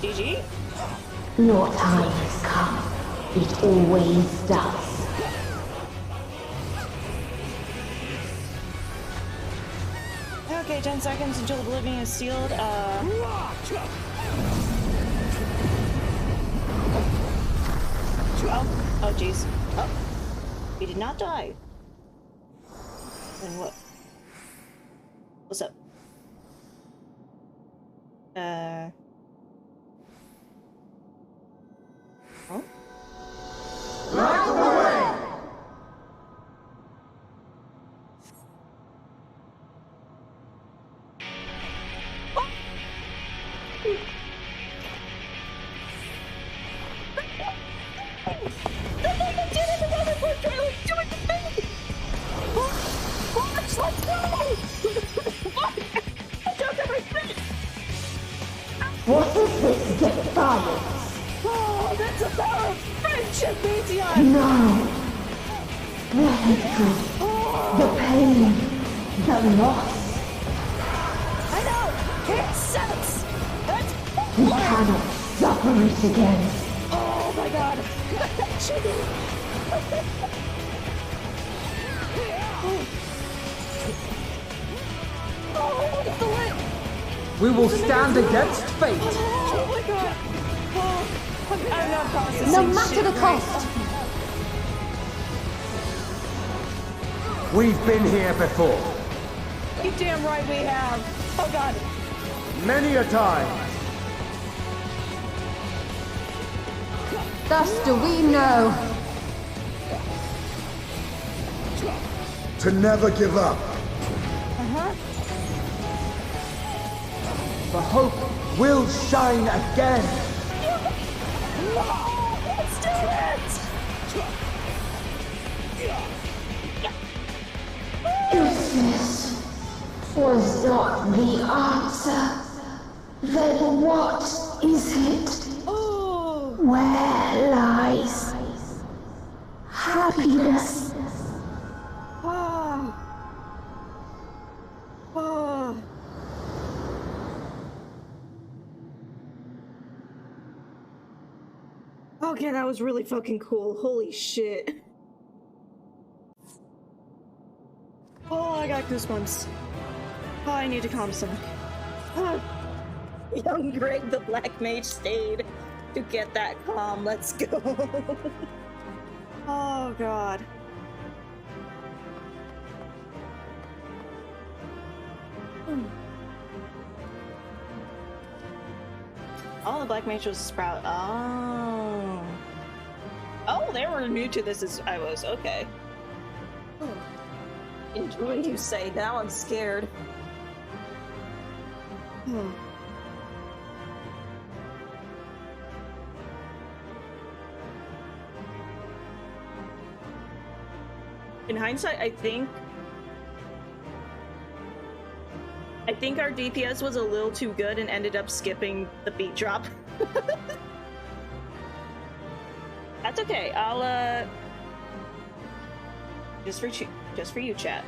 GG? Your time has come. It always does. Okay, 10 seconds until Oblivion is sealed. Oh, jeez. Oh, he did not die. Then what? What's up? Oh? Light the way! What is this defiance? Oh, that's a power of friendship, Meteon! No! The hatred, the pain, the loss. I know! Can't sense! That's... We cannot suffer it again. Oh my god! Oh, it's the lit! We will stand against fate! Oh my god! Oh, I'm not processing No matter shit the right cost! We've been here before. now. You damn right we have! Oh god! Many a time. Thus do we know. To never give up. The hope will shine again. Let's do it! This was not the answer. Then what is it? Where lies happiness? Okay, that was really fucking cool. Holy shit. Oh, I got goosebumps. Oh, I need to calm some. Young Greg the Black Mage stayed to get that calm. Let's go. Oh, God. Oh, the Black Mage was a sprout. Oh. Oh, they were new to this as I was. Okay. Enjoy, you say. Now I'm scared. In hindsight, I think our DPS was a little too good and ended up skipping the beat drop. That's okay. I'll just for you, chat.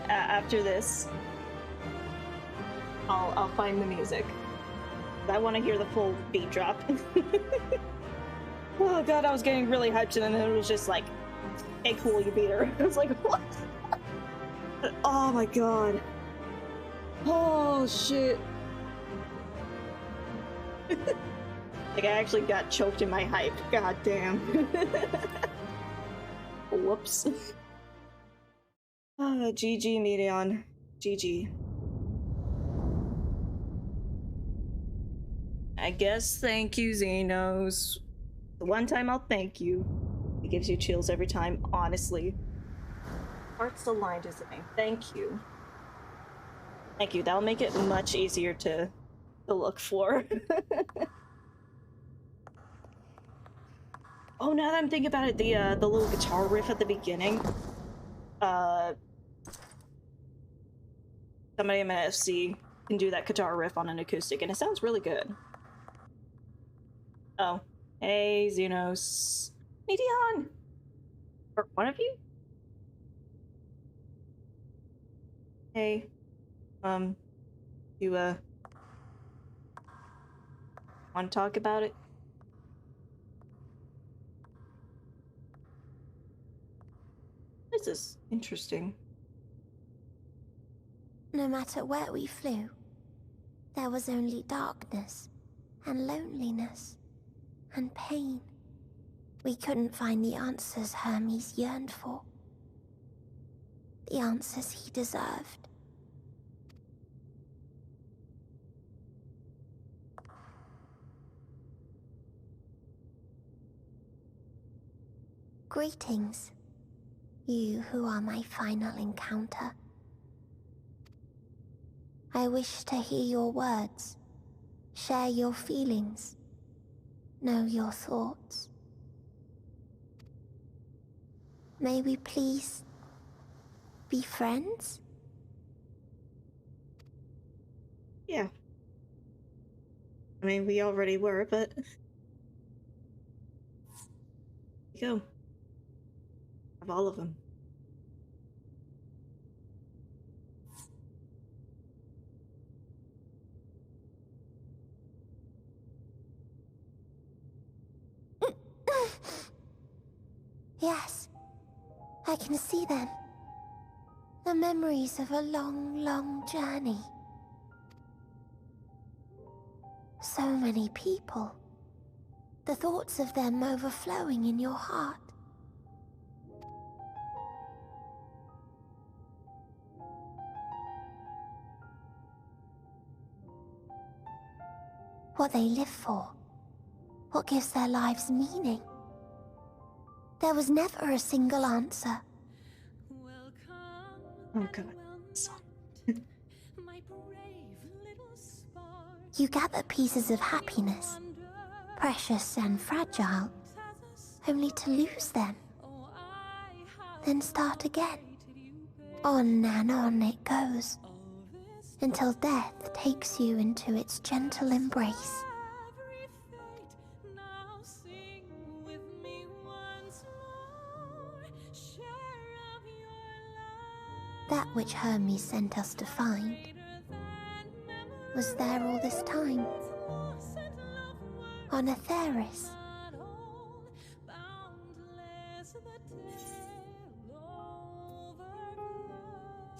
After this, I'll find the music. I want to hear the full beat drop. Oh god, I was getting really hyped and then it was just like, hey, cool, you beat her. I was like, what? Oh my god. Oh shit. Like I actually got choked in my hype. God damn. Whoops. GG Meteon. GG. I guess thank you, Xenos. The one time I'll thank you. It gives you chills every time, honestly. Hearts aligned is the thing. Thank you. Thank you. That'll make it much easier to look for. Oh, now that I'm thinking about it, the little guitar riff at the beginning. Somebody in my FC can do that guitar riff on an acoustic, and it sounds really good. Oh, hey, Xenos. Meteon! Or one of you? Hey. You, want to talk about it? This is interesting. No matter where we flew, there was only darkness and loneliness and pain. We couldn't find the answers Hermes yearned for. The answers he deserved. Greetings, you who are my final encounter. I wish to hear your words, share your feelings, know your thoughts. May we please be friends? Yeah. I mean, we already were, but... Go. Of all of them. Yes, I can see them. The memories of a long, long journey. So many people. The thoughts of them overflowing in your heart. What they live for. What gives their lives meaning. There was never a single answer. Oh god. You gather pieces of happiness, precious and fragile, only to lose them. Then start again. On and on it goes, until death takes you into its gentle embrace. That which Hermes sent us to find was there all this time, on Atheris.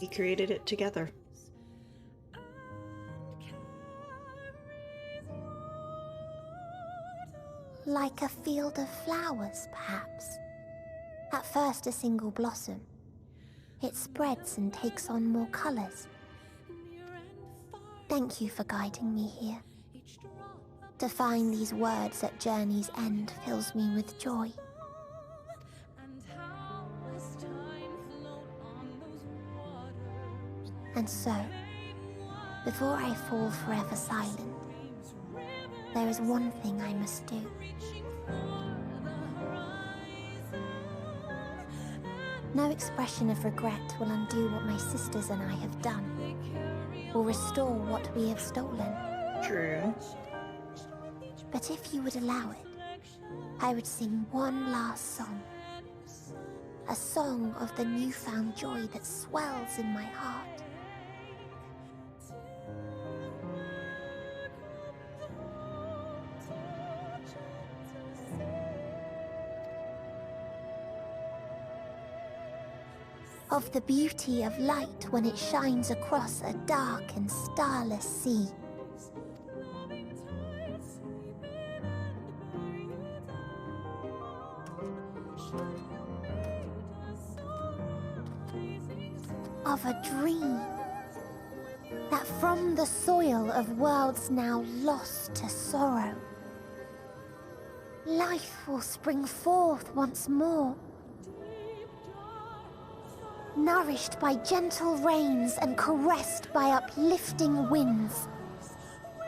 We created it together. Like a field of flowers, perhaps. At first a single blossom. It spreads and takes on more colors. Thank you for guiding me here. To find these words at journey's end fills me with joy. And so, before I fall forever silent, there is one thing I must do. No expression of regret will undo what my sisters and I have done, or restore what we have stolen. True. But if you would allow it, I would sing one last song. A song of the newfound joy that swells in my heart. Of the beauty of light when it shines across a dark and starless sea. Of a dream that from the soil of worlds now lost to sorrow, life will spring forth once more. Nourished by gentle rains and caressed by uplifting winds.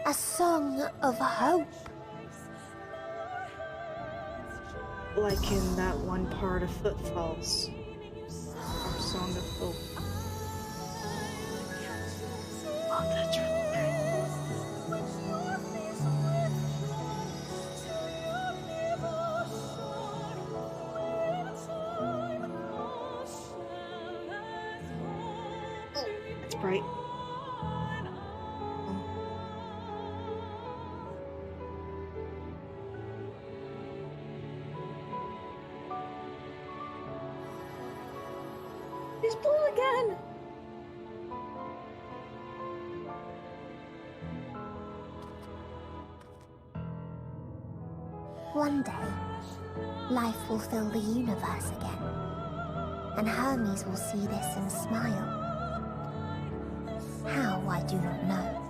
A song of hope. Like in that one part of Footfalls. Our Song of Hope. Oh, that's really right. He's blue again. One day, life will fill the universe again, and Hermes will see this and smile. How, I do not know.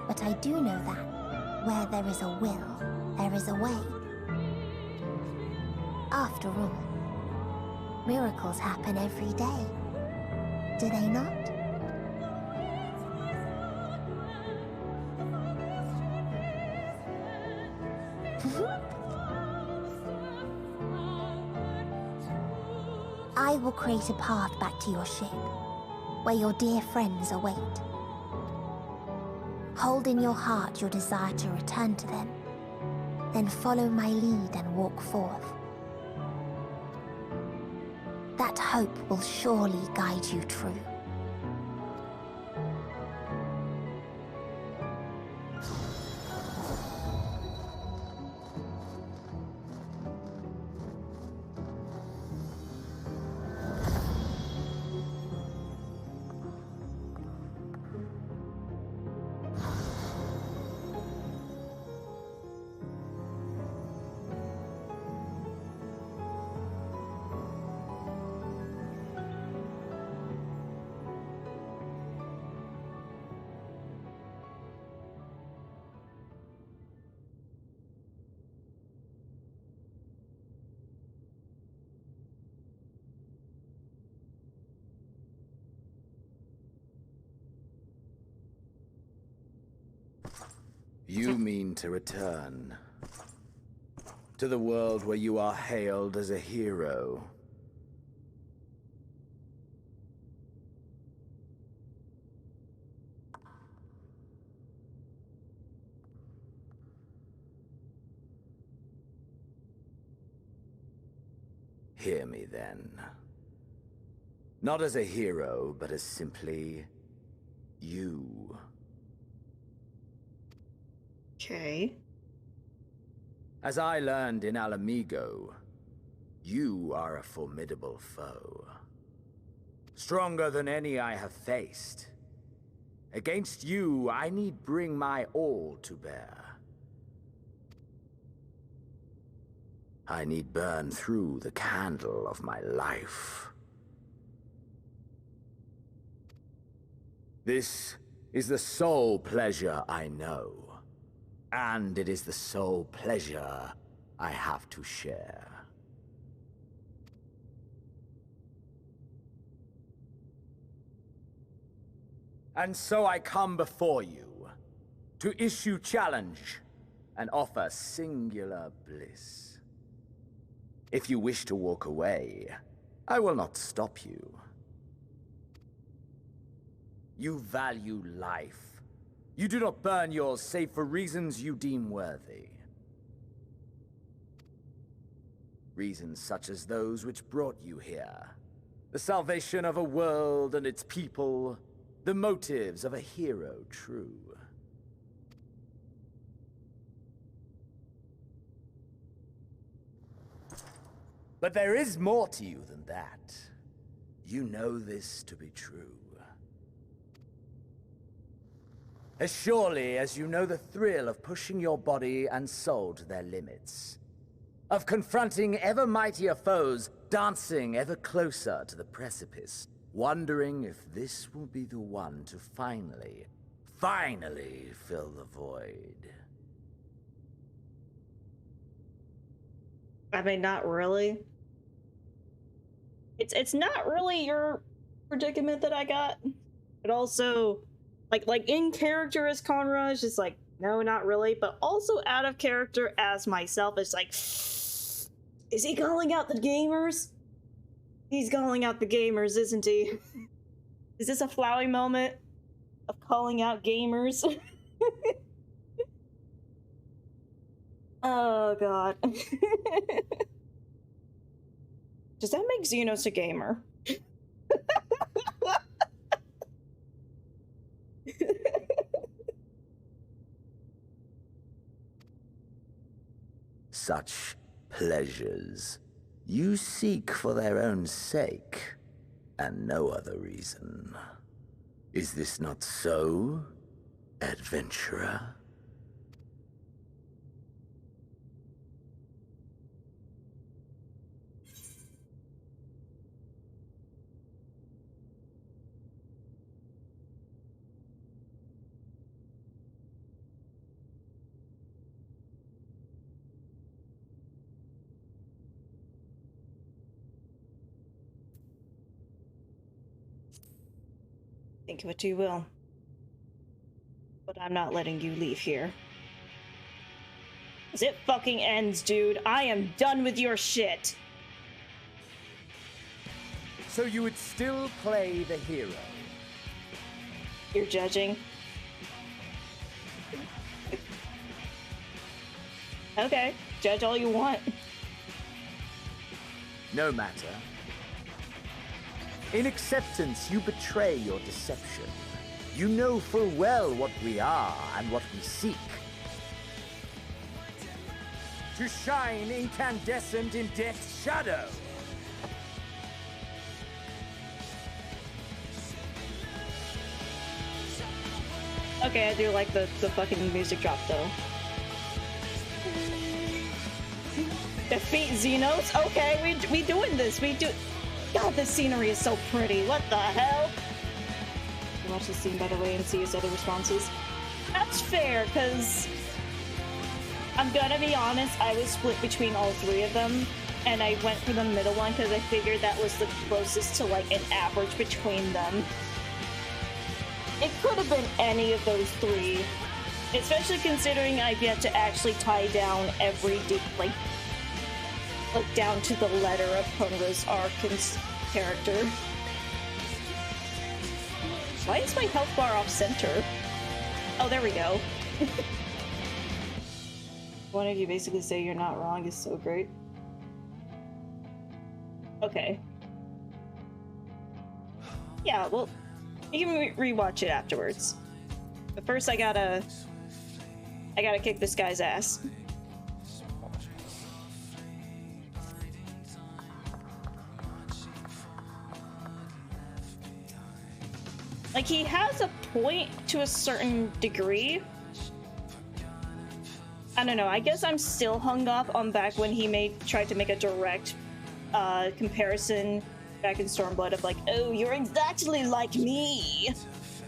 But I do know that where there is a will, there is a way. After all, miracles happen every day, do they not? I will create a path back to your ship, where your dear friends await. Hold in your heart your desire to return to them, then follow my lead and walk forth. That hope will surely guide you true. You mean to return to the world where you are hailed as a hero. Hear me then. Not as a hero, but as simply you. Okay. As I learned in Alamigo, you are a formidable foe. Stronger than any I have faced. Against you, I need bring my all to bear. I need burn through the candle of my life. This is the sole pleasure I know. And it is the sole pleasure I have to share. And so I come before you, to issue challenge, and offer singular bliss. If you wish to walk away, I will not stop you. You value life. You do not burn yours save for reasons you deem worthy. Reasons such as those which brought you here. The salvation of a world and its people. The motives of a hero true. But there is more to you than that. You know this to be true. As surely as you know the thrill of pushing your body and soul to their limits. Of confronting ever mightier foes, dancing ever closer to the precipice, wondering if this will be the one to finally fill the void. I mean, not really. It's not really your predicament that I got. But also, like in character as Conraj, it's like, no, not really. But also out of character as myself, it's like, is he calling out the gamers? He's calling out the gamers, isn't he? Is this a Flowey moment of calling out gamers? Oh god. Does that make Xenos a gamer? Such pleasures you seek for their own sake, and no other reason. Is this not so, adventurer? Think what you will. But I'm not letting you leave here. 'Cause it fucking ends, dude. I am done with your shit. So you would still play the hero? You're judging. Okay, judge all you want. No matter. In acceptance, you betray your deception. You know full well what we are and what we seek. To shine incandescent in death's shadow. Okay, I do like the fucking music drop though. Defeat Xenos? Okay, we doing this. We do. God, this scenery is so pretty. What the hell? You watch the scene, by the way, and see his other responses. That's fair, because I'm gonna be honest, I was split between all three of them, and I went for the middle one because I figured that was the closest to like an average between them. It could have been any of those three, especially considering I've yet to actually tie down every like down to the letter of Conra's arc and character. Why is my health bar off center? Oh, there we go. One of you basically say you're not wrong is so great. Okay. Yeah, well, you can rewatch it afterwards. But first I gotta kick this guy's ass. Like, he has a point to a certain degree. I don't know, I guess I'm still hung up on back when he tried to make a direct comparison back in Stormblood of like, oh, you're exactly like me.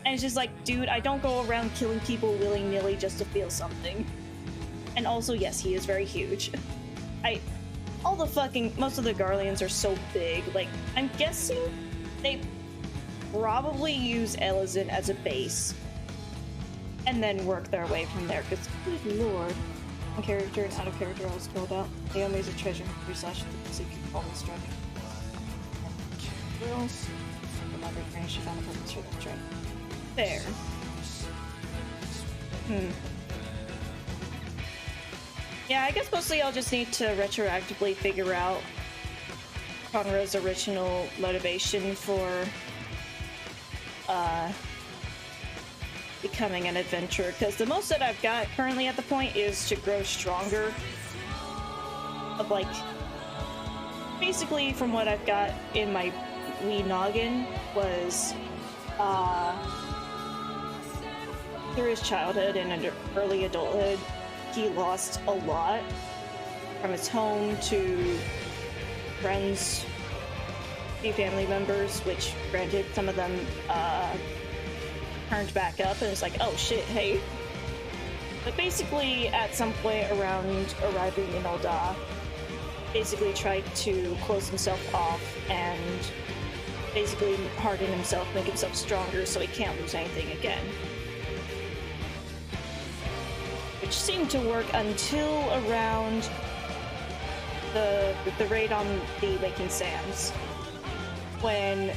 And it's just like, dude, I don't go around killing people willy-nilly just to feel something. And also, yes, he is very huge. Most of the Garleans are so big, like, I'm guessing they probably use Elizin as a base and then work their way from there, because good lord, in character and out of character I was told out. Naomi is a treasure, /the music always struck. Girls, the mother friend, she found a purpose for that trip. There. Yeah, I guess mostly I'll just need to retroactively figure out Conra's original motivation for becoming an adventurer, because the most that I've got currently at the point is to grow stronger. Of like, basically from what I've got in my wee noggin was through his childhood and early adulthood, he lost a lot, from his home to friends, few family members, which granted some of them turned back up, and it's like, oh shit, hey. But basically at some point around arriving in Ul'dah, basically tried to close himself off and basically harden himself, make himself stronger so he can't lose anything again. Which seemed to work until around the raid on the Waking Sands, when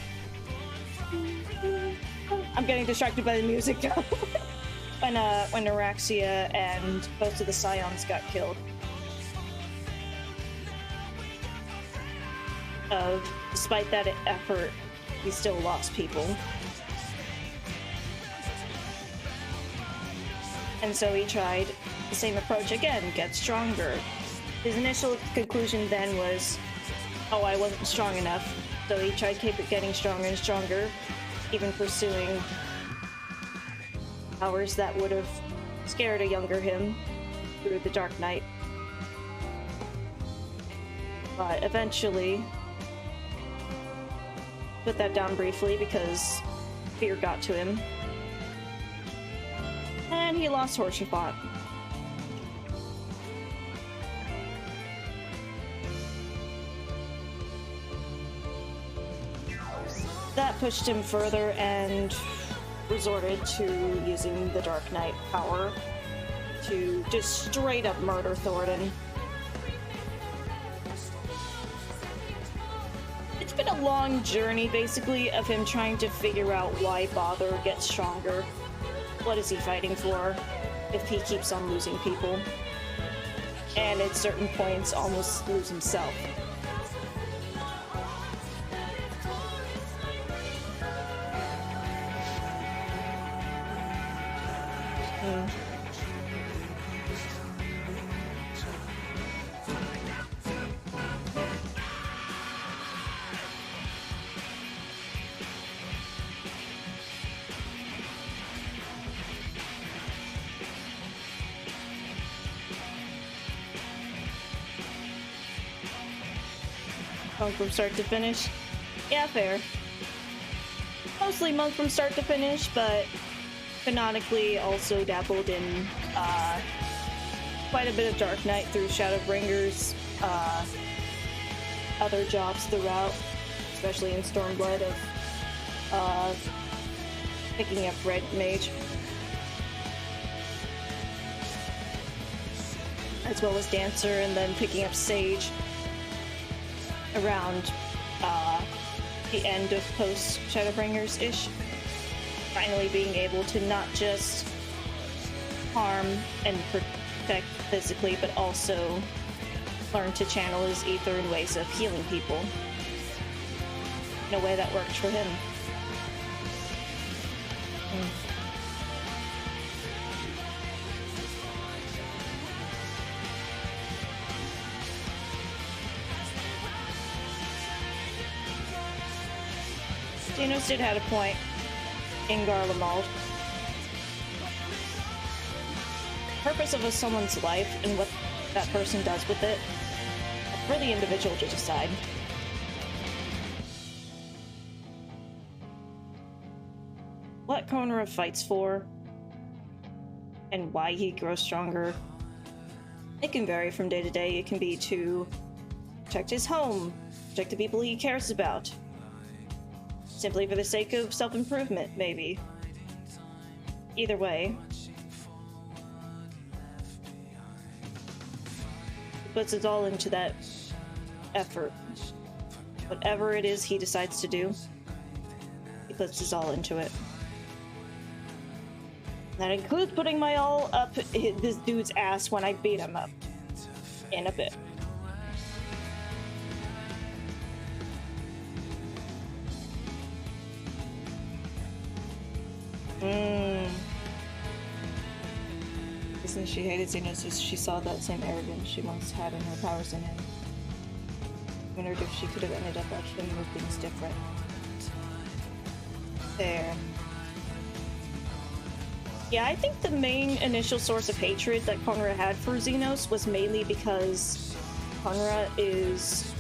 I'm getting distracted by the music now. when Araxia and most of the Scions got killed. Despite that effort, he still lost people. And so he tried the same approach again, get stronger. His initial conclusion then was, oh, I wasn't strong enough. So he tried to keep getting stronger and stronger, even pursuing powers that would have scared a younger him through the Dark Night. But eventually, put that down briefly because fear got to him. And he lost Horshathon. That pushed him further, and resorted to using the Dark Knight power to just straight up murder Thornton. It's been a long journey, basically, of him trying to figure out why Bother gets stronger. What is he fighting for if he keeps on losing people? And at certain points, almost lose himself. Monk from start to finish? Yeah, fair. Mostly monk from start to finish, but canonically also dabbled in quite a bit of Dark Knight through Shadowbringers, other jobs throughout, especially in Stormblood, of picking up Red Mage, as well as Dancer, and then picking up Sage around the end of post Shadowbringers-ish. Finally being able to not just harm and protect physically, but also learn to channel his ether in ways of healing people in a way that worked for him. Xenos did have a point in Garlemald. The purpose of someone's life and what that person does with it, for the individual to decide. What Konra fights for and why he grows stronger, it can vary from day to day. It can be to protect his home, protect the people he cares about, simply for the sake of self-improvement, maybe. Either way, he puts it all into that effort. Whatever it is he decides to do, he puts his all into it. That includes putting my all up this dude's ass when I beat him up. In a bit. Since she hated Xenos, she saw that same arrogance she once had in her powers in him. Wondered if she could have ended up like him with things different. There. Yeah, I think the main initial source of hatred that Konra had for Xenos was mainly because Konra is,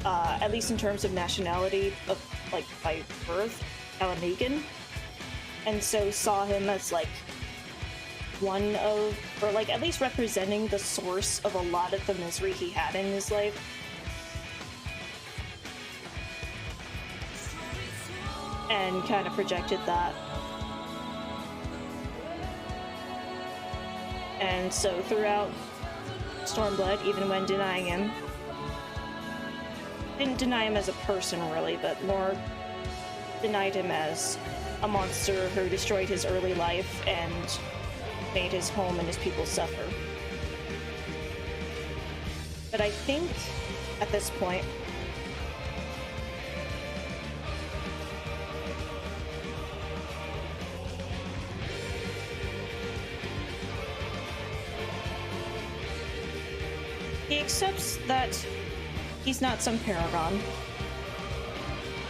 at least in terms of nationality, of like by birth, Alamegan. And so saw him as like one of, or like at least representing the source of a lot of the misery he had in his life. And kind of projected that. And so throughout Stormblood, even when denying him, didn't deny him as a person really, but more denied him as a monster who destroyed his early life and made his home and his people suffer. But I think at this point, he accepts that he's not some paragon.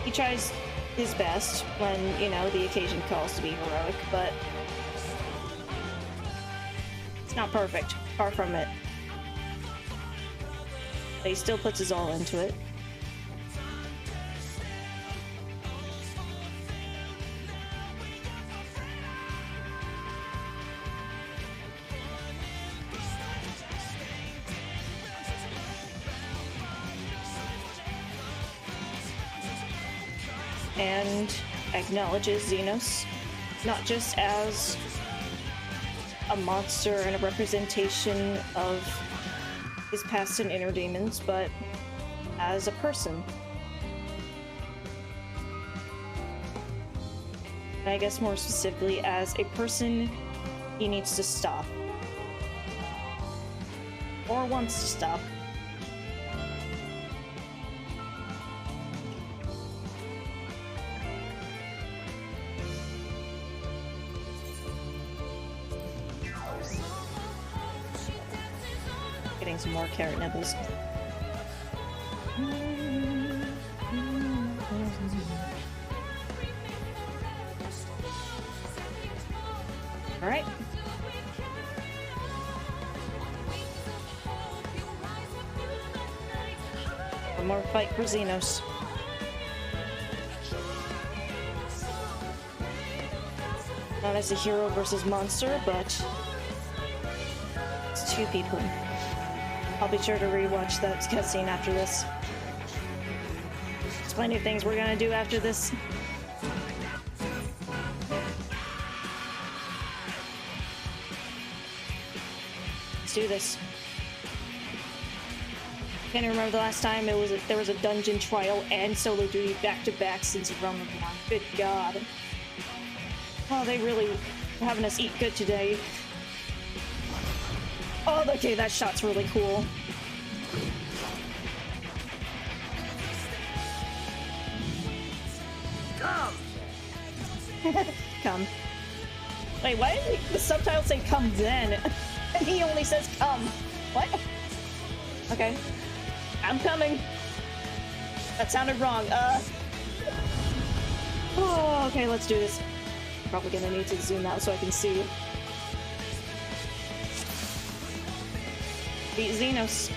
He tries his best when, you know, the occasion calls to be heroic, but it's not perfect. Far from it. But he still puts his all into it. And acknowledges Xenos not just as a monster and a representation of his past and inner demons, but as a person. And I guess more specifically, as a person he needs to stop. Or wants to stop. Getting some more carrot nibbles. Alright. One more fight for Xenos. Not as a hero versus monster, but it's two people. I'll be sure to rewatch that cutscene after this. There's plenty of things we're gonna do after this. Let's do this. Can't remember the last time there was a dungeon trial and solo duty back to back since Realm of Dawn. Good God. Oh, they really are having us eat good today. Oh, okay, that shot's really cool. Come! Come. Wait, why did the subtitles say come then? And he only says come. What? Okay. I'm coming. That sounded wrong. Oh, okay, let's do this. Probably gonna need to zoom out so I can see. Beat Xenos.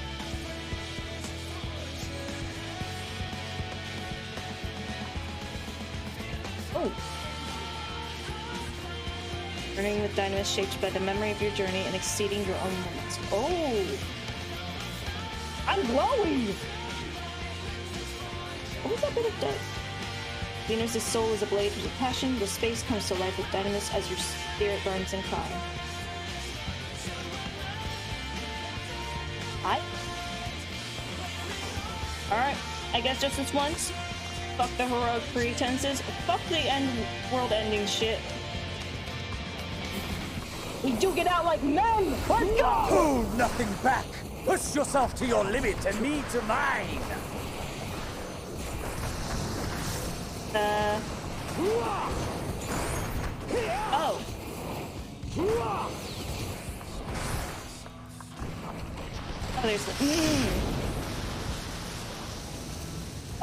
Oh. Learning with Dynamis shaped by the memory of your journey and exceeding your own limits. Oh! I'm glowing! What was that bit of death? Xenos' soul is ablaze with passion. The space comes to life with Dynamis as your spirit burns in crime. Hi. Alright, I guess just this once. Fuck the heroic pretenses. Fuck the world ending shit. We do get out like men! Let's go! Hold nothing back! Push yourself to your limit and me to mine! Oh. Oh, there's the...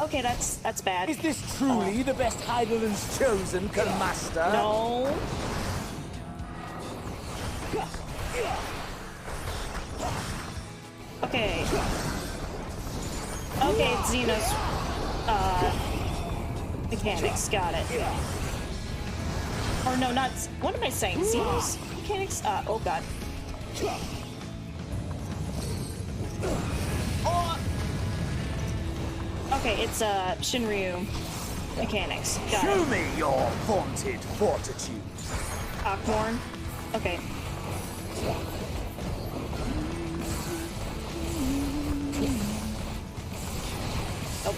Okay, that's bad. Is this truly the best Heidel's chosen, Master? No. Okay. Okay, it's Xenos. Mechanics, got it. Or no, not... What am I saying? Xenos? Mechanics? Oh god. Oh. Okay, it's Shinryu mechanics. Got Show it. me your vaunted fortitude. Hawkmorn. Okay. Oh.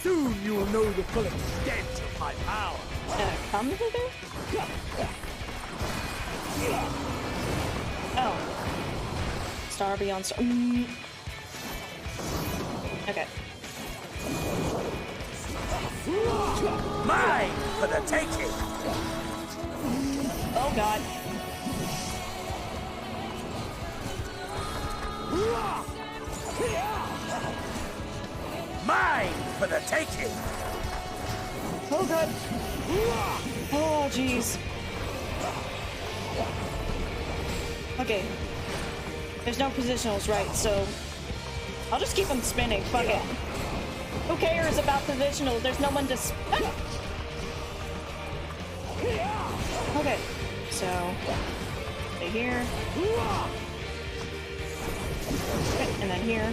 Soon you will know the full extent of my power. Come hither? Oh. Star beyond star. Okay. Mine for the taking. Oh god. Mine for the taking. Oh god. Oh jeez. Okay. There's no positionals, right? So I'll just keep them spinning. Fuck it. Who cares about positionals? There's no one to Okay. So stay here. Okay, and then here.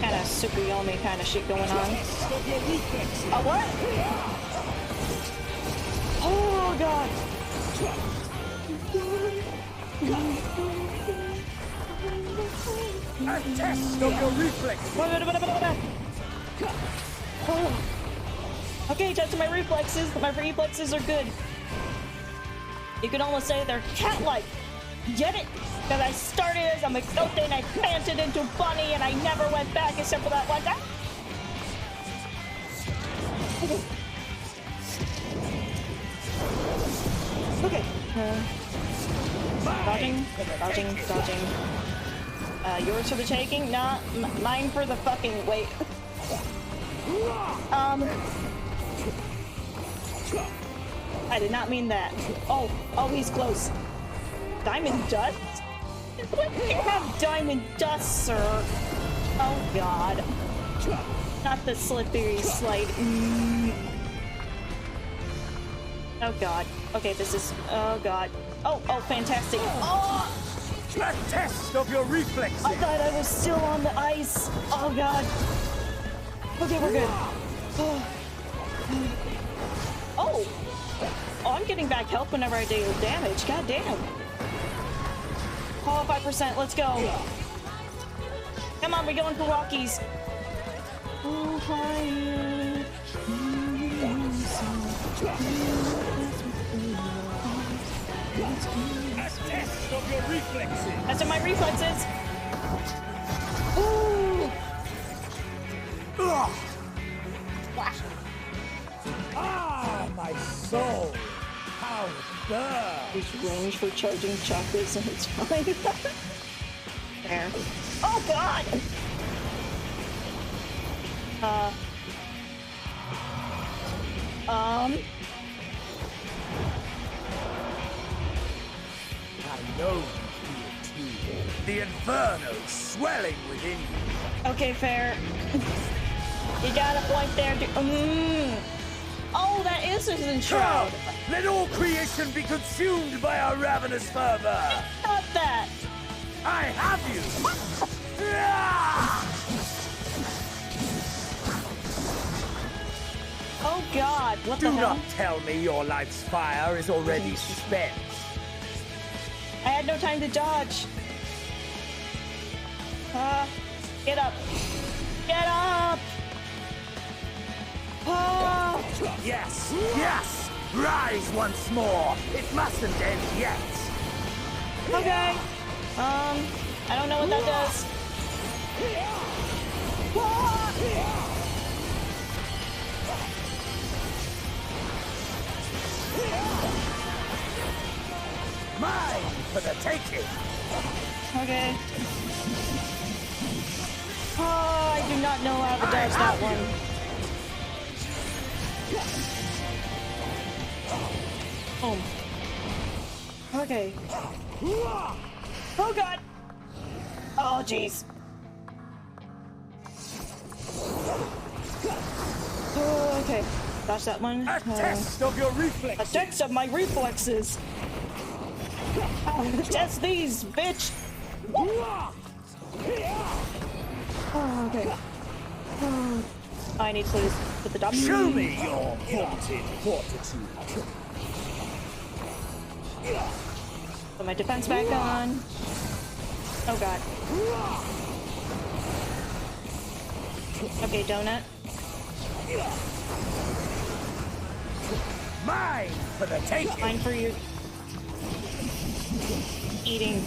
Kind of Tsukuyomi kind of shit going on. Oh, what? Oh, God. A test of your reflex. Oh. Okay, testing my reflexes. My reflexes are good. You can almost say they're cat-like. Get it? Because I started as a McNulty and I panted into Bunny and I never went back except for that one time. Okay. Dodging, dodging, dodging. Yours for the taking? Nah, mine for the fucking wait. I did not mean that. Oh, he's close. Diamond dust? What? You have diamond dust, sir. Oh, God. Not the slippery slide. Oh, God. Okay, this is... Oh, God. Oh, fantastic. Oh! A test of your reflexes. I thought I was still on the ice. Oh, God. Okay, we're good. Oh, I'm getting back health whenever I deal damage. God damn. Oh, 5%. Let's go. Come on, we're going for walkies. Oh, higher. A test of your reflexes. That's my reflexes. Ooh. Ah, my soul. How it burns. There's range for charging chakras and it's fine. There. Oh, God! I know you feel it too. The inferno swelling within you. Okay, fair. You got a point there, Oh, that is an shroud. Let all creation be consumed by our ravenous fervor. Stop that. I have you. Oh, God, what the hell? Do not tell me your life's fire is already spent. I had no time to dodge. Get up. Get up! Yes! Yes! Rise once more! It mustn't end yet! Okay. I don't know what that does. Mine for the taking! Okay. Oh, I do not know how to dodge that one. Boom. Okay. Oh, God! Oh, jeez. Oh, okay. Dodge that one. A test of your reflexes! A test of my reflexes! Test these, bitch! Oh, okay. Oh, I need to put the dot. Show me your haunted fortitude. Put my defense back on. Oh, God. Okay, donut. Mine for the taking. Mine for you. Eating.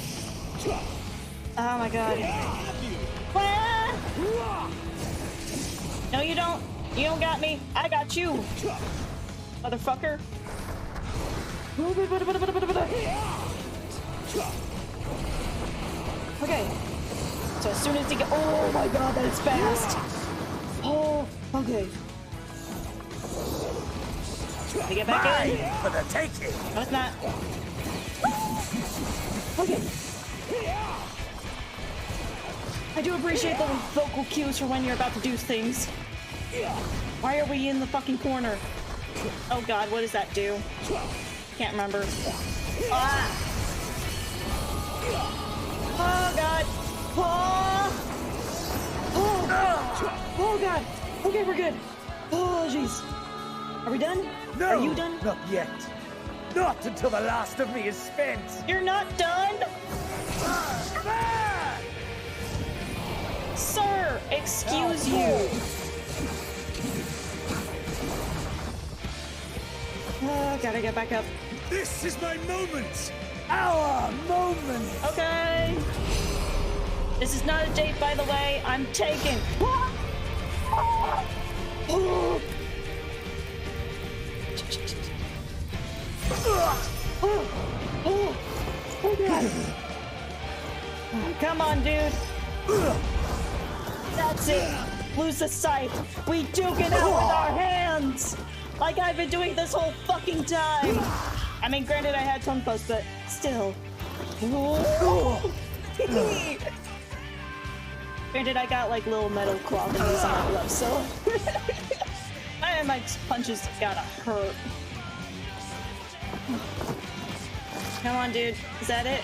Oh my God. No, you don't. You don't got me. I got you, motherfucker. Okay. So as soon as he get, oh my God, that is fast. Oh, okay. Let me get back in. For the taking. No, it's not. Okay. I do appreciate the vocal cues for when you're about to do things. Why are we in the fucking corner? Oh God, what does that do? Can't remember. Ah! Oh God! Oh! Oh god! Okay, we're good. Oh jeez. Are we done? No! Are you done? Not yet. Not until the last of me is spent! You're not done? Sir, excuse you. Gotta get back up. This is my moment! Our moment! Okay. This is not a date, by the way. I'm taken. Oh god. Come on, dude. That's it. Lose the sight. We duke it out with our hands. Like I've been doing this whole fucking time. I mean, granted, I had tongue post, but still. Granted, I got like little metal claw thingies on my gloves, so. And my punches gotta hurt. Come on, dude. Is that it?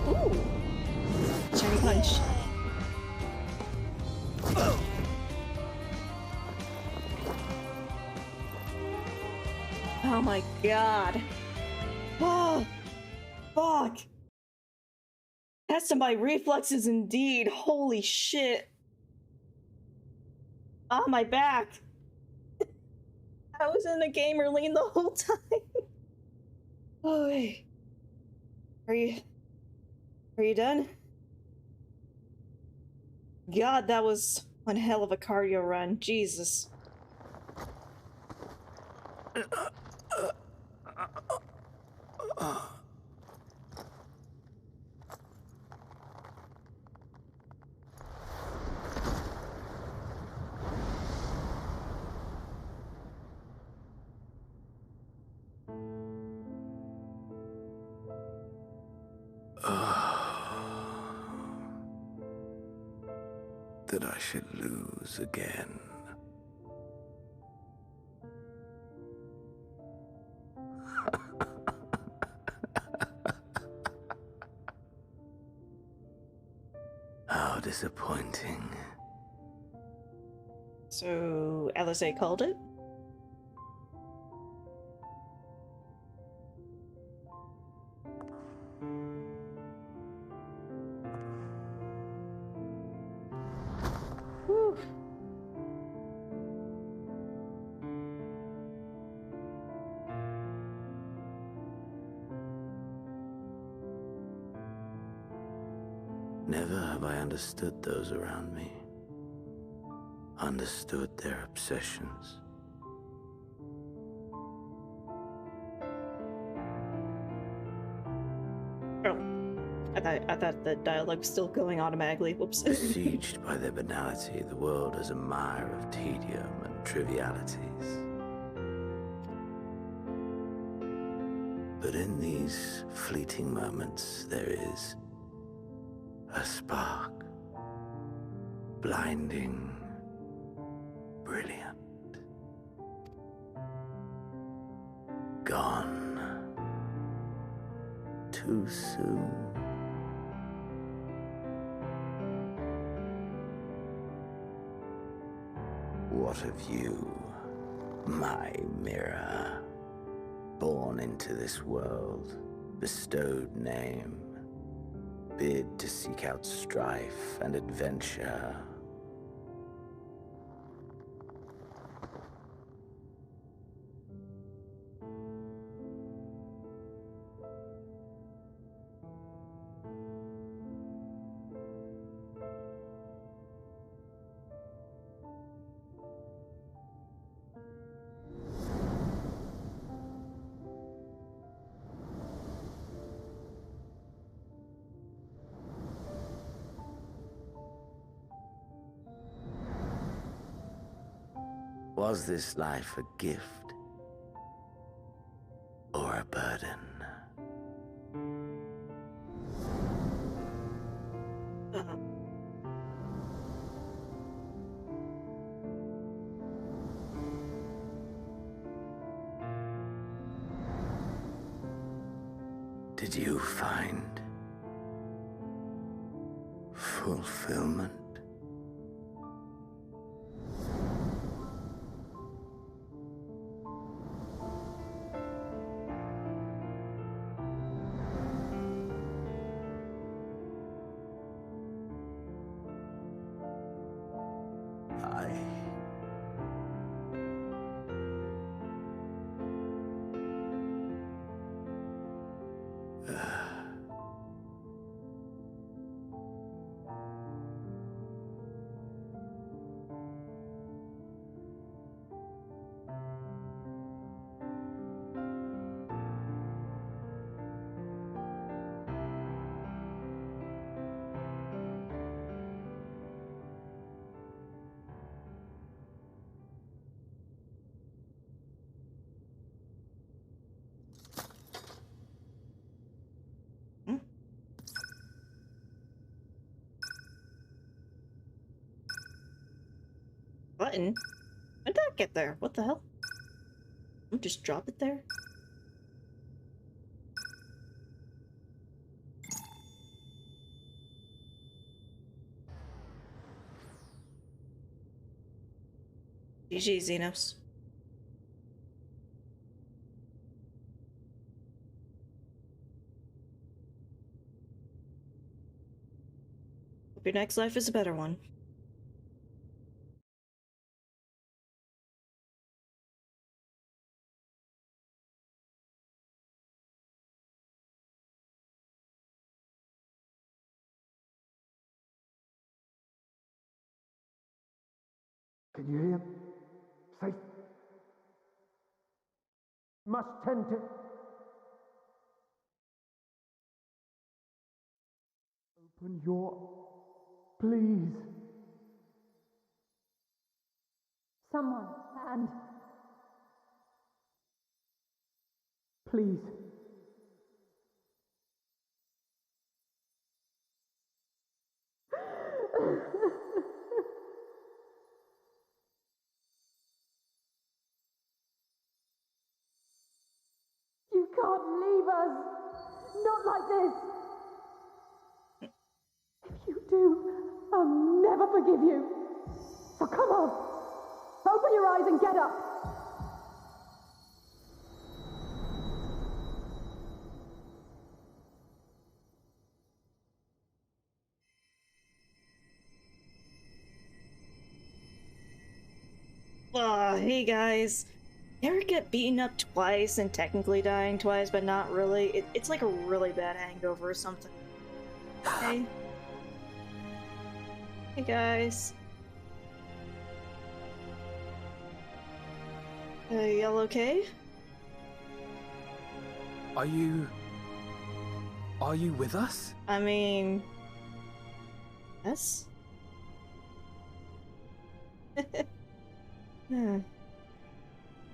Ooh. Shiny punch. Oh my god. Oh, fuck. Tested my reflexes indeed. Holy shit. Oh, my back. I was in a gamer lean the whole time. Oh, wait. Are you done? God, that was one hell of a cardio run. Jesus. That I should lose again. How disappointing. So, LSA called it? Whew. Never have I understood those around me. Understood their obsessions. Oh, I thought the dialogue was still going automatically. Whoops. Besieged by their banality, the world is a mire of tedium and trivialities. But in these fleeting moments, there is a spark. Blinding, brilliant. Gone too soon. What of you, my mirror? Born into this world, bestowed name, bid to seek out strife and adventure. Was this life a gift or a burden? Did you find fulfillment? Button? When did that get there? What the hell? Just drop it there? GG, Xenos. Hope your next life is a better one. Can you hear? Safe. Must tend to. Open your. Please. Someone, and... Please. You can't leave us! Not like this! If you do, I'll never forgive you! So come on! Open your eyes and get up! Hey guys. You ever get beaten up twice and technically dying twice, but not really? It's like a really bad hangover or something. Hey. Hey guys. Y'all okay? Are you with us? I mean... yes?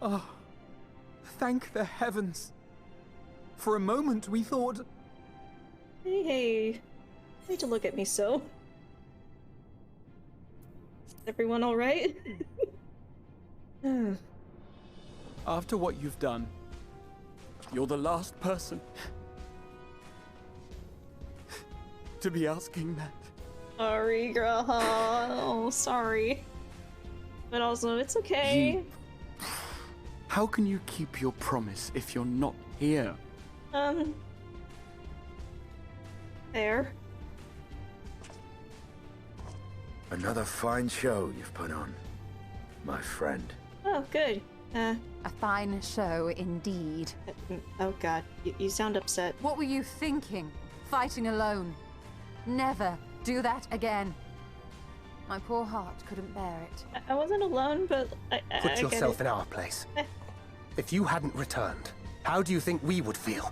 Oh, thank the heavens. For a moment we thought... Hey. Hate to look at me so. Is everyone alright? After what you've done, you're the last person to be asking that. Sorry, Graha. Oh, sorry. But also, it's okay. How can you keep your promise if you're not here? Fair. Another fine show you've put on, my friend. Oh, good. A fine show indeed. Oh god, you sound upset. What were you thinking? Fighting alone? Never do that again. My poor heart couldn't bear it. I wasn't alone, but Put yourself in our place. If you hadn't returned, how do you think we would feel?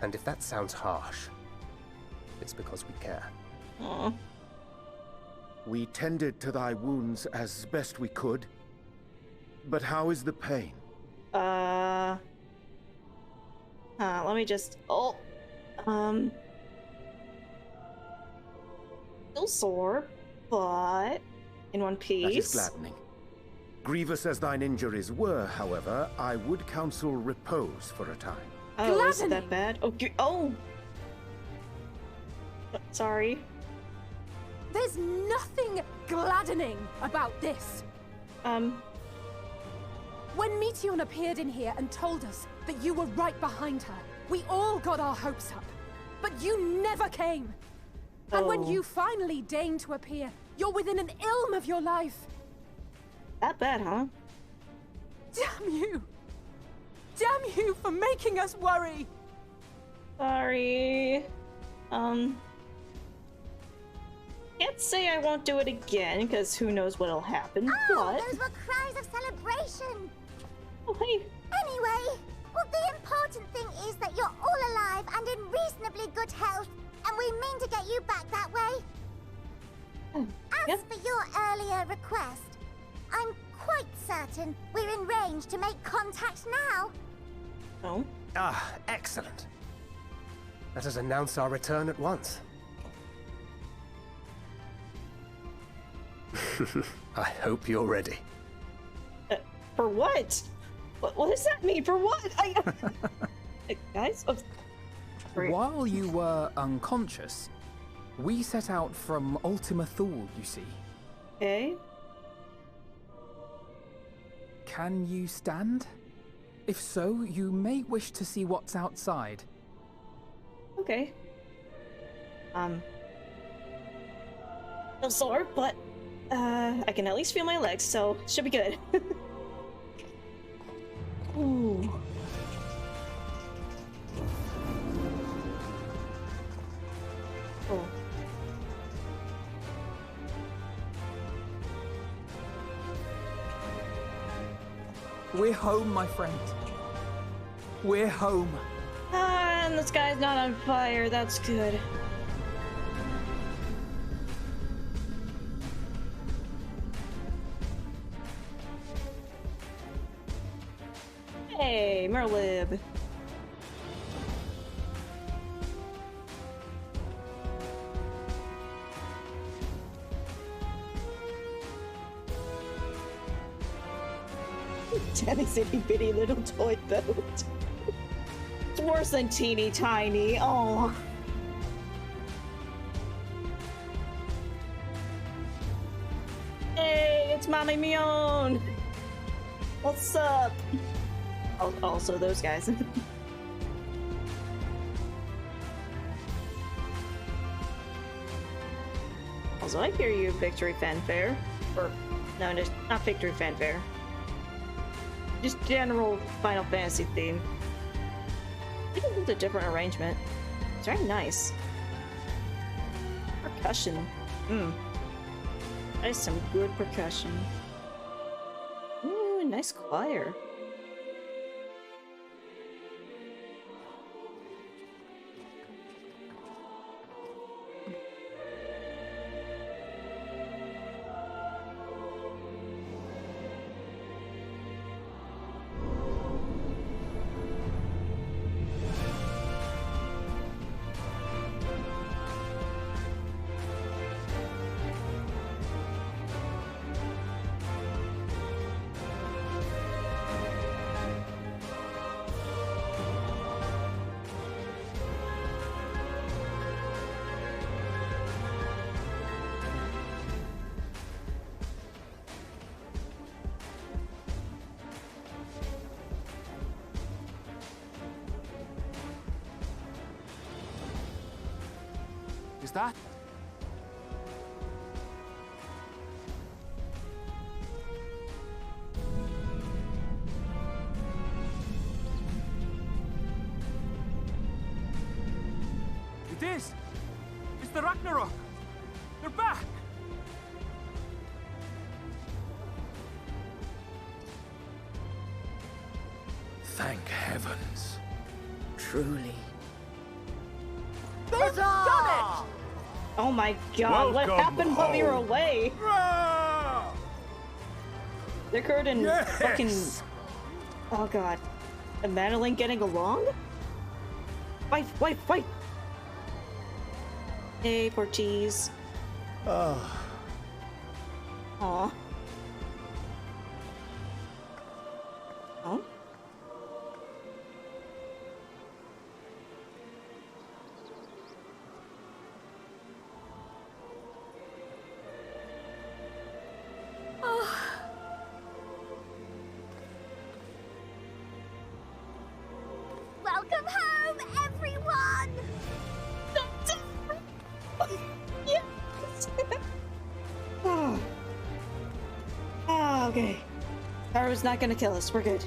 And if that sounds harsh, it's because we care. Aww. We tended to thy wounds as best we could. But how is the pain? Let me just... Oh. Still sore, but in one piece. That is gladdening. Grievous as thine injuries were, however, I would counsel repose for a time. Oh, is it that bad? Oh! Sorry. There's nothing gladdening about this. When Meteion appeared in here and told us that you were right behind her, we all got our hopes up. But you never came. And when you finally deigned to appear, you're within an ilm of your life. That bad, huh? Damn you! Damn you for making us worry! Sorry. Can't say I won't do it again, because who knows what'll happen, Oh, but... those were cries of celebration! Oh, hey. Anyway, well, the important thing is that you're all alive and in reasonably good health, and we mean to get you back that way. As for your earlier request, I'm quite certain we're in range to make contact now. Oh? Ah, excellent. Let us announce our return at once. I hope you're ready. For what? What does that mean? For what? Guys? Oh. While you were unconscious, we set out from Ultima Thule, you see. Okay. Can you stand? If so, you may wish to see what's outside. Okay. I'm sore, but I can at least feel my legs, so should be good. Ooh. Oh. We're home, my friend. We're home. Ah, and the sky's not on fire. That's good. Hey, Merlib. Danny's itty bitty little toy boat. It's worse than teeny tiny. Oh. Hey, it's Mommy Mion. What's up? Also, those guys. Also, I hear you, Victory Fanfare. Or, no, just not Victory Fanfare. Just general Final Fantasy theme. I think it's a different arrangement. It's very nice. Percussion. That is some good percussion. Ooh, nice choir. Is that? It is! It's the Ragnarok! They're back! Thank heavens. Truly. They've done it! Oh my god, what happened while we were away? They're curd and fucking... Oh god. And Madeline getting along? Fight, fight, fight! Hey, poor cheese. Oh. Aw. Oh? Welcome home, everyone! Yes! Oh. Ah, okay. Tara's not gonna kill us. We're good.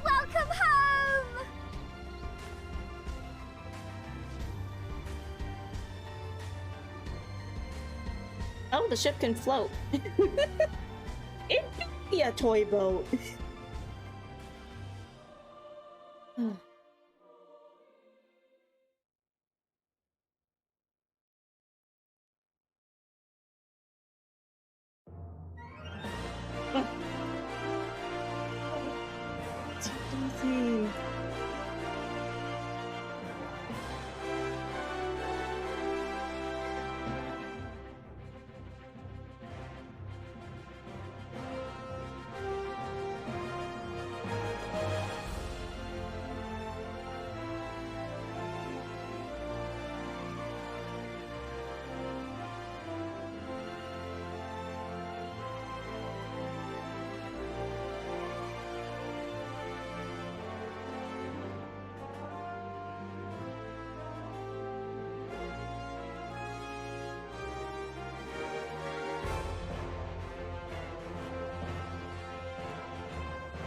Welcome home! Oh, the ship can float. It can be a toy boat. It's easy.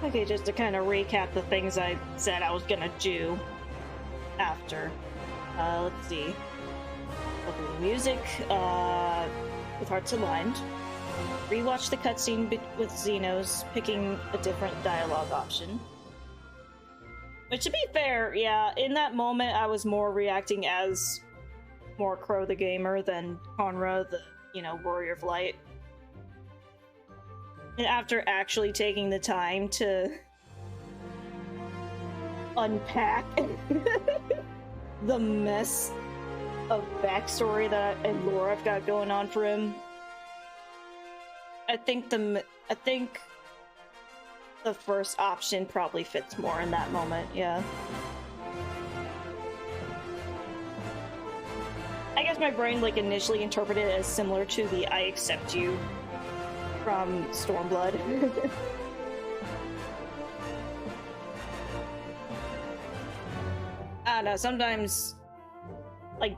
Okay, just to kind of recap the things I said I was gonna do after. Let's see. Open the music, with hearts aligned. Rewatch the cutscene with Xenos, picking a different dialogue option. But to be fair, yeah, in that moment I was more reacting as more Crow the Gamer than Conra, the, Warrior of Light. And after actually taking the time to unpack the mess of backstory and lore I've got going on for him, I think the first option probably fits more in that moment, yeah. I guess my brain initially interpreted it as similar to the I accept you from Stormblood. I don't know, sometimes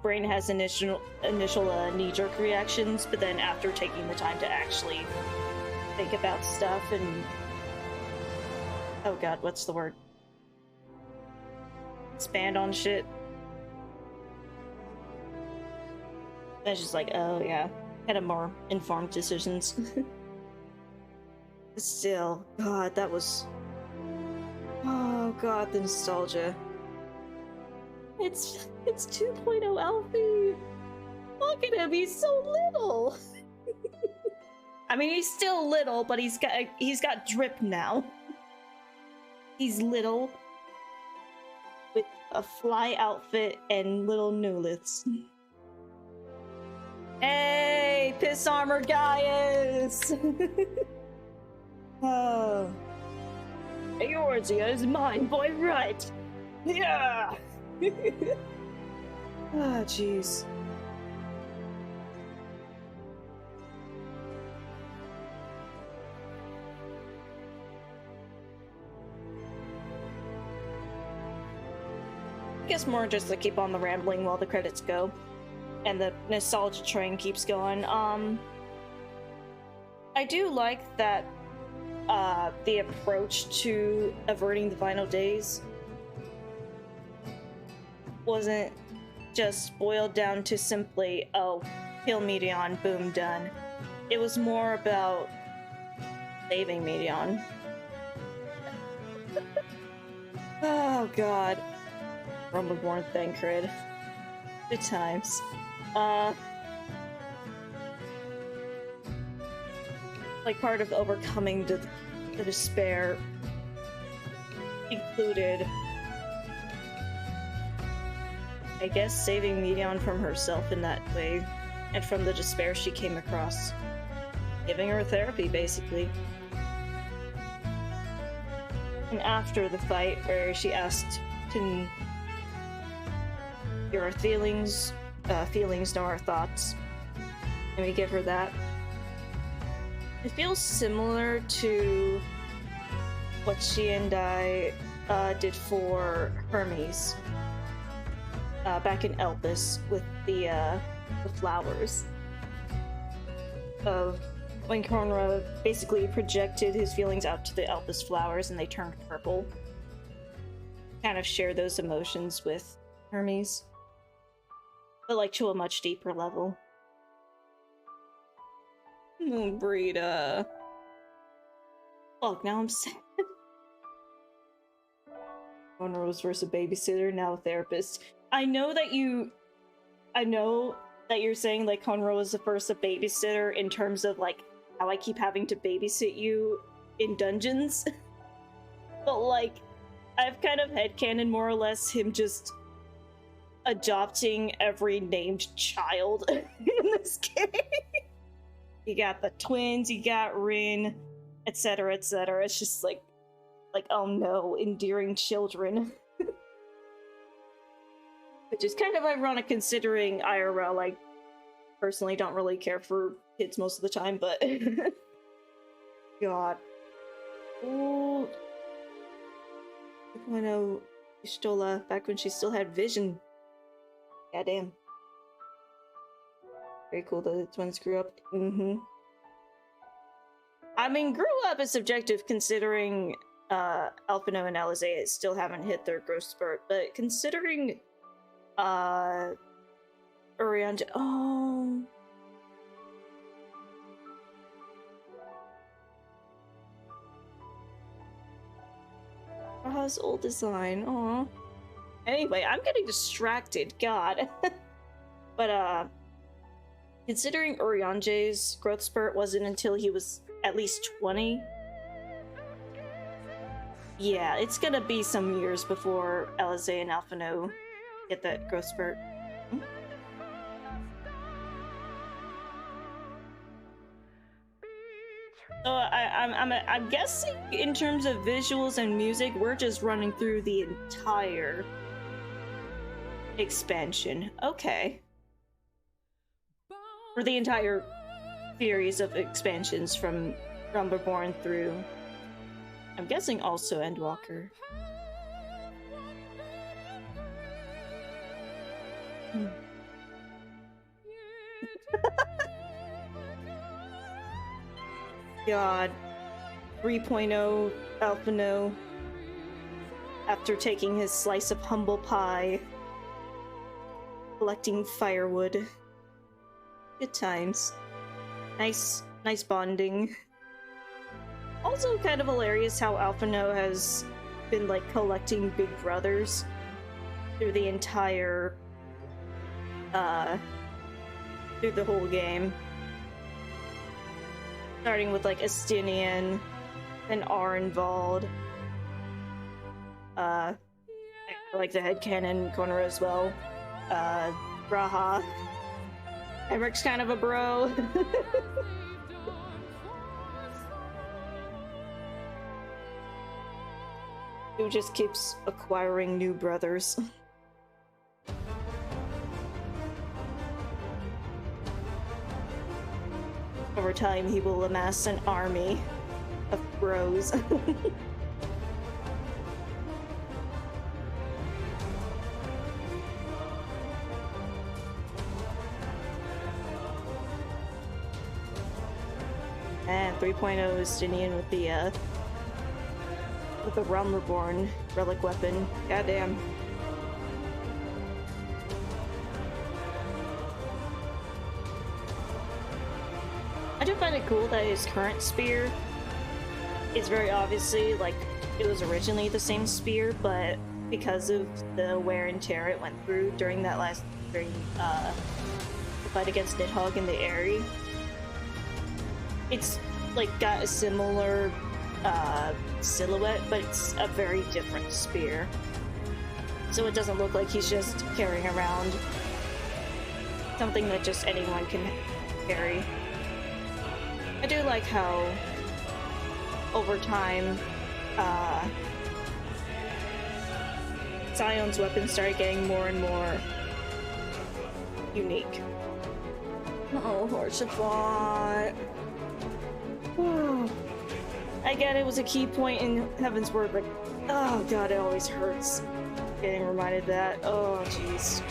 brain has initial knee-jerk reactions, but then after taking the time to actually think about stuff and oh god, what's the word? Expand on shit. It's just oh yeah, kind of more informed decisions. Still, god, that was... Oh god, the nostalgia. It's 2.0 Alfie! Look at him, he's so little! I mean, he's still little, but he's got drip now. He's little, with a fly outfit and little newlets. Hey, piss armor Gaius! Oh. Yours is mine, boy, right? Yeah! Ah, jeez. I guess more just to keep on the rambling while the credits go. And the nostalgia train keeps going. I do like that the approach to averting the final days wasn't just boiled down to simply, oh, kill Medion, boom, done. It was more about saving Medion. Oh god. Rumbleborn Thancred. Good times. Like part of overcoming the despair included, I guess, saving Medion from herself in that way, and from the despair she came across. Giving her therapy, basically. And after the fight, where she asked to hear our feelings, know our thoughts, and we give her that. It feels similar to what she and I did for Hermes back in Elpis with the flowers. Of when Conrad basically projected his feelings out to the Elpis flowers and they turned purple. Kind of share those emotions with Hermes, but like to a much deeper level. Moonbreed, fuck, now I'm sad. Conrose versus a babysitter, now a therapist. I know that you're saying like Conroe was the first a babysitter in terms of like how I keep having to babysit you in dungeons. But like, I've kind of headcanon more or less him just adopting every named child in this game. You got the twins, you got Rin, etc., etc. It's just like, oh no, endearing children. Which is kind of ironic considering IRL, like, personally don't really care for kids most of the time, but... God. Ooh. 2.0 Stola, back when she still had vision. Goddamn. Very cool that the twins grew up. I mean, grew up is subjective considering Alphino and Alizé still haven't hit their growth spurt, but considering Urianger, oh, Raha's old design, oh. Anyway, I'm getting distracted, god. But considering Urianger's growth spurt wasn't until he was at least 20, yeah, it's gonna be some years before Alizé and Alphino get that growth spurt. So I'm guessing in terms of visuals and music, we're just running through the entire expansion. Okay. For the entire series of expansions from Rumberborn through, I'm guessing also Endwalker. God. 3.0 Alphino, after taking his slice of humble pie, collecting firewood. Good times. Nice bonding. Also kind of hilarious how Alphino has been like collecting big brothers through the entire through the whole game. Starting with like Estinian, then Arenvald. I like the headcanon corner as well. Raha. Emmeric's kind of a bro. Who just keeps acquiring new brothers. Over time, he will amass an army of bros. And 3.0 is Stinian with the Realm Reborn relic weapon. Goddamn. I do find it cool that his current spear is very obviously like it was originally the same spear, but because of the wear and tear it went through during the fight against Nidhogg in the Aerie, it's like got a similar silhouette, but it's a very different spear. So it doesn't look like he's just carrying around something that just anyone can carry. I do like how over time Zion's weapons started getting more and more unique. Oh, Horsefought. I get it was a key point in Heaven's Word, but oh god, it always hurts getting reminded of that. Oh jeez.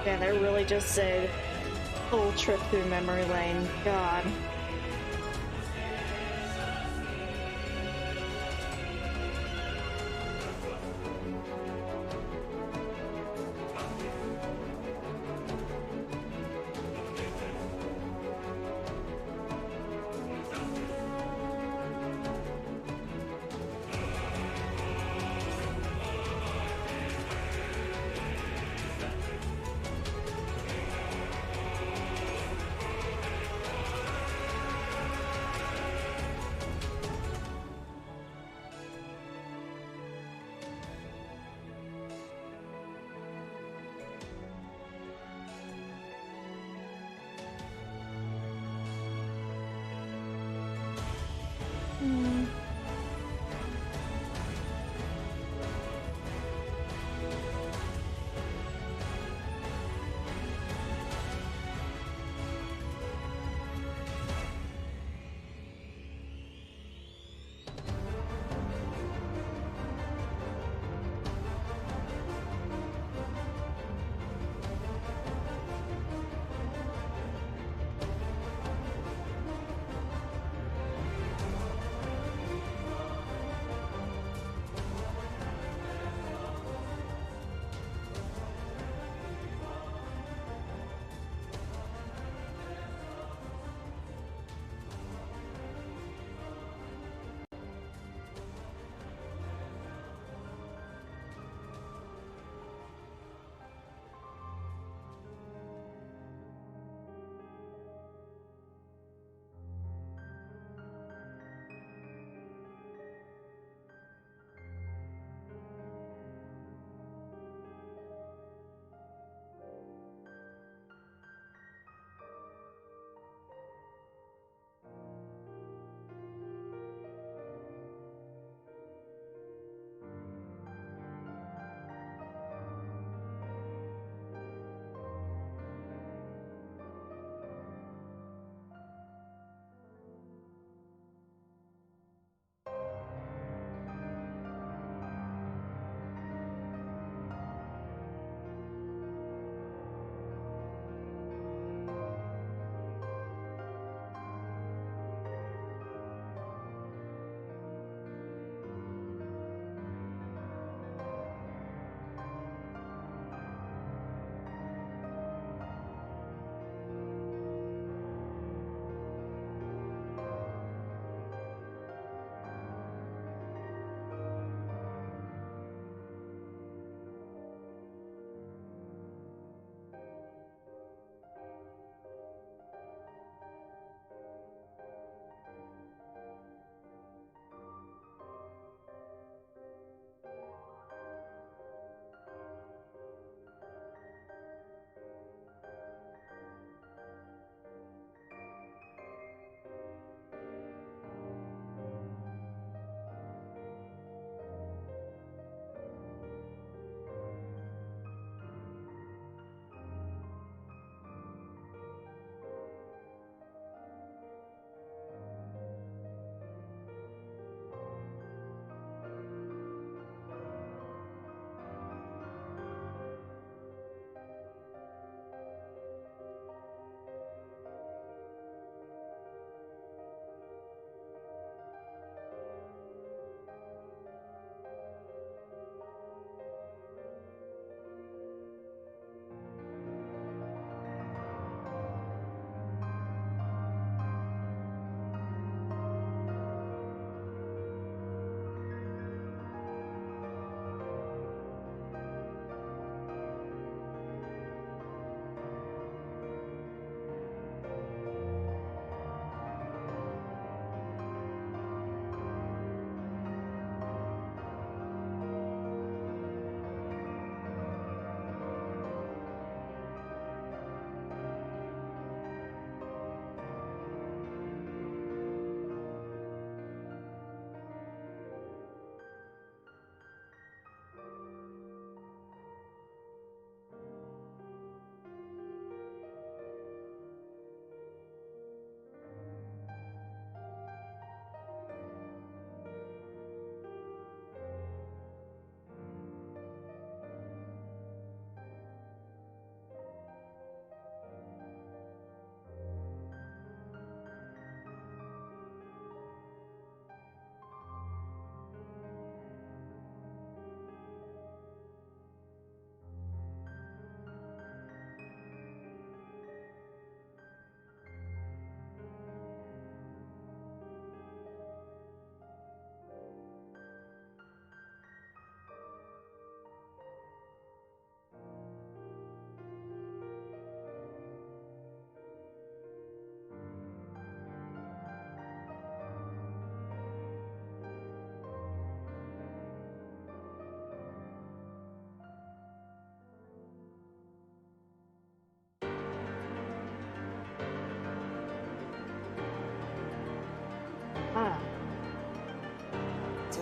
Man, they really just said full trip through memory lane. God.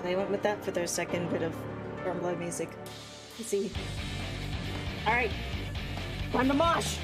they went with that for their second bit of Stormblood music. Let's see. Alright. Time to mosh!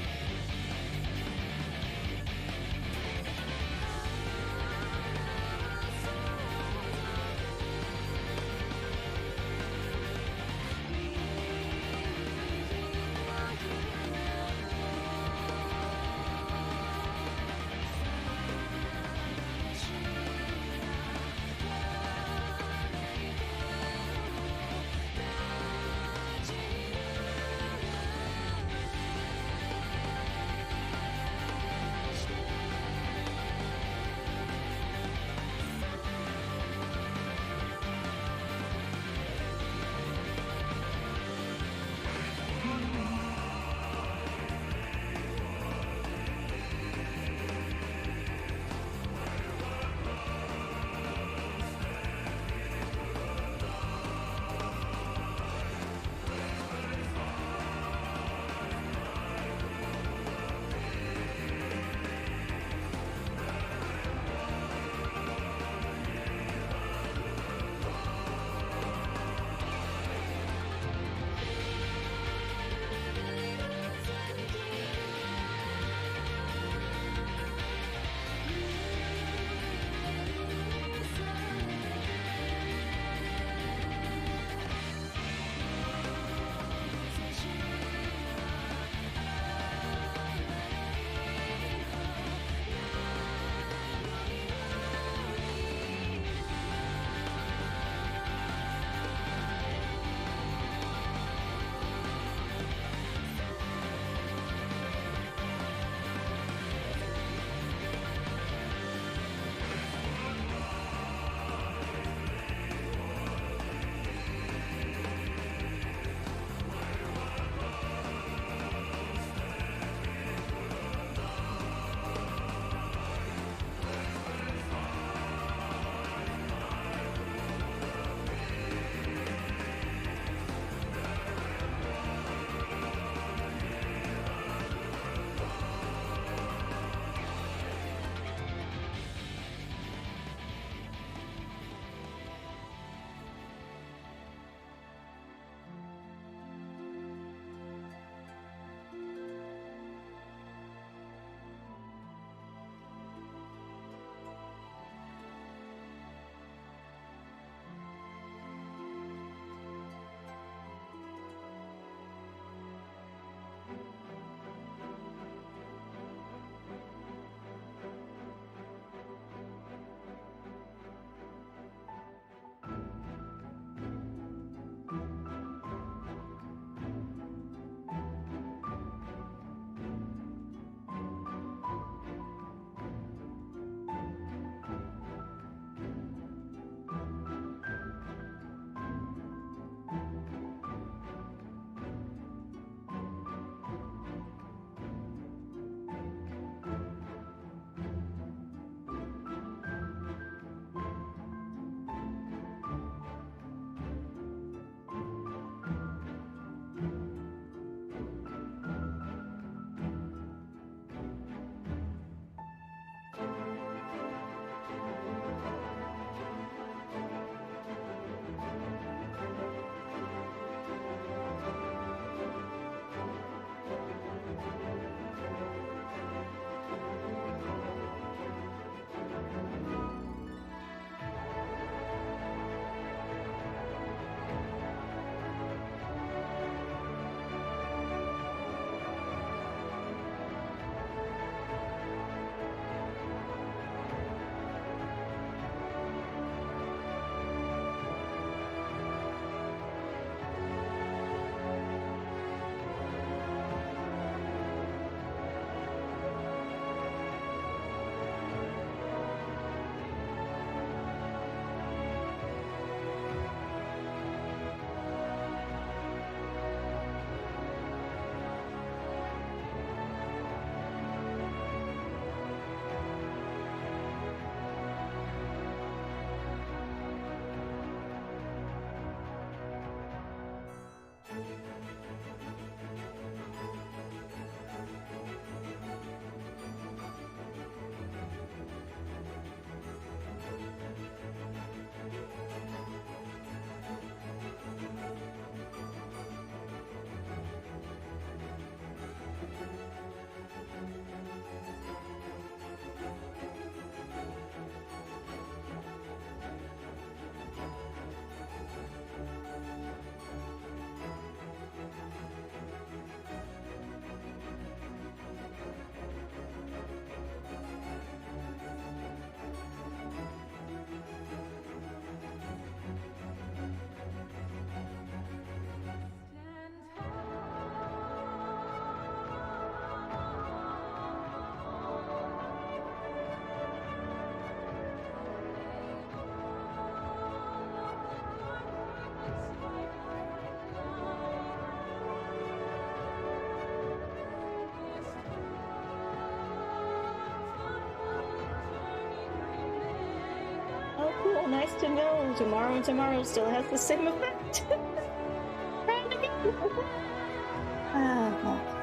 nice to know. Tomorrow and tomorrow still has the same effect. Proud of you. Ah, fuck.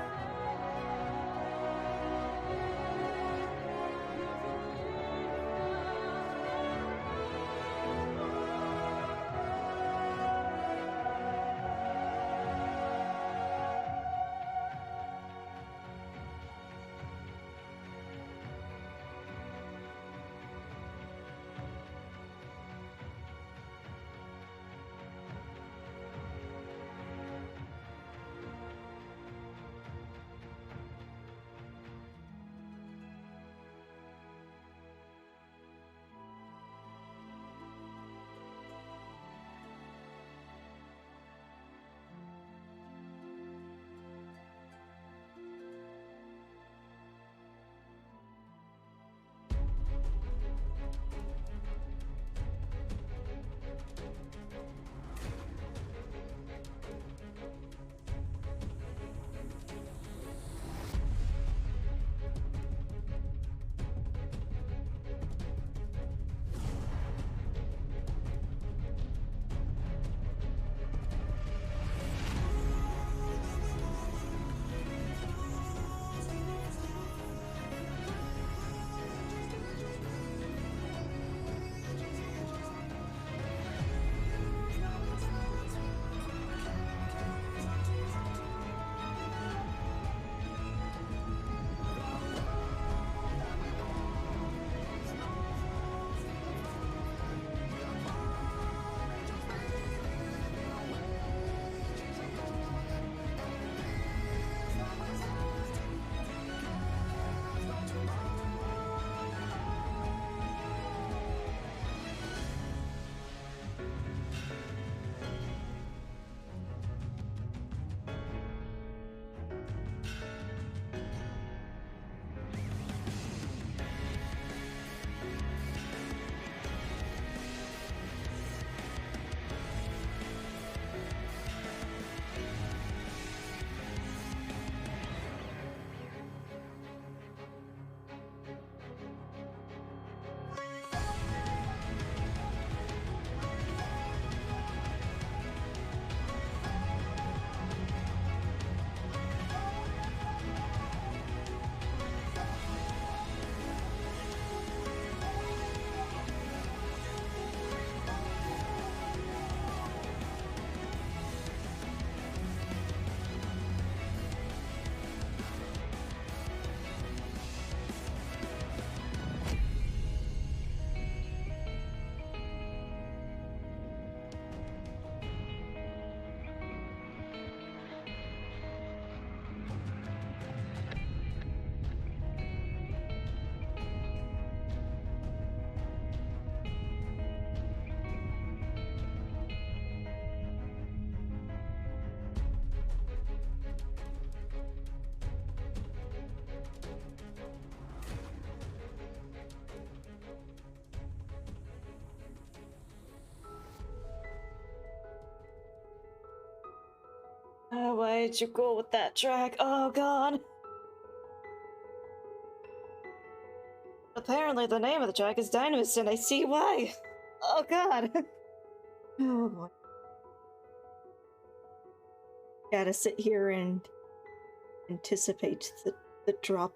Why did you go with that track? Oh god. Apparently the name of the track is Dynamist and I see why. Oh god. Oh boy. Gotta sit here and anticipate the drop.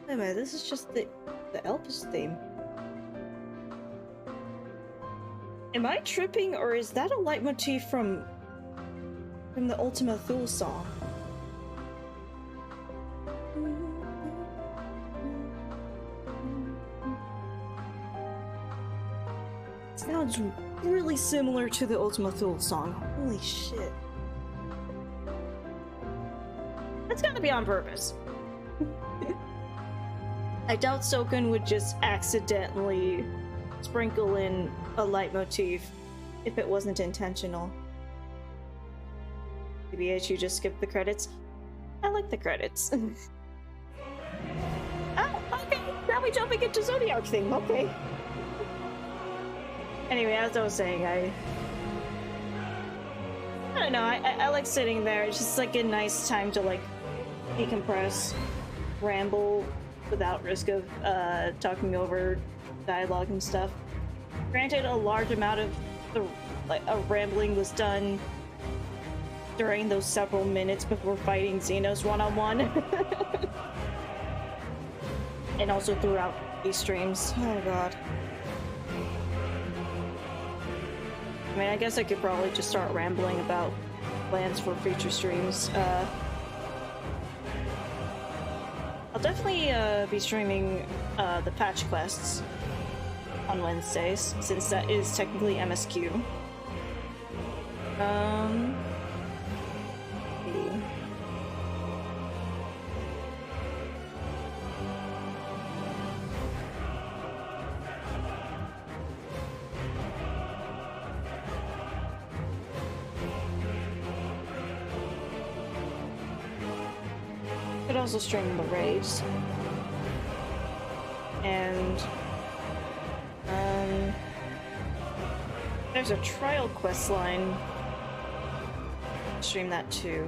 Wait a minute, this is just the Elvis theme. Am I tripping, or is that a leitmotif from the Ultima Thule song? It sounds really similar to the Ultima Thule song. Holy shit. That's gotta be on purpose. I doubt Soken would just accidentally sprinkle in a leitmotif if it wasn't intentional. Maybe I should just skip the credits. I like the credits. Oh, okay, now we're jumping into Zodiac thing, okay. Anyway, as I was saying, I don't know, I like sitting there. It's just like a nice time to like decompress, ramble without risk of talking over dialogue and stuff. Granted, a large amount of the rambling was done during those several minutes before fighting Xenos one-on-one. And also throughout these streams. Oh god. I mean, I guess I could probably just start rambling about plans for future streams. I'll definitely be streaming the patch quests on Wednesdays, since that is technically MSQ. Could also stream the raids. And there's a trial quest line. Stream that too.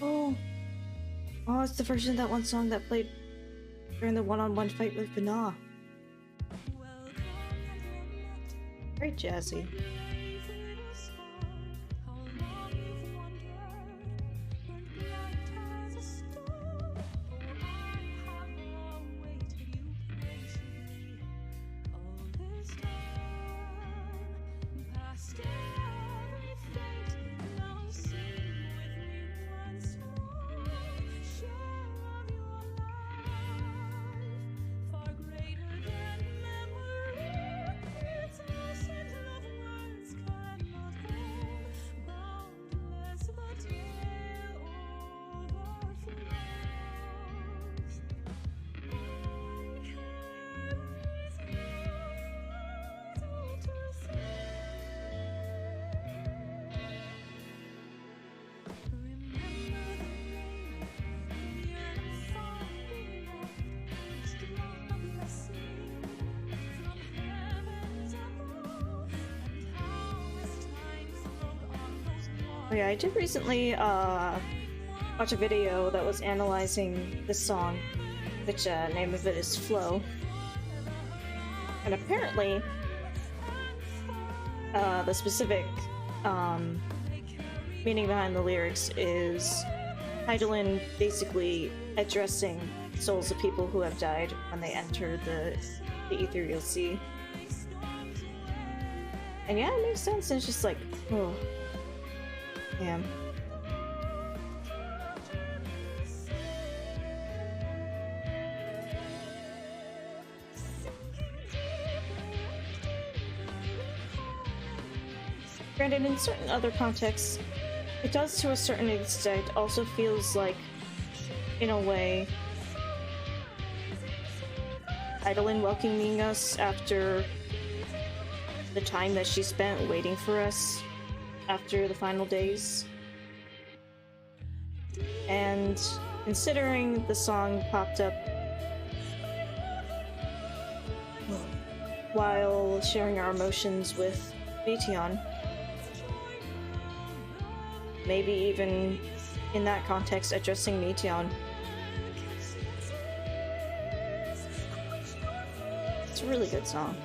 Oh, it's the version of that one song that played during the one-on-one fight with Vana. Very jazzy. Oh yeah, I did recently watch a video that was analyzing this song, which name of it is Flow. And apparently, the specific meaning behind the lyrics is Hydaelyn basically addressing souls of people who have died when they enter the ethereal sea. And yeah, it makes sense. It's just like, oh, damn. Granted, in certain other contexts, it does to a certain extent also feels like, in a way, Hydaelyn welcoming us after the time that she spent waiting for us after the final days. And considering the song popped up while sharing our emotions with Meteon, maybe even in that context addressing Meteon. It's a really good song.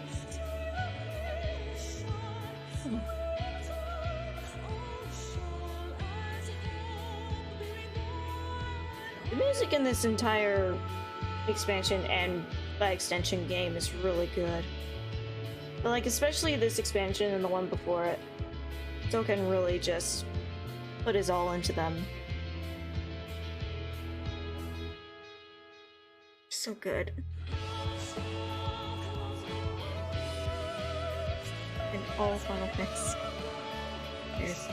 The music in this entire expansion and by extension game is really good. But like especially this expansion and the one before it, Token really just put his all into them. So good. And all Final Fantasy. Cheers.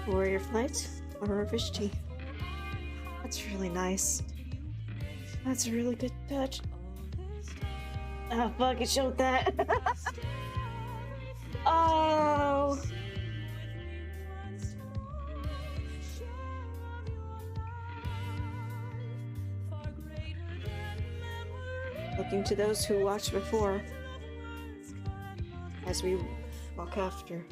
Warrior Flight, Order of Ishti. That's really nice. That's a really good touch. Oh fuck, it showed that. Oh. Looking to those who watched before, as we walk after.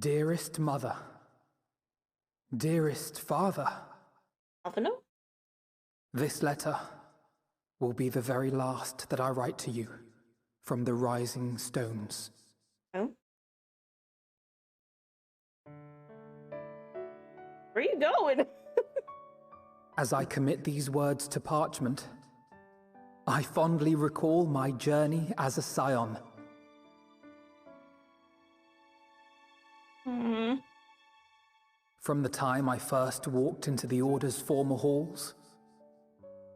Dearest mother, dearest father, Alphino? This letter will be the very last that I write to you from the Rising Stones. Oh? Where are you going? As I commit these words to parchment, I fondly recall my journey as a scion. From the time I first walked into the Order's former halls,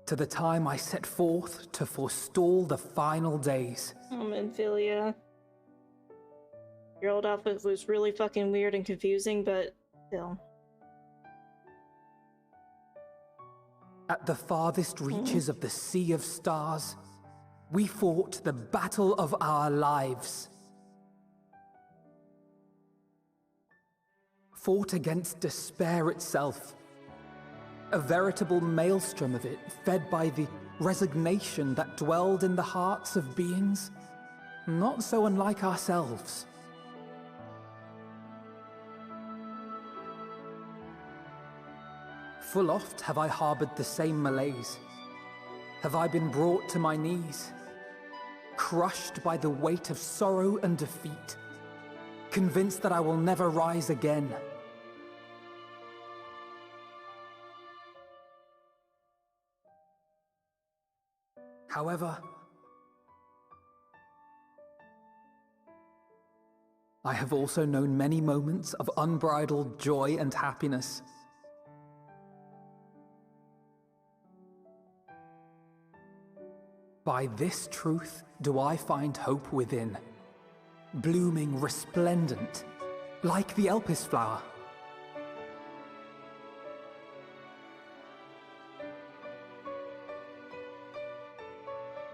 to the time I set forth to forestall the final days. Oh, Minfilia. Your old outfit was really fucking weird and confusing, but still. At the farthest reaches of the Sea of Stars, we fought the battle of our lives. Fought against despair itself. A veritable maelstrom of it, fed by the resignation that dwelled in the hearts of beings not so unlike ourselves. Full oft have I harbored the same malaise. Have I been brought to my knees, crushed by the weight of sorrow and defeat, convinced that I will never rise again. However, I have also known many moments of unbridled joy and happiness. By this truth do I find hope within, blooming resplendent, like the Elpis flower.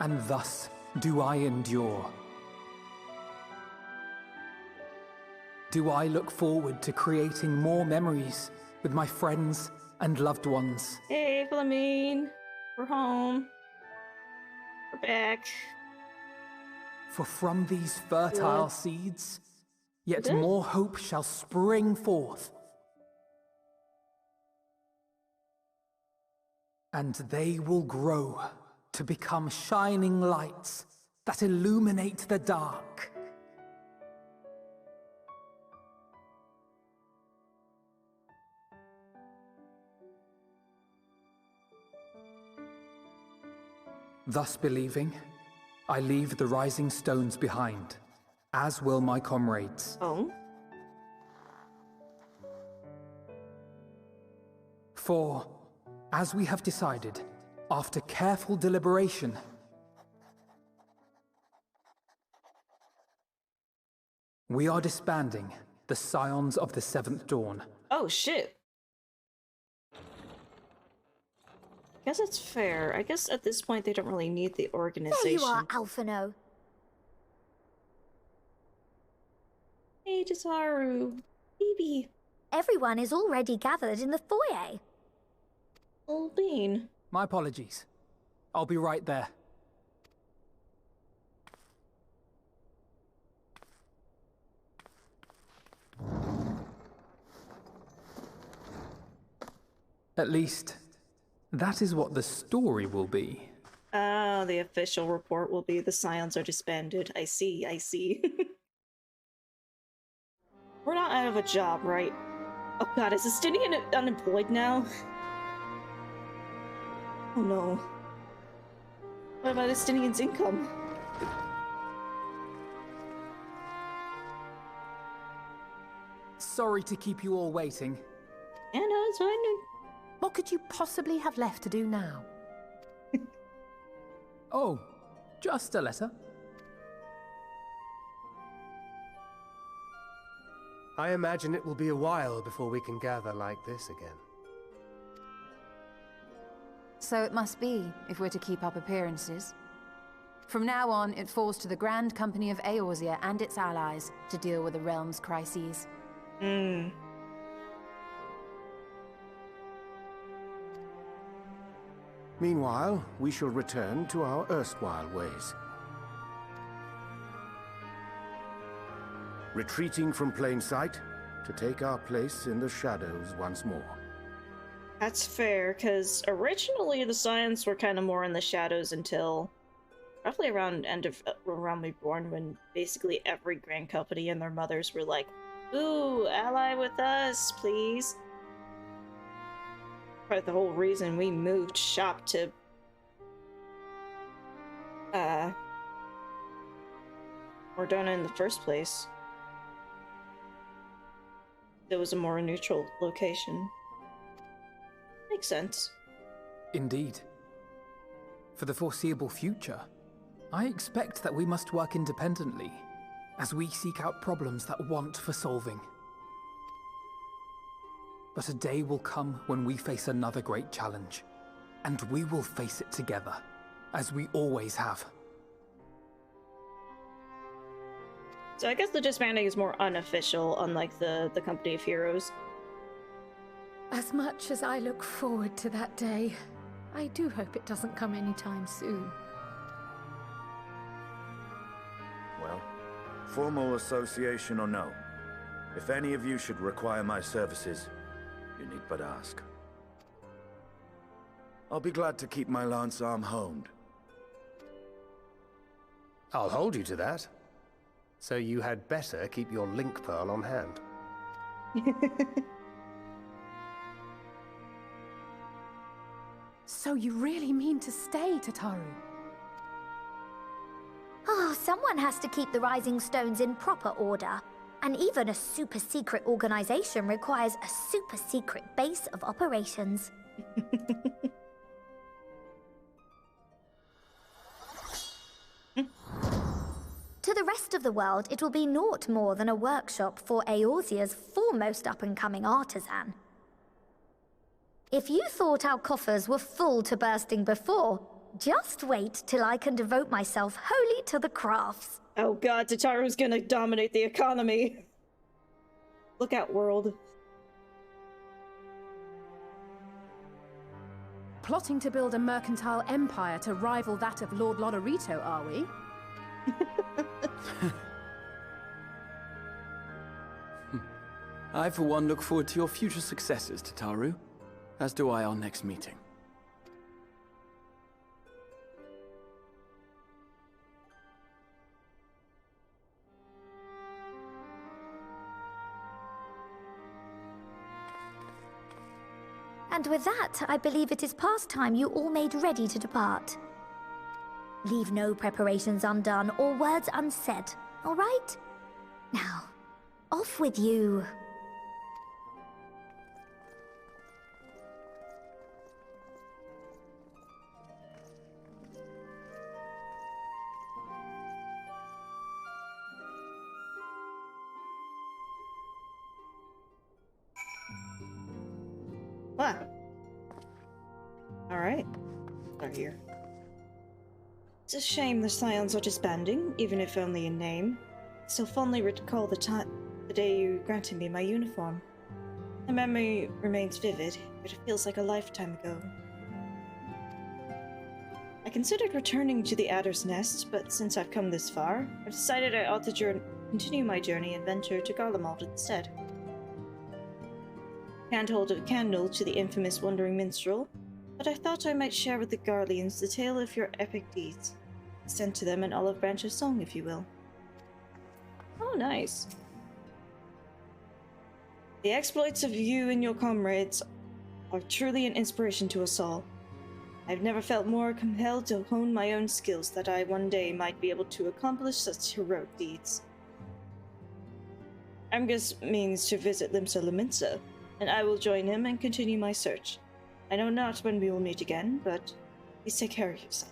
And thus do I endure. Do I look forward to creating more memories with my friends and loved ones. Hey, Flamine. We're home. We're back. For from these fertile seeds, yet more hope shall spring forth. And they will grow to become shining lights that illuminate the dark. Thus believing, I leave the rising stones behind, as will my comrades. Oh? For, as we have decided, after careful deliberation, we are disbanding the Scions of the Seventh Dawn. Oh, shit. I guess it's fair. I guess at this point they don't really need the organization. There you are, Alphino. Hey, Jizaru. Phoebe. Everyone is already gathered in the foyer. Old Bean. My apologies. I'll be right there. At least, that is what the story will be. Ah, the official report will be the Scions are disbanded. I see, I see. We're not out of a job, right? Oh god, is Estinian unemployed now? Oh no. What about Estinian's income? Sorry to keep you all waiting. Yeah, no, it's fine. What could you possibly have left to do now? Oh, just a letter. I imagine it will be a while before we can gather like this again. So it must be, if we're to keep up appearances. From now on, it falls to the Grand Company of Eorzea and its allies to deal with the realm's crises. Meanwhile, we shall return to our erstwhile ways. Retreating from plain sight to take our place in the shadows once more. That's fair, because originally the Scions were kind of more in the shadows until roughly around around Reborn, when basically every Grand Company and their mothers were like, ooh, ally with us, please. Probably the whole reason we moved shop to Mordona in the first place. It was a more neutral location. Makes sense. Indeed. For the foreseeable future, I expect that we must work independently, as we seek out problems that want for solving. But a day will come when we face another great challenge, and we will face it together, as we always have. So I guess the disbanding is more unofficial, unlike the Company of Heroes. As much as I look forward to that day, I do hope it doesn't come anytime soon. Well, formal association or no, if any of you should require my services, you need but ask. I'll be glad to keep my lance arm honed. I'll hold you to that. So you had better keep your link pearl on hand. So you really mean to stay, Tataru? Oh, someone has to keep the Rising Stones in proper order. And even a super-secret organization requires a super-secret base of operations. To the rest of the world, it will be naught more than a workshop for Eorzea's foremost up-and-coming artisan. If you thought our coffers were full to bursting before, just wait till I can devote myself wholly to the crafts. Oh god, Tataru's gonna dominate the economy. Look out, world. Plotting to build a mercantile empire to rival that of Lord Lodorito, are we? I, for one, look forward to your future successes, Tataru. As do I our next meeting. And with that, I believe it is past time you all made ready to depart. Leave no preparations undone or words unsaid, all right? Now, off with you. What? Alright. They're here. It's a shame the Scions are disbanding, even if only in name. I still fondly recall the day you granted me my uniform. The memory remains vivid, but it feels like a lifetime ago. I considered returning to the Adder's Nest, but since I've come this far, I've decided I ought to continue my journey and venture to Garlemald instead. Can't hold a candle to the infamous Wandering Minstrel, but I thought I might share with the Guardians the tale of your epic deeds. Send to them an olive branch of song, if you will. Oh, nice. The exploits of you and your comrades are truly an inspiration to us all. I've never felt more compelled to hone my own skills that I one day might be able to accomplish such heroic deeds. Amgus means to visit Limsa Lominsa, and I will join him and continue my search. I know not when we will meet again, but please take care of yourself.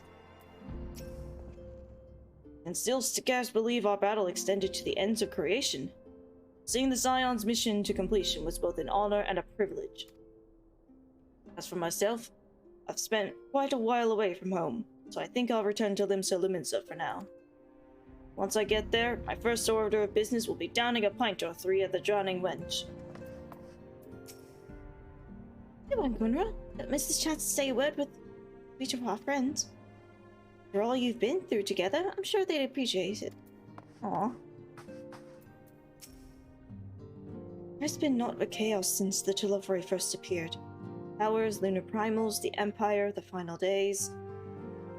And still scarce believe our battle extended to the ends of creation. Seeing the Zion's mission to completion was both an honor and a privilege. As for myself, I've spent quite a while away from home, so I think I'll return to Limsa Lominsa for now. Once I get there, my first order of business will be downing a pint or three at the Drowning Wench. Come on, Gunra. Don't miss this chance to say a word with each of our friends. For all you've been through together, I'm sure they'd appreciate it. Aw. There's been naught but chaos since the Telophori first appeared. Powers, lunar primals, the Empire, the final days.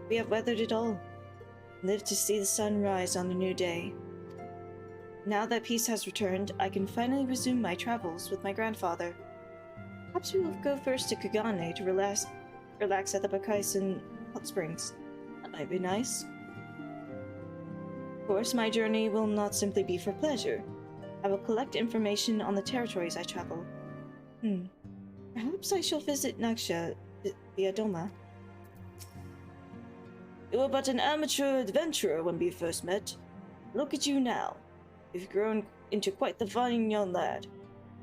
We have weathered it all. Lived to see the sun rise on a new day. Now that peace has returned, I can finally resume my travels with my grandfather. Perhaps we will go first to Kagane to relax at the Bakaisan hot springs. That might be nice. Of course, my journey will not simply be for pleasure. I will collect information on the territories I travel. Perhaps I shall visit Naksha, the Adoma. You were but an amateur adventurer when we first met. Look at you now. You've grown into quite the fine young lad,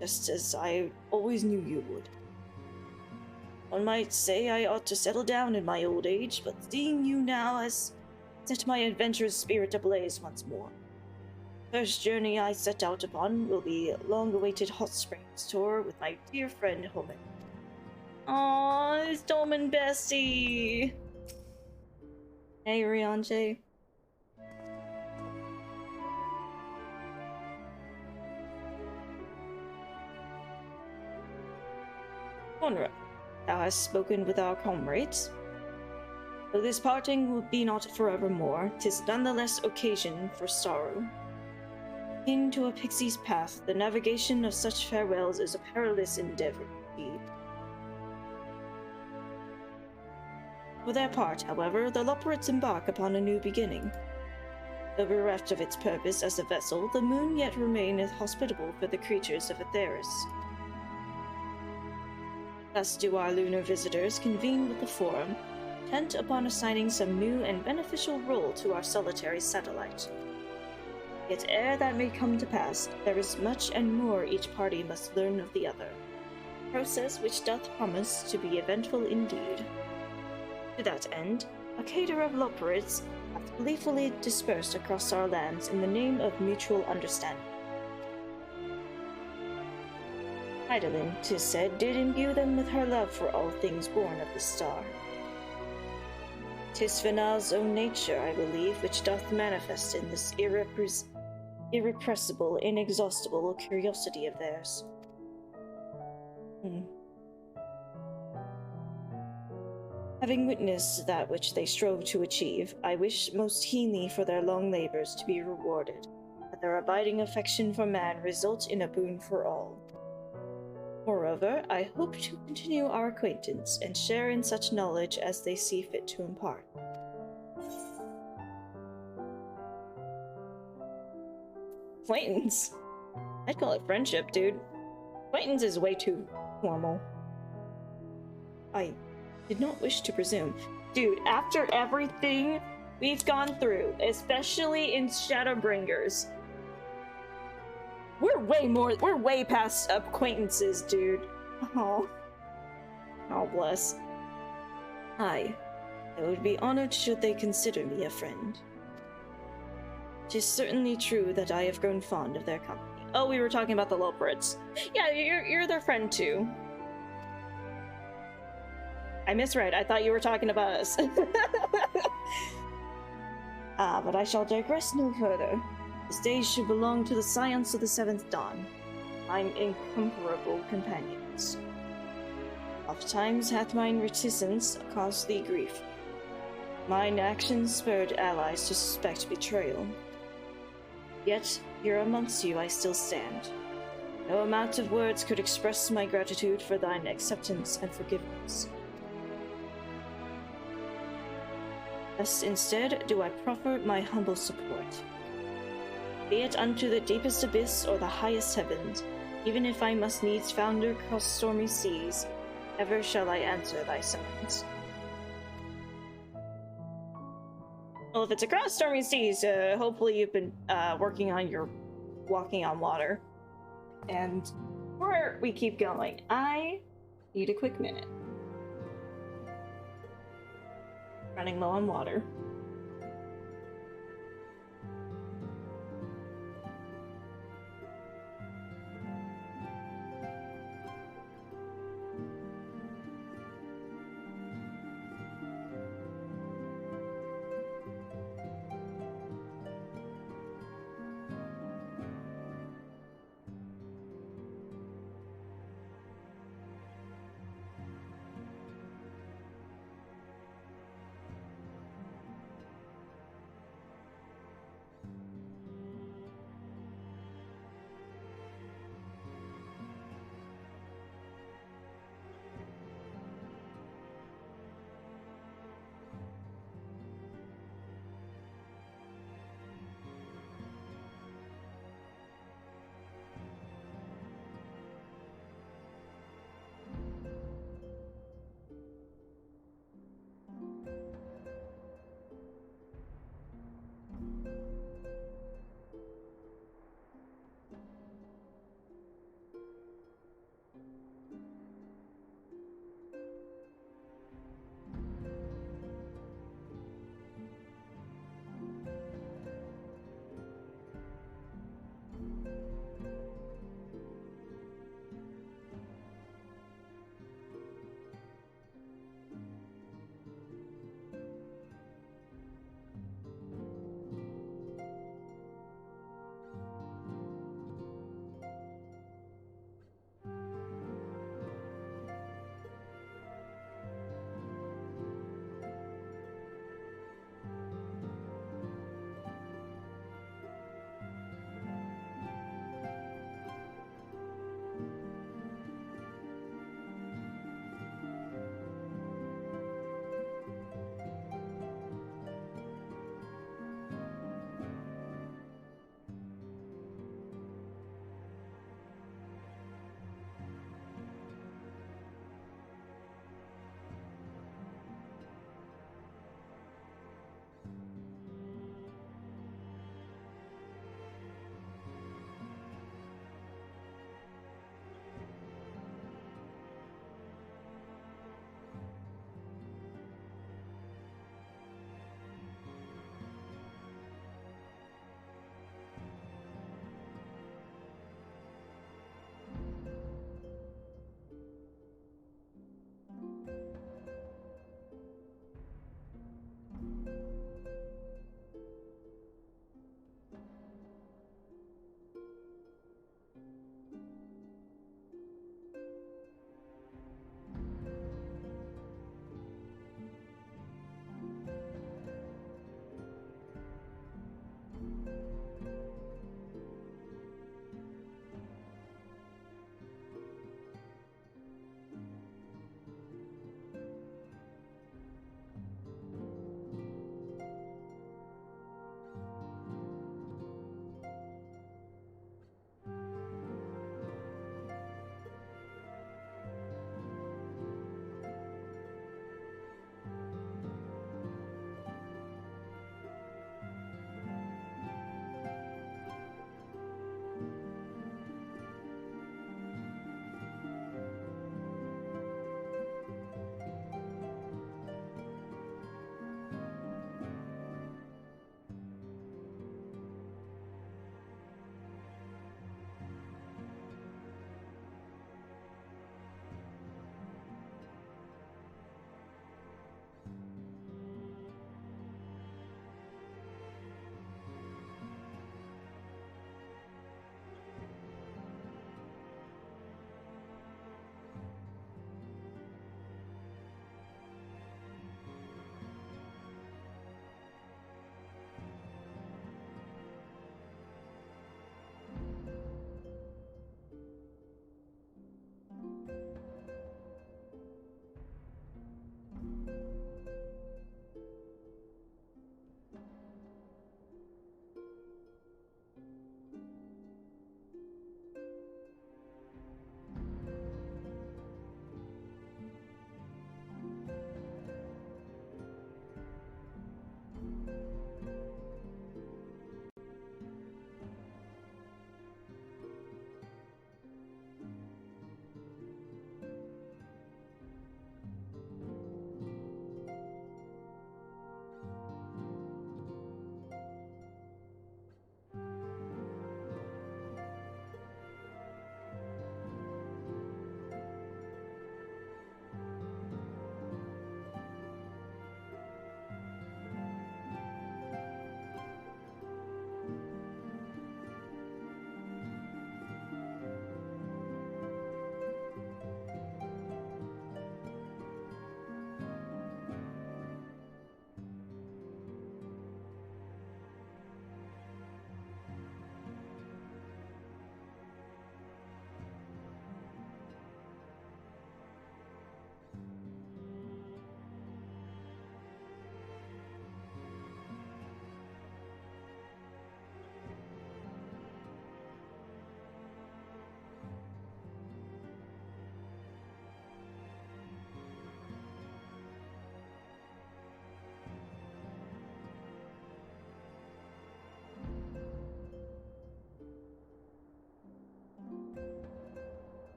just as I always knew you would. One might say I ought to settle down in my old age, but seeing you now has set my adventurous spirit ablaze once more. First journey I set out upon will be a long-awaited hot springs tour with my dear friend Homan. Aww, it's Homan Bessie! Hey, Rianche. Conrad, thou hast spoken with our comrades. Though this parting will be not forevermore, 'tis nonetheless occasion for sorrow. Akin to a pixie's path, the navigation of such farewells is a perilous endeavor indeed. For their part, however, the Loporrits embark upon a new beginning. Though bereft of its purpose as a vessel, the moon yet remaineth hospitable for the creatures of Aetheris. Thus do our lunar visitors convene with the Forum, intent upon assigning some new and beneficial role to our solitary satellite. Yet ere that may come to pass, there is much and more each party must learn of the other, a process which doth promise to be eventful indeed. To that end, a cadre of Loporrits hath gleefully dispersed across our lands in the name of mutual understanding. Idolin, 'tis said, did imbue them with her love for all things born of the star. 'Tis Venar's own nature, I believe, which doth manifest in this irrepressible, inexhaustible curiosity of theirs. Having witnessed that which they strove to achieve, I wish most keenly for their long labors to be rewarded, that their abiding affection for man result in a boon for all. Moreover, I hope to continue our acquaintance and share in such knowledge as they see fit to impart. Acquaintance? I'd call it friendship, dude. Acquaintance is way too formal. I did not wish to presume. Dude, after everything we've gone through, especially in Shadowbringers, we're way past acquaintances, dude. Oh. Oh, bless. I would be honored should they consider me a friend. It is certainly true that I have grown fond of their company. Oh, we were talking about the Loporrits. Yeah, you're their friend too. I misread. I thought you were talking about us. But I shall digress no further. This day should belong to the scions of the Seventh Dawn, mine incomparable companions. Oft times hath mine reticence caused thee grief. Mine actions spurred allies to suspect betrayal. Yet, here amongst you I still stand. No amount of words could express my gratitude for thine acceptance and forgiveness. Thus, instead, do I proffer my humble support. Be it unto the deepest abyss or the highest heavens, even if I must needs founder across stormy seas, ever shall I answer thy summons. Well, if it's across stormy seas, hopefully you've been working on your walking on water. And before we keep going, I need a quick minute. Running low on water.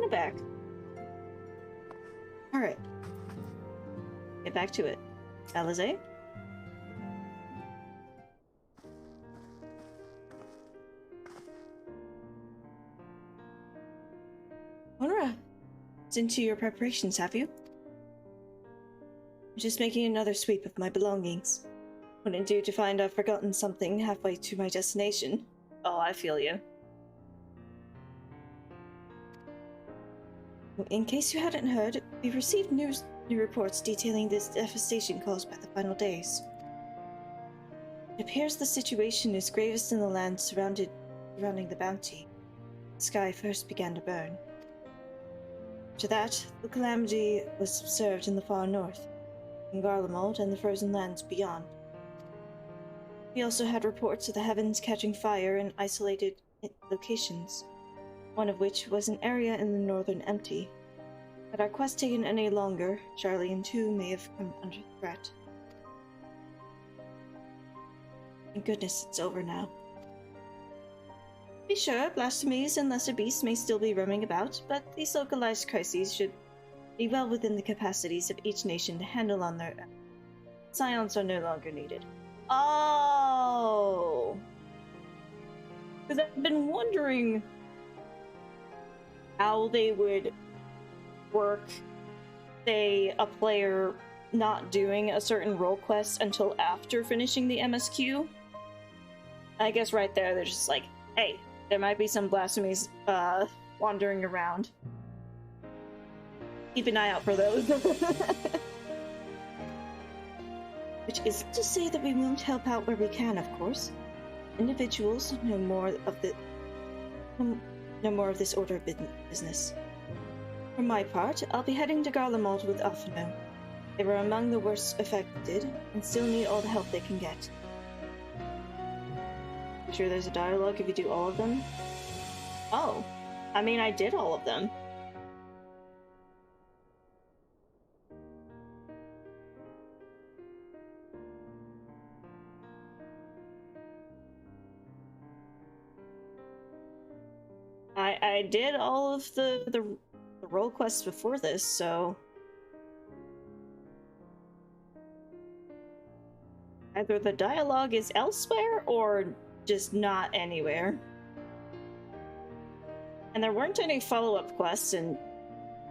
it back. Alright. Get back to it. Alizé? Honora, it's into your preparations, have you? I'm just making another sweep of my belongings. Wouldn't do to find I've forgotten something halfway to my destination. Oh, I feel you. In case you hadn't heard, we've received new reports detailing this devastation caused by the final days. It appears the situation is gravest in the land surrounding the bounty. The sky first began to burn. After that, the calamity was observed in the far north, in Garlemald and the frozen lands beyond. We also had reports of the heavens catching fire in isolated locations, one of which was an area in the northern empty. Had our quest taken any longer, Charlie and two may have come under threat. Thank goodness it's over now. Be sure, blasphemies and lesser beasts may still be roaming about, but these localized crises should be well within the capacities of each nation to handle on their own. Scions are no longer needed. Oh! Because I've been wondering how they would work, say, a player not doing a certain role quest until after finishing the MSQ. I guess right there, they're just like, hey, there might be some blasphemies wandering around. Keep an eye out for those. Which isn't to say that we won't help out where we can, of course. Individuals know more of this order of business. For my part, I'll be heading to Garlemald with Alphino. They were among the worst affected, and still need all the help they can get. I'm sure there's a dialogue if you do all of them? Oh. I mean, I did all of them. I did all of the role quests before this, so either the dialogue is elsewhere or just not anywhere. And there weren't any follow-up quests, and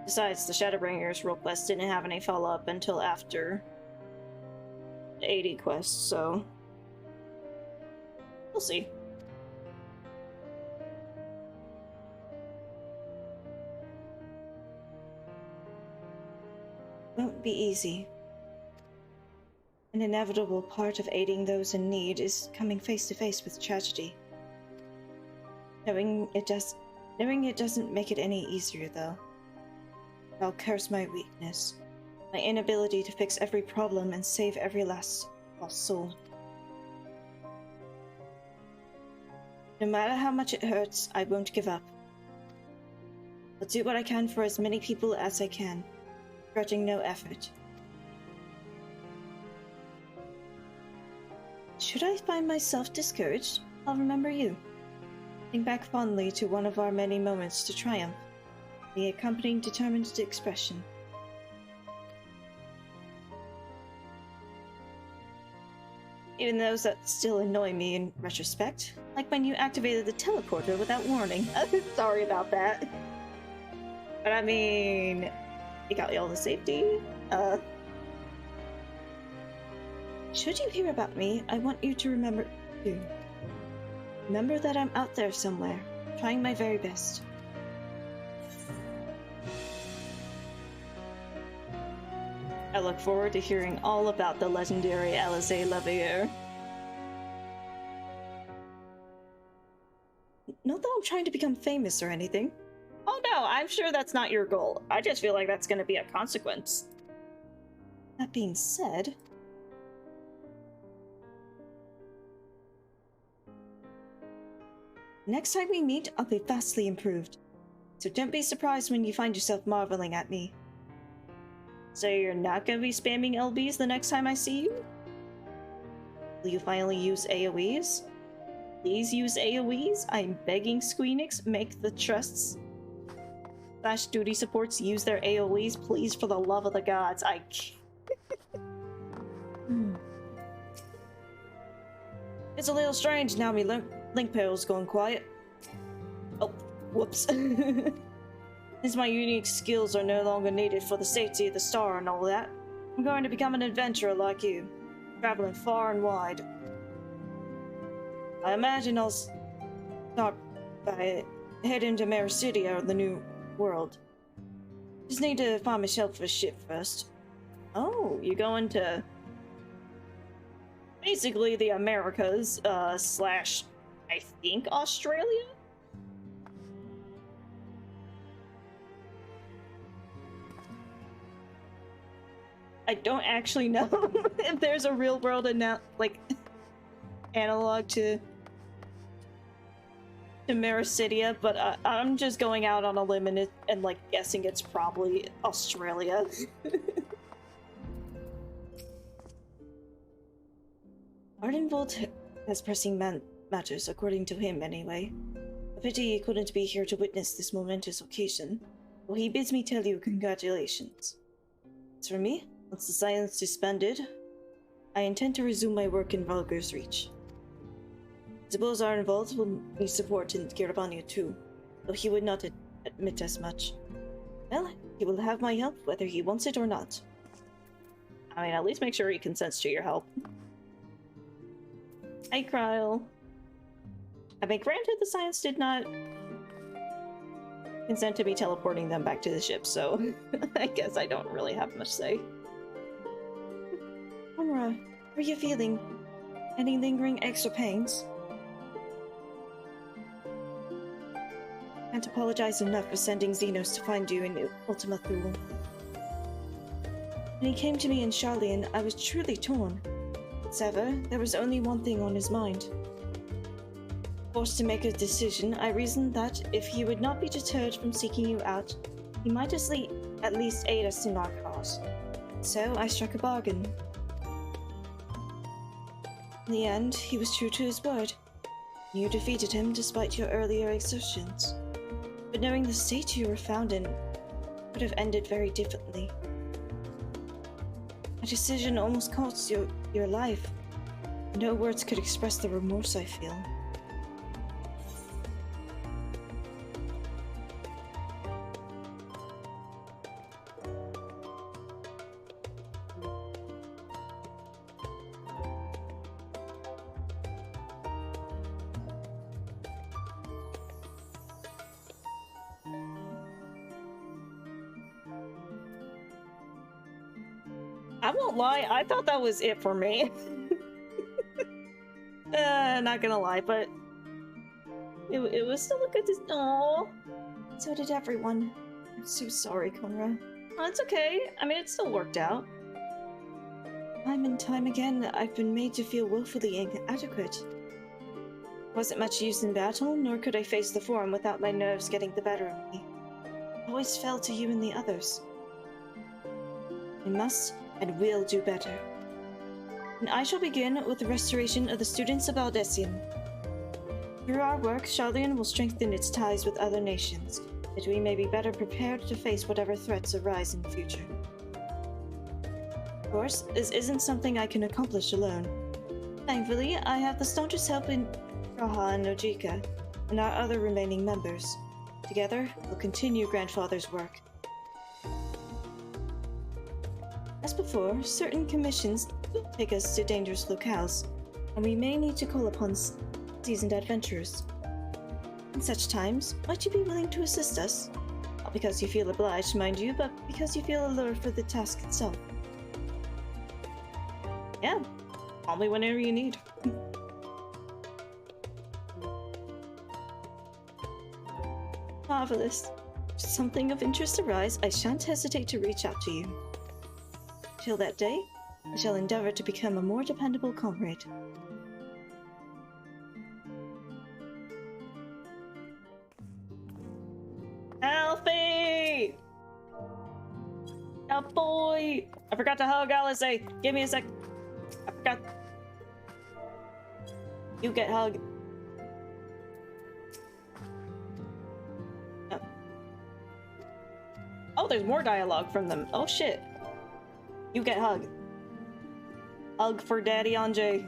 besides, the Shadowbringers role quest didn't have any follow-up until after the 80 quest, so we'll see. Won't be easy. An inevitable part of aiding those in need is coming face to face with tragedy. Knowing it doesn't make it any easier, though. I'll curse my weakness, my inability to fix every problem and save every last lost soul. No matter how much it hurts, I won't give up. I'll do what I can for as many people as I can, grudging no effort. Should I find myself discouraged, I'll remember you. Think back fondly to one of our many moments to triumph, the accompanying determined expression. Even those that still annoy me in retrospect, like when you activated the teleporter without warning. Sorry about that. But I mean, you got all the safety. Should you hear about me, I want you to remember that I'm out there somewhere, trying my very best. I look forward to hearing all about the legendary Alizé Lavier. Not that I'm trying to become famous or anything. Oh no, I'm sure that's not your goal. I just feel like that's going to be a consequence. That being said, next time we meet, I'll be vastly improved. So don't be surprised when you find yourself marveling at me. So you're not going to be spamming LBs the next time I see you? Will you finally use AoEs? Please use AoEs? I'm begging Squeenix, make the trusts. slash duty supports use their AoEs, please, for the love of the gods. I can't. It's a little strange now. Me link pair's going quiet. Oh, whoops. Since my unique skills are no longer needed for the safety of the star and all that, I'm going to become an adventurer like you, traveling far and wide. I imagine I'll start by heading to Mericidia or the New World. Just need to find myself a ship first. Oh, you're going to basically the Americas, slash, I think, Australia? I don't actually know if there's a real world like analog to Mericidia, but I'm just going out on a limb and like guessing it's probably Australia. Ardenvold has pressing matters, according to him anyway. A pity he couldn't be here to witness this momentous occasion. Well, he bids me tell you congratulations. As for me, once the silence disbanded, I intend to resume my work in Valgir's Reach. I suppose Ardenvold will need support in Kiribania too, though he would not admit as much. Well, he will have my help whether he wants it or not. I mean, at least make sure he consents to your help. Hi, Kryl. I mean, granted, the science did not consent to me teleporting them back to the ship, so I guess I don't really have much say. Honora, how are you feeling? Any lingering aches or pains? Can't apologize enough for sending Xenos to find you in Ultima Thule. When he came to me in Charlian, I was truly torn. However, there was only one thing on his mind. Forced to make a decision, I reasoned that if he would not be deterred from seeking you out, he might at least aid us in our cause. So I struck a bargain. In the end, he was true to his word. You defeated him despite your earlier exertions. But knowing the state you were found in could have ended very differently. A decision almost cost your life. No words could express the remorse I feel. I won't lie, I thought that was it for me. Not gonna lie, but it was still a good. Aww. So did everyone. I'm so sorry, Conra. Oh, it's okay. I mean, it still worked out. Time and time again, I've been made to feel woefully inadequate. Wasn't much use in battle, nor could I face the Forum without my nerves getting the better of me. I always fell to you and the others. I must and will do better. And I shall begin with the restoration of the students of Aldessian. Through our work, Charlian will strengthen its ties with other nations, that we may be better prepared to face whatever threats arise in the future. Of course, this isn't something I can accomplish alone. Thankfully, I have the staunchest help in Raha and Nojika, and our other remaining members. Together, we'll continue Grandfather's work. As before, certain commissions will take us to dangerous locales, and we may need to call upon seasoned adventurers. In such times, might you be willing to assist us? Not because you feel obliged, mind you, but because you feel allured for the task itself. Yeah, call me whenever you need. Marvelous. Should something of interest arise, I shan't hesitate to reach out to you. Till that day, I shall endeavor to become a more dependable comrade. Alfie! Oh boy! I forgot to hug Alice. Give me a sec. I forgot. You get hugged. Oh. Oh, there's more dialogue from them. Oh shit. You get hug. Hug for Daddy Anjay.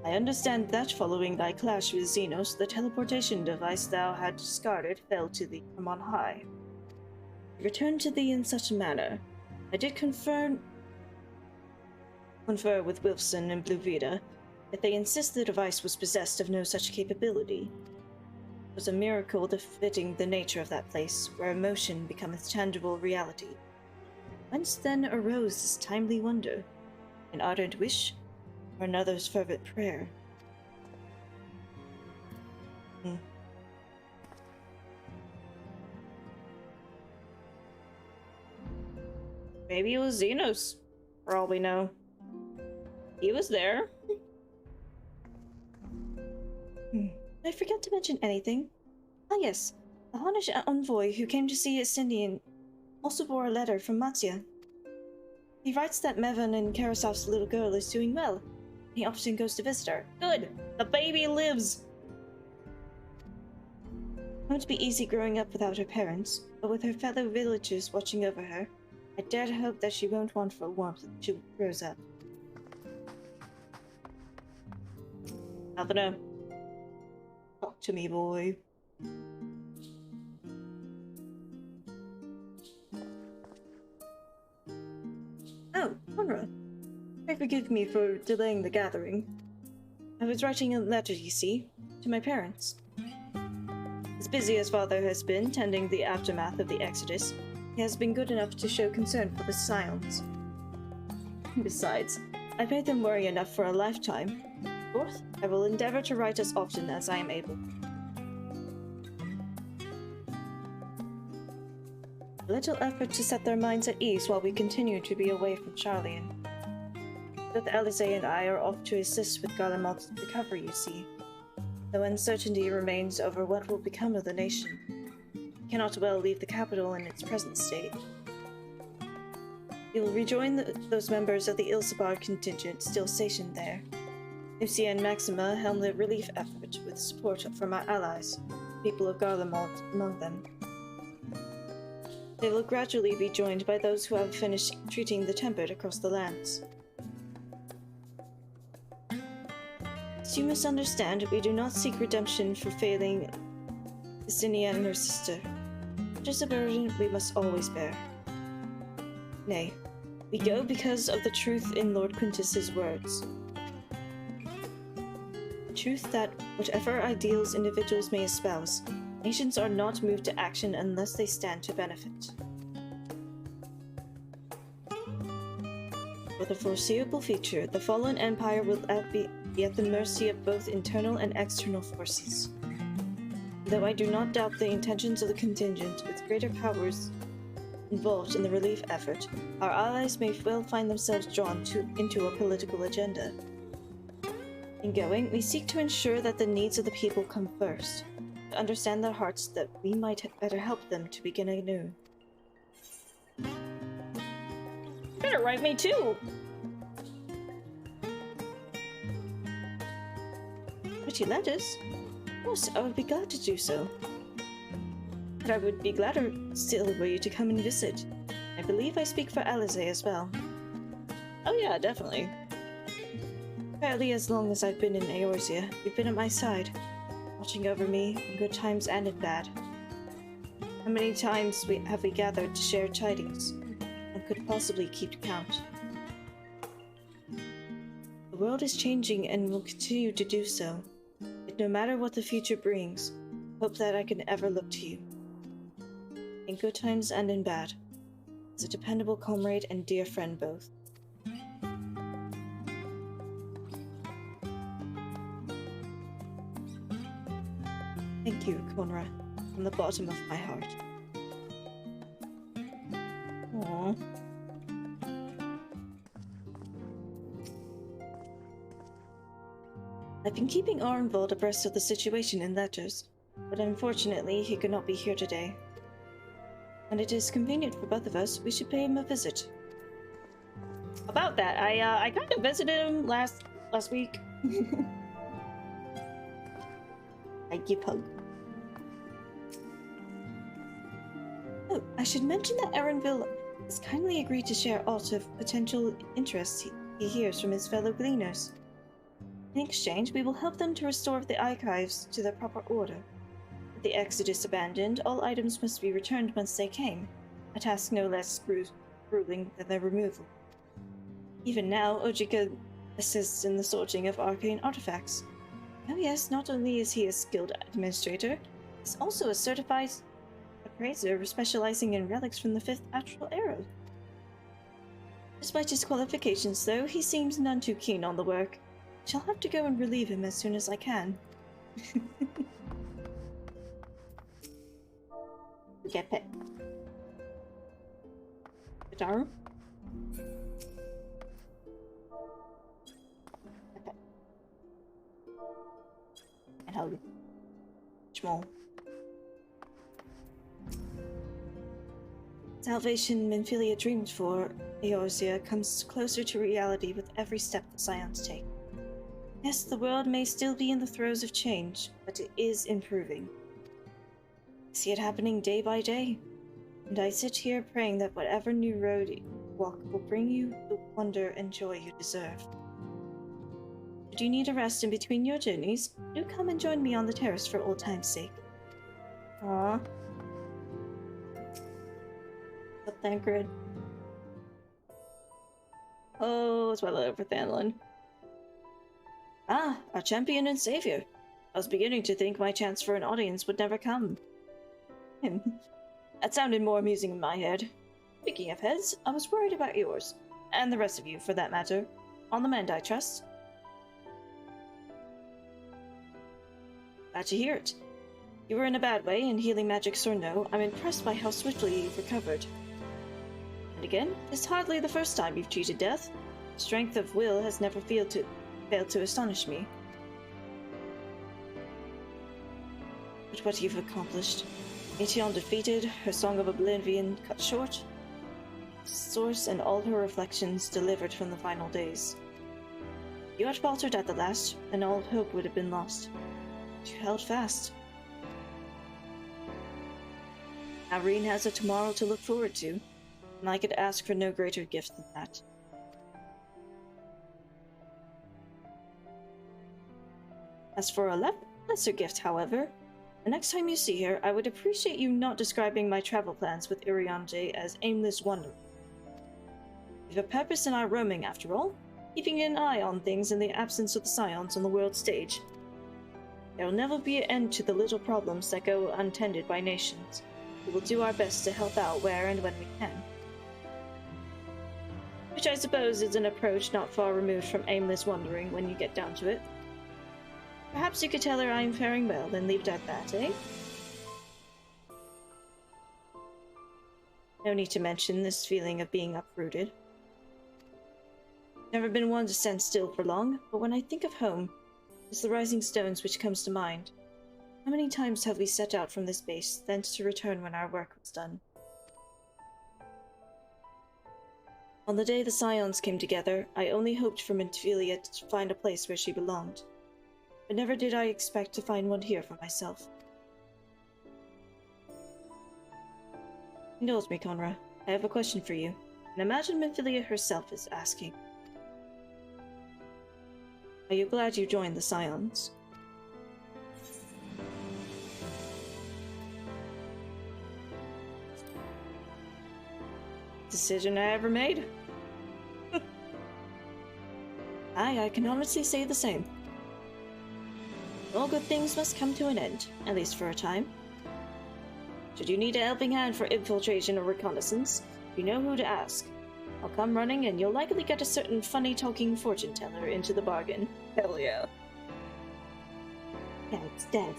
I understand that following thy clash with Xenos, the teleportation device thou had discarded fell to thee from on high. I returned to thee in such a manner. I did confer with Wilson and Blue Vita, yet they insist the device was possessed of no such capability. It was a miracle befitting the nature of that place, where emotion becometh tangible reality. Whence then arose this timely wonder? An ardent wish? Or another's fervent prayer? Maybe it was Xenos, for all we know. He was there. Did I forget to mention anything? Ah yes, the Honish envoy who came to see Ascendian also bore a letter from Matzia. He writes that Mevan and Karasov's little girl is doing well, and he often goes to visit her. Good! The baby lives! It won't be easy growing up without her parents, but with her fellow villagers watching over her, I dare to hope that she won't want for warmth when she grows up. I don't know. Talk to me, boy. Oh, Conrad. Pray forgive me for delaying the gathering. I was writing a letter, you see, to my parents. As busy as Father has been tending the aftermath of the Exodus, he has been good enough to show concern for the Scions. Besides, I've made them worry enough for a lifetime. Fourth, I will endeavor to write as often as I am able. A little effort to set their minds at ease while we continue to be away from Charlian. Both Alizé and I are off to assist with Garlemald's recovery, you see. Though uncertainty remains over what will become of the nation. We cannot well leave the capital in its present state. We will rejoin those members of the Ilsabard contingent still stationed there. Lucia and Maxima helm the relief effort with support from our allies, people of Garlemald among them. They will gradually be joined by those who have finished treating the tempered across the lands. As you must understand, we do not seek redemption for failing Yesenia and her sister. It is a burden we must always bear. Nay, we go because of the truth in Lord Quintus's words. The truth that, whatever ideals individuals may espouse, nations are not moved to action unless they stand to benefit. For the foreseeable future, the fallen empire will be at the mercy of both internal and external forces. Though I do not doubt the intentions of the contingent, with greater powers involved in the relief effort, our allies may well find themselves drawn into a political agenda. In going, we seek to ensure that the needs of the people come first, to understand their hearts that we might better help them to begin anew. Better write me too! Pretty letters? Of course, I would be glad to do so. But I would be gladder still were you to come and visit. I believe I speak for Alizé as well. Oh yeah, definitely. Fairly as long as I've been in Eorzea, you've been at my side, watching over me in good times and in bad. How many times have we gathered to share tidings, and could possibly keep count? The world is changing and will continue to do so, yet no matter what the future brings, hope that I can ever look to you. In good times and in bad, as a dependable comrade and dear friend both. Thank you, Conrad, from the bottom of my heart. Aww. I've been keeping Arnvold abreast of the situation in letters, but unfortunately he could not be here today. And it is convenient for both of us, we should pay him a visit. About that, I kind of visited him last week. I give hug. Oh, I should mention that Erenville has kindly agreed to share aught of potential interest he hears from his fellow gleaners. In exchange, we will help them to restore the archives to their proper order. With the Exodus abandoned, all items must be returned whence they came, a task no less grueling than their removal. Even now, Ojika assists in the sorting of arcane artifacts. Oh yes, not only is he a skilled administrator, he's also a certified appraiser specializing in relics from the 5th Astral Era. Despite his qualifications, though, he seems none too keen on the work. Shall have to go and relieve him as soon as I can. Get pet. Guitar. And hug. Small. Salvation Minfilia dreamed for Eorzea comes closer to reality with every step the Scions take. Yes, the world may still be in the throes of change, but it is improving. I see it happening day by day, and I sit here praying that whatever new road you walk will bring you the wonder and joy you deserve. Should you need a rest in between your journeys, do come and join me on the terrace for old time's sake. Aww. Up that grid. Oh, it's well over Thanlin. Ah, our champion and savior. I was beginning to think my chance for an audience would never come. That sounded more amusing in my head. Speaking of heads, I was worried about yours. And the rest of you, for that matter. On the mend, I trust. Glad to hear it. You were in a bad way, and healing magics or no, I'm impressed by how swiftly you've recovered. And again, it's hardly the first time you've cheated death. Strength of will has never failed to astonish me. But what you've accomplished. Aetion defeated, her Song of Oblivion cut short. Source and all her reflections delivered from the final days. You had faltered at the last, and all hope would have been lost. You held fast. Irene has a tomorrow to look forward to, and I could ask for no greater gift than that. As for a lesser gift, however, the next time you see her, I would appreciate you not describing my travel plans with Irianje as aimless wandering. We have a purpose in our roaming, after all, keeping an eye on things in the absence of the Scions on the world stage. There will never be an end to the little problems that go untended by nations. We will do our best to help out where and when we can. Which I suppose is an approach not far removed from aimless wandering when you get down to it. Perhaps you could tell her I am faring well and leave it at that, eh? No need to mention this feeling of being uprooted. Never been one to stand still for long, but when I think of home, it's the rising stones which comes to mind. How many times have we set out from this base, thence to return when our work was done? On the day the Scions came together, I only hoped for Minfilia to find a place where she belonged. But never did I expect to find one here for myself. Indulge me, Conra. I have a question for you, and imagine Minfilia herself is asking. Are you glad you joined the Scions? Decision I ever made? I can honestly say the same. All good things must come to an end, at least for a time. Should you need a helping hand for infiltration or reconnaissance, you know who to ask. I'll come running and you'll likely get a certain funny-talking fortune teller into the bargain. Hell yeah. Dads.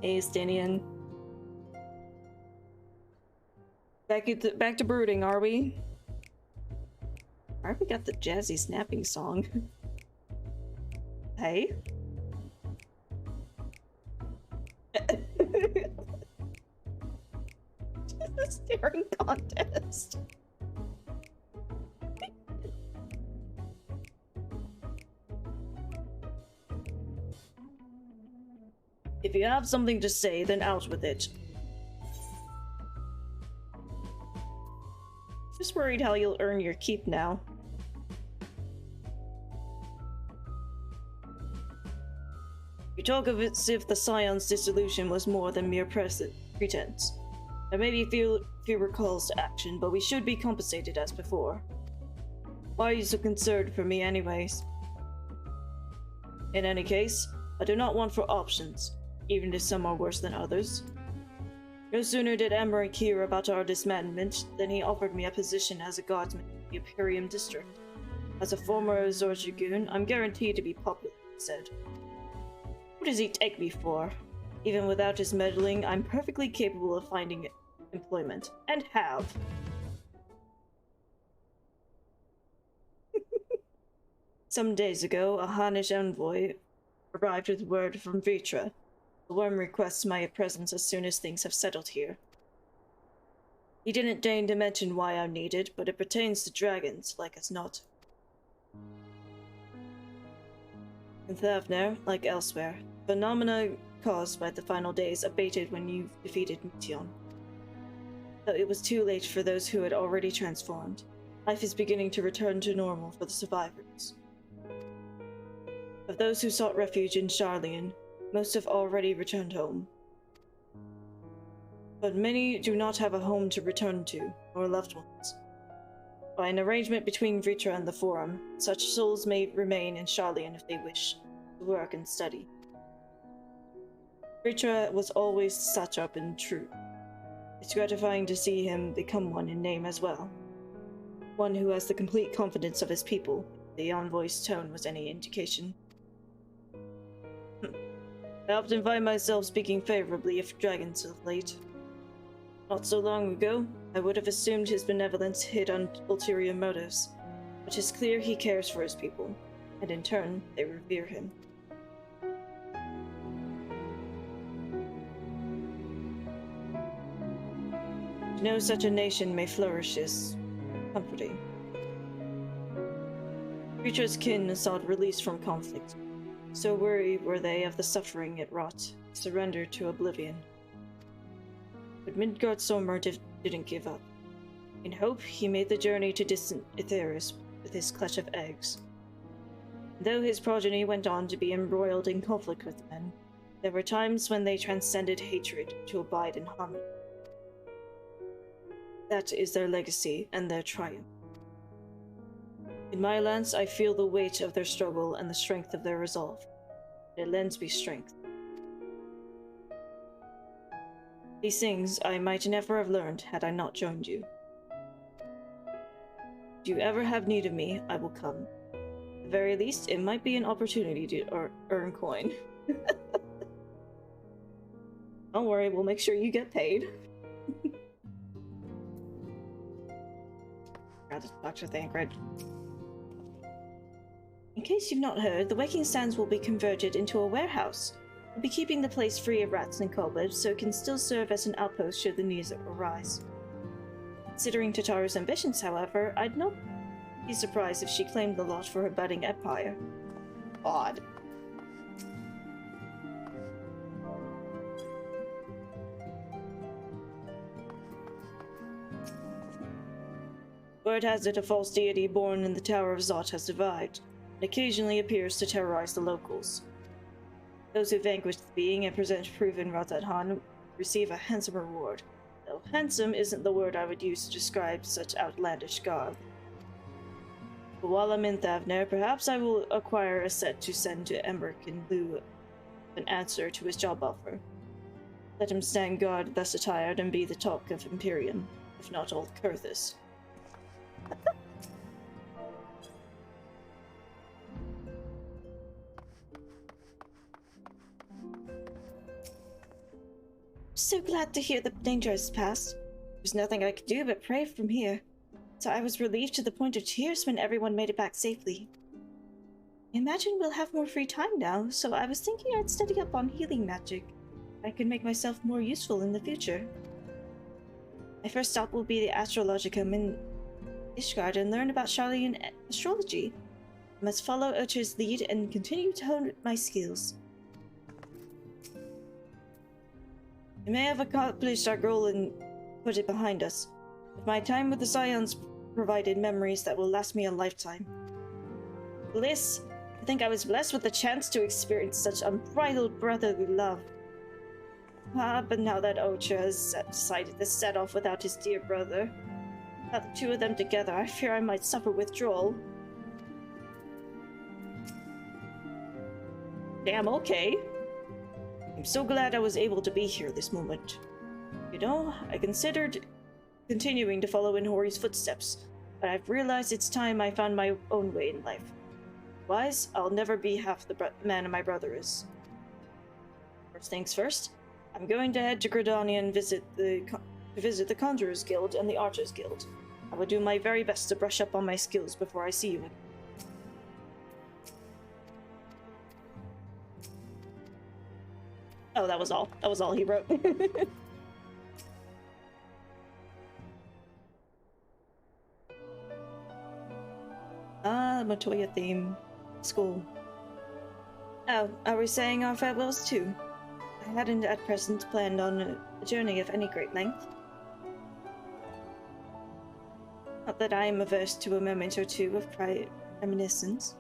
Hey, Stinian. Back to brooding, are we? Alright, we got the jazzy snapping song. Hey? The staring contest. If you have something to say, then out with it. Just worried how you'll earn your keep now. You talk of it as if the Scion's dissolution was more than mere pretense. There may be fewer calls to action, but we should be compensated as before. Why are you so concerned for me anyways? In any case, I do not want for options, even if some are worse than others. No sooner did Emmerich hear about our dismantlement than he offered me a position as a guardsman in the Imperium District. As a former Azor Dragoon, I'm guaranteed to be popular, he said. What does he take me for? Even without his meddling, I'm perfectly capable of finding employment, and have. Some days ago, a Hannish envoy arrived with word from Vitra. The worm requests my presence as soon as things have settled here. He didn't deign to mention why I'm needed, but it pertains to dragons, like as not. In Thavner, like elsewhere, phenomena caused by the final days abated when you defeated Mission. Though it was too late for those who had already transformed, life is beginning to return to normal for the survivors. Of those who sought refuge in Sharlayan, most have already returned home. But many do not have a home to return to, or loved ones. By an arrangement between Vitra and the Forum, such souls may remain in Sharlayan if they wish, to work and study. Vitra was always such up and true. It's gratifying to see him become one in name as well. One who has the complete confidence of his people, if the envoy's tone was any indication. I often find myself speaking favorably of dragons of late. Not so long ago, I would have assumed his benevolence hid on ulterior motives, but it's clear he cares for his people, and in turn, they revere him. To know such a nation may flourish is comforting. Vitra's kin sought release from conflict. So weary were they of the suffering it wrought, surrendered to oblivion. But Midgard Sommer didn't give up. In hope, he made the journey to distant Aetheris with his clutch of eggs. Though his progeny went on to be embroiled in conflict with men, there were times when they transcended hatred to abide in harmony. That is their legacy and their triumph. In my lance, I feel the weight of their struggle and the strength of their resolve. It lends me strength. These things I might never have learned had I not joined you. If you ever have need of me, I will come. At the very least, it might be an opportunity to earn coin. Don't worry, we'll make sure you get paid. Got to talk to Thancred. In case you've not heard, the Waking Sands will be converted into a warehouse. We'll be keeping the place free of rats and cobwebs, so it can still serve as an outpost should the needs arise. Considering Tataru's ambitions, however, I'd not be surprised if she claimed the lot for her budding empire. Odd. Word has it a false deity born in the Tower of Zot has survived, and occasionally appears to terrorize the locals. Those who vanquish the being and present proof in Ratzad receive a handsome reward, though handsome isn't the word I would use to describe such outlandish garb. But while I'm in Thavner, perhaps I will acquire a set to send to Emmerich in lieu of an answer to his job offer. Let him stand guard thus attired and be the talk of Imperium, if not all Kurthus. So glad to hear the danger has passed. There's nothing I could do but pray from here, so I was relieved to the point of tears when everyone made it back safely. I imagine we'll have more free time now, so I was thinking I'd study up on healing magic. I could make myself more useful in the future. My first stop will be the Astrologicum in Ishgard and learn about Sharlayan astrology. I must follow Ucher's lead and continue to hone my skills. We may have accomplished our goal and put it behind us, but my time with the Scions provided memories that will last me a lifetime. Bliss, I think I was blessed with the chance to experience such unbridled brotherly love. But now that Ocha has decided to set off without his dear brother, without the two of them together, I fear I might suffer withdrawal. Damn, okay. I'm so glad I was able to be here this moment. You know, I considered continuing to follow in Hori's footsteps, but I've realized it's time I found my own way in life. Otherwise, I'll never be half the man my brother is. First things first, I'm going to head to Gridania and visit the Conjurer's Guild and the Archer's Guild. I will do my very best to brush up on my skills before I see you again. Oh, that was all. That was all he wrote. Matoya theme. School. Oh, are we saying our farewells too? I hadn't at present planned on a journey of any great length. Not that I am averse to a moment or two of reminiscence.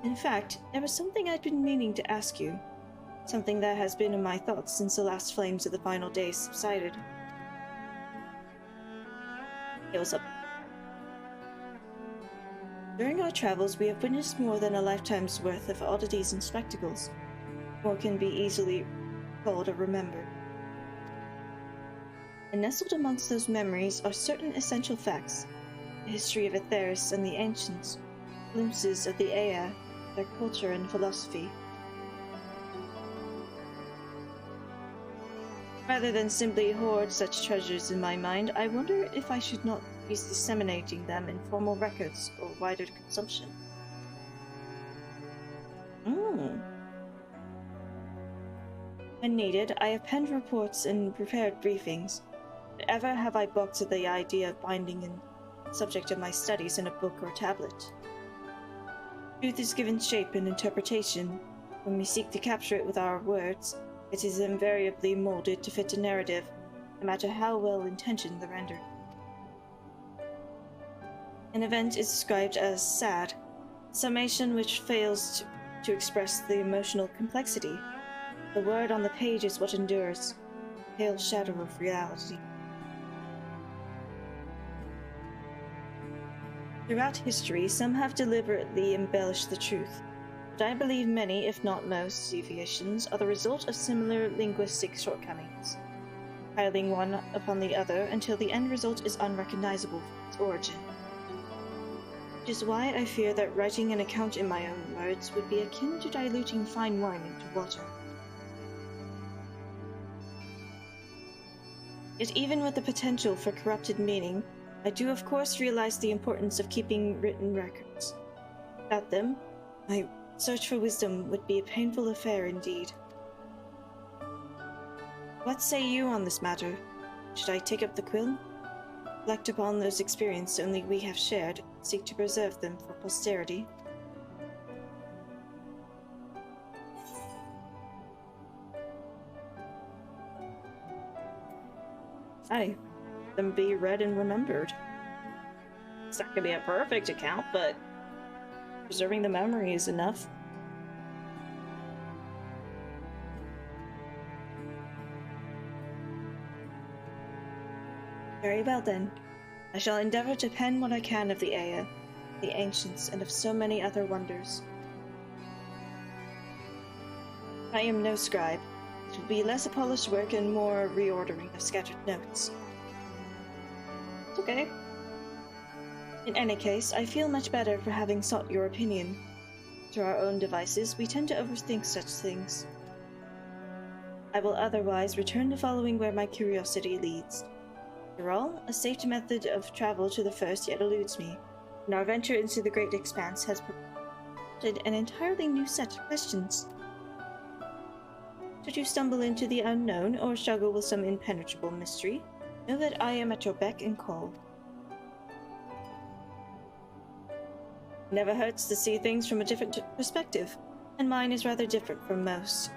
In fact, there was something I'd been meaning to ask you. Something that has been in my thoughts since the last flames of the final days subsided. Hey, what's up? During our travels, we have witnessed more than a lifetime's worth of oddities and spectacles. More can be easily recalled or remembered. And nestled amongst those memories are certain essential facts. The history of Aetheris and the ancients, glimpses of the Ea, their culture and philosophy. Rather than simply hoard such treasures in my mind, I wonder if I should not be disseminating them in formal records or wider consumption. When needed, I have penned reports and prepared briefings. But ever have I balked at the idea of binding in the subject of my studies in a book or tablet. Truth is given shape and interpretation. When we seek to capture it with our words, it is invariably molded to fit a narrative, no matter how well-intentioned the rendering. An event is described as sad, summation which fails to express the emotional complexity. The word on the page is what endures, a pale shadow of reality. Throughout history, some have deliberately embellished the truth, but I believe many, if not most, deviations are the result of similar linguistic shortcomings, piling one upon the other until the end result is unrecognizable from its origin. Which is why I fear that writing an account in my own words would be akin to diluting fine wine into water. Yet even with the potential for corrupted meaning, I do of course realize the importance of keeping written records. Without them, my search for wisdom would be a painful affair indeed. What say you on this matter? Should I take up the quill? Reflect upon those experiences only we have shared, seek to preserve them for posterity. Aye, them be read and remembered. It's not gonna be a perfect account, but preserving the memory is enough. Very well then. I shall endeavor to pen what I can of the Ea, the ancients, and of so many other wonders. I am no scribe. It will be less a polished work and more reordering of scattered notes. It's okay. In any case, I feel much better for having sought your opinion. To our own devices, we tend to overthink such things. I will otherwise return to following where my curiosity leads. After all, a safe method of travel to the first yet eludes me, and our venture into the great expanse has prompted an entirely new set of questions. Should you stumble into the unknown or struggle with some impenetrable mystery, know that I am at your beck and call. It never hurts to see things from a different perspective, and mine is rather different from most.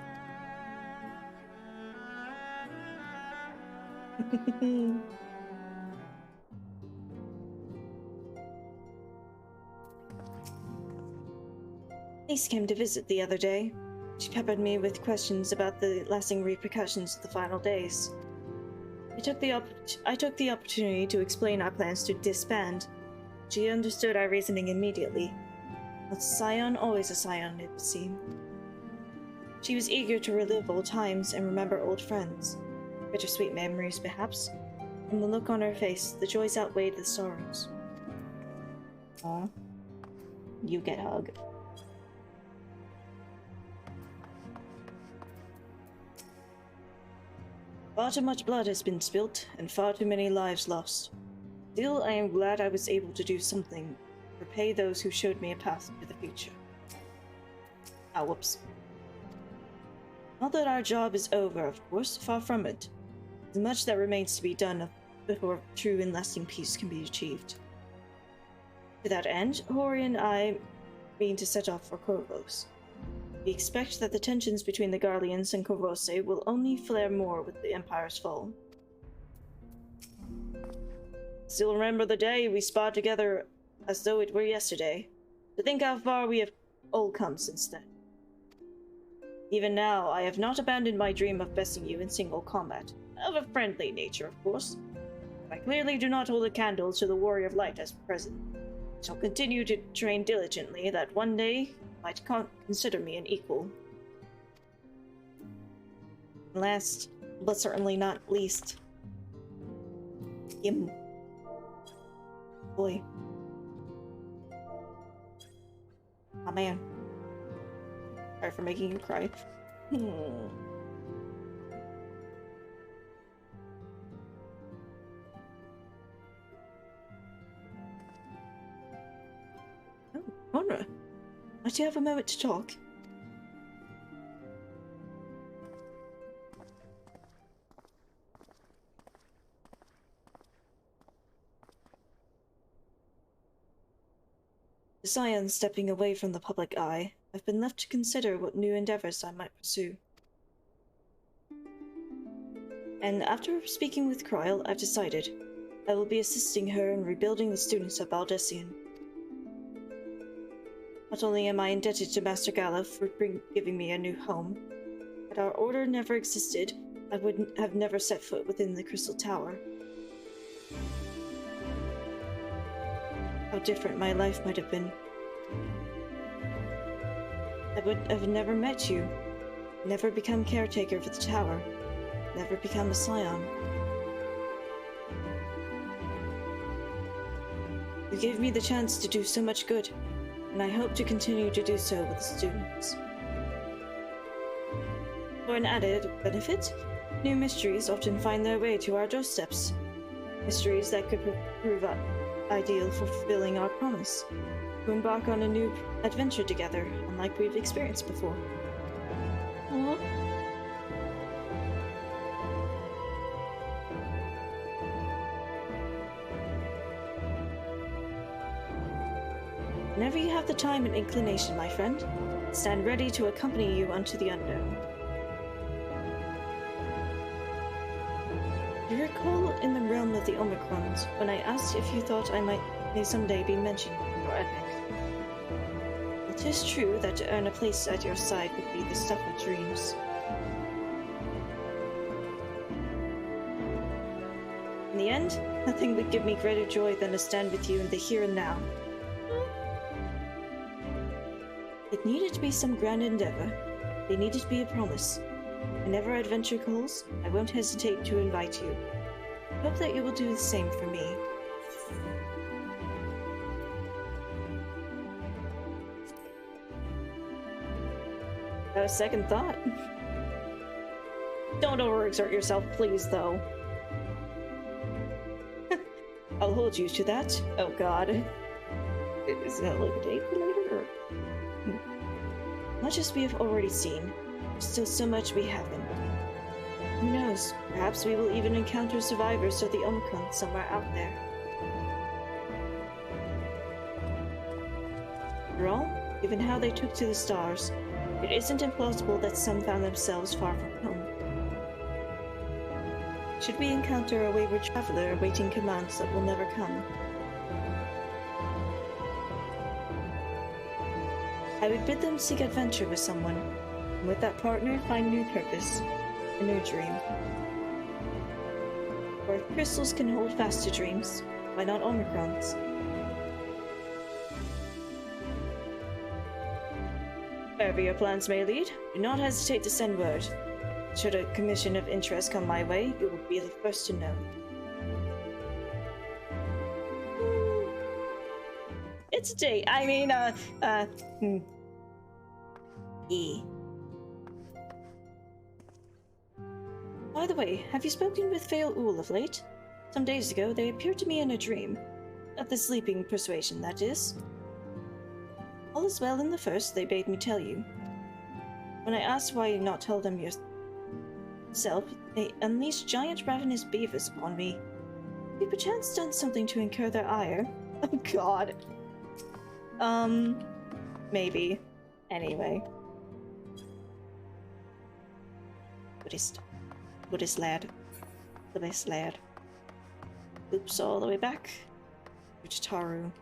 Niece came to visit the other day. She peppered me with questions about the lasting repercussions of the final days. I took the opportunity to explain our plans to disband. She understood our reasoning immediately. A scion, always a scion, it would seem. She was eager to relive old times and remember old friends. Bittersweet memories, perhaps. From the look on her face, the joys outweighed the sorrows. Aw. You get hugged. Far too much blood has been spilt, and far too many lives lost. Still, I am glad I was able to do something to repay those who showed me a path to the future. Ah, whoops. Not that our job is over, of course, far from it. There's much that remains to be done before true and lasting peace can be achieved. To that end, Hori and I mean to set off for Corvos. We expect that the tensions between the Garleans and Corvose will only flare more with the Empire's fall. Still remember the day we sparred together as though it were yesterday. To think how far we have all come since then. Even now, I have not abandoned my dream of besting you in single combat. Of a friendly nature, of course. But I clearly do not hold a candle to the Warrior of Light as present. I shall continue to train diligently that one day might consider me an equal. And last, but certainly not least, him. Boy. Oh man. Sorry for making you cry. Oh, Honra. Might you have a moment to talk? The Scion stepping away from the public eye, I've been left to consider what new endeavors I might pursue. And after speaking with Cryle, I've decided I will be assisting her in rebuilding the students of Baldessian. Not only am I indebted to Master Gala for giving me a new home, had our order never existed, I would have never set foot within the Crystal Tower. How different my life might have been. I would have never met you, never become caretaker of the tower, never become a scion. You gave me the chance to do so much good, and I hope to continue to do so with the students. For an added benefit, new mysteries often find their way to our doorsteps. Mysteries that could prove ideal for fulfilling our promise, to embark on a new adventure together, unlike we've experienced before. Aww. Whenever you have the time and inclination, my friend, stand ready to accompany you unto the unknown. You recall in the realm of the Omicrons, when I asked if you thought I may someday be mentioned in your epic. It is true that to earn a place at your side would be the stuff of dreams. In the end, nothing would give me greater joy than to stand with you in the here and now. It needed to be some grand endeavor. It needed to be a promise. Whenever adventure calls, I won't hesitate to invite you. I hope that you will do the same for me. A second thought. Don't overexert yourself, please, though. I'll hold you to that. Oh god. Is that like a date for later? Or... Much as we have already seen, there's still so much we haven't. Who knows? Perhaps we will even encounter survivors of the Omicron somewhere out there. After all, given how they took to the stars, it isn't implausible that some found themselves far from home. should we encounter a wayward traveler awaiting commands that will never come. I would bid them seek adventure with someone, and with that partner find new purpose, a new dream. Or if crystals can hold fast to dreams, why not Omicrons? Wherever your plans may lead, do not hesitate to send word. Should a commission of interest come my way, you will be the first to know. It's a date. I mean, By the way, have you spoken with Fail Ul of late? Some days ago, they appeared to me in a dream. Of the sleeping persuasion, that is. All is well in the first, they bade me tell you. When I asked why you not tell them yourself, they unleashed giant ravenous beavers upon me. Have you perchance done something to incur their ire? Oh god. Maybe. Anyway. Buddhist lad. The best lad. Oops, all the way back. To Taru.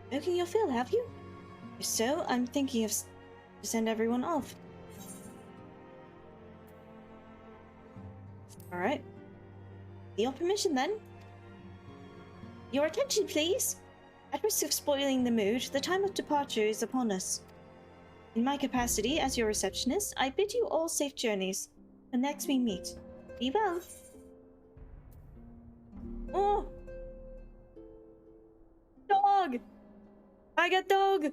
Broken your fill, have you? If so, I'm thinking of to send everyone off. Alright. Your permission then? Your attention, please! At risk of spoiling the mood, the time of departure is upon us. In my capacity as your receptionist, I bid you all safe journeys. When next we meet, be well. Oh! Dog! I got dog!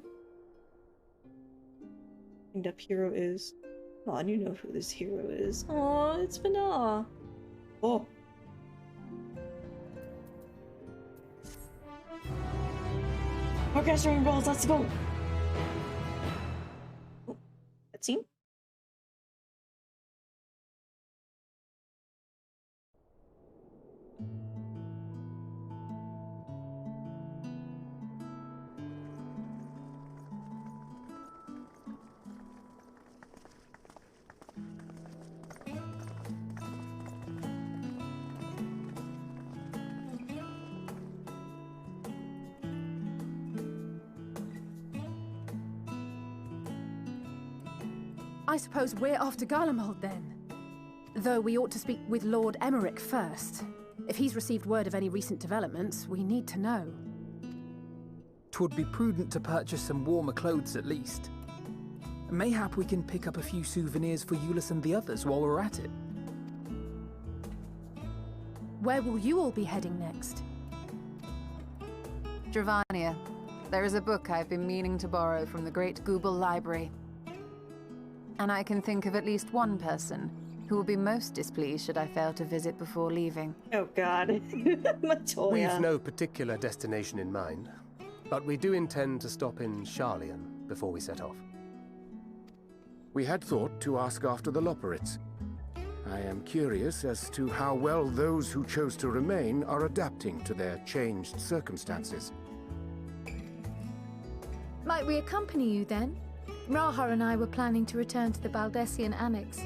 Named up hero is. Come on, you know who this hero is. Oh, it's Vana. Oh. Orchestration rolls, let's go! Oh, cutscene? I suppose we're off to Garlemald then. Though we ought to speak with Lord Emmerich first. If he's received word of any recent developments, we need to know. 'Twould be prudent to purchase some warmer clothes at least. Mayhap we can pick up a few souvenirs for Euless and the others while we're at it. Where will you all be heading next? Dravania. There is a book I've been meaning to borrow from the Great Google Library. And I can think of at least one person who will be most displeased should I fail to visit before leaving. Oh god. Matoya. We've no particular destination in mind, but we do intend to stop in Sharlayan before we set off. We had thought to ask after the Loporrits. I am curious as to how well those who chose to remain are adapting to their changed circumstances. Might we accompany you then? Raha and I were planning to return to the Baldessian Annex.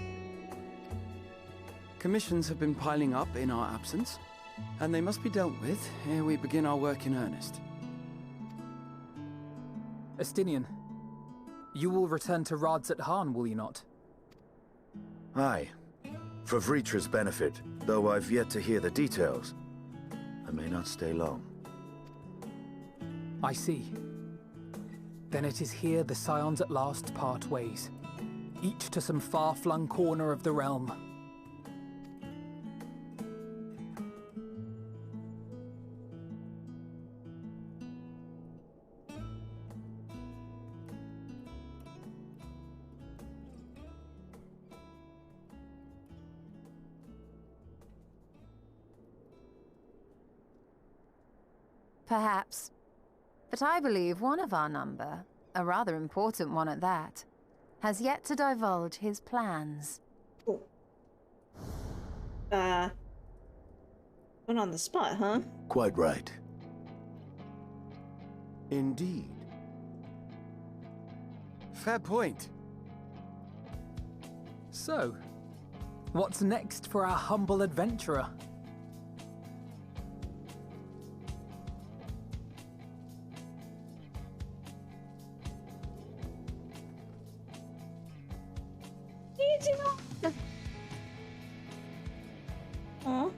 Commissions have been piling up in our absence, and they must be dealt with ere we begin our work in earnest. Estinian, you will return to Rads at Han, will you not? Aye. For Vritra's benefit, though I've yet to hear the details. I may not stay long. I see. Then it is here the Scions at last part ways, each to some far-flung corner of the realm. Perhaps. But I believe one of our number, a rather important one at that, has yet to divulge his plans. Put on the spot, huh? Quite right. Indeed. Fair point. So, What's next for our humble adventurer? Huh?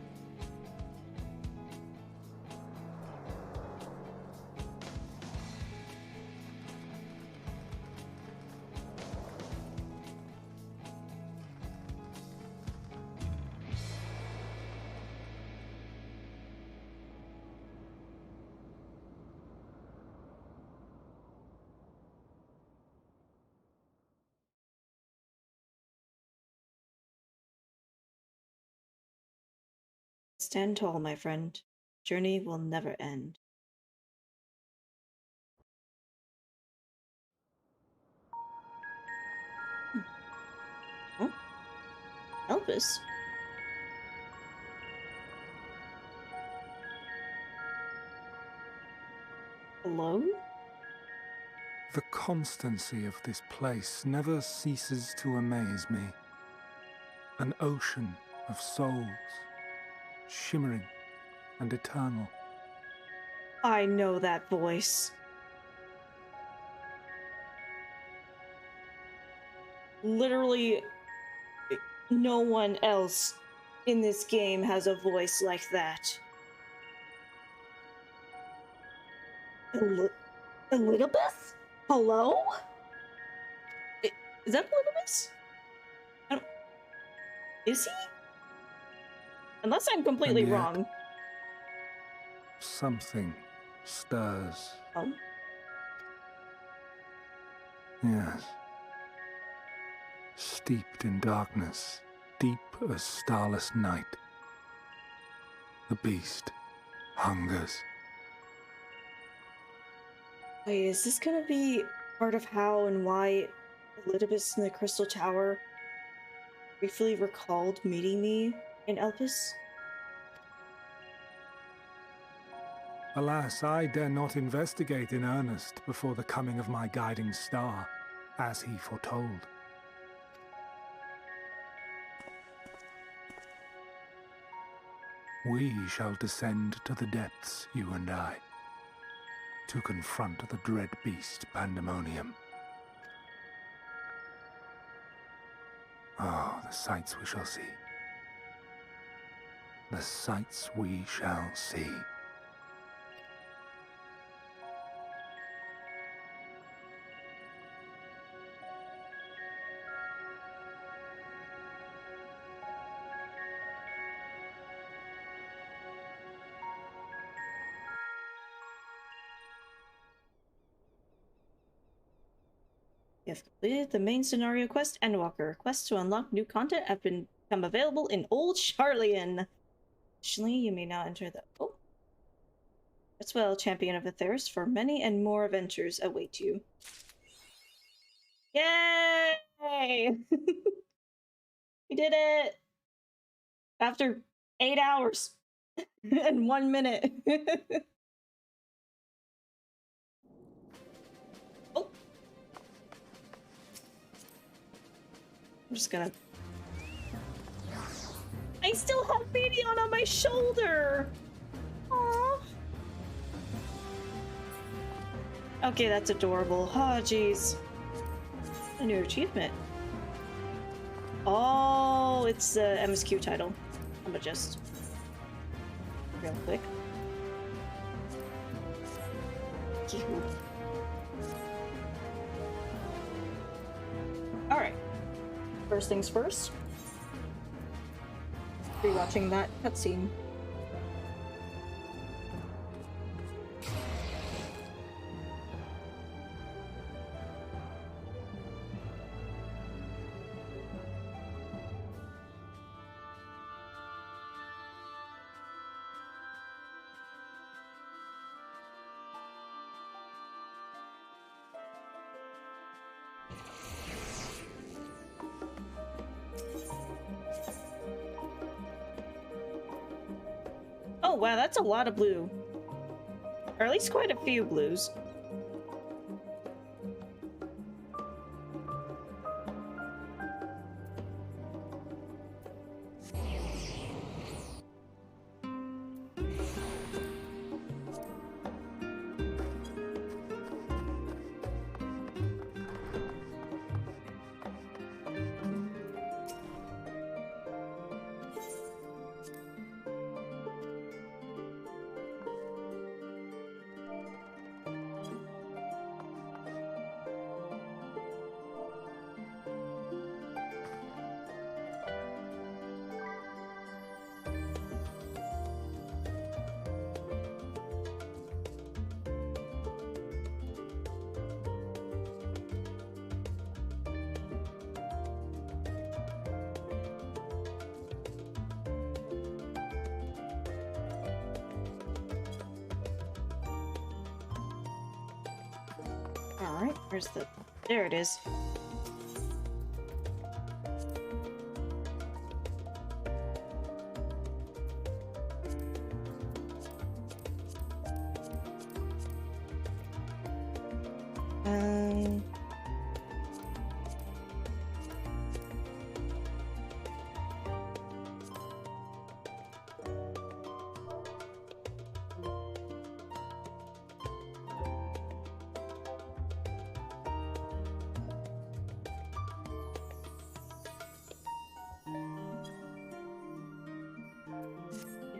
Stand tall, my friend. Journey will never end. Oh, Elvis. Hello? The constancy of this place never ceases to amaze me. An ocean of souls, shimmering and eternal. I know that voice. Literally, no one else in this game has a voice like that. Elizabeth? Hello? Is that Elizabeth? Is he? Unless I'm completely wrong. Something stirs. Oh? Yes. Steeped in darkness, deep as starless night. The beast hungers. Wait, is this gonna be part of how and why Elizabeth in the Crystal Tower briefly recalled meeting me in Elpis? Alas, I dare not investigate in earnest before the coming of my guiding star, as he foretold. We shall descend to the depths, you and I, to confront the dread beast Pandemonium. Oh, the sights we shall see. The sights we shall see. You have completed the main scenario quest, Endwalker. Quests to unlock new content have become available in Old Charlian. Additionally, you may now enter the... Oh. As well, Champion of Atheris, for many and more adventures await you. Yay! We did it! After 8 hours and 1 minute. Oh! I'm just gonna... I still have Medion on my shoulder! Aww. Okay, that's adorable. Oh, jeez. A new achievement. Oh, it's the MSQ title. I'm gonna just... real quick. Alright. First things first. Rewatching that cutscene. Oh wow, that's a lot of blue. Or at least quite a few blues. Alright, where's the... There it is.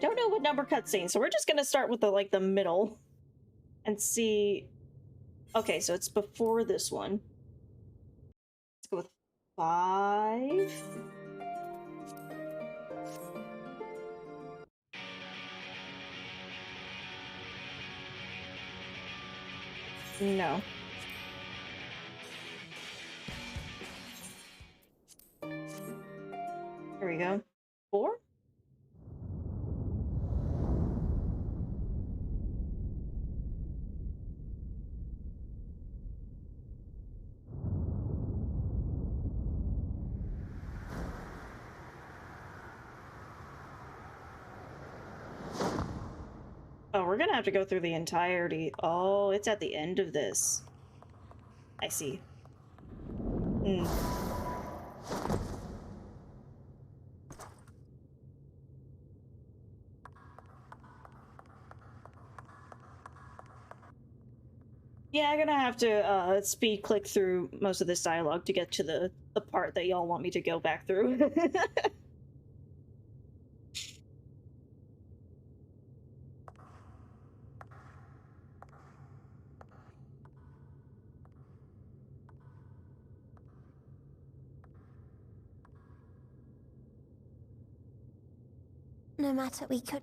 Don't know what number cutscene, so we're just gonna start with the middle and see. Okay, so it's before this one. Let's go with 5. No. Here we go. 4? Oh, we're gonna have to go through the entirety. Oh, it's at the end of this. I see. Hmm. Yeah, I'm gonna have to speed click through most of this dialogue to get to the part that y'all want me to go back through. No matter, we could...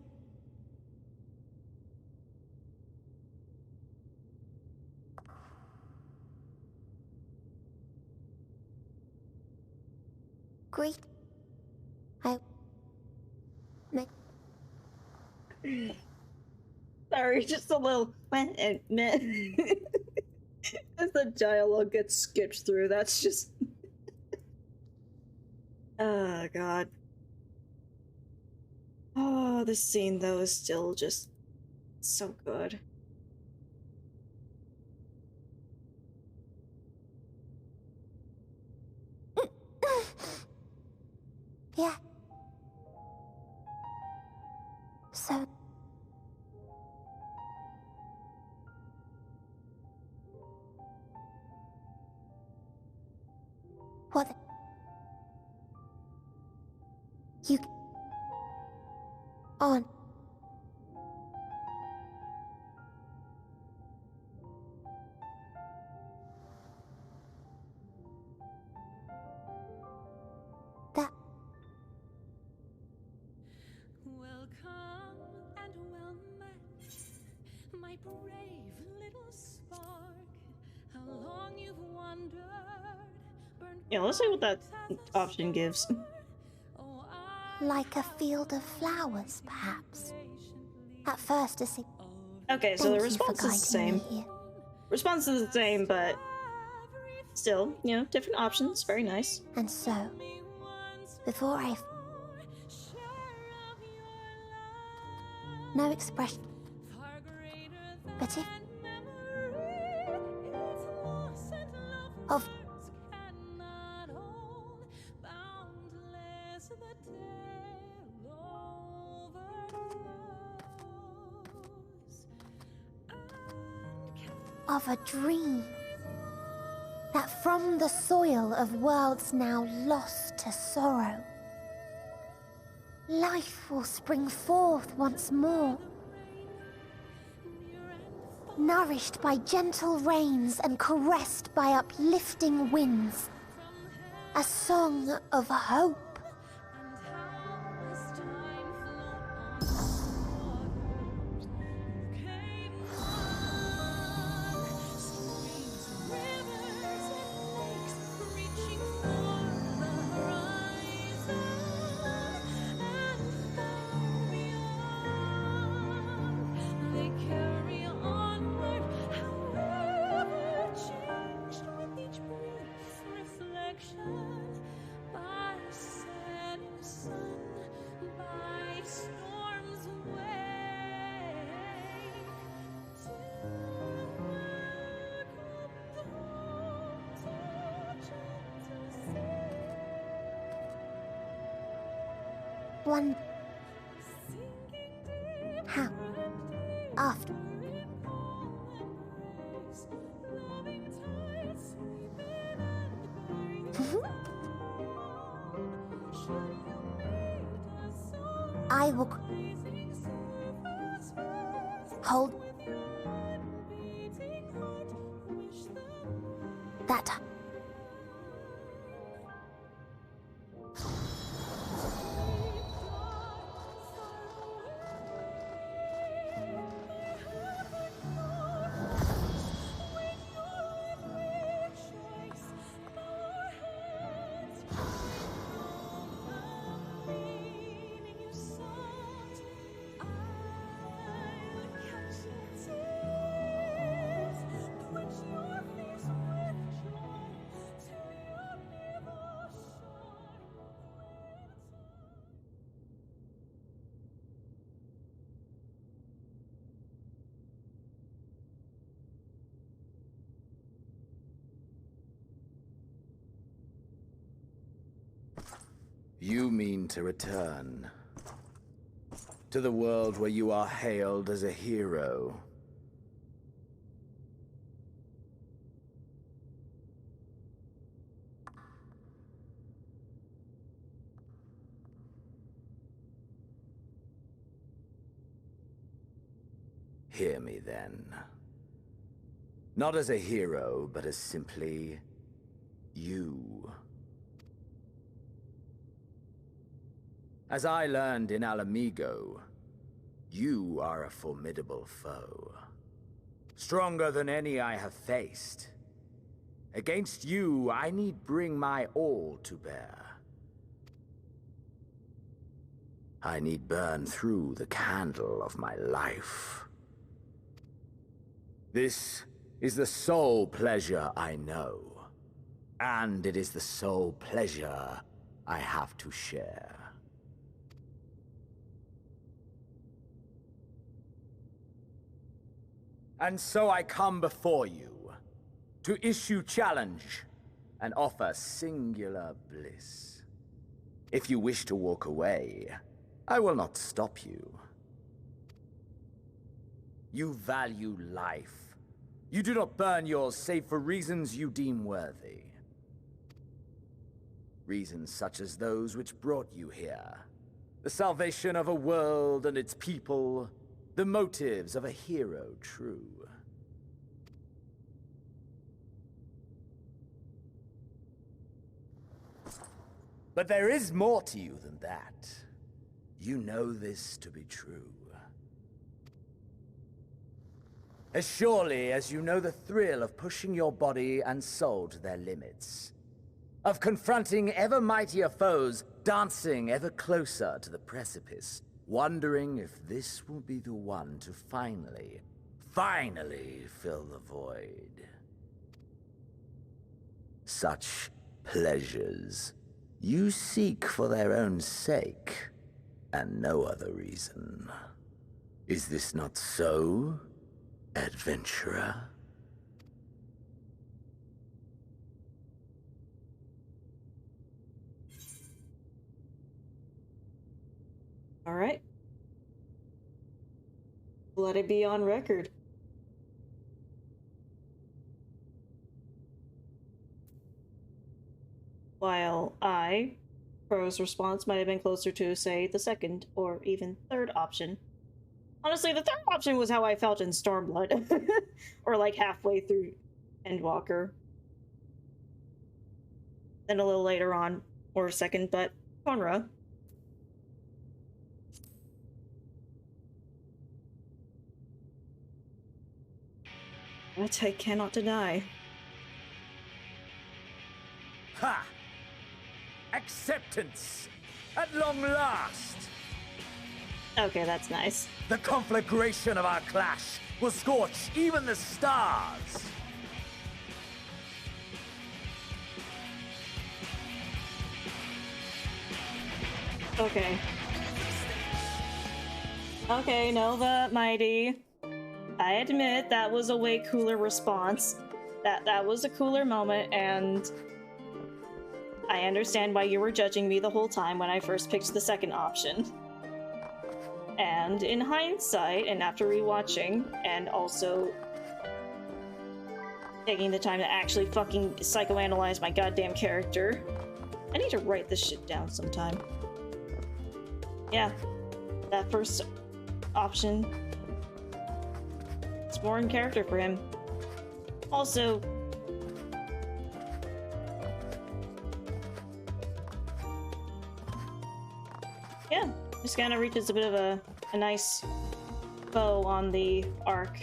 Greet... Sorry, just a little and meh. As the dialogue gets skipped through, that's just... Oh, God. Oh, this scene, though, is still just so good. Yeah. So... What the... You... On. That... Welcome and well met, my brave little spark. How long you've wandered, burned. Yeah, let's see what that option gives. Like a field of flowers, perhaps. At first, it seemed... Okay, so the response is the same. Response is the same, but still, you know, different options. Very nice. And so, before I... No expression. But if... Of... Of a dream. That from the soil of worlds now lost to sorrow, life will spring forth once more. Nourished by gentle rains and caressed by uplifting winds. A song of hope. one... How? After... I will... Hold... That time. You mean to return to the world where you are hailed as a hero. Hear me then. Not as a hero, but as simply you. As I learned in Alamigo, you are a formidable foe. Stronger than any I have faced. Against you, I need bring my all to bear. I need burn through the candle of my life. This is the sole pleasure I know, and it is the sole pleasure I have to share. And so I come before you, to issue challenge and offer singular bliss. If you wish to walk away, I will not stop you. You value life. You do not burn yours save for reasons you deem worthy. Reasons such as those which brought you here. The salvation of a world and its people. The motives of a hero true. But there is more to you than that. You know this to be true. As surely as you know the thrill of pushing your body and soul to their limits. Of confronting ever mightier foes, dancing ever closer to the precipice. Wondering if this will be the one to finally fill the void. Such pleasures you seek for their own sake, and no other reason. Is this not so, adventurer? All right. Let it be on record. While Crow's response might have been closer to, say, the second or even third option. Honestly, the third option was how I felt in Stormblood. Or like halfway through Endwalker. Then a little later on, or second, but Conra. That I cannot deny. Ha! Acceptance! At long last! Okay, that's nice. The conflagration of our clash will scorch even the stars! Okay. Okay, Nova, Mighty. I admit that was a way cooler response. That was a cooler moment, and I understand why you were judging me the whole time when I first picked the second option. And in hindsight, and after rewatching, and also taking the time to actually fucking psychoanalyze my goddamn character, I need to write this shit down sometime. Yeah, that first option, it's more in character for him. Also, yeah, just kind of reaches a bit of a nice bow on the arc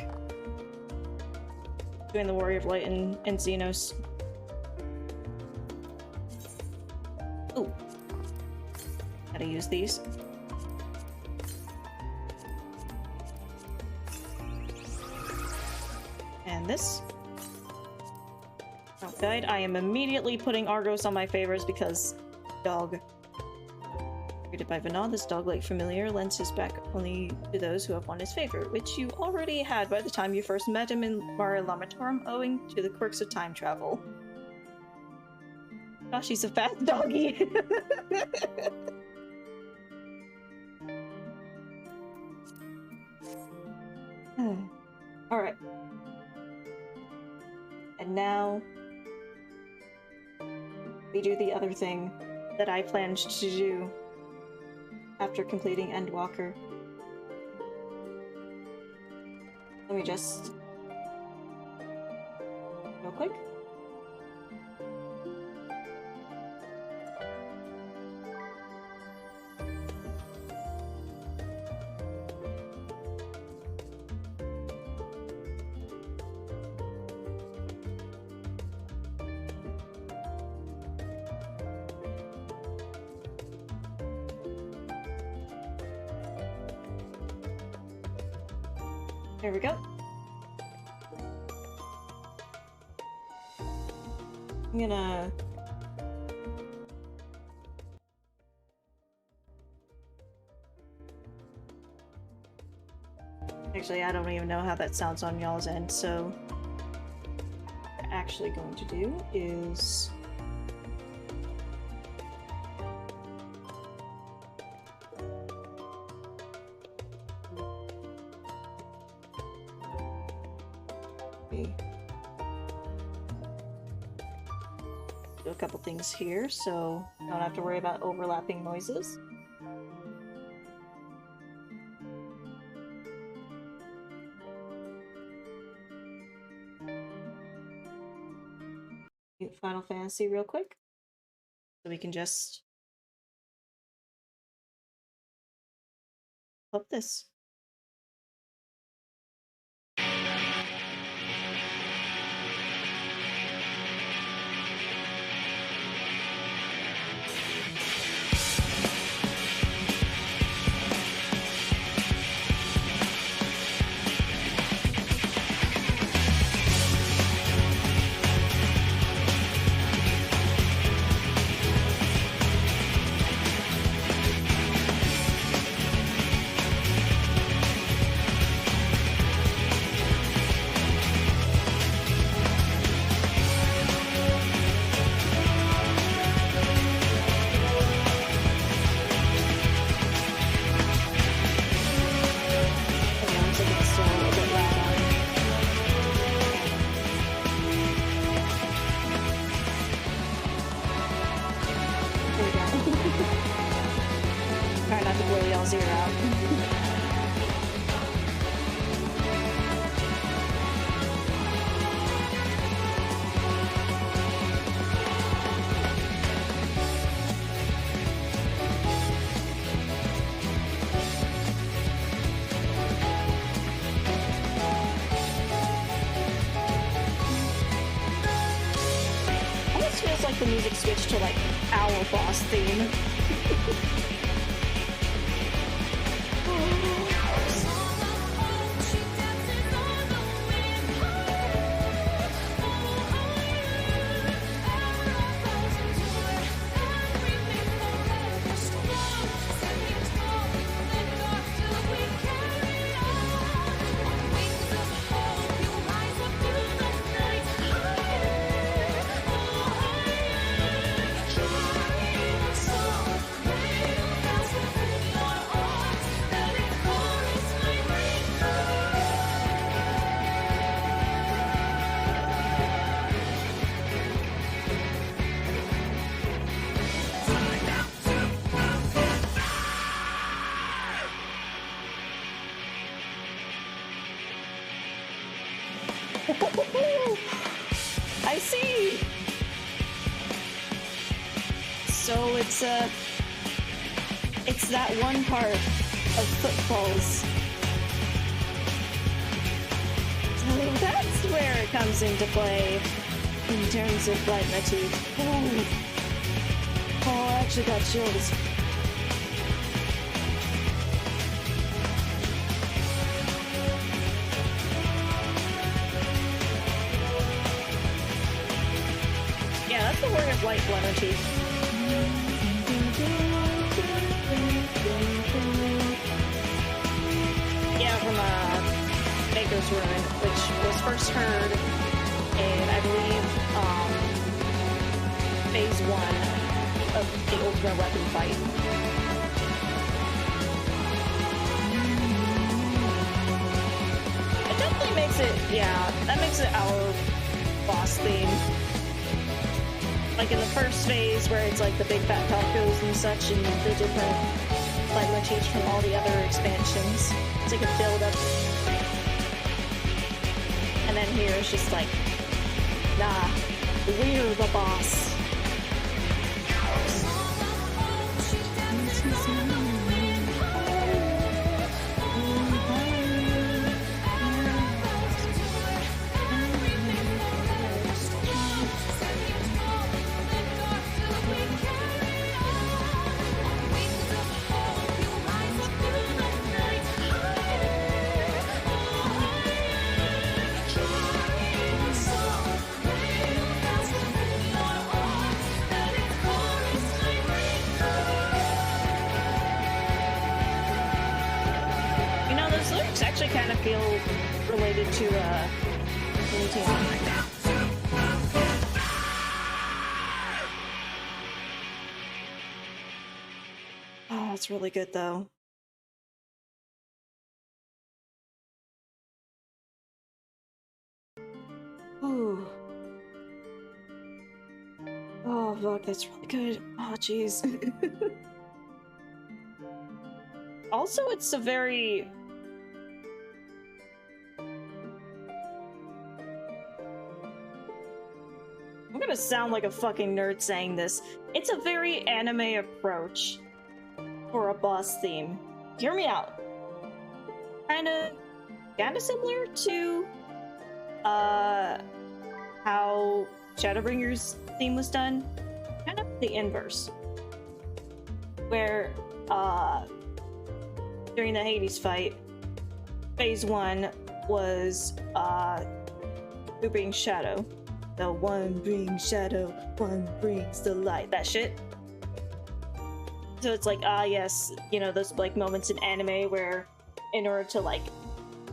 between the Warrior of Light and Xenos. Ooh. Gotta use these. And this. Oh, guide. I am immediately putting Argos on my favorites because dog. Created by Vinod, this dog-like familiar lends his back only to those who have won his favor, which you already had by the time you first met him in Mare Lamatorum, owing to the quirks of time travel. Gosh, he's a fat doggy. Alright. And now we do the other thing that I planned to do after completing Endwalker. Let me just real quick. There we go. I'm gonna... Actually, I don't even know how that sounds on y'all's end, so what we're actually going to do is... do a couple things here, so don't have to worry about overlapping noises. Final Fantasy real quick, so we can just flip this. Try not to blow y'all's ear out. Almost feels like the music switched to like Owl Boss theme. So it's that one part of Footfalls. So that's where it comes into play in terms of leitmotif. Oh, I actually got chills. Yeah, that's the Warrior of Light leitmotif. Yeah, from Maker's Ruin, which was first heard in, I believe, phase 1 of the Ultimate Weapon fight. It definitely makes it, yeah, that makes it our boss theme. Like in the first phase where it's like the big fat tacos and such and the different leitmotifs from all the other expansions. It's like a build up. And then here it's just like, nah, we're the boss. Actually kind of feel related to Oh, that's really good though. Ooh. Oh fuck, that's really good. Oh jeez. Also, it's a very I'm gonna sound like a fucking nerd saying this. It's a very anime approach for a boss theme. Hear me out. Kinda similar to how Shadowbringer's theme was done. Kind of the inverse. Where during the Hades fight, phase 1 was who brings shadow. The one brings shadow, one brings the light. That shit. So it's like, yes, you know, those like moments in anime where in order to like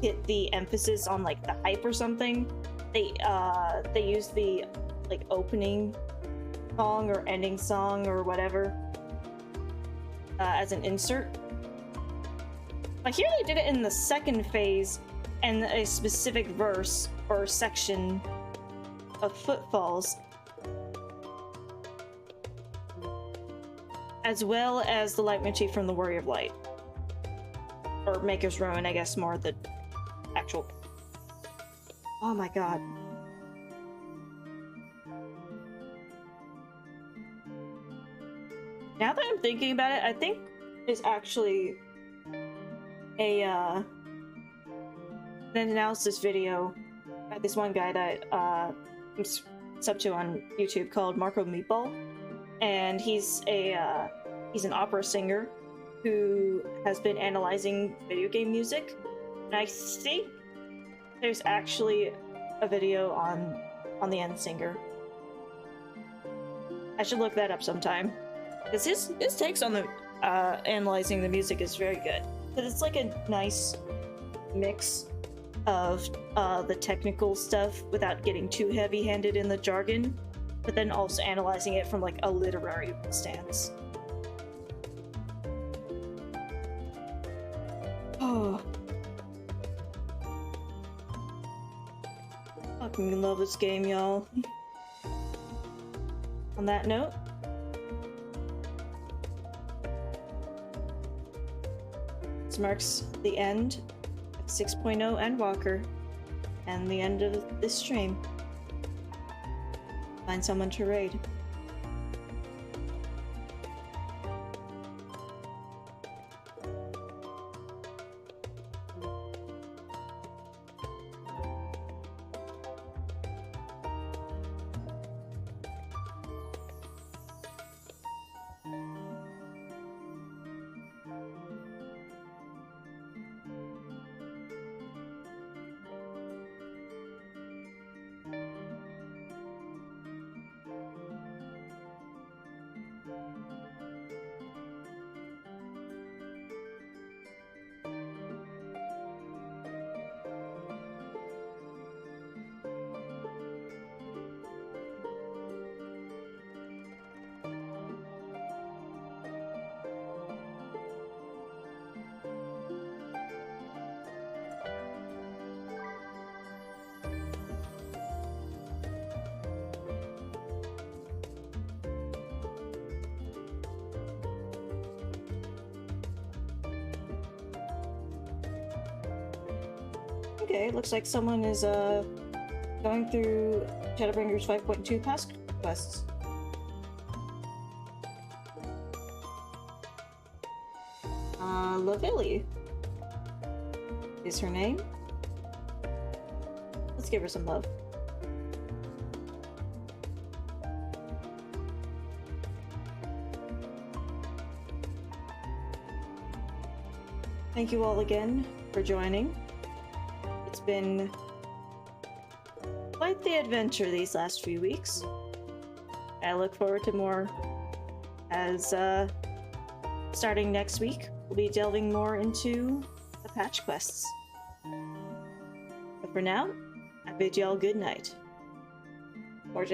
hit the emphasis on like the hype or something, they use the like opening song or ending song or whatever as an insert. But here they did it in the second phase and a specific verse or section of Footfalls, as well as the leitmotif from the Warrior of Light, or Maker's Ruin, I guess more the actual. Oh my god. Now that I'm thinking about it, I think it's actually an analysis video by this one guy that I'm sub to on YouTube called Marco Meatball, and he's an opera singer who has been analyzing video game music, and I think there's actually a video on the end singer. I should look that up sometime, because his takes on the analyzing the music is very good, because it's like a nice mix of the technical stuff without getting too heavy-handed in the jargon, but then also analyzing it from like a literary stance. Oh. Fucking love this game, y'all. On that note, this marks the end of 6.0 Endwalker and the end of this stream. Find someone to raid. Okay, looks like someone is going through Shadowbringer's 5.2 past quests. Lavilli is her name. Let's give her some love. Thank you all again for joining. It's been quite the adventure these last few weeks. I look forward to more as starting next week, we'll be delving more into the patch quests. But for now, I bid y'all good night.